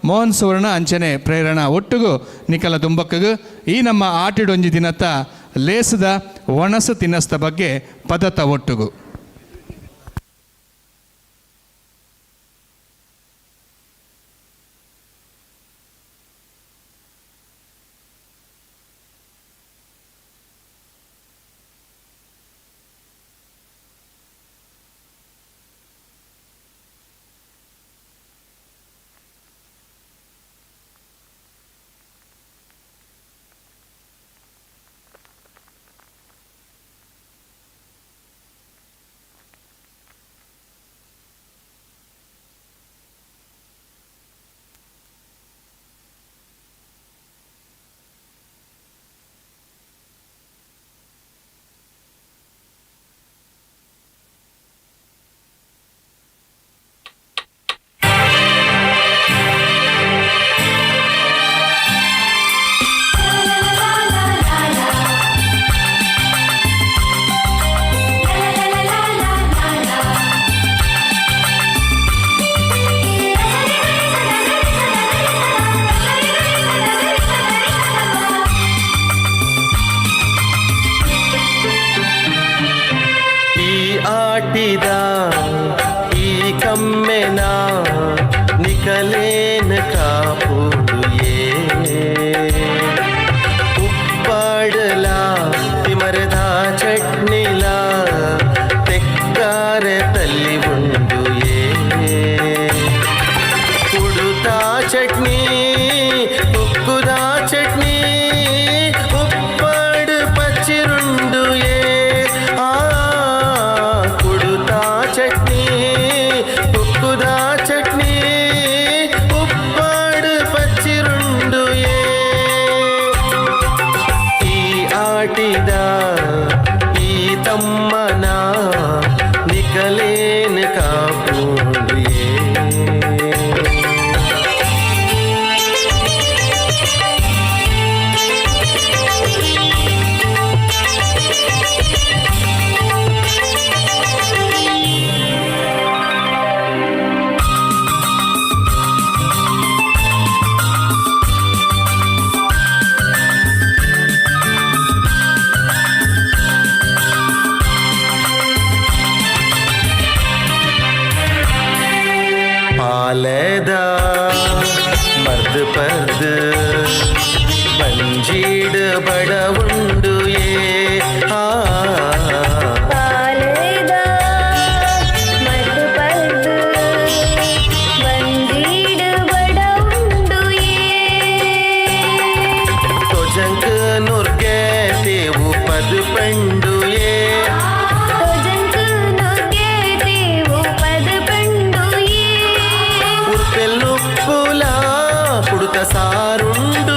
ಮೋಹನ್ ಸುವರ್ಣ ಅಂಚನೆ ಪ್ರೇರಣ ಒಟ್ಟಿಗೂ ನಿಕಲ ದುಂಬಕ್ಕಗೂ ಈ ನಮ್ಮ ಆಟಿಡೊಂಜಿ ದಿನತ್ತ ಲೇಸದ ಒಣಸು ತಿನ್ನಸ್ದ ಬಗ್ಗೆ ಪದತ ಒಟ್ಟುಗು ಆಟಿದ ಈ ಕಮ್ಮೆನ ನಿಕಲೇನ ಕಾಪುಡು ಉಪ್ಪಾಡಲ ತಿಮರದ ಚಟ್ನಿಲ ತೆಕ್ಕಾರೆ ತಲ್ಲಿ ಉಂಡು ಕುಡುತ ಚಟ್ನಿ ಉಕ್ಕುದ ಚಟ್ನಿ ಉಪ್ಪಾಡು ಪಚ್ಚಿರುಂಡು ಕುಡುತ ಚಟ್ನಿ ಉಕ್ಕುದ ಚಟ್ನಿ ಉಪ್ಪಾಡು ಪಚ್ಚಿರುಂಡು ಈ ಆಟಿದ ಈ ತಮ್ಮನ ನಿಕಲೇನ ಕಾಪುಂಡು ಪಾಲೆದ ಮರ್ದು ಪರ್ದು ಬಂಜೀಡ್ ಬಡ ಉಂಡು ತೊಜಂಕ ನುರ್ಗೆ ತೇವು ಪದು ಪಂಡು ಕುಡುತ ಸಾರುಂಡು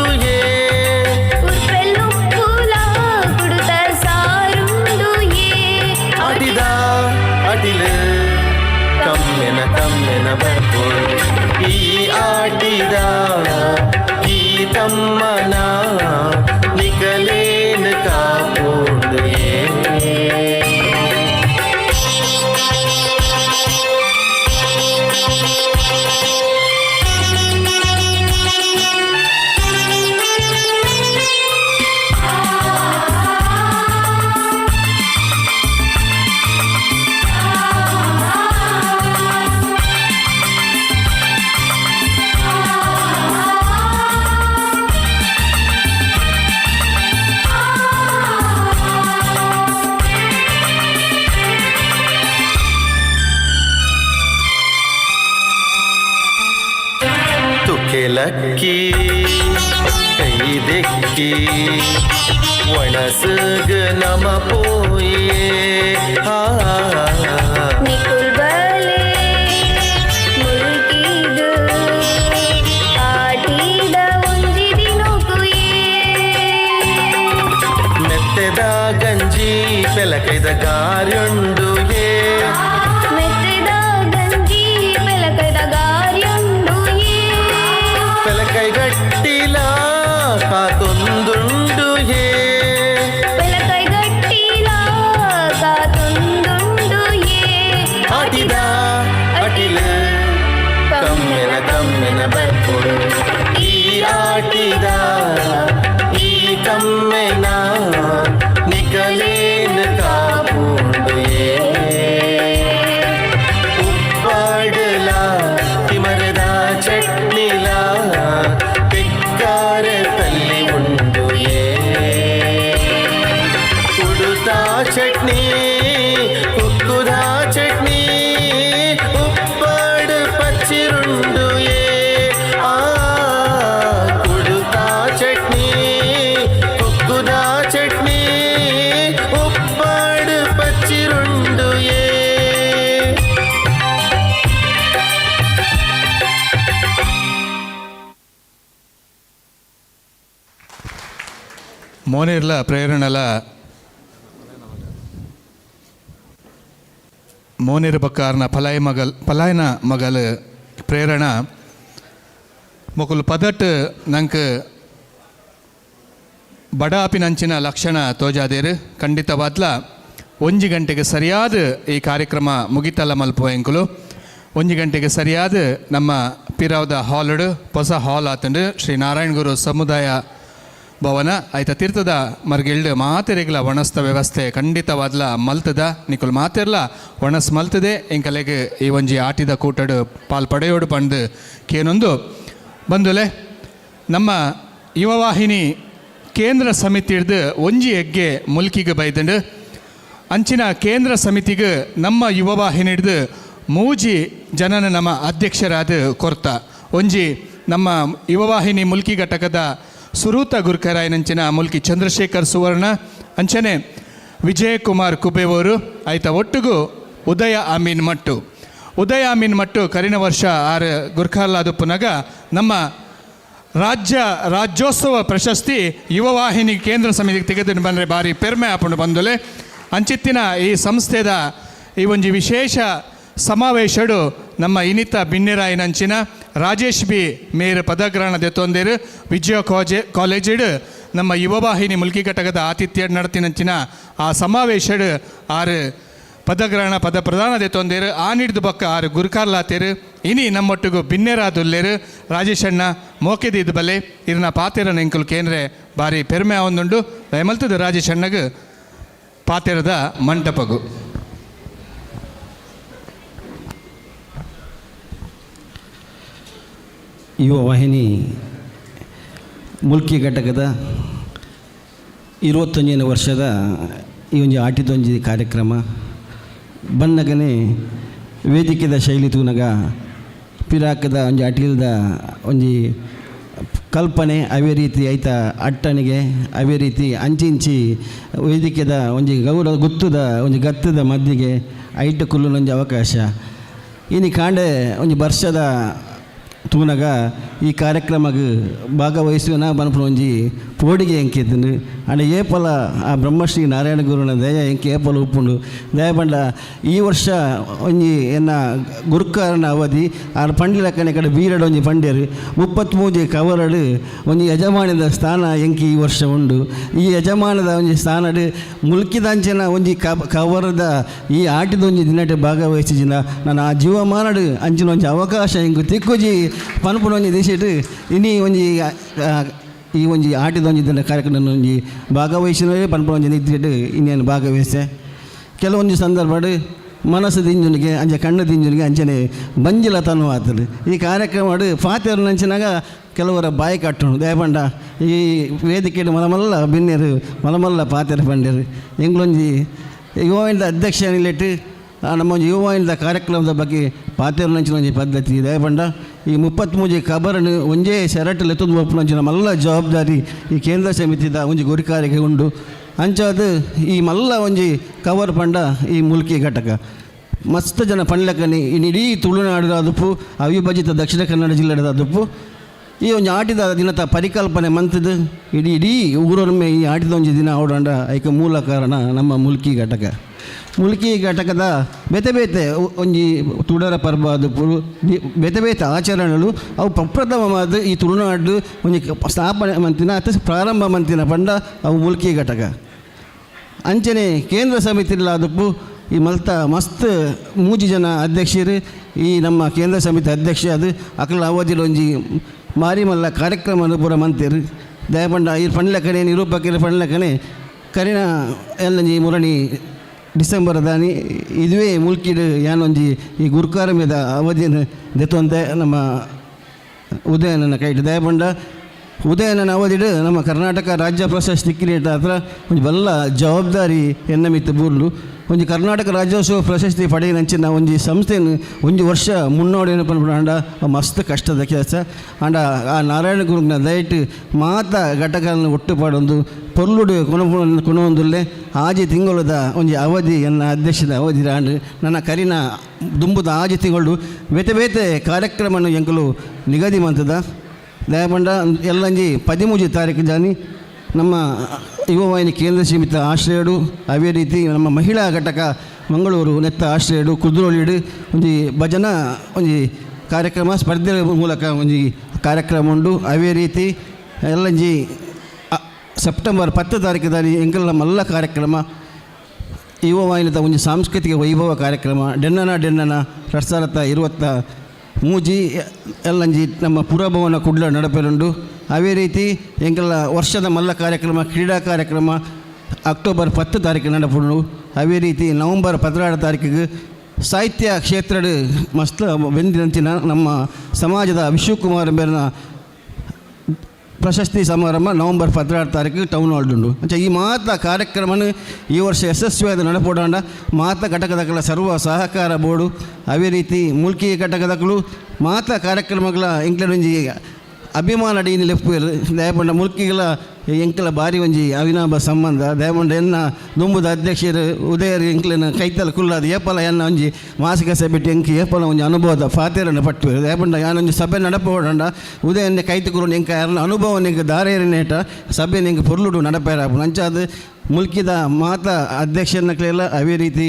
ಅಟಿದ ಅಟಿಲು ಕಮ್ಮೆನ ಕಮ್ಮೆನ ಬರ್ಬೋದು ಈ ಆಟಿದ ಈ ತಮ್ಮನ ನಿಕಲೇನ ಕಾಪುಂಡು ತುಕೆಲಕ್ಕಿ ಕೈದೆಕ್ಕಿ ಒಣಸಗ ನಮ ಪೋಯೇ ಮೆತ್ತೆದ ಗಂಜಿ ಪೆಲಕೈದ ಗಾರ್ಯುಂಡು ಪೆಲಕೈ ಗಟ್ಟಿಲ ಕಾತೊಂದುಂಡು ಆಟಿದ ಅಟಿಲ ಕಮ್ಮೆನ ಕಮ್ಮೆನ ಬರ್ಕೊಡು ಈ ಆಟಿದ ಈ ಕಮ್ಮೆನ ನಿಕಲೇನ ಕಾಪುಂಡು ಉಪ್ಪಾಡಲ ತಿಮರದ ಚಟ್ನಿಲ ತೆಕ್ಕಾರೆ ತಲ್ಲಿ ಉಂಡು ಕುಡುತ ಚಟ್ನಿ ಉಕ್ಕುದ ಚಟ್ನಿ ಉಪ್ಪಾಡು ಪಚ್ಚಿರುಂಡು ಕುಡುತ ಚಟ್ನಿ ಉಕ್ಕುದ ಚಟ್ನಿ ಉಪ್ಪಾಡು ಪಚ್ಚಿರುಂಡು మోనేర్ల ప్రేరణల మోనేరు బక్కార్న పలాయన మగల్ ప్రేరణ మొకులు పదట్ ನಂಕ್ ಬಡಾಪಿನಂಚಿನ ಲಕ್ಷಣ ತೋಜಾದೇರು ಖಂಡಿತವಾದ್ಲ 1 ಗಂಟೆಗೆ ಸರಿಯಾದ ಈ ಕಾರ್ಯಕ್ರಮ ಮುಗಿತಲ್ಲ ಮಲ್ಪುವೆಂಕುಲು 1 ಗಂಟೆಗೆ ಸರಿಯಾದ ನಮ್ಮ ಪಿರಾವ್ದ ಹಾಲ್ಡ್ ಹೊಸ ಹಾಲ್ ಆತಂಡು ಶ್ರೀ ನಾರಾಯಣ ಗುರು ಸಮುದಾಯ ಭವನ ಐತ ತೀರ್ಥದ ಮರ್ಗೆಲ್ಡ್ ಮಾತೆರೆಗ್ಲ ಒಣಸ್ತ ವ್ಯವಸ್ಥೆ ಖಂಡಿತವಾದ್ಲ ಮಲ್ತದ ನಿಕುಲ್ ಮಾತೆರ್ಲ ಒಣಸ್ ಮಲ್ತದೆ ಎಂಕಲೆಗೆ ಈ ಒಂಜಿ ಆಟಿದ ಕೂಟಡು ಪಾಲ್ಪಡೆಯೋಡು ಪಂಡು ಕೇನೊಂದು ಬಂದುಲೆ ನಮ್ಮ ಯುವವಾಹಿನಿ ಕೇಂದ್ರ ಸಮಿತಿ ಹಿಡ್ದು ಒಂಜಿ ಎಗ್ಗೆ ಮುಲ್ಕಿಗೆ ಬೈದಂಡು ಅಂಚಿನ ಕೇಂದ್ರ ಸಮಿತಿಗೆ ನಮ್ಮ ಯುವವಾಹಿನಿ ಹಿಡ್ದು ಮೂಜಿ ಜನನ ನಮ್ಮ ಅಧ್ಯಕ್ಷರಾದ ಕೊರ್ತ ಒಂಜಿ ನಮ್ಮ ಯುವವಾಹಿನಿ ಮುಲ್ಕಿ ಘಟಕದ ಸುರೂತ ಗುರ್ಕರಾಯನಂಚಿನ ಮುಲ್ಕಿ ಚಂದ್ರಶೇಖರ್ ಸುವರ್ಣ ಅಂಚನೆ ವಿಜಯಕುಮಾರ್ ಕುಬೇವರು ಆಯ್ತ ಒಟ್ಟಿಗೂ ಉದಯ ಅಮೀನ್ ಮಟ್ಟು ಕರಿನ ವರ್ಷ 6 ಗುರ್ಖಾಲಾದು ಪುನಗ ನಮ್ಮ ರಾಜ್ಯೋತ್ಸವ ಪ್ರಶಸ್ತಿ ಯುವವಾಹಿನಿ ಕೇಂದ್ರ ಸಮಿತಿಗೆ ತೆಗೆದು ಬಂದರೆ ಭಾರಿ ಪೆರ್ಮೆ ಹಾಕೊಂಡು ಬಂದಲೆ ಅಂಚಿತ್ತಿನ ಈ ಸಂಸ್ಥೆದ ಈ ಒಂಜಿ ವಿಶೇಷ ಸಮಾವೇಶಡು ನಮ್ಮ ಇನಿತ ಬಿನ್ನೆರಾಯಿನಂಚಿನ ರಾಜೇಶ್ ಬಿ ಮೇರ್ ಪದಗ್ರಹಣ ದೆತ್ತೊಂದೇರು ವಿಜಯ ಕಾಲೇಜಿಡು ನಮ್ಮ ಯುವವಾಹಿನಿ ಮುಲ್ಕಿ ಘಟಕದ ಆತಿಥ್ಯ ನಡತಿನಂಚಿನ ಆ ಸಮಾವೇಶಡು 6 ಪದಗ್ರಹಣ ಪದ ಪ್ರಧಾನ ದೆತ್ತೊಂದೇರು ಆ ನಿಡ್ದು ಬಕ್ಕ 6 ಗುರುಕಾರ್ಲಾತೇರು ಇನಿ ನಮ್ಮೊಟ್ಟಿಗೂ ಬಿನ್ನೆರಾದುಲ್ಲೇರು ರಾಜೇಶಣ್ಣ ಮೋಕೆದಿದ್ದು ಬಲೆ ಇರ್ನ ಪಾತೆರನ ಎಂಕುಲು ಕೇಂದ್ರೆ ಭಾರಿ ಪೆರ್ಮೆ ಒಂದುಂಡು ದಯಮಲ್ತದ ರಾಜೇಶಣ್ಣಗೆ ಪಾತೆರದ ಮಂಟಪಗು ಯುವ ವಾಹಿನಿ ಮುಲ್ಕಿ ಘಟಕದ 25ನೇ ವರ್ಷದ ಈ ಒಂದು ಆಟಿದೊಂಜಿ ಕಾರ್ಯಕ್ರಮ ಬನ್ನಗನೆ ವೇದಿಕೆದ ಶೈಲಿ ತೂನಗ ಪಿರಾಕದ ಒಂಜಿ ಆಟಿಲ್ದ ಒಂಜಿ ಕಲ್ಪನೆ ಅವೇ ರೀತಿ ಐತ ಅಟ್ಟಣಿಗೆ ಅವೇ ರೀತಿ ಅಂಚಿಂಚಿ ವೇದಿಕೆದ ಒಂಜಿ ಗೌರವ ಗುತ್ತದ ಒಂಜಿ ಗತ್ತದ ಮದ್ದಿಗೆ ಐಟ ಕುಲ್ಲುನೊಂಜಿ ಅವಕಾಶ ಇನಿ ಕಾಂಡೆ ಒಂಜಿ ವರ್ಷದ ತೂನಗ ಈ ಕಾರ್ಯಕ್ರಮಕ್ಕೆ ಭಾಗವಹಿಸುವನ ಬನಪುನ ಒಂಜಿ ಪೋಡಿಗೆ ಎಂಕಿದ್ದು ಅಂಡ ಏಪಲ ಆ ಬ್ರಹ್ಮಶ್ರೀ ನಾರಾಯಣ ಗುರುನ ದಯ ಎಂಕಿ ಏಪಲ ಉಪ್ಪುಂಡು ದಯ ಬಂಡ ಈ ವರ್ಷ ಒಂಜಿ ಎನ್ನ ಗುರುಕಾರನ ಅವಧಿ ಆ ಪಂಡಿಲ ಕಡೆ ಬೀರಡು ಒಂಜಿ ಪಂಡ್ಯರು 33 ಕವರಡು ಒಂಜಿ ಯಜಮಾನದ ಸ್ಥಾನ ಎಂಕಿ ಈ ವರ್ಷ ಉಂಡು ಈ ಯಜಮಾನದ ಒಂಜಿ ಸ್ಥಾನಡು ಮುಲ್ಕಿದಂಚಿನ ಒಂಜಿ ಕವರದ ಈ ಆಟಿದ ಒಂಜಿ ದಿನಟೆ ಭಾಗವಹಿಸಿದ ನಾನು ಆ ಜೀವಮಾನಡು ಅಂಚಿನ ಒಂಜಿ ಅವಕಾಶ ಎಂಕು ತಿಕ್ಕುಜಿ ಪನ್ಪುನ ಒಂಜಿ ದಿಸಿಟ್ಟು ಇನಿ ಒಂಜಿ ಈ ಒಂಜಿ ಆಟಿದ ಒಂಜಿ ದಿನ ಕಾರ್ಯಕ್ರಮ ಒಂಜಿ ಭಾಗವಹಿಸಿನೇ ಪನ್ಪುನ ಒಂಜಿ ನಿಂತಿಟ್ಟು ಇನ್ನೇನು ಭಾಗವಹಿಸೆ ಕೆಲವೊಂದು ಸಂದರ್ಭಡು ಮನಸ್ಸು ದಿಂಜುನಿಗೆ ಅಂಚೆ ಕಣ್ಣು ದಿಂಜುನಿಗೆ ಅಂಚನೆ ಬಂಜಿಲ ತನು ಆತರು ಈ ಕಾರ್ಯಕ್ರಮ ಪಾತೆರು ನಂಚಿನಾಗ ಕೆಲವರ ಬಾಯಿ ಕಟ್ಟುಂಡು ದಯಪಂಡ ಈ ವೇದಿಕೆಡು ಮಲಮಲ್ಲ ಬಿನ್ನೆರು ಮಲಮಲ್ಲ ಪಾತೆರು ಪಂಡ್ಯರು ಎಂಗ್ಲೊಂಜಿ ಯುವದ ಅಧ್ಯಕ್ಷ ನಿಲ್ಲಿಟ್ಟು ನಮ್ಮ ಒಂದು ಯುವದ ಕಾರ್ಯಕ್ರಮದ ಬಗ್ಗೆ ಪಾತೆರು ನಂಚಿನ ಒಂಜಿ ಪದ್ಧತಿ ದಯಪಂಡ ಈ 33 ಕಬರನ್ನು ಒಂಜೇ ಶರಟಲ್ಲಿ ಎತ್ತೊಂದು ಒಪ್ಪುನಂಚಿನ ಮಲ್ಲ ಜವಾಬ್ದಾರಿ ಈ ಕೇಂದ್ರ ಸಮಿತಿದ ಒಂಜಿ ಗುರಿಕಾರಿಗೆ ಉಂಡು ಅಂಚಾದ ಈ ಮಲ್ಲ ಒಂಜಿ ಕವರ್ ಪಂಡ ಈ ಮುಲ್ಕಿ ಘಟಕ ಮಸ್ತ್ ಜನ ಪಂಡ್ಲಕ್ಕನಿ ಇಡೀ ತುಳುನಾಡು ಅದುಪ್ಪು ಅವಿಭಜಿತ ದಕ್ಷಿಣ ಕನ್ನಡ ಜಿಲ್ಲೆದ ಅದುಪ್ಪು ಈ ಒಂಜಿ ಆಟಿದ ದಿನದ ಪರಿಕಲ್ಪನೆ ಮಂತದ್ದು ಇಡೀ ಊರೊಮ್ಮೆ ಈ ಆಟಿದ ಒಂಜಿ ದಿನ ಆವಡಂಡ ಐಕ ಮೂಲ ಕಾರಣ ನಮ್ಮ ಮುಲ್ಕಿ ಘಟಕದ ಬೇತೆ ಒಂಜಿ ತುಡರ ಪರ್ಬ ಅದುಪ್ಪು ಬೇತೆ ಆಚರಣೆಗಳು ಅವು ಪ್ರಪ್ರಥಮವಾದ ಈ ತುಳುನಾಡು ಒಂಜಿ ಸ್ಥಾಪನೆ ಮಂತಿನ ಅಥವಾ ಪ್ರಾರಂಭ ಮಂತಿನ ಪಂಡ ಅವು ಮುಲ್ಕಿ ಘಟಕ ಅಂಚನೆ ಕೇಂದ್ರ ಸಮಿತಿಲ್ಲ ಅದಪ್ಪು ಈ ಮಸ್ತ್ ಮೂಜಿ ಜನ ಅಧ್ಯಕ್ಷರು ಈ ನಮ್ಮ ಕೇಂದ್ರ ಸಮಿತಿ ಅಧ್ಯಕ್ಷ ಅದು ಅಕಲ ಅವಧಿಲು ಒಂಜಿ ಮಾರಿ ಮಲ್ಲ ಕಾರ್ಯಕ್ರಮ ಪೂರ ಮಂತಿರು ದಯಪಂಡ ಈ ಪಂಡ್ಲಕ್ಕನೆ ನಿರೂಪಕರ ಪಂಡ್ಲಕ್ಕನೆ ಕರಿನ ಎಲ್ಲಂಜಿ ಮುರಣಿ ಡಿಸೆಂಬರ್ ದಾನಿ ಇದುವೇ ಮುಲ್ಕಿಡು ಯಾನೊಂಜಿ ಈ ಗುರುಕಾರಮ್ಯದ ಅವಧಿಯನ್ನು ದೆತ್ತೊಂದೆ ನಮ್ಮ ಉದಯನನ ಕೈಟ್ ದಯಪಂಡ ಉದಯನನ ಅವಧಿಡು ನಮ್ಮ ಕರ್ನಾಟಕ ರಾಜ್ಯ ಪ್ರಶಸ್ತಿ ಕಿರೀಟ ಹತ್ರ ಒಂದು ಬಲ್ಲ ಜವಾಬ್ದಾರಿ ಎನ್ನ ಮಿತ್ತು ಬೂರ್ಲು ಒಂಜಿ ಕರ್ನಾಟಕ ರಾಜ್ಯೋತ್ಸವ ಪ್ರಶಸ್ತಿ ಪಡೆಯನಂಚಿನ ಒಂಜಿ ಸಂಸ್ಥೆಯನ್ನು ಒಂಜಿ ವರ್ಷ ಮುನ್ನೋಡೇನು ಪಂಡ ಮಸ್ತ್ ಕಷ್ಟದ ಕೆಲಸ ಅಂಡ ಆ ನಾರಾಯಣ ಗುರುನ ದಯಟ್ ಮಾತ ಘಟಕಗಳನ್ನು ಒಟ್ಟುಪಾಡೊಂದು ಪೊರ್ಲುಡು ಕೊನೊಂದುಲ್ಲೆ ಆಜಿ ತಿಂಗಳದ ಒಂಜಿ ಅವಧಿ ಎನ್ನ ಅಧ್ಯಕ್ಷದ ಅವಧಿ ರಾಂಡು ನನ್ನ ಕರಿನ ದುಂಬುದ ಆಜಿ ತಿಂಗಳು ಬೇತೆ ಕಾರ್ಯಕ್ರಮವನ್ನು ಎಂಕಲು ನಿಗದಿ ಮಂತದ ದಯಪಂಡ ಎಲ್ಲಂಜಿ 13 ತಾರೀಕು ಜಾನಿ ನಮ್ಮ ಯುವವಾಹಿನಿ ಕೇಂದ್ರ ಸೀಮಿತ ಆಶ್ರಯಡು ಅವೇ ರೀತಿ ನಮ್ಮ ಮಹಿಳಾ ಘಟಕ ಮಂಗಳೂರು ನೆತ್ತ ಆಶ್ರಯಡು ಕುದ್ರೋಳಿಡು ಒಂಜಿ ಭಜನಾ ಒಂಜಿ ಕಾರ್ಯಕ್ರಮ ಸ್ಪರ್ಧೆ ಮೂಲಕ ಒಂಜಿ ಕಾರ್ಯಕ್ರಮ ಉಂಡು ಅವೇ ರೀತಿ ಎಲ್ಲಂಜಿ ಸೆಪ್ಟೆಂಬರ್ 10 ತಾರೀಕದಲ್ಲಿ ಎಂಕಲ್ನ ಮಲ್ಲ ಕಾರ್ಯಕ್ರಮ ಯುವವಾಹಿನಿದ ಒಂಜಿ ಸಾಂಸ್ಕೃತಿಕ ವೈಭವ ಕಾರ್ಯಕ್ರಮ ಡೆನ್ನನ 2020 ಮೂಜಿ ಎಲ್ಲಂಜಿ ನಮ್ಮ ಪುರಭವನ ಕುಡ್ಲ ನಡಪೆರುಂಡು. ಅವೇ ರೀತಿ ಎಂಕಲ ವರ್ಷದ ಮಲ್ಲ ಕಾರ್ಯಕ್ರಮ ಕ್ರೀಡಾ ಕಾರ್ಯಕ್ರಮ ಅಕ್ಟೋಬರ್ 10 ತಾರೀಕು ನಡಪುಂಡು. ಅವೇ ರೀತಿ ನವಂಬರ್ 16 ತಾರೀಕಿಗೆ ಸಾಹಿತ್ಯ ಕ್ಷೇತ್ರದ ಮಸ್ತ್ ಬೆಂದಿನಂಚಿನ ನಮ್ಮ ಸಮಾಜದ ವಿಶ್ವಕುಮಾರ್ ಬೇರನ ಪ್ರಶಸ್ತಿ ಸಮಾರಂಭ ನವಂಬರ್ 16 ತಾರೀಕು ಟೌನ್ ಹಾಲ್ ಉಂಡು. ಈ ಮಾತ ಕಾರ್ಯಕ್ರಮನ ಈ ವರ್ಷ ಯಶಸ್ವಿಯಾದ ನಡಪೋಡಾಂಡ ಮಾತ ಘಟಕದಗಳ ಸರ್ವ ಸಹಕಾರ ಬೋರ್ಡು ಅವೇ ರೀತಿ ಮುಲ್ಕಿ ಘಟಕದಗಳು ಮಾತ ಕಾರ್ಯಕ್ರಮಗಳ ಎಂಕ್ಲೊಂಜಿ ಅಭಿಮಾನ ಅಡಿಯಲ್ಲಿ ಲೆಪ್ಪುವೆರು ದಯಪಂಡ ಮುಲ್ಕಿಗಳ ಎಂಕಲ ಬಾರಿ ಒಂಜಿ ಅವಿನಾಭ ಸಂಬಂಧ ದಯಪಂಡ ಎನ್ನ ದುಂಬುದ ಅಧ್ಯಕ್ಷರು ಉದಯರು ಎಂಕ್ಲನ ಕೈತಲ ಕುಲ್ಲಾದ ಏಪಲ ಎನ್ನ ಒಂಜಿ ಮಾಸಿಕ ಸಭೆ ಎಂಕಿ ಏಪಲ ಒಂಜಿ ಅನುಭವದ ಫಾತೇರನ್ನು ಪಟ್ಟುವೆರು ದಯಪಂಡ ಯಾನೊಂಜಿ ಸಭೆ ನಡಪೋಡಂಡ ಉದಯನ್ನೇ ಕೈತುಕುರು ಎಂಕ ಯಾರನ್ನ ಅನುಭವ ನಿಂಗೆ ದಾರೇರಿನೇಟ ಸಭೆ ನಿಂಗೆ ಪೊರ್ಲುಡು ನಡಪೇರಾಪು ನಂಚಾದ ಮುಲ್ಕಿದ ಮಾತ ಅಧ್ಯಕ್ಷರನ್ನಕ್ಲೆಲ್ಲ ಅವೇ ರೀತಿ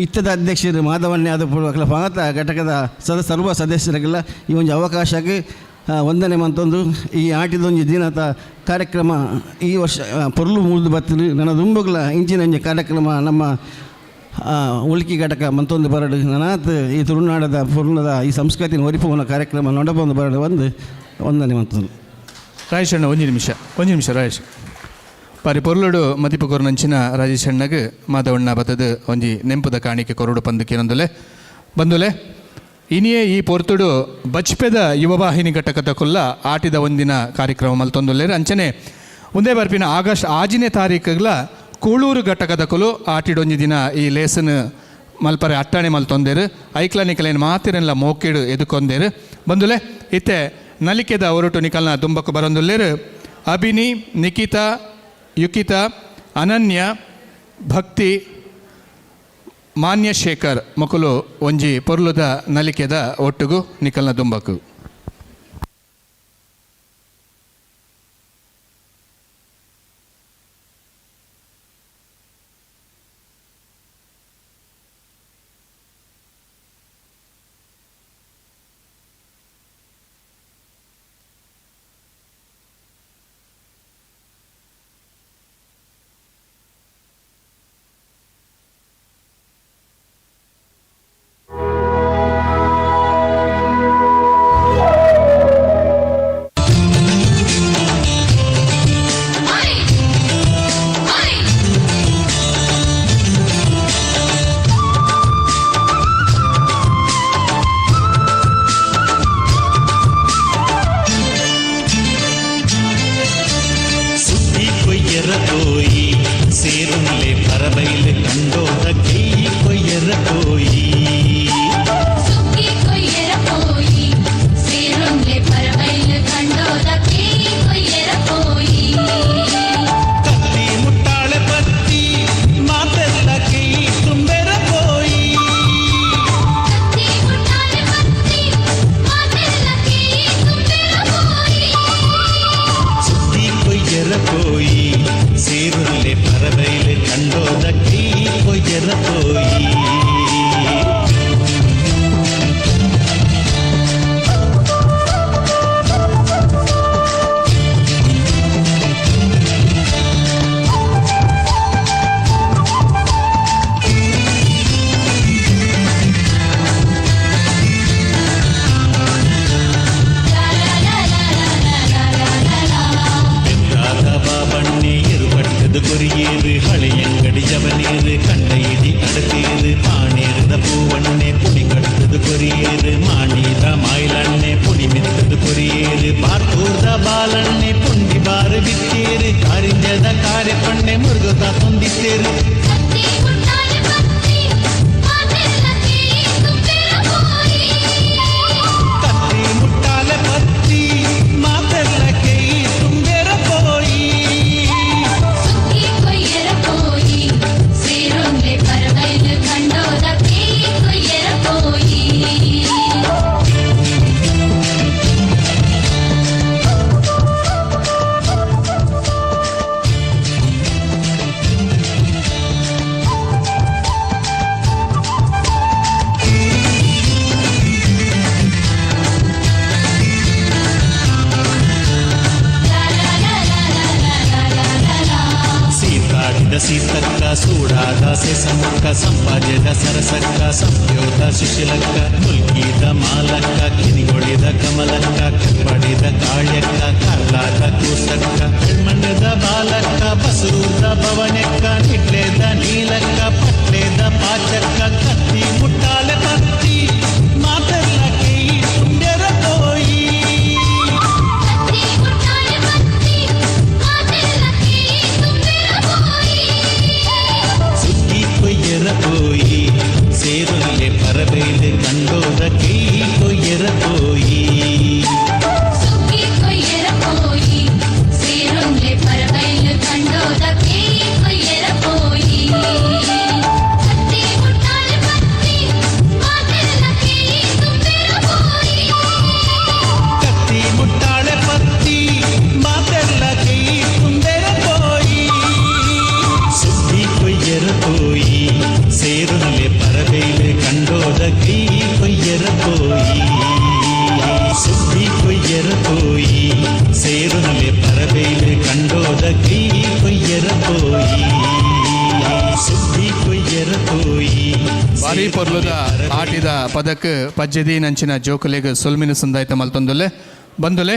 ಇತ್ತದ ಅಧ್ಯಕ್ಷರು ಮಾಧವನ್ನೇ ಆದ ಪೂರ್ವಕಲ ಮಾತ ಘಟಕದ ಸರ್ವ ಸದಸ್ಯರಿಗೆಲ್ಲ ಈ ಒಂದು ಅವಕಾಶಕ್ಕೆ ವಂದನೆ ಮಂತೊಂದು ಈ ಆಟಿದೊಂಜಿ ದಿನದ ಕಾರ್ಯಕ್ರಮ ಈ ವರ್ಷ ಪೊರ್ಲು ಮುರಿದು ಬತ್ತಲು ನನ್ನ ದುಂಬುಗಳ ಇಂಚಿನಂಜಿ ಕಾರ್ಯಕ್ರಮ ನಮ್ಮ ಉಲ್ಕಿ ಘಟಕ ಮಂತೊಂದು ಬರಡು ನನಾತ್ ಈ ತುಳುನಾಡದ ಪೊರ್ಲದ ಈ ಸಂಸ್ಕೃತಿನ ಒರಿಪುವನ ಕಾರ್ಯಕ್ರಮ ನೊಡಬಂದು ಬರಡು ವಂದನೆ ಮಂತೊಂದು. ರಾಜೇಶ್ ಅಣ್ಣ ಒಂದು ನಿಮಿಷ ರಾಜೇಶ್ ಪಾರಿ ಪೊರ್ಲುಡು ಮದಿಪುಕೊರು ನಂಚಿನ ರಾಜೇಶ್ ಅಣ್ಣಗೆ ಮಾಧವಣ್ಣ ಬತ್ತದ ಒಂಜಿ ನೆಂಪುದ ಕಾಣಿಕೆ ಕೊರಡು ಪಂದಕ್ಕೆ ಬಂದುಲೆ ಇನಿಯೇ ಈ ಪೊರ್ತುಡು ಬಚ್ಪೆದ ಯುವವಾಹಿನಿ ಘಟಕದ ಕುಲ್ಲ ಆಟಿದ ಒಂದಿನ ಕಾರ್ಯಕ್ರಮ ಮಲ್ತೊಂದುಲ್ಲೇರು ಅಂಚನೆ ಒಂದೇ ಬರ್ಪಿನ ಆಗಸ್ಟ್ 6ನೇ ತಾರೀಕುಗಳ ಕೂಳೂರು ಘಟಕದ ಕುಲು ಆಟಿಡೊಂಜಿ ದಿನ ಈ ಲೇಸನ್ ಮಲ್ಪರೆ ಅಟ್ಟಾಣೆ ಮಲ್ತೊಂದೇರು ಐಕ್ಲ ನಿಕಲೇನು ಮಾತಿರಲ್ಲ ಮೋಕಿಡು ಎದುಕೊಂದೇರು ಬಂದುಲೆ ಇತ್ತೆ ನಲಿಕೆದ ಹೊರಟು ನಿಕಲ್ನ ದುಂಬಕ್ಕು ಬರೊಂದುಲ್ಲೇರು ಅಭಿನಿ ನಿಖಿತಾ ಯುಕಿತಾ ಅನನ್ಯ ಭಕ್ತಿ ಮಾನ್ಯ ಶೇಖರ್ ಮಕ್ಕಳು ಒಂಜಿ ಪೊರ್ಲುದ ನಲಿಕೆದ ಒಟ್ಟುಗು ನಿಕಲ್ನ ದುಂಬಕು. ಸೂಡಾದ ಸೆಸಮುಖ ಸಂಪಾದ್ಯದ ಸರಸಕ್ಕ ಸಂಯೋದ ಶಿಶಿಲಕ್ಕ ಮುಲ್ಕಿದ ಮಾಲಕ್ಕ ಕಿನಿಗೊಳಿದ ಕಮಲಕ್ಕ ಕಪ್ಪಡಿದ ಕಾಳ್ಯಕ್ಕ ಕಲ್ಲಾದ ಕೂಸಕ್ಕ ಮಣ್ಣದ ಬಾಲಕ್ಕ ಬಸರೂದ ಭವನಕ್ಕ ನಿಡ್ಲೇದ ನೀಲಕ್ಕ ಪಟ್ಲೇದ ಪಾಚಕ್ಕ ಕತ್ತಿ ಮುಟ್ಟಾಲೆ ಕತ್ತಿ ಮಾತೆಲ್ಲ ಕೈ ಪುಣ್ಯರ ಹೋಯಿ ಸುಗ್ಗಿ ಕೊಯ್ಯರ ಹೋಯಿ ಸೇರುಲ್ಲೆ ಪರಬೇಲೆ ಕಂಡೋದ ಕೈ ಕೊಯ್ಯರ ಹೋಯಿ ಕತ್ತಿ ಮುಟ್ಟಾಳೆ ಪತ್ತಿ ಮಾತೆಲ್ಲ ಕೈ ಕುಂದೆರ ಹೋಯಿ ಸುಗ್ಗಿ ಕೊಯ್ಯರ ಹೋಯಿ ಸೇರುಲ್ಲೆ ಪರಬೇಲೆ ಕಂಡೋದ ಕೈ ಕೊಯ್ಯರ ಹೋಯಿ ಸುಗ್ಗಿ ಕೊಯ್ಯರ ಹೋಯಿ ಸೇರುಲ್ಲೆ ಪರಬೇಲೆ ಕಂಡೋದ ಕೈ ಕೊಯ್ಯರ ಹೋಯಿ ಸುಗ್ಗಿ ಕೊಯ್ಯರ ಹೋಯಿ ಬಾರಿ ಪೊರ್ಲುದ ಆಟಿದ ಪದಕ್ ಪಜ್ಜದಿ ನಂಚಿನ ಜೋಕುಲೆಗ್ ಸುಲ್ಮಿನ ಸಂದಾಯ್ತ ಮಲ್ತೊಂದುಲ್ಲೆ ಬಂದುಲೆ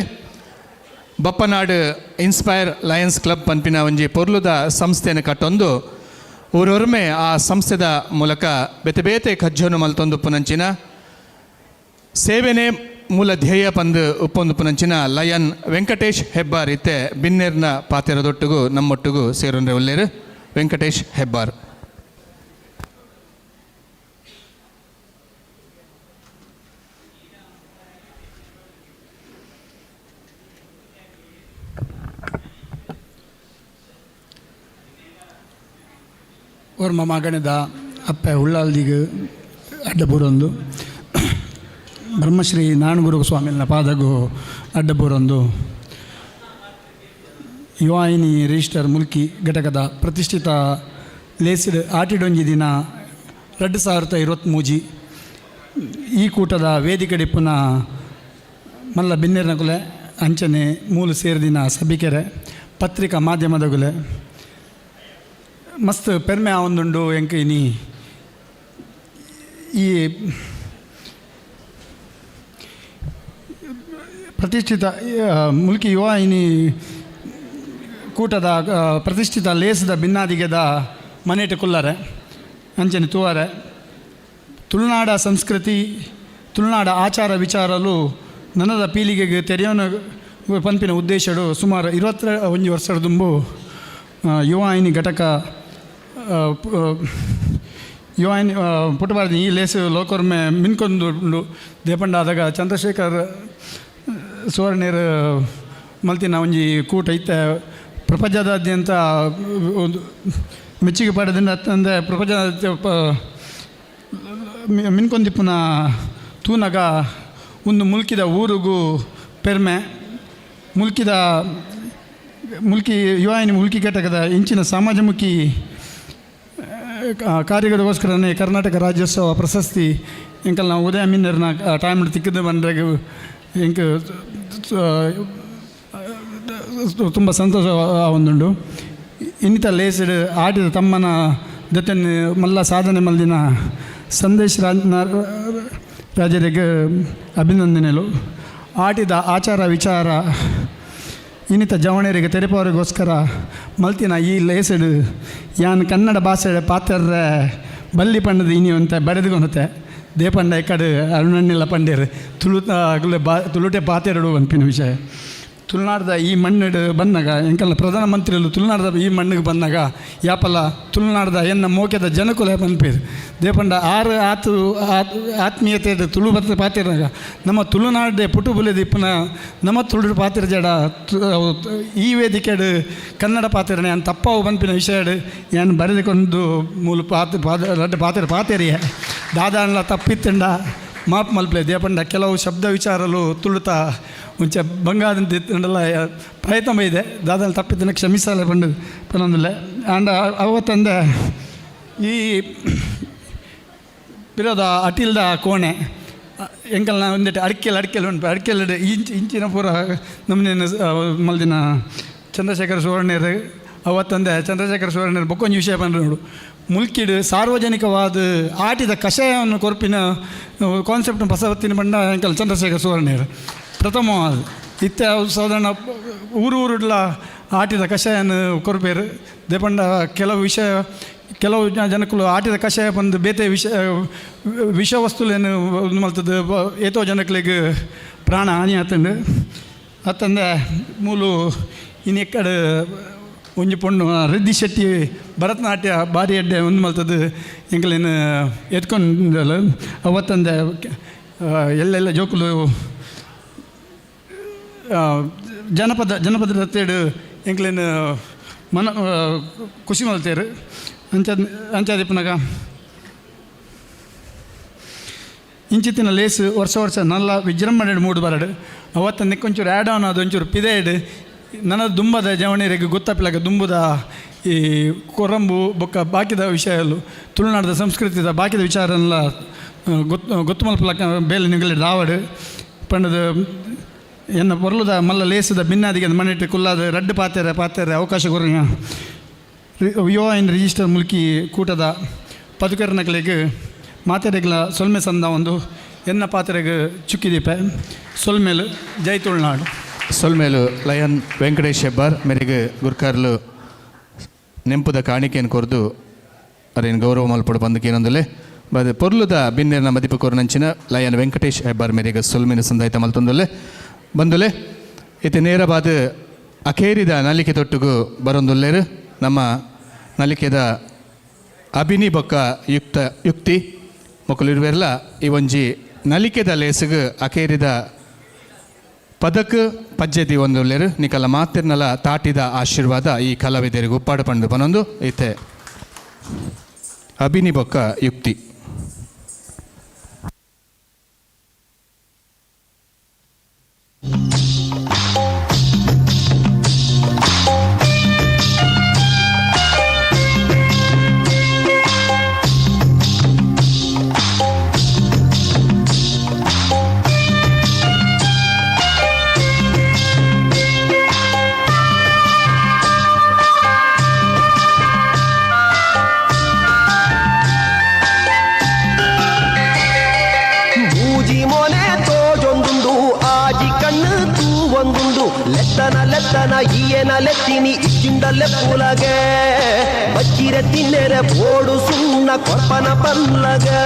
ಬಪ್ಪನಾಡು ಇನ್ಸ್ಪೈರ್ ಲಯನ್ಸ್ ಕ್ಲಬ್ ಪನ್ಪಿನ ಒಂಜಿ ಪೊರ್ಲುದ ಸಂಸ್ಥೆಯನ್ನು ಕಟ್ಟೊಂದು ಊರೊರ್ಮೆ ಆ ಸಂಸ್ಥೆದ ಮೂಲಕ ಬೇತೆ ಬೇತೆ ಕಜ್ಜೋನು ಮಲ್ತೊಂದು ಉಪ್ಪುನಂಚಿನ ಸೇವೆನೇ ಮೂಲ ಧ್ಯೇಯ ಪಂದು ಉಪ್ಪೊಂದು ಉಪ್ಪುನಂಚಿನ ಲಯನ್ ವೆಂಕಟೇಶ್ ಹೆಬ್ಬಾರ್ ಇತ್ತೆ ಬಿನ್ನೇರ್ನ ಪಾತೆರದೊಟ್ಟಿಗೂ ನಮ್ಮೊಟ್ಟಿಗೂ ಸೇರೊಂಡ್ರೆ ಒಲ್ಲೇರು ವೆಂಕಟೇಶ್ ಹೆಬ್ಬಾರ್. ಓರ್ಮ ಮಗನದ ಅಪ್ಪ ಉಳ್ಳಾಲ್ದಿಗೆ ಅಡ್ಡಬೂರೊಂದು ಬ್ರಹ್ಮಶ್ರೀ ನಾಣಗುರು ಸ್ವಾಮಿನ ಪಾದಗೂ ಅಡ್ಡಬೂರೊಂದು ಯುವಾಯಿನಿ ರಿಜಿಸ್ಟರ್ ಮುಲ್ಕಿ ಘಟಕದ ಪ್ರತಿಷ್ಠಿತ ಲೇಸಿಡ್ ಆಟಿಡೊಂಜಿ ದಿನ 2023 ಈ ಕೂಟದ ವೇದಿಕೆ ಡಿಪ್ಪುನ ಮಲ್ಲ ಬಿನ್ನೇರ್ನ ಕುಲೆ ಅಂಚನೆ ಮೂಲು ಸೇರಿದಿನ ಸಭಿಕೆರೆ ಪತ್ರಿಕಾ ಮಾಧ್ಯಮದ ಕುಲೆ ಮಸ್ತ್ ಪೆರ್ಮೆ ಆವೊಂದುಂಡು ಎಂಕ್ ಇನಿ ಈ ಪ್ರತಿಷ್ಠಿತ ಮುಲ್ಕಿ ಯುವಾಯಿನಿ ಕೂಟದ ಪ್ರತಿಷ್ಠಿತ ಲೇಸದ ಭಿನ್ನಾದಿಗೆದ ಮನೆಟ ಕುಲ್ಲರೆ ಅಂಚನೆ ತೂವರೆ ತುಳುನಾಡ ಸಂಸ್ಕೃತಿ ತುಳುನಾಡ ಆಚಾರ ವಿಚಾರಲು ನನದ ಪೀಳಿಗೆಗೆ ತೆರೆಯೋನ ಪಂಪಿನ ಉದ್ದೇಶಡು ಸುಮಾರು 21 ವರ್ಷದ ದುಂಬು ಯುವಾಯಿನಿ ಘಟಕ ಯುವಾಯಿನಿ ಪುಟಬಾರ್ದು ಈ ಲೇಸು ಲೋಕರ್ಮೆ ಮಿನ್ಕೊಂದು ದೇಪಂಡಾದಾಗ ಚಂದ್ರಶೇಖರ್ ಸುವರ್ಣೇರು ಮಲ್ತಿನ ಒಂಜಿ ಕೂಟ ಇತ್ತೆ ಪ್ರಪಂಚದಾದ್ಯಂತ ಒಂದು ಮೆಚ್ಚುಗೆ ಪಡೆದಿಂದ ಅಂದರೆ ಪ್ರಪಂಚ ಮಿನ್ಕೊಂದಿಪ್ಪುನ ತೂನಗ ಒಂದು ಮುಲ್ಕಿದ ಊರಿಗೂ ಪೆರ್ಮೆ ಮುಲ್ಕಿ ಯುವಾಯಿನಿ ಮುಲ್ಕಿ ಘಟಕದ ಇಂಚಿನ ಸಮಾಜಮುಖಿ ಕಾರ್ಯಗಳಿಗೋಸ್ಕರನೇ ಕರ್ನಾಟಕ ರಾಜ್ಯೋತ್ಸವ ಪ್ರಶಸ್ತಿ ಎಂಕಲ್ ನಾವು ಉದಯ ಮಿನ್ನರ್ನ ಟೈಮ್ ತಿಕ್ಕಿದ್ದು ಬಂದಾಗ ಎಂಕ ತುಂಬ ಸಂತೋಷ ಒಂದುಂಡು ಇನ್ನಿತ ಲೇಸಿಡ್ ಆಡಿದ ತಮ್ಮನ ಜೊತೆ ಮಲ್ಲ ಸಾಧನೆ ಮಲ್ದಿನ ಸಂದೇಶ್ ರಾಜರಿಗೆ ಅಭಿನಂದನೆಗಳು ಆಟಿದ ಆಚಾರ ವಿಚಾರ ಇನ್ನಿತ ಜವಣರಿಗೆ ತೆರೆಪವರಿಗೋಸ್ಕರ ಮಲ್ತಿನ ಈ ಲೇಸಿಡ್ ಯಾನ್ ಕನ್ನಡ ಭಾಷೆ ಪಾತ್ರರ ಬಲ್ಲಿ ಪಂಡದ ಇನಿ ಅಂತ ಬರೆದುಕೊಳುತ್ತೆ ದೇಪಂಡ ಎಕ್ಕಡು ಅರುಣನ್ನೆಲ್ಲ ಪಂಡೇರು ತುಳುಟೆ ಪಾತೆರಡು ಅನ್ಪಿನ ವಿಷಯ ತುಳುನಾಡದ ಈ ಮಣ್ಣಿಡು ಬಂದಾಗ ಎಂಕಲ್ಲ ಪ್ರಧಾನಮಂತ್ರಿಗಳು ತುಳುನಾಡದ ಈ ಮಣ್ಣಿಗೆ ಬಂದಾಗ ಯಾಪಲ್ಲ ತುಳುನಾಡದ ಎನ್ನ ಮೋಕೆದ ಜನಕುಲ ಪನ್ಪೇರು ದೇಪಂಡ ಆರು ಆತ್ಮೀಯತೆ ತುಳು ಬತ್ತ ಪಾತಿರಾಗ ನಮ್ಮ ತುಳುನಾಡೆ ಪುಟು ಬುಲೆ ದಿಪ್ಪನ ನಮ್ಮ ತುಳು ಪಾತಿರ ಜಡ ಈ ವೇದಿಕೆಡು ಕನ್ನಡ ಪಾತಿರನೆ ಅಂತ ತಪ್ಪವು ಪನ್ಪಿನ ವಿಷಯಡು ಏನು ಬರೆದುಕೊಂಡು ಮೂಲ ಪಾತಿರ ಪಾತೆರಿಯ ದಾದಾನ್ಲ ತಪ್ಪಿತ್ತಂಡ ಮಾಪ್ ಮಲ್ಪಲೆ ದೇಪಂಡ ಕೆಲವು ಶಬ್ದ ವಿಚಾರಲು ತುಳುತ್ತಾ ಮುಂಚೆ ಬಂಗಾದಂತೆಲ್ಲ ಪ್ರಯತ್ನ ಇದೆ ದಾದಾನ ತಪ್ಪಿದ್ದನ್ನು ಕ್ಷಮಿಸಲ್ಲ ಬಂದು ಪನ್ನೊಂದಿಲ್ಲ ಆಂಡ ಅವತ್ತಂದೆ ಈ ಬಿರೋದ ಅಟಿಲ್ದ ಕೋಣೆ ಎಂಕಲ್ನ ಒಂದಿಟ್ಟು ಅಡಿಕೆಲ್ ಉಂಟು ಅಡಿಕೆಲ್ ಇಂಚಿನ ಪೂರ ನಮ್ಮನೇನು ಮಲ್ದಿನ ಚಂದ್ರಶೇಖರ ಸುವರ್ಣರು ಅವತ್ತೊಂದೆ ಚಂದ್ರಶೇಖರ ಸುವರ್ಣ ಬೊಕ್ಕೊಂಜಿ ವಿಷಯ ಬಂದು ನೋಡು ಮುಲ್ಕಿಡ್ ಸಾರ್ವಜನಿಕವಾದ ಆಟಿದ ಕಷಾಯವನ್ನು ಕೊರ್ಪಿನ ಕಾನ್ಸೆಪ್ಟ್ ಬಸವತ್ತಿನ ಬಂಡ ಅಂಕಲ್ ಚಂದ್ರಶೇಖರ ಸುವರ್ಣರು ಪ್ರಥಮವಾದ ಇತ್ತೆ ಸಾಧಾರಣ ಊರುಡ್ಲ ಆಟಿದ ಕಷಾಯನ ಕೊರ್ಪೇರು ದೇಪಂಡ ಕೆಲವು ಜನಕ್ಕಲು ಆಟಿದ ಕಷಾಯ ಬಂದು ಬೇತೆ ವಿಷ ವಸ್ತುಲೇನು ಮಲ್ತದ್ದು ಏತೋ ಜನಕ್ಲಿಗೆ ಪ್ರಾಣ ಹಾನಿ ಆತಂಡು ಅತ್ತಂದೆ ಮೂಲು ಇನ್ನೆಕ್ಕಡೆ ಒಂಜಿ ಪೊಣ್ಣು ರೆಡ್ಡಿ ಶೆಟ್ಟಿ ಭರತನಾಟ್ಯ ಬಾರಿ ಅಡ್ಡೆ ಒಂದು ಮಲ್ತದ್ದು ಎಂಕಲೇನು ಎತ್ಕೊಂಡಲ್ಲ ಅವತ್ತಂದೆ ಎಲ್ಲೆಲ್ಲ ಜೋಕುಲು ಜನಪದ ತೇಡು ಎಂಕ್ಲೇನು ಖುಷಿ ಮಲ್ತೇರು ಅಂಚಾದಿಪ್ಪನಾಗ ಇಂಚಿತ್ತಿನ ಲೇಸು ವರ್ಷ ನಲ್ಲ ವಿಜೃಂಭಣೆ ಮೂಡು ಬರಡು ಅವತ್ತಂದು ಕೊಂಚೂರು ಆ್ಯಡ್ ಆನ್ ಅದು ಒಂಚೂರು ಪಿದೇಡು ನನ್ನ ದುಂಬದ ಜವಣಿಯರಿಗೆ ಗೊತ್ತಪ್ಪಿಲಾಗ ದುಂಬುದ ಈ ಕೊರಂಬು ಬೊಕ್ಕ ಬಾಕಿದ ವಿಷಯಗಳು ತುಳುನಾಡದ ಸಂಸ್ಕೃತಿದ ಬಾಕಿದ ವಿಚಾರನೆಲ್ಲ ಗೊತ್ತು ಮಲ್ಪಲಕ್ಕ ಬೇಲೆ ನಿಗಲಿ ದಾವಡು ಪಂಡದ ಎನ್ನ ಪೊರ್ಲುದ ಮಲ್ಲ ಲೇಸದ ಭಿನ್ನಾದಿಗೆ ಮನೆಟ್ಟು ಕುಲ್ಲಾದ ರಡ್ಡು ಪಾತೆರೆ ಅವಕಾಶ ಕೊರ ಯುವ ಇನ್ ರಿಜಿಸ್ಟರ್ ಮುಲ್ಕಿ ಕೂಟದ ಪದುಕರ್ನಗಳಿಗೆ ಮಾತೆರೆಗಳ ಸೊಲ್ಮೆ ಸಂದ ಒಂದು ಎನ್ನ ಪಾತ್ರೆಗೆ ಚುಕ್ಕಿದೀಪೆ ಸೊಲ್ಮೇಲು ಜೈ ತುಳುನಾಡು ಸೊಲ್ಮೇಲು ಲಯನ್ ವೆಂಕಟೇಶ್ ಹೆಬ್ಬಾರ್ ಮೇರೆಗೆ ಗುರ್ಕಾರ್ಲು ನೆಂಪುದ ಕಾಣಿಕೆಯನ್ನು ಕೊರ್ದು ಅದೇನು ಗೌರವ ಮಲ್ಪಡು ಬಂದಕೇನೊಂದಲೇ ಬದ ಪೊರ್ಲುದ ಬಿನ್ನೇರ್ನ ಮದಿಪು ಕೊರನಂಚಿನ ಲಯನ್ ವೆಂಕಟೇಶ್ ಹೆಬ್ಬಾರ್ ಮೇರೆಗೆ ಸೊಲ್ಮೇನು ಸಂದಾಯಿತ ಮಲ್ತೊಂದಲೆ ಬಂದುಲೆ ಇತ್ತೆ ನೇರವಾದ ಅಖೇರಿದ ನಲಿಕೆ ತೊಟ್ಟುಗು ಬರೊಂದುಲ್ಲೇರು ನಮ್ಮ ನಲಿಕೆದ ಅಭಿನಿ ಬೊಕ್ಕ ಯುಕ್ತಿ ಮೊಕ್ಕಲಿರುವೆರ್ಲ ಈ ಒಂಜಿ ನಲಿಕೆದ ಲೇಸುಗು ಅಖೇರಿದ ಪದಕ್ ಪಜ್ಜೆತಿ ಒಂದುಲ್ಲೇರು ನಿಕಲ ಮಾತಿರ್ನಲ ತಾಟಿದ ಆಶೀರ್ವಾದ ಈ ಕಲಾವಿದರಿಗೆ ಉಪ್ಪಾಡು ಪಂಡು ಪನೊಂದು ಐತೆ ಅಭಿನಿ ಬೊಕ್ಕ ಯುಕ್ತಿ ಲೆತ್ತನ ಈಯನ ಲೆತ್ತಿನಿ ಇಚ್ಚಿಂಡಲ್ಲೆ ಪೂಲಗೆ ಬಚ್ಚಿರೆ ತಿನ್ನೆರೆ ಬೋಡು ಸುಣ್ಣ ಕೊರ್ಪನ ಪಲ್ಲಗೆ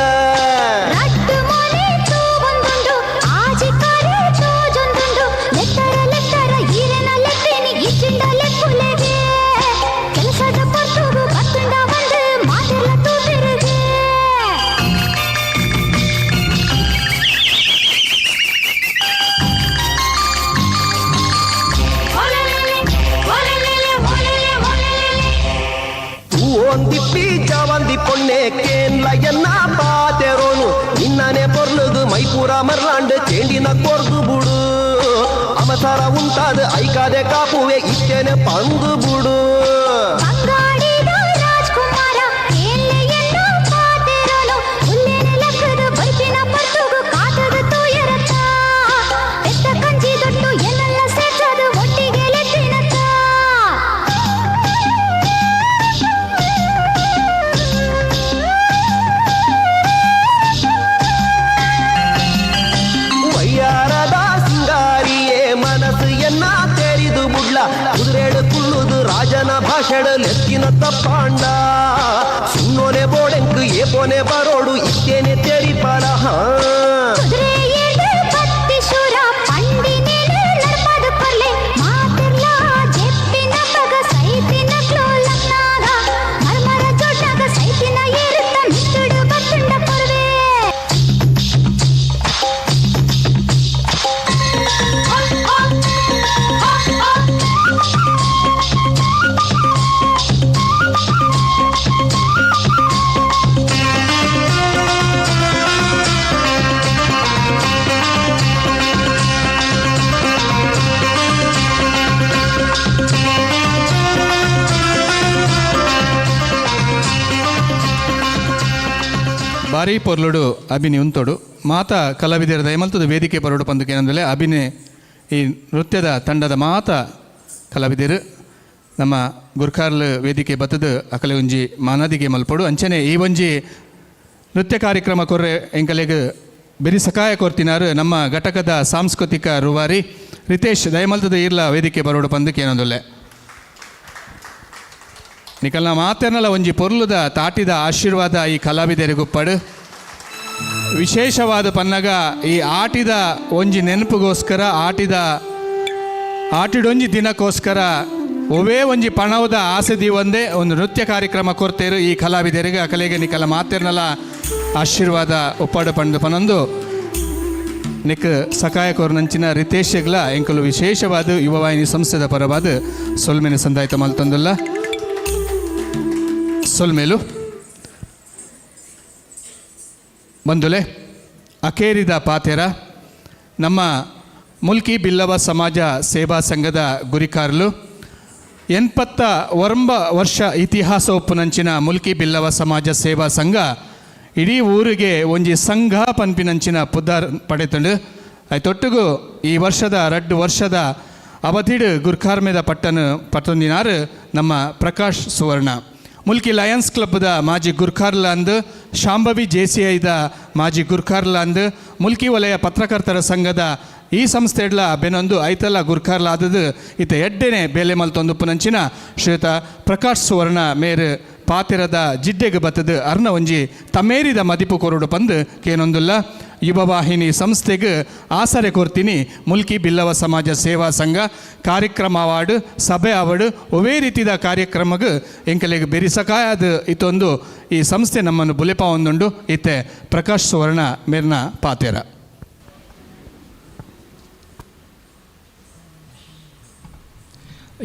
ಒಂದಿಪ್ಪಿ ಜವಂದಿ ಪೊಣ್ಣೆ ಕೇನ್ಲ ಎನ್ನ ಪಾತೆರೋನು ನಿನ್ನನೆ ಪೊರ್ಲುದು ಮೈಪೂರ ಮರ್ಲಾಂಡ್ ಚೇಂಡಿನ ಕೊರ್ದು ಬುಡು ಅಮಸರ ಉಂಟಾದ ಐಕಾದೆ ಕಾಪುವೆ ಇತ್ತೇನೆ ಪಂದು ಬುಡು ರಾಜನ ಭಾಷಣ ಲೆಕ್ಕಿನ ತಪ್ಪಾಂಡ ಸುನ್ನೋನೆ ಬೋಡೆಂಕು ಏಪೋನೆ ಬರೋಡು ಇತ್ತೇನೆ ತೆರಿಪಾಡ ಭಾರಿ ಪೊರ್ಲುಡು ಅಭಿನಿ ಉಂತೋಡು ಮಾತ ಕಲಾವಿದರ ದಯಮಲ್ತದ ವೇದಿಕೆ ಪರಡು ಪಂದಕೇನಂದರೆ ಅಭಿನಯ ಈ ನೃತ್ಯದ ತಂಡದ ಮಾತ ಕಲಾವಿದರು ನಮ್ಮ ಗುರ್ಕಾರ್ಲ್ ವೇದಿಕೆ ಬತ್ತದ ಅಕಲೆ ಒಂಜಿ ಮಾನದಿಗೆ ಮಲ್ಪಡು ಅಂಚನೆ ಈ ಒಂಜಿ ನೃತ್ಯ ಕಾರ್ಯಕ್ರಮ ಕೊರ್ರೆ ಎಂಕಲೆಗ್ ಬೆರಿ ಸಕಾಯ ಕೊರ್ತಿನಾರು ನಮ್ಮ ಘಟಕದ ಸಾಂಸ್ಕೃತಿಕ ರೂವಾರಿ ರಿತೇಶ್ ದಯಮಲ್ತದ ಇರ್ಲ ವೇದಿಕೆ ಬರೋಡು ಪಂದಕ್ಕೆ ಏನೊಂದುಲ್ಲೆ ನಿಕಲ್ನ ಮಾತೇನಲ್ಲ ಒಂಜಿ ಪೊರ್ಲುದ ತಾಟಿದ ಆಶೀರ್ವಾದ ಈ ಕಲಾವಿದರಿಗುಪ್ಪಡು ವಿಶೇಷವಾದ ಪನ್ನಗ ಈ ಆಟಿದ ಒಂಜಿ ನೆನಪಿಗೋಸ್ಕರ ಆಟಿಡೊಂಜಿ ದಿನಕ್ಕೋಸ್ಕರ ಒವೇ ಒಂಜಿ ಪಣವದ ಆಸೆದಿ ಒಂದೇ ಒಂದು ನೃತ್ಯ ಕಾರ್ಯಕ್ರಮ ಕೊರ್ತೇರು ಈ ಕಲಾವಿದರಿಗೆ ಅಕಲೆಗೆ ನಿಕಲ ಮಾತೇರ್ನಲ್ಲ ಆಶೀರ್ವಾದ ಒಪ್ಪಾಡು ಪಂಡು ಪನೊಂದು ನಿಕ್ ಸಕಾಯ ಕೋರ್ನಂಚಿನ ರಿತೇಶ್ಗಳ ಎಂಕಲು ವಿಶೇಷವಾದ ಯುವವಾಹಿನಿ ಸಂಸ್ಥೆದ ಪರವಾದ ಸೊಲ್ಮೆನ ಸಂದಾಯಿತ ಮಲ್ತೊಂದುಲ್ಲ ಸೊಲ್ಮೇಲು ಬಂದುಲೆ ಅಕೇರಿದ ಪಾತೆರ ನಮ್ಮ ಮುಲ್ಕಿ ಬಿಲ್ಲವ ಸಮಾಜ ಸೇವಾ ಸಂಘದ ಗುರಿಕಾರ್ಲು 89 ವರ್ಷ ಇತಿಹಾಸ ಒಪ್ಪುನಂಚಿನ ಮುಲ್ಕಿ ಬಿಲ್ಲವ ಸಮಾಜ ಸೇವಾ ಸಂಘ ಇಡೀ ಊರಿಗೆ ಒಂಜಿ ಸಂಘ ಪನ್ಪಿನಂಚಿನ ಪುದ್ದಾರ್ ಪಡೆತಂಡು ತೊಟ್ಟುಗು ಈ ವರ್ಷದ 2 ವರ್ಷದ ಅವಧಿಡ್ ಗುರ್ಕಾರ್ಮೆದ ಪಟ್ಟೊಂದಿನಾರು ನಮ್ಮ ಪ್ರಕಾಶ್ ಸುವರ್ಣ ಮುಲ್ಕಿ ಲಯನ್ಸ್ ಕ್ಲಬ್ದ ಮಾಜಿ ಗುರ್ಕಾರ್ಲ ಅಂದು ಶಾಂಭವಿ JCIದ ಮಾಜಿ ಗುರ್ಕಾರ್ಲ ಅಂದು ಮುಲ್ಕಿ ವಲಯ ಪತ್ರಕರ್ತರ ಸಂಘದ ಈ ಸಂಸ್ಥೆಡ್ಲ ಬೆನೊಂದು ಐತಲ್ಲ ಗುರ್ಕಾರ್ಲ ಆದದು ಇತ ಎಡ್ಡೆನೆ ಬೇಲೆ ಮಲ್ತೊಂದುಪ್ಪುನಂಚಿನ ಶ್ರೀಯುತ ಪ್ರಕಾಶ್ ಸುವರ್ಣ ಮೇರ್ ಪಾತೆರದ ಜಿಡ್ಡೆಗೆ ಬತ್ತದ ಅರ್ನ ಒಂಜಿ ತಮೇರಿದ ಮದಿಪು ಕೊರಡು ಪಂದು ಕೇನೊಂದುಲ್ಲ ಯುವವಾಹಿನಿ ಸಂಸ್ಥೆಗೆ ಆಸರೆ ಕೊರ್ತೀನಿ ಮುಲ್ಕಿ ಬಿಲ್ಲವ ಸಮಾಜ ಸೇವಾ ಸಂಘ ಕಾರ್ಯಕ್ರಮ ಅವಾರ್ಡ್ ಸಭೆ ಅವಾರ್ಡ್ ಒವೇ ರೀತಿದ ಕಾರ್ಯಕ್ರಮಕ್ಕೆ ಎಂಕಲೆಗೆ ಬೆರಿಸಕಾಯದ ಇತ್ತೊಂದು ಈ ಸಂಸ್ಥೆ ನಮ್ಮನ್ನು ಬುಲೆಪ ಒಂದುಂಡು ಇತ್ತೆ ಪ್ರಕಾಶ್ ಸುವರ್ಣ ಮೇರ್ನ ಪಾತೆರ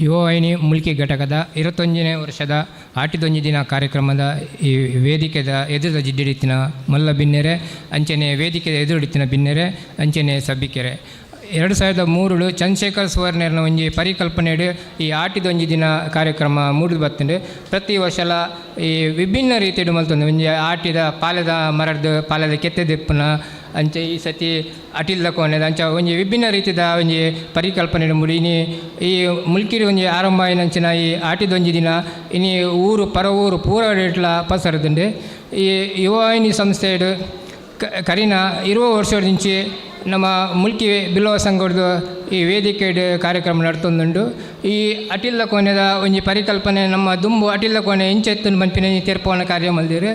ಯುವವಾಹಿನಿ ಮುಲ್ಕಿ ಘಟಕದ 21ನೇ ವರ್ಷದ ಆಟಿದೊಂಜಿ ದಿನ ಕಾರ್ಯಕ್ರಮದ ಈ ವೇದಿಕೆದ ಎದುರದ ಜಿಡ್ಡಿಡಿತ್ತಿನ ಮಲ್ಲ ಬಿನ್ನೆರೆ ಅಂಚನೆ ವೇದಿಕೆದ ಎದುರುಡಿತ್ತಿನ ಬಿನ್ನೆರೆ ಅಂಚನೆ ಸಬ್ಬಿಕೆರೆ 2003 ಚಂದ್ರಶೇಖರ್ ಸುವರ್ಣರ್ನ ಒಂಜಿ ಪರಿಕಲ್ಪನೆಡು ಈ ಆಟಿದೊಂಜಿ ದಿನ ಕಾರ್ಯಕ್ರಮ ಮೂಡಿದು ಬರ್ತಂಡು ಪ್ರತಿ ವರ್ಷಲ ಈ ವಿಭಿನ್ನ ರೀತಿಯಡು ಮಲ್ತೊಂದು ಒಂಜಿ ಆಟಿದ ಪಾಲೆದ ಮರದ ಪಾಲೆದ ಕೆತ್ತೆದೆಪ್ಪುನ ಅಂಚೆ ಈ ಸತಿ ಅಟಿಲ್ದ ಕೋಣೆದ ಅಂಚ ಒಂಜಿ ವಿಭಿನ್ನ ರೀತಿದ ಒಂಜಿ ಪರಿಕಲ್ಪನೆ ಮುಡಿನಿ ಈ ಮುಲ್ಕಿರಿ ಒಂಜಿ ಆರಂಭ ಆಯ್ನಂಚಿನ ಈ ಆಟಿದೊಂಜಿ ದಿನ ಇನಿ ಊರು ಪರ ಊರು ಪೂರ ಡೇಟ್ಲ ಪಸರದುಂಡು ಈ ಯುವವಾಹಿನಿ ಸಂಸ್ಥೆಡು ಕರಿನ 20 ವರ್ಷದಿಂಚಿ ನಮ್ಮ ಮುಲ್ಕಿ ಬಿಲ್ಲವ ಸಂಘದ ಈ ವೇದಿಕೆ ಕಾರ್ಯಕ್ರಮ ನಡ್ತೊಂದುಂಡು ಈ ಅಟಿಲ್ದ ಕೋಣೆದ ಒಂಜಿ ಪರಿಕಲ್ಪನೆ ನಮ್ಮ ದುಂಬು ಅಟಿಲ್ದ ಕೋಣೆ ಇಂಚೆತ್ತು ಮನ್ಪಿನ ತೆರ್ಪೋಣ ಕಾರ್ಯ ಮಲ್ದಿರು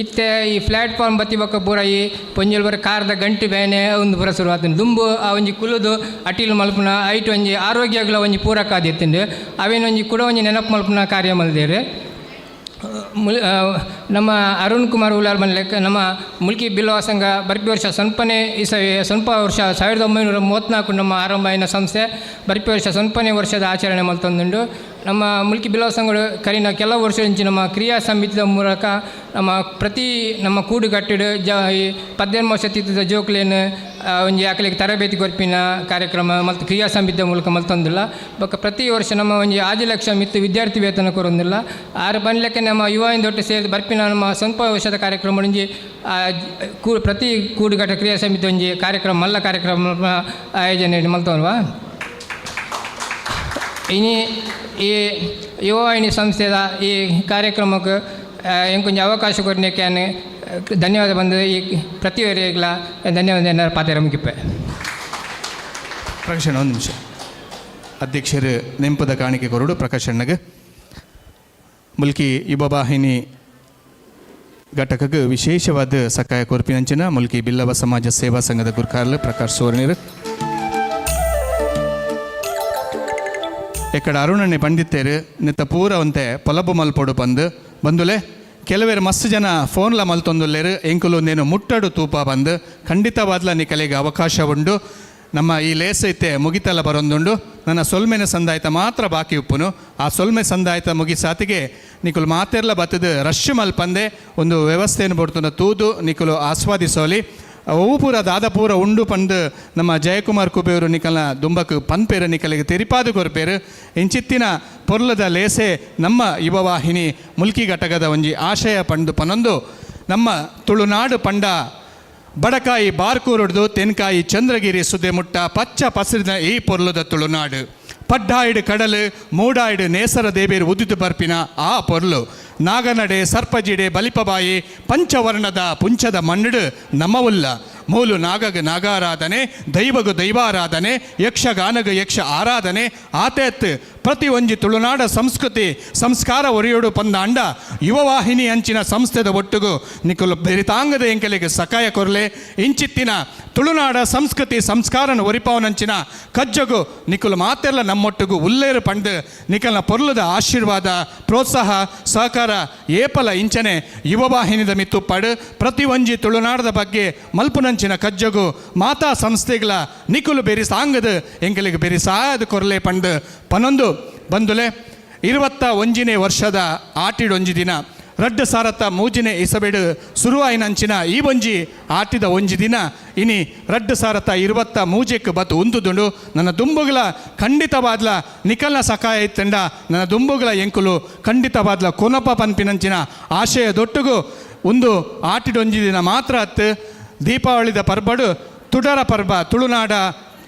ಇತ್ತೆ ಈ ಪ್ಲ್ಯಾಟ್ಫಾರ್ಮ್ ಬತ್ತಿ ಬಕ್ಕ ಪೂರ ಈ ಪೊಂಜಲ್ ಬರ ಕಾರ್ದ ಗಂಟು ಬೇನೆ ಒಂದು ಪೂರ ಶುರು ಆತನು ದುಂಬು ಆ ಒಂಜಿ ಕುಲುದು ಅಟಿಲ್ ಮಲ್ಪನ ಐಟ್ ಒಂಜಿ ಆರೋಗ್ಯಗಳ ಒಂಜಿ ಪೂರಕ ಆದಿತ್ತಂಡು ಅವೇನೊಂಜಿ ಕೂಡ ಒಂಜಿ ನೆನಪು ಮಲ್ಪನ ಕಾರ್ಯ ಮಲ್ದಿರು ನಮ್ಮ ಅರುಣ್ ಕುಮಾರ್ ಉಲಾರ್ ಮನ್ಲೆಕ್ಕ ನಮ್ಮ ಮುಲ್ಕಿ ಬಿಲ್ಲವ ಸಂಘ ಬರ್ಪಿ ವರ್ಷ ಸೊನ್ಪನೆ ಸ್ವಲ್ಪ ವರ್ಷ 1934 ನಮ್ಮ ಆರಂಭ ಆಯ್ನ ಸಂಸ್ಥೆ ಬರ್ಪಿ ವರ್ಷ ಸೊನ್ಪನೆ ವರ್ಷದ ಆಚರಣೆ ಮಲ್ತೊಂದುಂಡು ನಮ್ಮ ಮುಲ್ಕಿ ಬಿಲ್ಲವ ಸಂಘಗಳು ಕರಿನ ಕೆಲವು ವರ್ಷ ಇಂಚಿ ನಮ್ಮ ಕ್ರಿಯಾ ಸಮಿತಿಯ ಮೂಲಕ ನಮ್ಮ ಪ್ರತಿ ನಮ್ಮ ಕೂಡುಗಟ್ಟಿಡು ಈ 18 ವರ್ಷ ತಿತ್ತದ ಜೋಕ್ಲೇನು ಒಂಜಿ ಆಕಲಿಗೆ ತರಬೇತಿ ಕೊರ್ಪಿನ ಕಾರ್ಯಕ್ರಮ ಮತ್ತು ಕ್ರಿಯಾ ಸಮಿತಿಯ ಮೂಲಕ ಮಲ್ತೊಂದಿಲ್ಲ ಬೊಕ್ಕ ಪ್ರತಿ ವರ್ಷ ನಮ್ಮ ಒಂಜಿ 5 ಲಕ್ಷ ಮಿತ್ತು ವಿದ್ಯಾರ್ಥಿ ವೇತನ ಕೊರೊಂದಿಲ್ಲ ಆರು ಬಂಡ್ಲೆಕ್ಕ ನಮ್ಮ ಯುವಹಿಂದ ಒಟ್ಟು ಸೇರಿ ಬರ್ಪಿನ ನಮ್ಮ ಸ್ವಲ್ಪ ವರ್ಷದ ಕಾರ್ಯಕ್ರಮ ಒಂಜಿ ಪ್ರತಿ ಕೂಡುಗಟ್ಟ ಕ್ರಿಯಾ ಸಮಿತಿ ಒಂಜಿ ಕಾರ್ಯಕ್ರಮ ಮಲ್ಲ ಕಾರ್ಯಕ್ರಮ ಆಯೋಜನೆ ಮಲ್ತವಲ್ವಾ ಇನಿ ಈ ಯುವವಾಹಿನಿ ಸಂಸ್ಥೆದ ಈ ಕಾರ್ಯಕ್ರಮಕ್ಕೆ ಎಂಕೊಂಚ ಅವಕಾಶ ಕೊಡಲಿಕ್ಕೆ ಧನ್ಯವಾದ ಬಂದು ಈ ಪ್ರತಿವರಿಗಳ ಧನ್ಯವಾದ ಏನಾರು ಪಾತ್ರ ಮುಗಿಪ್ಪೆ ಪ್ರಕಾಶಣ್ಣ ಒಂದು ನಿಮಿಷ ಅಧ್ಯಕ್ಷರು ನೆಂಪದ ಕಾಣಿಕೆ ಕೊರಡು ಪ್ರಕಾಶಣ್ಣಗೆ ಮುಲ್ಕಿ ಯುವವಾಹಿನಿ ಘಟಕಕ್ಕೆ ವಿಶೇಷವಾದ ಸಕಾಯ ಕೊರ್ಪಿನಂಚಿನ ಮುಲ್ಕಿ ಬಿಲ್ಲವ ಸಮಾಜ ಸೇವಾ ಸಂಘದ ಗುರ್ಕಾರ್ಲು ಪ್ರಕಾಶ್ ಸುವರ್ಣರು ಎಕ್ಕಡ ಅರುಣಣ್ಣೆ ಪಂಡಿತೇರು ನಿತ್ತ ಪೂರ ಒಂತೆ ಪೊಲಬು ಮಲ್ಪೊಡು ಬಂದುಲೆ ಕೆಲವೇರು ಮಸ್ತ್ ಜನ ಫೋನ್ಲ ಮಲ್ತೊಂದುಲ್ಲೇರು ಎಂಕುಲು ನೇನು ಮುಟ್ಟಡು ತೂಪ ಬಂದು ಖಂಡಿತವಾದ್ಲ ನಿಕಲೆಗೆ ಅವಕಾಶ ಉಂಡು ನಮ್ಮ ಈ ಲೇಸ್ ಐತೆ ಮುಗಿತಲ್ಲ ಬರೊಂದುಂಡು ನನ್ನ ಸೊಲ್ಮೆನ ಸಂದಾಯಿತ ಮಾತ್ರ ಬಾಕಿ ಉಪ್ಪುನು ಆ ಸೊಲ್ಮೆ ಸಂದಾಯಿತ ಮುಗಿಸಾತಿಗೆ ನಿಕುಲು ಮಾತೆರ್ಲ ಬತ್ತದು ರಶ್ ಮಲ್ಪಂದೆ ಒಂದು ವ್ಯವಸ್ಥೆಯನ್ನು ಬಡ್ತುನ ತೂದು ನಿಕುಲು ಆಸ್ವಾದಿಸೋಲಿ ಅವು ಪೂರ ದಾದ ಪೂರ ಉಂಡು ಪಂದು ನಮ್ಮ ಜಯಕುಮಾರ್ ಕುಬೇರು ನಿಕಲ್ನ ದುಂಬಕ್ ಪನ್ಪೇರು ನಿಕಲಿಗೆ ತೆರಿಪಾದು ಕೊರ್ಪೇರು ಇಂಚಿತ್ತಿನ ಪೊರ್ಲದ ಲೇಸೆ ನಮ್ಮ ಯುವವಾಹಿನಿ ಮುಲ್ಕಿ ಘಟಕದ ಒಂಜಿ ಆಶಯ ಪಂಡು ಪನೊಂದು ನಮ್ಮ ತುಳುನಾಡು ಪಂಡ ಬಡಕಾಯಿ ಬಾರ್ಕೂರುಡ್ದು ತೆನ್ಕಾಯಿ ಚಂದ್ರಗಿರಿ ಸುದೆ ಮುಟ್ಟ ಪಚ್ಚ ಪಸಿರಿನ ಈ ಪೊರ್ಲದ ತುಳುನಾಡು ಪಡ್ಡಾಯಿಡು ಕಡಲು ಮೂಡಾಯಿಡು ನೇಸರ ದೇವೇರು ಉದಿತು ಬರ್ಪಿನ ಆ ಪೊರ್ಲು ನಾಗನಡೆ ಸರ್ಪಜಿಡೆ ಬಲಿಪಬಾಯಿ ಪಂಚವರ್ಣದ ಪುಂಚದ ಮಣ್ಣುಡು ನಮ್ಮವುಲ್ಲ ಮೂಲು ನಾಗಗ ನಾಗಾರಾಧನೆ ದೈವಗು ದೈವಾರಾಧನೆ ಯಕ್ಷಗಾನಗ ಯಕ್ಷ ಆರಾಧನೆ ಆತೆತ್ ಪ್ರತಿ ಒಂಜಿ ತುಳುನಾಡ ಸಂಸ್ಕೃತಿ ಸಂಸ್ಕಾರ ಒರಿಯೋಡು ಪಂದ ಅಂಡ ಯುವವಾಹಿನಿ ಅಂಚಿನ ಸಂಸ್ಥೆದ ಒಟ್ಟುಗು ನಿಕುಲು ಬೆರಿತಾಂಗದ ಎಂಕೆಲೆಗೆ ಸಕಾಯ ಕೊರಲೆ ಇಂಚಿತ್ತಿನ ತುಳುನಾಡ ಸಂಸ್ಕೃತಿ ಸಂಸ್ಕಾರನ ಒರಿಪಾವನಂಚಿನ ಕಜ್ಜಗು ನಿಕುಲು ಮಾತೆಲ್ಲ ನಮ್ಮೊಟ್ಟುಗು ಉಲ್ಲೇರು ಪಂಡು ನಿಕಲ್ನ ಪೊರ್ಲದ ಆಶೀರ್ವಾದ ಪ್ರೋತ್ಸಾಹ ಸಹಕಾರ ಏಪಲ ಇಂಚನೆ ಯುವವಾಹಿನಿದ ಮಿತ್ತು ಪಡು ಪ್ರತಿ ಒಂಜಿ ತುಳುನಾಡದ ಬಗ್ಗೆ ಮಲ್ಪುನಂಚಿನ ಕಜ್ಜಗು ಮಾತಾ ಸಂಸ್ಥೆಗಳ ನಿಕುಲು ಬೆರಿಸಾಂಗದ ಎಂಕೆಲೆಗೆ ಬೆರಿಸಾಯದ ಕೊರಲೆ ಪಂಡು ಪನೊಂದು ಬಂದುಲೆ 21ನೇ ವರ್ಷದ ಆಟಿಡೊಂಜಿ ದಿನ ರಡ್ಡು ಸಾರತ ಮೂಜಿನೆ ಇಸಬೆಡು ಸುರುವಾಯಿನಂಚಿನ ಈ ಒಂಜಿ ಆಟಿದ ಒಂಜಿ ದಿನ ಇನಿ ರಡ್ಡು ಸಾರತ 23 ಬತ್ತು ಉಂದುದುಂಡು ನನ್ನ ದುಂಬುಗಳ ಖಂಡಿತವಾದ್ಲ ನಿಕಲ್ನ ಸಕಾಯ ಇತ್ತಂಡ ನನ್ನ ದುಂಬುಗಳ ಎಂಕುಲು ಖಂಡಿತವಾದ್ಲ ಕೊನಪ ಪನ್ಪಿನಂಚಿನ ಆಶಯ ದೊಟ್ಟುಗು ಒಂದು ಆಟಿಡೊಂಜಿ ದಿನ ಮಾತ್ರ ಅತ್ತು ದೀಪಾವಳಿದ ಪರ್ಬಡು ತುಡರ ಪರ್ಬ ತುಳುನಾಡ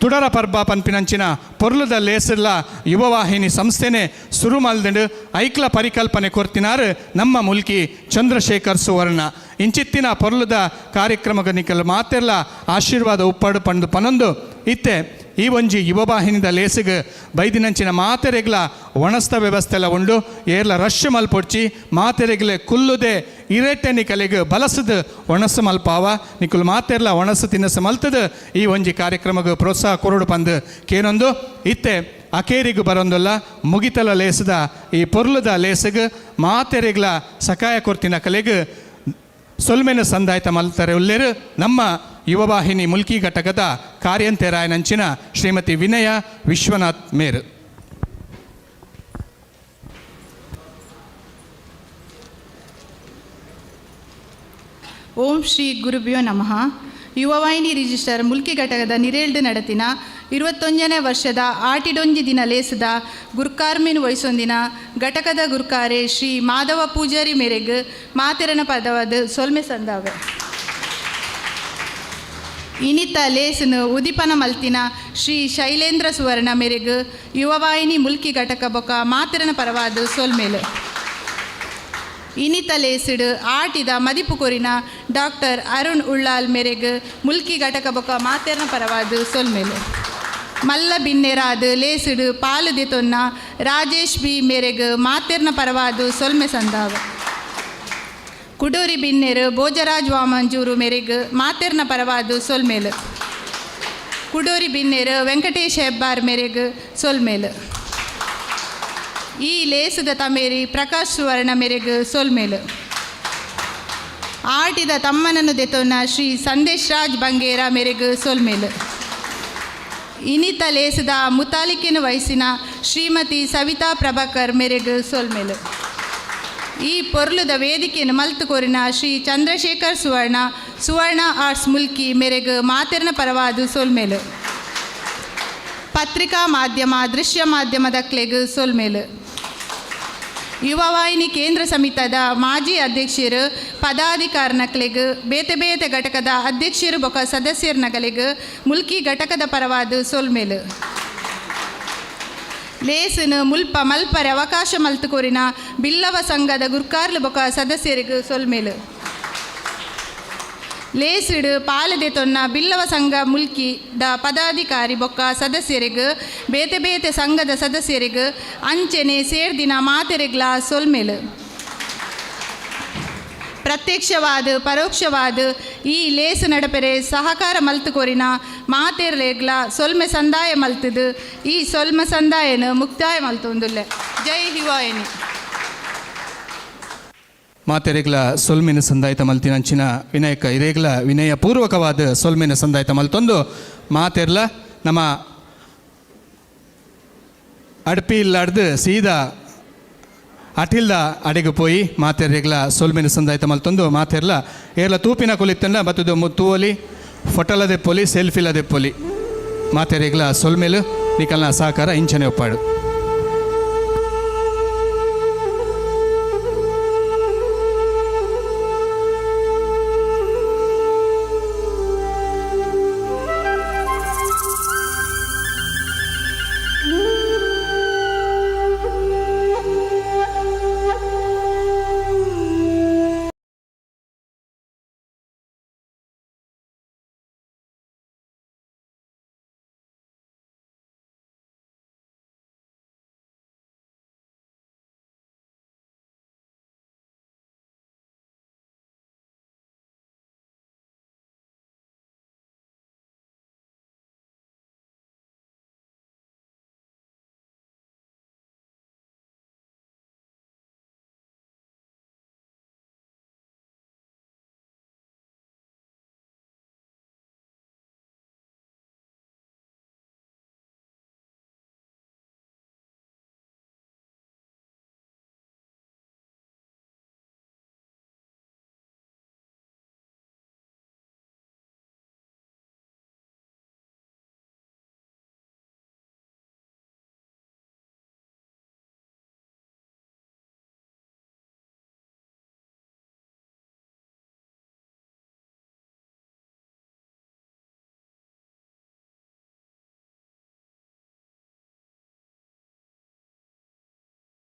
ತುಡರ ಪರ್ಬ ಪನ್ಪಿನಂಚಿನ ಪೊರ್ಲದ ಲೇಸರ್ಲ ಯುವವಾಹಿನಿ ಸಂಸ್ಥೆನೇ ಸುರು ಮಲ್ದಂಡು ಐಕ್ಲ ಪರಿಕಲ್ಪನೆ ಕೊರ್ತಿನಾರು ನಮ್ಮ ಮುಲ್ಕಿ ಚಂದ್ರಶೇಖರ್ ಸುವರ್ಣ ಇಂಚಿತ್ತಿನ ಪೊರ್ಲದ ಕಾರ್ಯಕ್ರಮಗ ನಿಕಲ್ ಮಾತೆಲ್ಲ ಆಶೀರ್ವಾದ ಉಪ್ಪಡು ಪಂಡು ಪನೊಂದು ಇತ್ತೆ ಈ ಒಂಜಿ ಯುವವಾಹಿನಿದ ಲೇಸಿಗೆ ಬೈದಿನಂಚಿನ ಮಾತೆರೆಗ್ಲ ಒಣಸ್ತ ವ್ಯವಸ್ಥೆಲ್ಲ ಉಂಡು ಏರ್ಲ ರಶ್ ಮಲ್ಪೊಡ್ಚಿ ಮಾತೆರೆಗ್ಲೆ ಕುಲ್ಲುದೆ ಇರೆಟ್ಟೆ ನಿಕಲಿಗೆ ಬಲಸದು ಒಣಸು ಮಲ್ಪಾವ ನಿಕುಲು ಮಾತೆರ್ಲ ಒಣಸು ತಿನ್ನಸು ಮಲ್ತದು ಈ ಒಂಜಿ ಕಾರ್ಯಕ್ರಮಕ್ಕೆ ಪ್ರೋತ್ಸಾಹ ಕೊರಡು ಪಂದು ಕೇನೊಂದು ಇತ್ತೆ ಅಕೇರಿಗೂ ಬರೊಂದಲ್ಲ ಮುಗಿತಲ ಲೇಸದ ಈ ಪೊರ್ಲದ ಲೇಸಿಗೆ ಮಾತೆರೆಗ್ಲ ಸಕಾಯ ಕೊರ್ತಿನ ಕಲೆಗೆ ಸೊಲ್ಮೆನ ಸಂದಾಯ್ತ ಮಲ್ತಾರೆ ಉಲ್ಲೇರು ನಮ್ಮ ಯುವವಾಹಿನಿ ಮುಲ್ಕಿ ಘಟಕದ ಕಾರ್ಯಂತೆರಾಯನಂಚಿನ ಶ್ರೀಮತಿ ವಿನಯ ವಿಶ್ವನಾಥ್ ಮೇರು. ಓಂ ಶ್ರೀ ಗುರುಭ್ಯೋ ನಮಃ. ಯುವವಾಹಿನಿ ರಿಜಿಸ್ಟರ್ ಮುಲ್ಕಿ ಘಟಕದ ನಿರೇಳ್ಡು ನಡತಿನ 21ನೇ ವರ್ಷದ ಆಟಿಡೊಂಜಿ ದಿನ ಲೇಸದ ಗುರ್ಕಾರ್ಮಿನ್ ವಯಸ್ಸೊಂದಿನ ಘಟಕದ ಗುರ್ಕಾರೆ ಶ್ರೀ ಮಾಧವ ಪೂಜಾರಿ ಮೇರೆಗ್ ಮಾತೆರನ ಪದವಾದ ಸೊಲ್ಮೆ ಸಂದಾವೆ ಇನಿತ ಲೇಸನು ಉದಿಪನ ಮಲ್ತಿನ ಶ್ರೀ ಶೈಲೇಂದ್ರ ಸುವರ್ಣ ಮೇರೆಗ್ ಯುವವಾಹಿನಿ ಮುಲ್ಕಿ ಘಟಕ ಬೊಕ ಮಾತೆರನ ಪರವಾದ ಸೊಲ್ಮೇಲು ಇನಿತ ಲೇಸಿಡು ಆಟಿದ ಮದಿಪು ಕೊರಿನ ಡಾಕ್ಟರ್ ಅರುಣ್ ಉಳ್ಳಾಲ್ ಮೇರೆಗ್ ಮುಲ್ಕಿ ಘಟಕ ಬೊಕ ಮಾತೆರನ ಪರವಾದ ಸೊಲ್ಮೇಲು ಮಲ್ಲ ಬಿನ್ನೆರಾದ ಲೇಸಿಡು ಪಾಲು ದೆತೊನ್ನ ರಾಜೇಶ್ ಬಿ ಮೇರೆಗ್ ಮಾತೆರ್ನ ಪರವಾದ ಸೊಲ್ಮೆ ಸಂದಾವ ಕುಡೂರಿ ಬಿನ್ನೆರು ಭೋಜರಾಜ್ ವಾಮಂಜೂರು ಮೇರೆಗ್ ಮಾತೆರ್ನ ಪರವಾದ ಸೊಲ್ಮೇಲು ಕುಡೂರಿ ಬಿನ್ನೆರು ವೆಂಕಟೇಶ್ ಹೆಬ್ಬಾರ್ ಮೇರೆಗ್ ಸೊಲ್ಮೇಲು ಈ ಲೇಸದ ತಮೇರಿ ಪ್ರಕಾಶ್ ಸುವರ್ಣ ಮೇರೆಗ್ ಸೊಲ್ಮೇಲು ಆಟಿದ ತಮ್ಮನನ್ನು ದೆತೊನ್ನ ಶ್ರೀ ಸಂದೇಶ್ ರಾಜ್ ಬಂಗೇರ ಮೇರೆಗ್ ಸೊಲ್ಮೇಲು ಇನಿತ ಲೇಸದ ಮುತಾಲಿಕೆನ ವಯಸ್ಸಿನ ಶ್ರೀಮತಿ ಸವಿತಾ ಪ್ರಭಾಕರ್ ಮೇರೆಗ್ ಸೊಲ್ಮೇಲು ಈ ಪೊರ್ಲುದ ವೇದಿಕೆಯನ್ನು ಮಲ್ತು ಕೋರಿನ ಶ್ರೀ ಚಂದ್ರಶೇಖರ್ ಸುವರ್ಣ ಆರ್ಟ್ಸ್ ಮುಲ್ಕಿ ಮೇರೆಗ್ ಮಾತೆರ್ನ ಪರವಾದ ಸೊಲ್ಮೇಲು ಪತ್ರಿಕಾ ಮಾಧ್ಯಮ ದೃಶ್ಯ ಮಾಧ್ಯಮದ ಕ್ಲೆಗ್ ಸೊಲ್ಮೇಲು ಯುವವಾಹಿನಿ ಕೇಂದ್ರ ಸಮಿತಿದ ಮಾಜಿ ಅಧ್ಯಕ್ಷರು ಪದಾಧಿಕಾರನ ಕ್ಲೆಗ್ ಬೇತೆ ಬೇತೆ ಘಟಕದ ಅಧ್ಯಕ್ಷರು ಬೊಕ ಸದಸ್ಯರ ನಗಲೆಗ್ ಮುಲ್ಕಿ ಘಟಕದ ಪರವಾದ ಸೊಲ್ಮೇಲು ಲೇಸನು ಮುಲ್ಪ ಮಲ್ಪರೆ ಅವಕಾಶ ಮಲ್ತು ಕೋರಿನ ಬಿಲ್ಲವ ಸಂಘದ ಗುರ್ಕಾರ್ಲು ಬೊಕ ಸದಸ್ಯರಿಗೂ ಸೊಲ್ಮೇಲು ಲೇಸಿಡು ಪಾಲದೆ ತೊನ್ನ ಬಿಲ್ಲವ ಸಂಘ ಮುಲ್ಕಿ ದ ಪದಾಧಿಕಾರಿ ಬೊಕ್ಕ ಸದಸ್ಯರಿಗೂ ಬೇತೆ ಬೇತೆ ಸಂಘದ ಸದಸ್ಯರಿಗೂ ಅಂಚೆನೆ ಸೇರ್ದಿನ ಮಾತೆರೆಗ್ಲ ಸೊಲ್ಮೇಲು ಪ್ರತ್ಯಕ್ಷವಾದ ಪರೋಕ್ಷವಾದ ಈ ಲೇಸು ನಡಪೆರೆ ಸಹಕಾರ ಮಲ್ತು ಕೋರಿನ ಮಾತೆರ್ಲೆಗ್ಲ ಸೊಲ್ಮೆ ಸಂದಾಯ ಮಲ್ತದು ಈ ಸೊಲ್ಮೆ ಸಂದಾಯನ ಮುಕ್ತಾಯ ಮಲ್ತೊಂದುಲ್ಲೆ. ಜೈ ಯುವವಾಹಿನಿ. ಮಾತೆರೆಗ್ಲ ಸೊಲ್ಮೆನ ಸಂದಾಯಿತ ಮಲ್ತಿನಂಚಿನ ವಿನಾಯಕ ಇರೇಗ್ಲ ವಿನಯ ಪೂರ್ವಕವಾದ ಸೊಲ್ಮೆನ ಸಂದಾಯಿತ ಮಲ್ತೊಂದು ಮಾತೆರ್ಲ ನಮ್ಮ ಅಡ್ಪಿ ಇಲ್ಲಾಡ್ದು ಸೀದಾ ಅಟಿಲ್ದ ಅಡೆಗೆ ಪೋಯಿ ಮಾತೆರೆಗ್ಲ ಸೊಲ್ಮೆನ ಸಂದಾಯಿತ ಮಲ್ತೊಂದು ಮಾತೆರ್ಲ ಏರ್ಲ ತೂಪಿನ ಕೊಲಿತ್ತಂಡ ಬತ್ತದು ತೂವಲಿ ಫೋಟೋಲ ದೆಪ್ಪೊಲಿ ಸೆಲ್ಫಿಲ ದೆಪ್ಪೊಲಿ ಮಾತೆರೆಗ್ಲ ಸೊಲ್ಮೆಲು ನಿಕಲ್ನ ಸಹಕಾರ ಇಂಚನೆ ಒಪ್ಪಾಡು.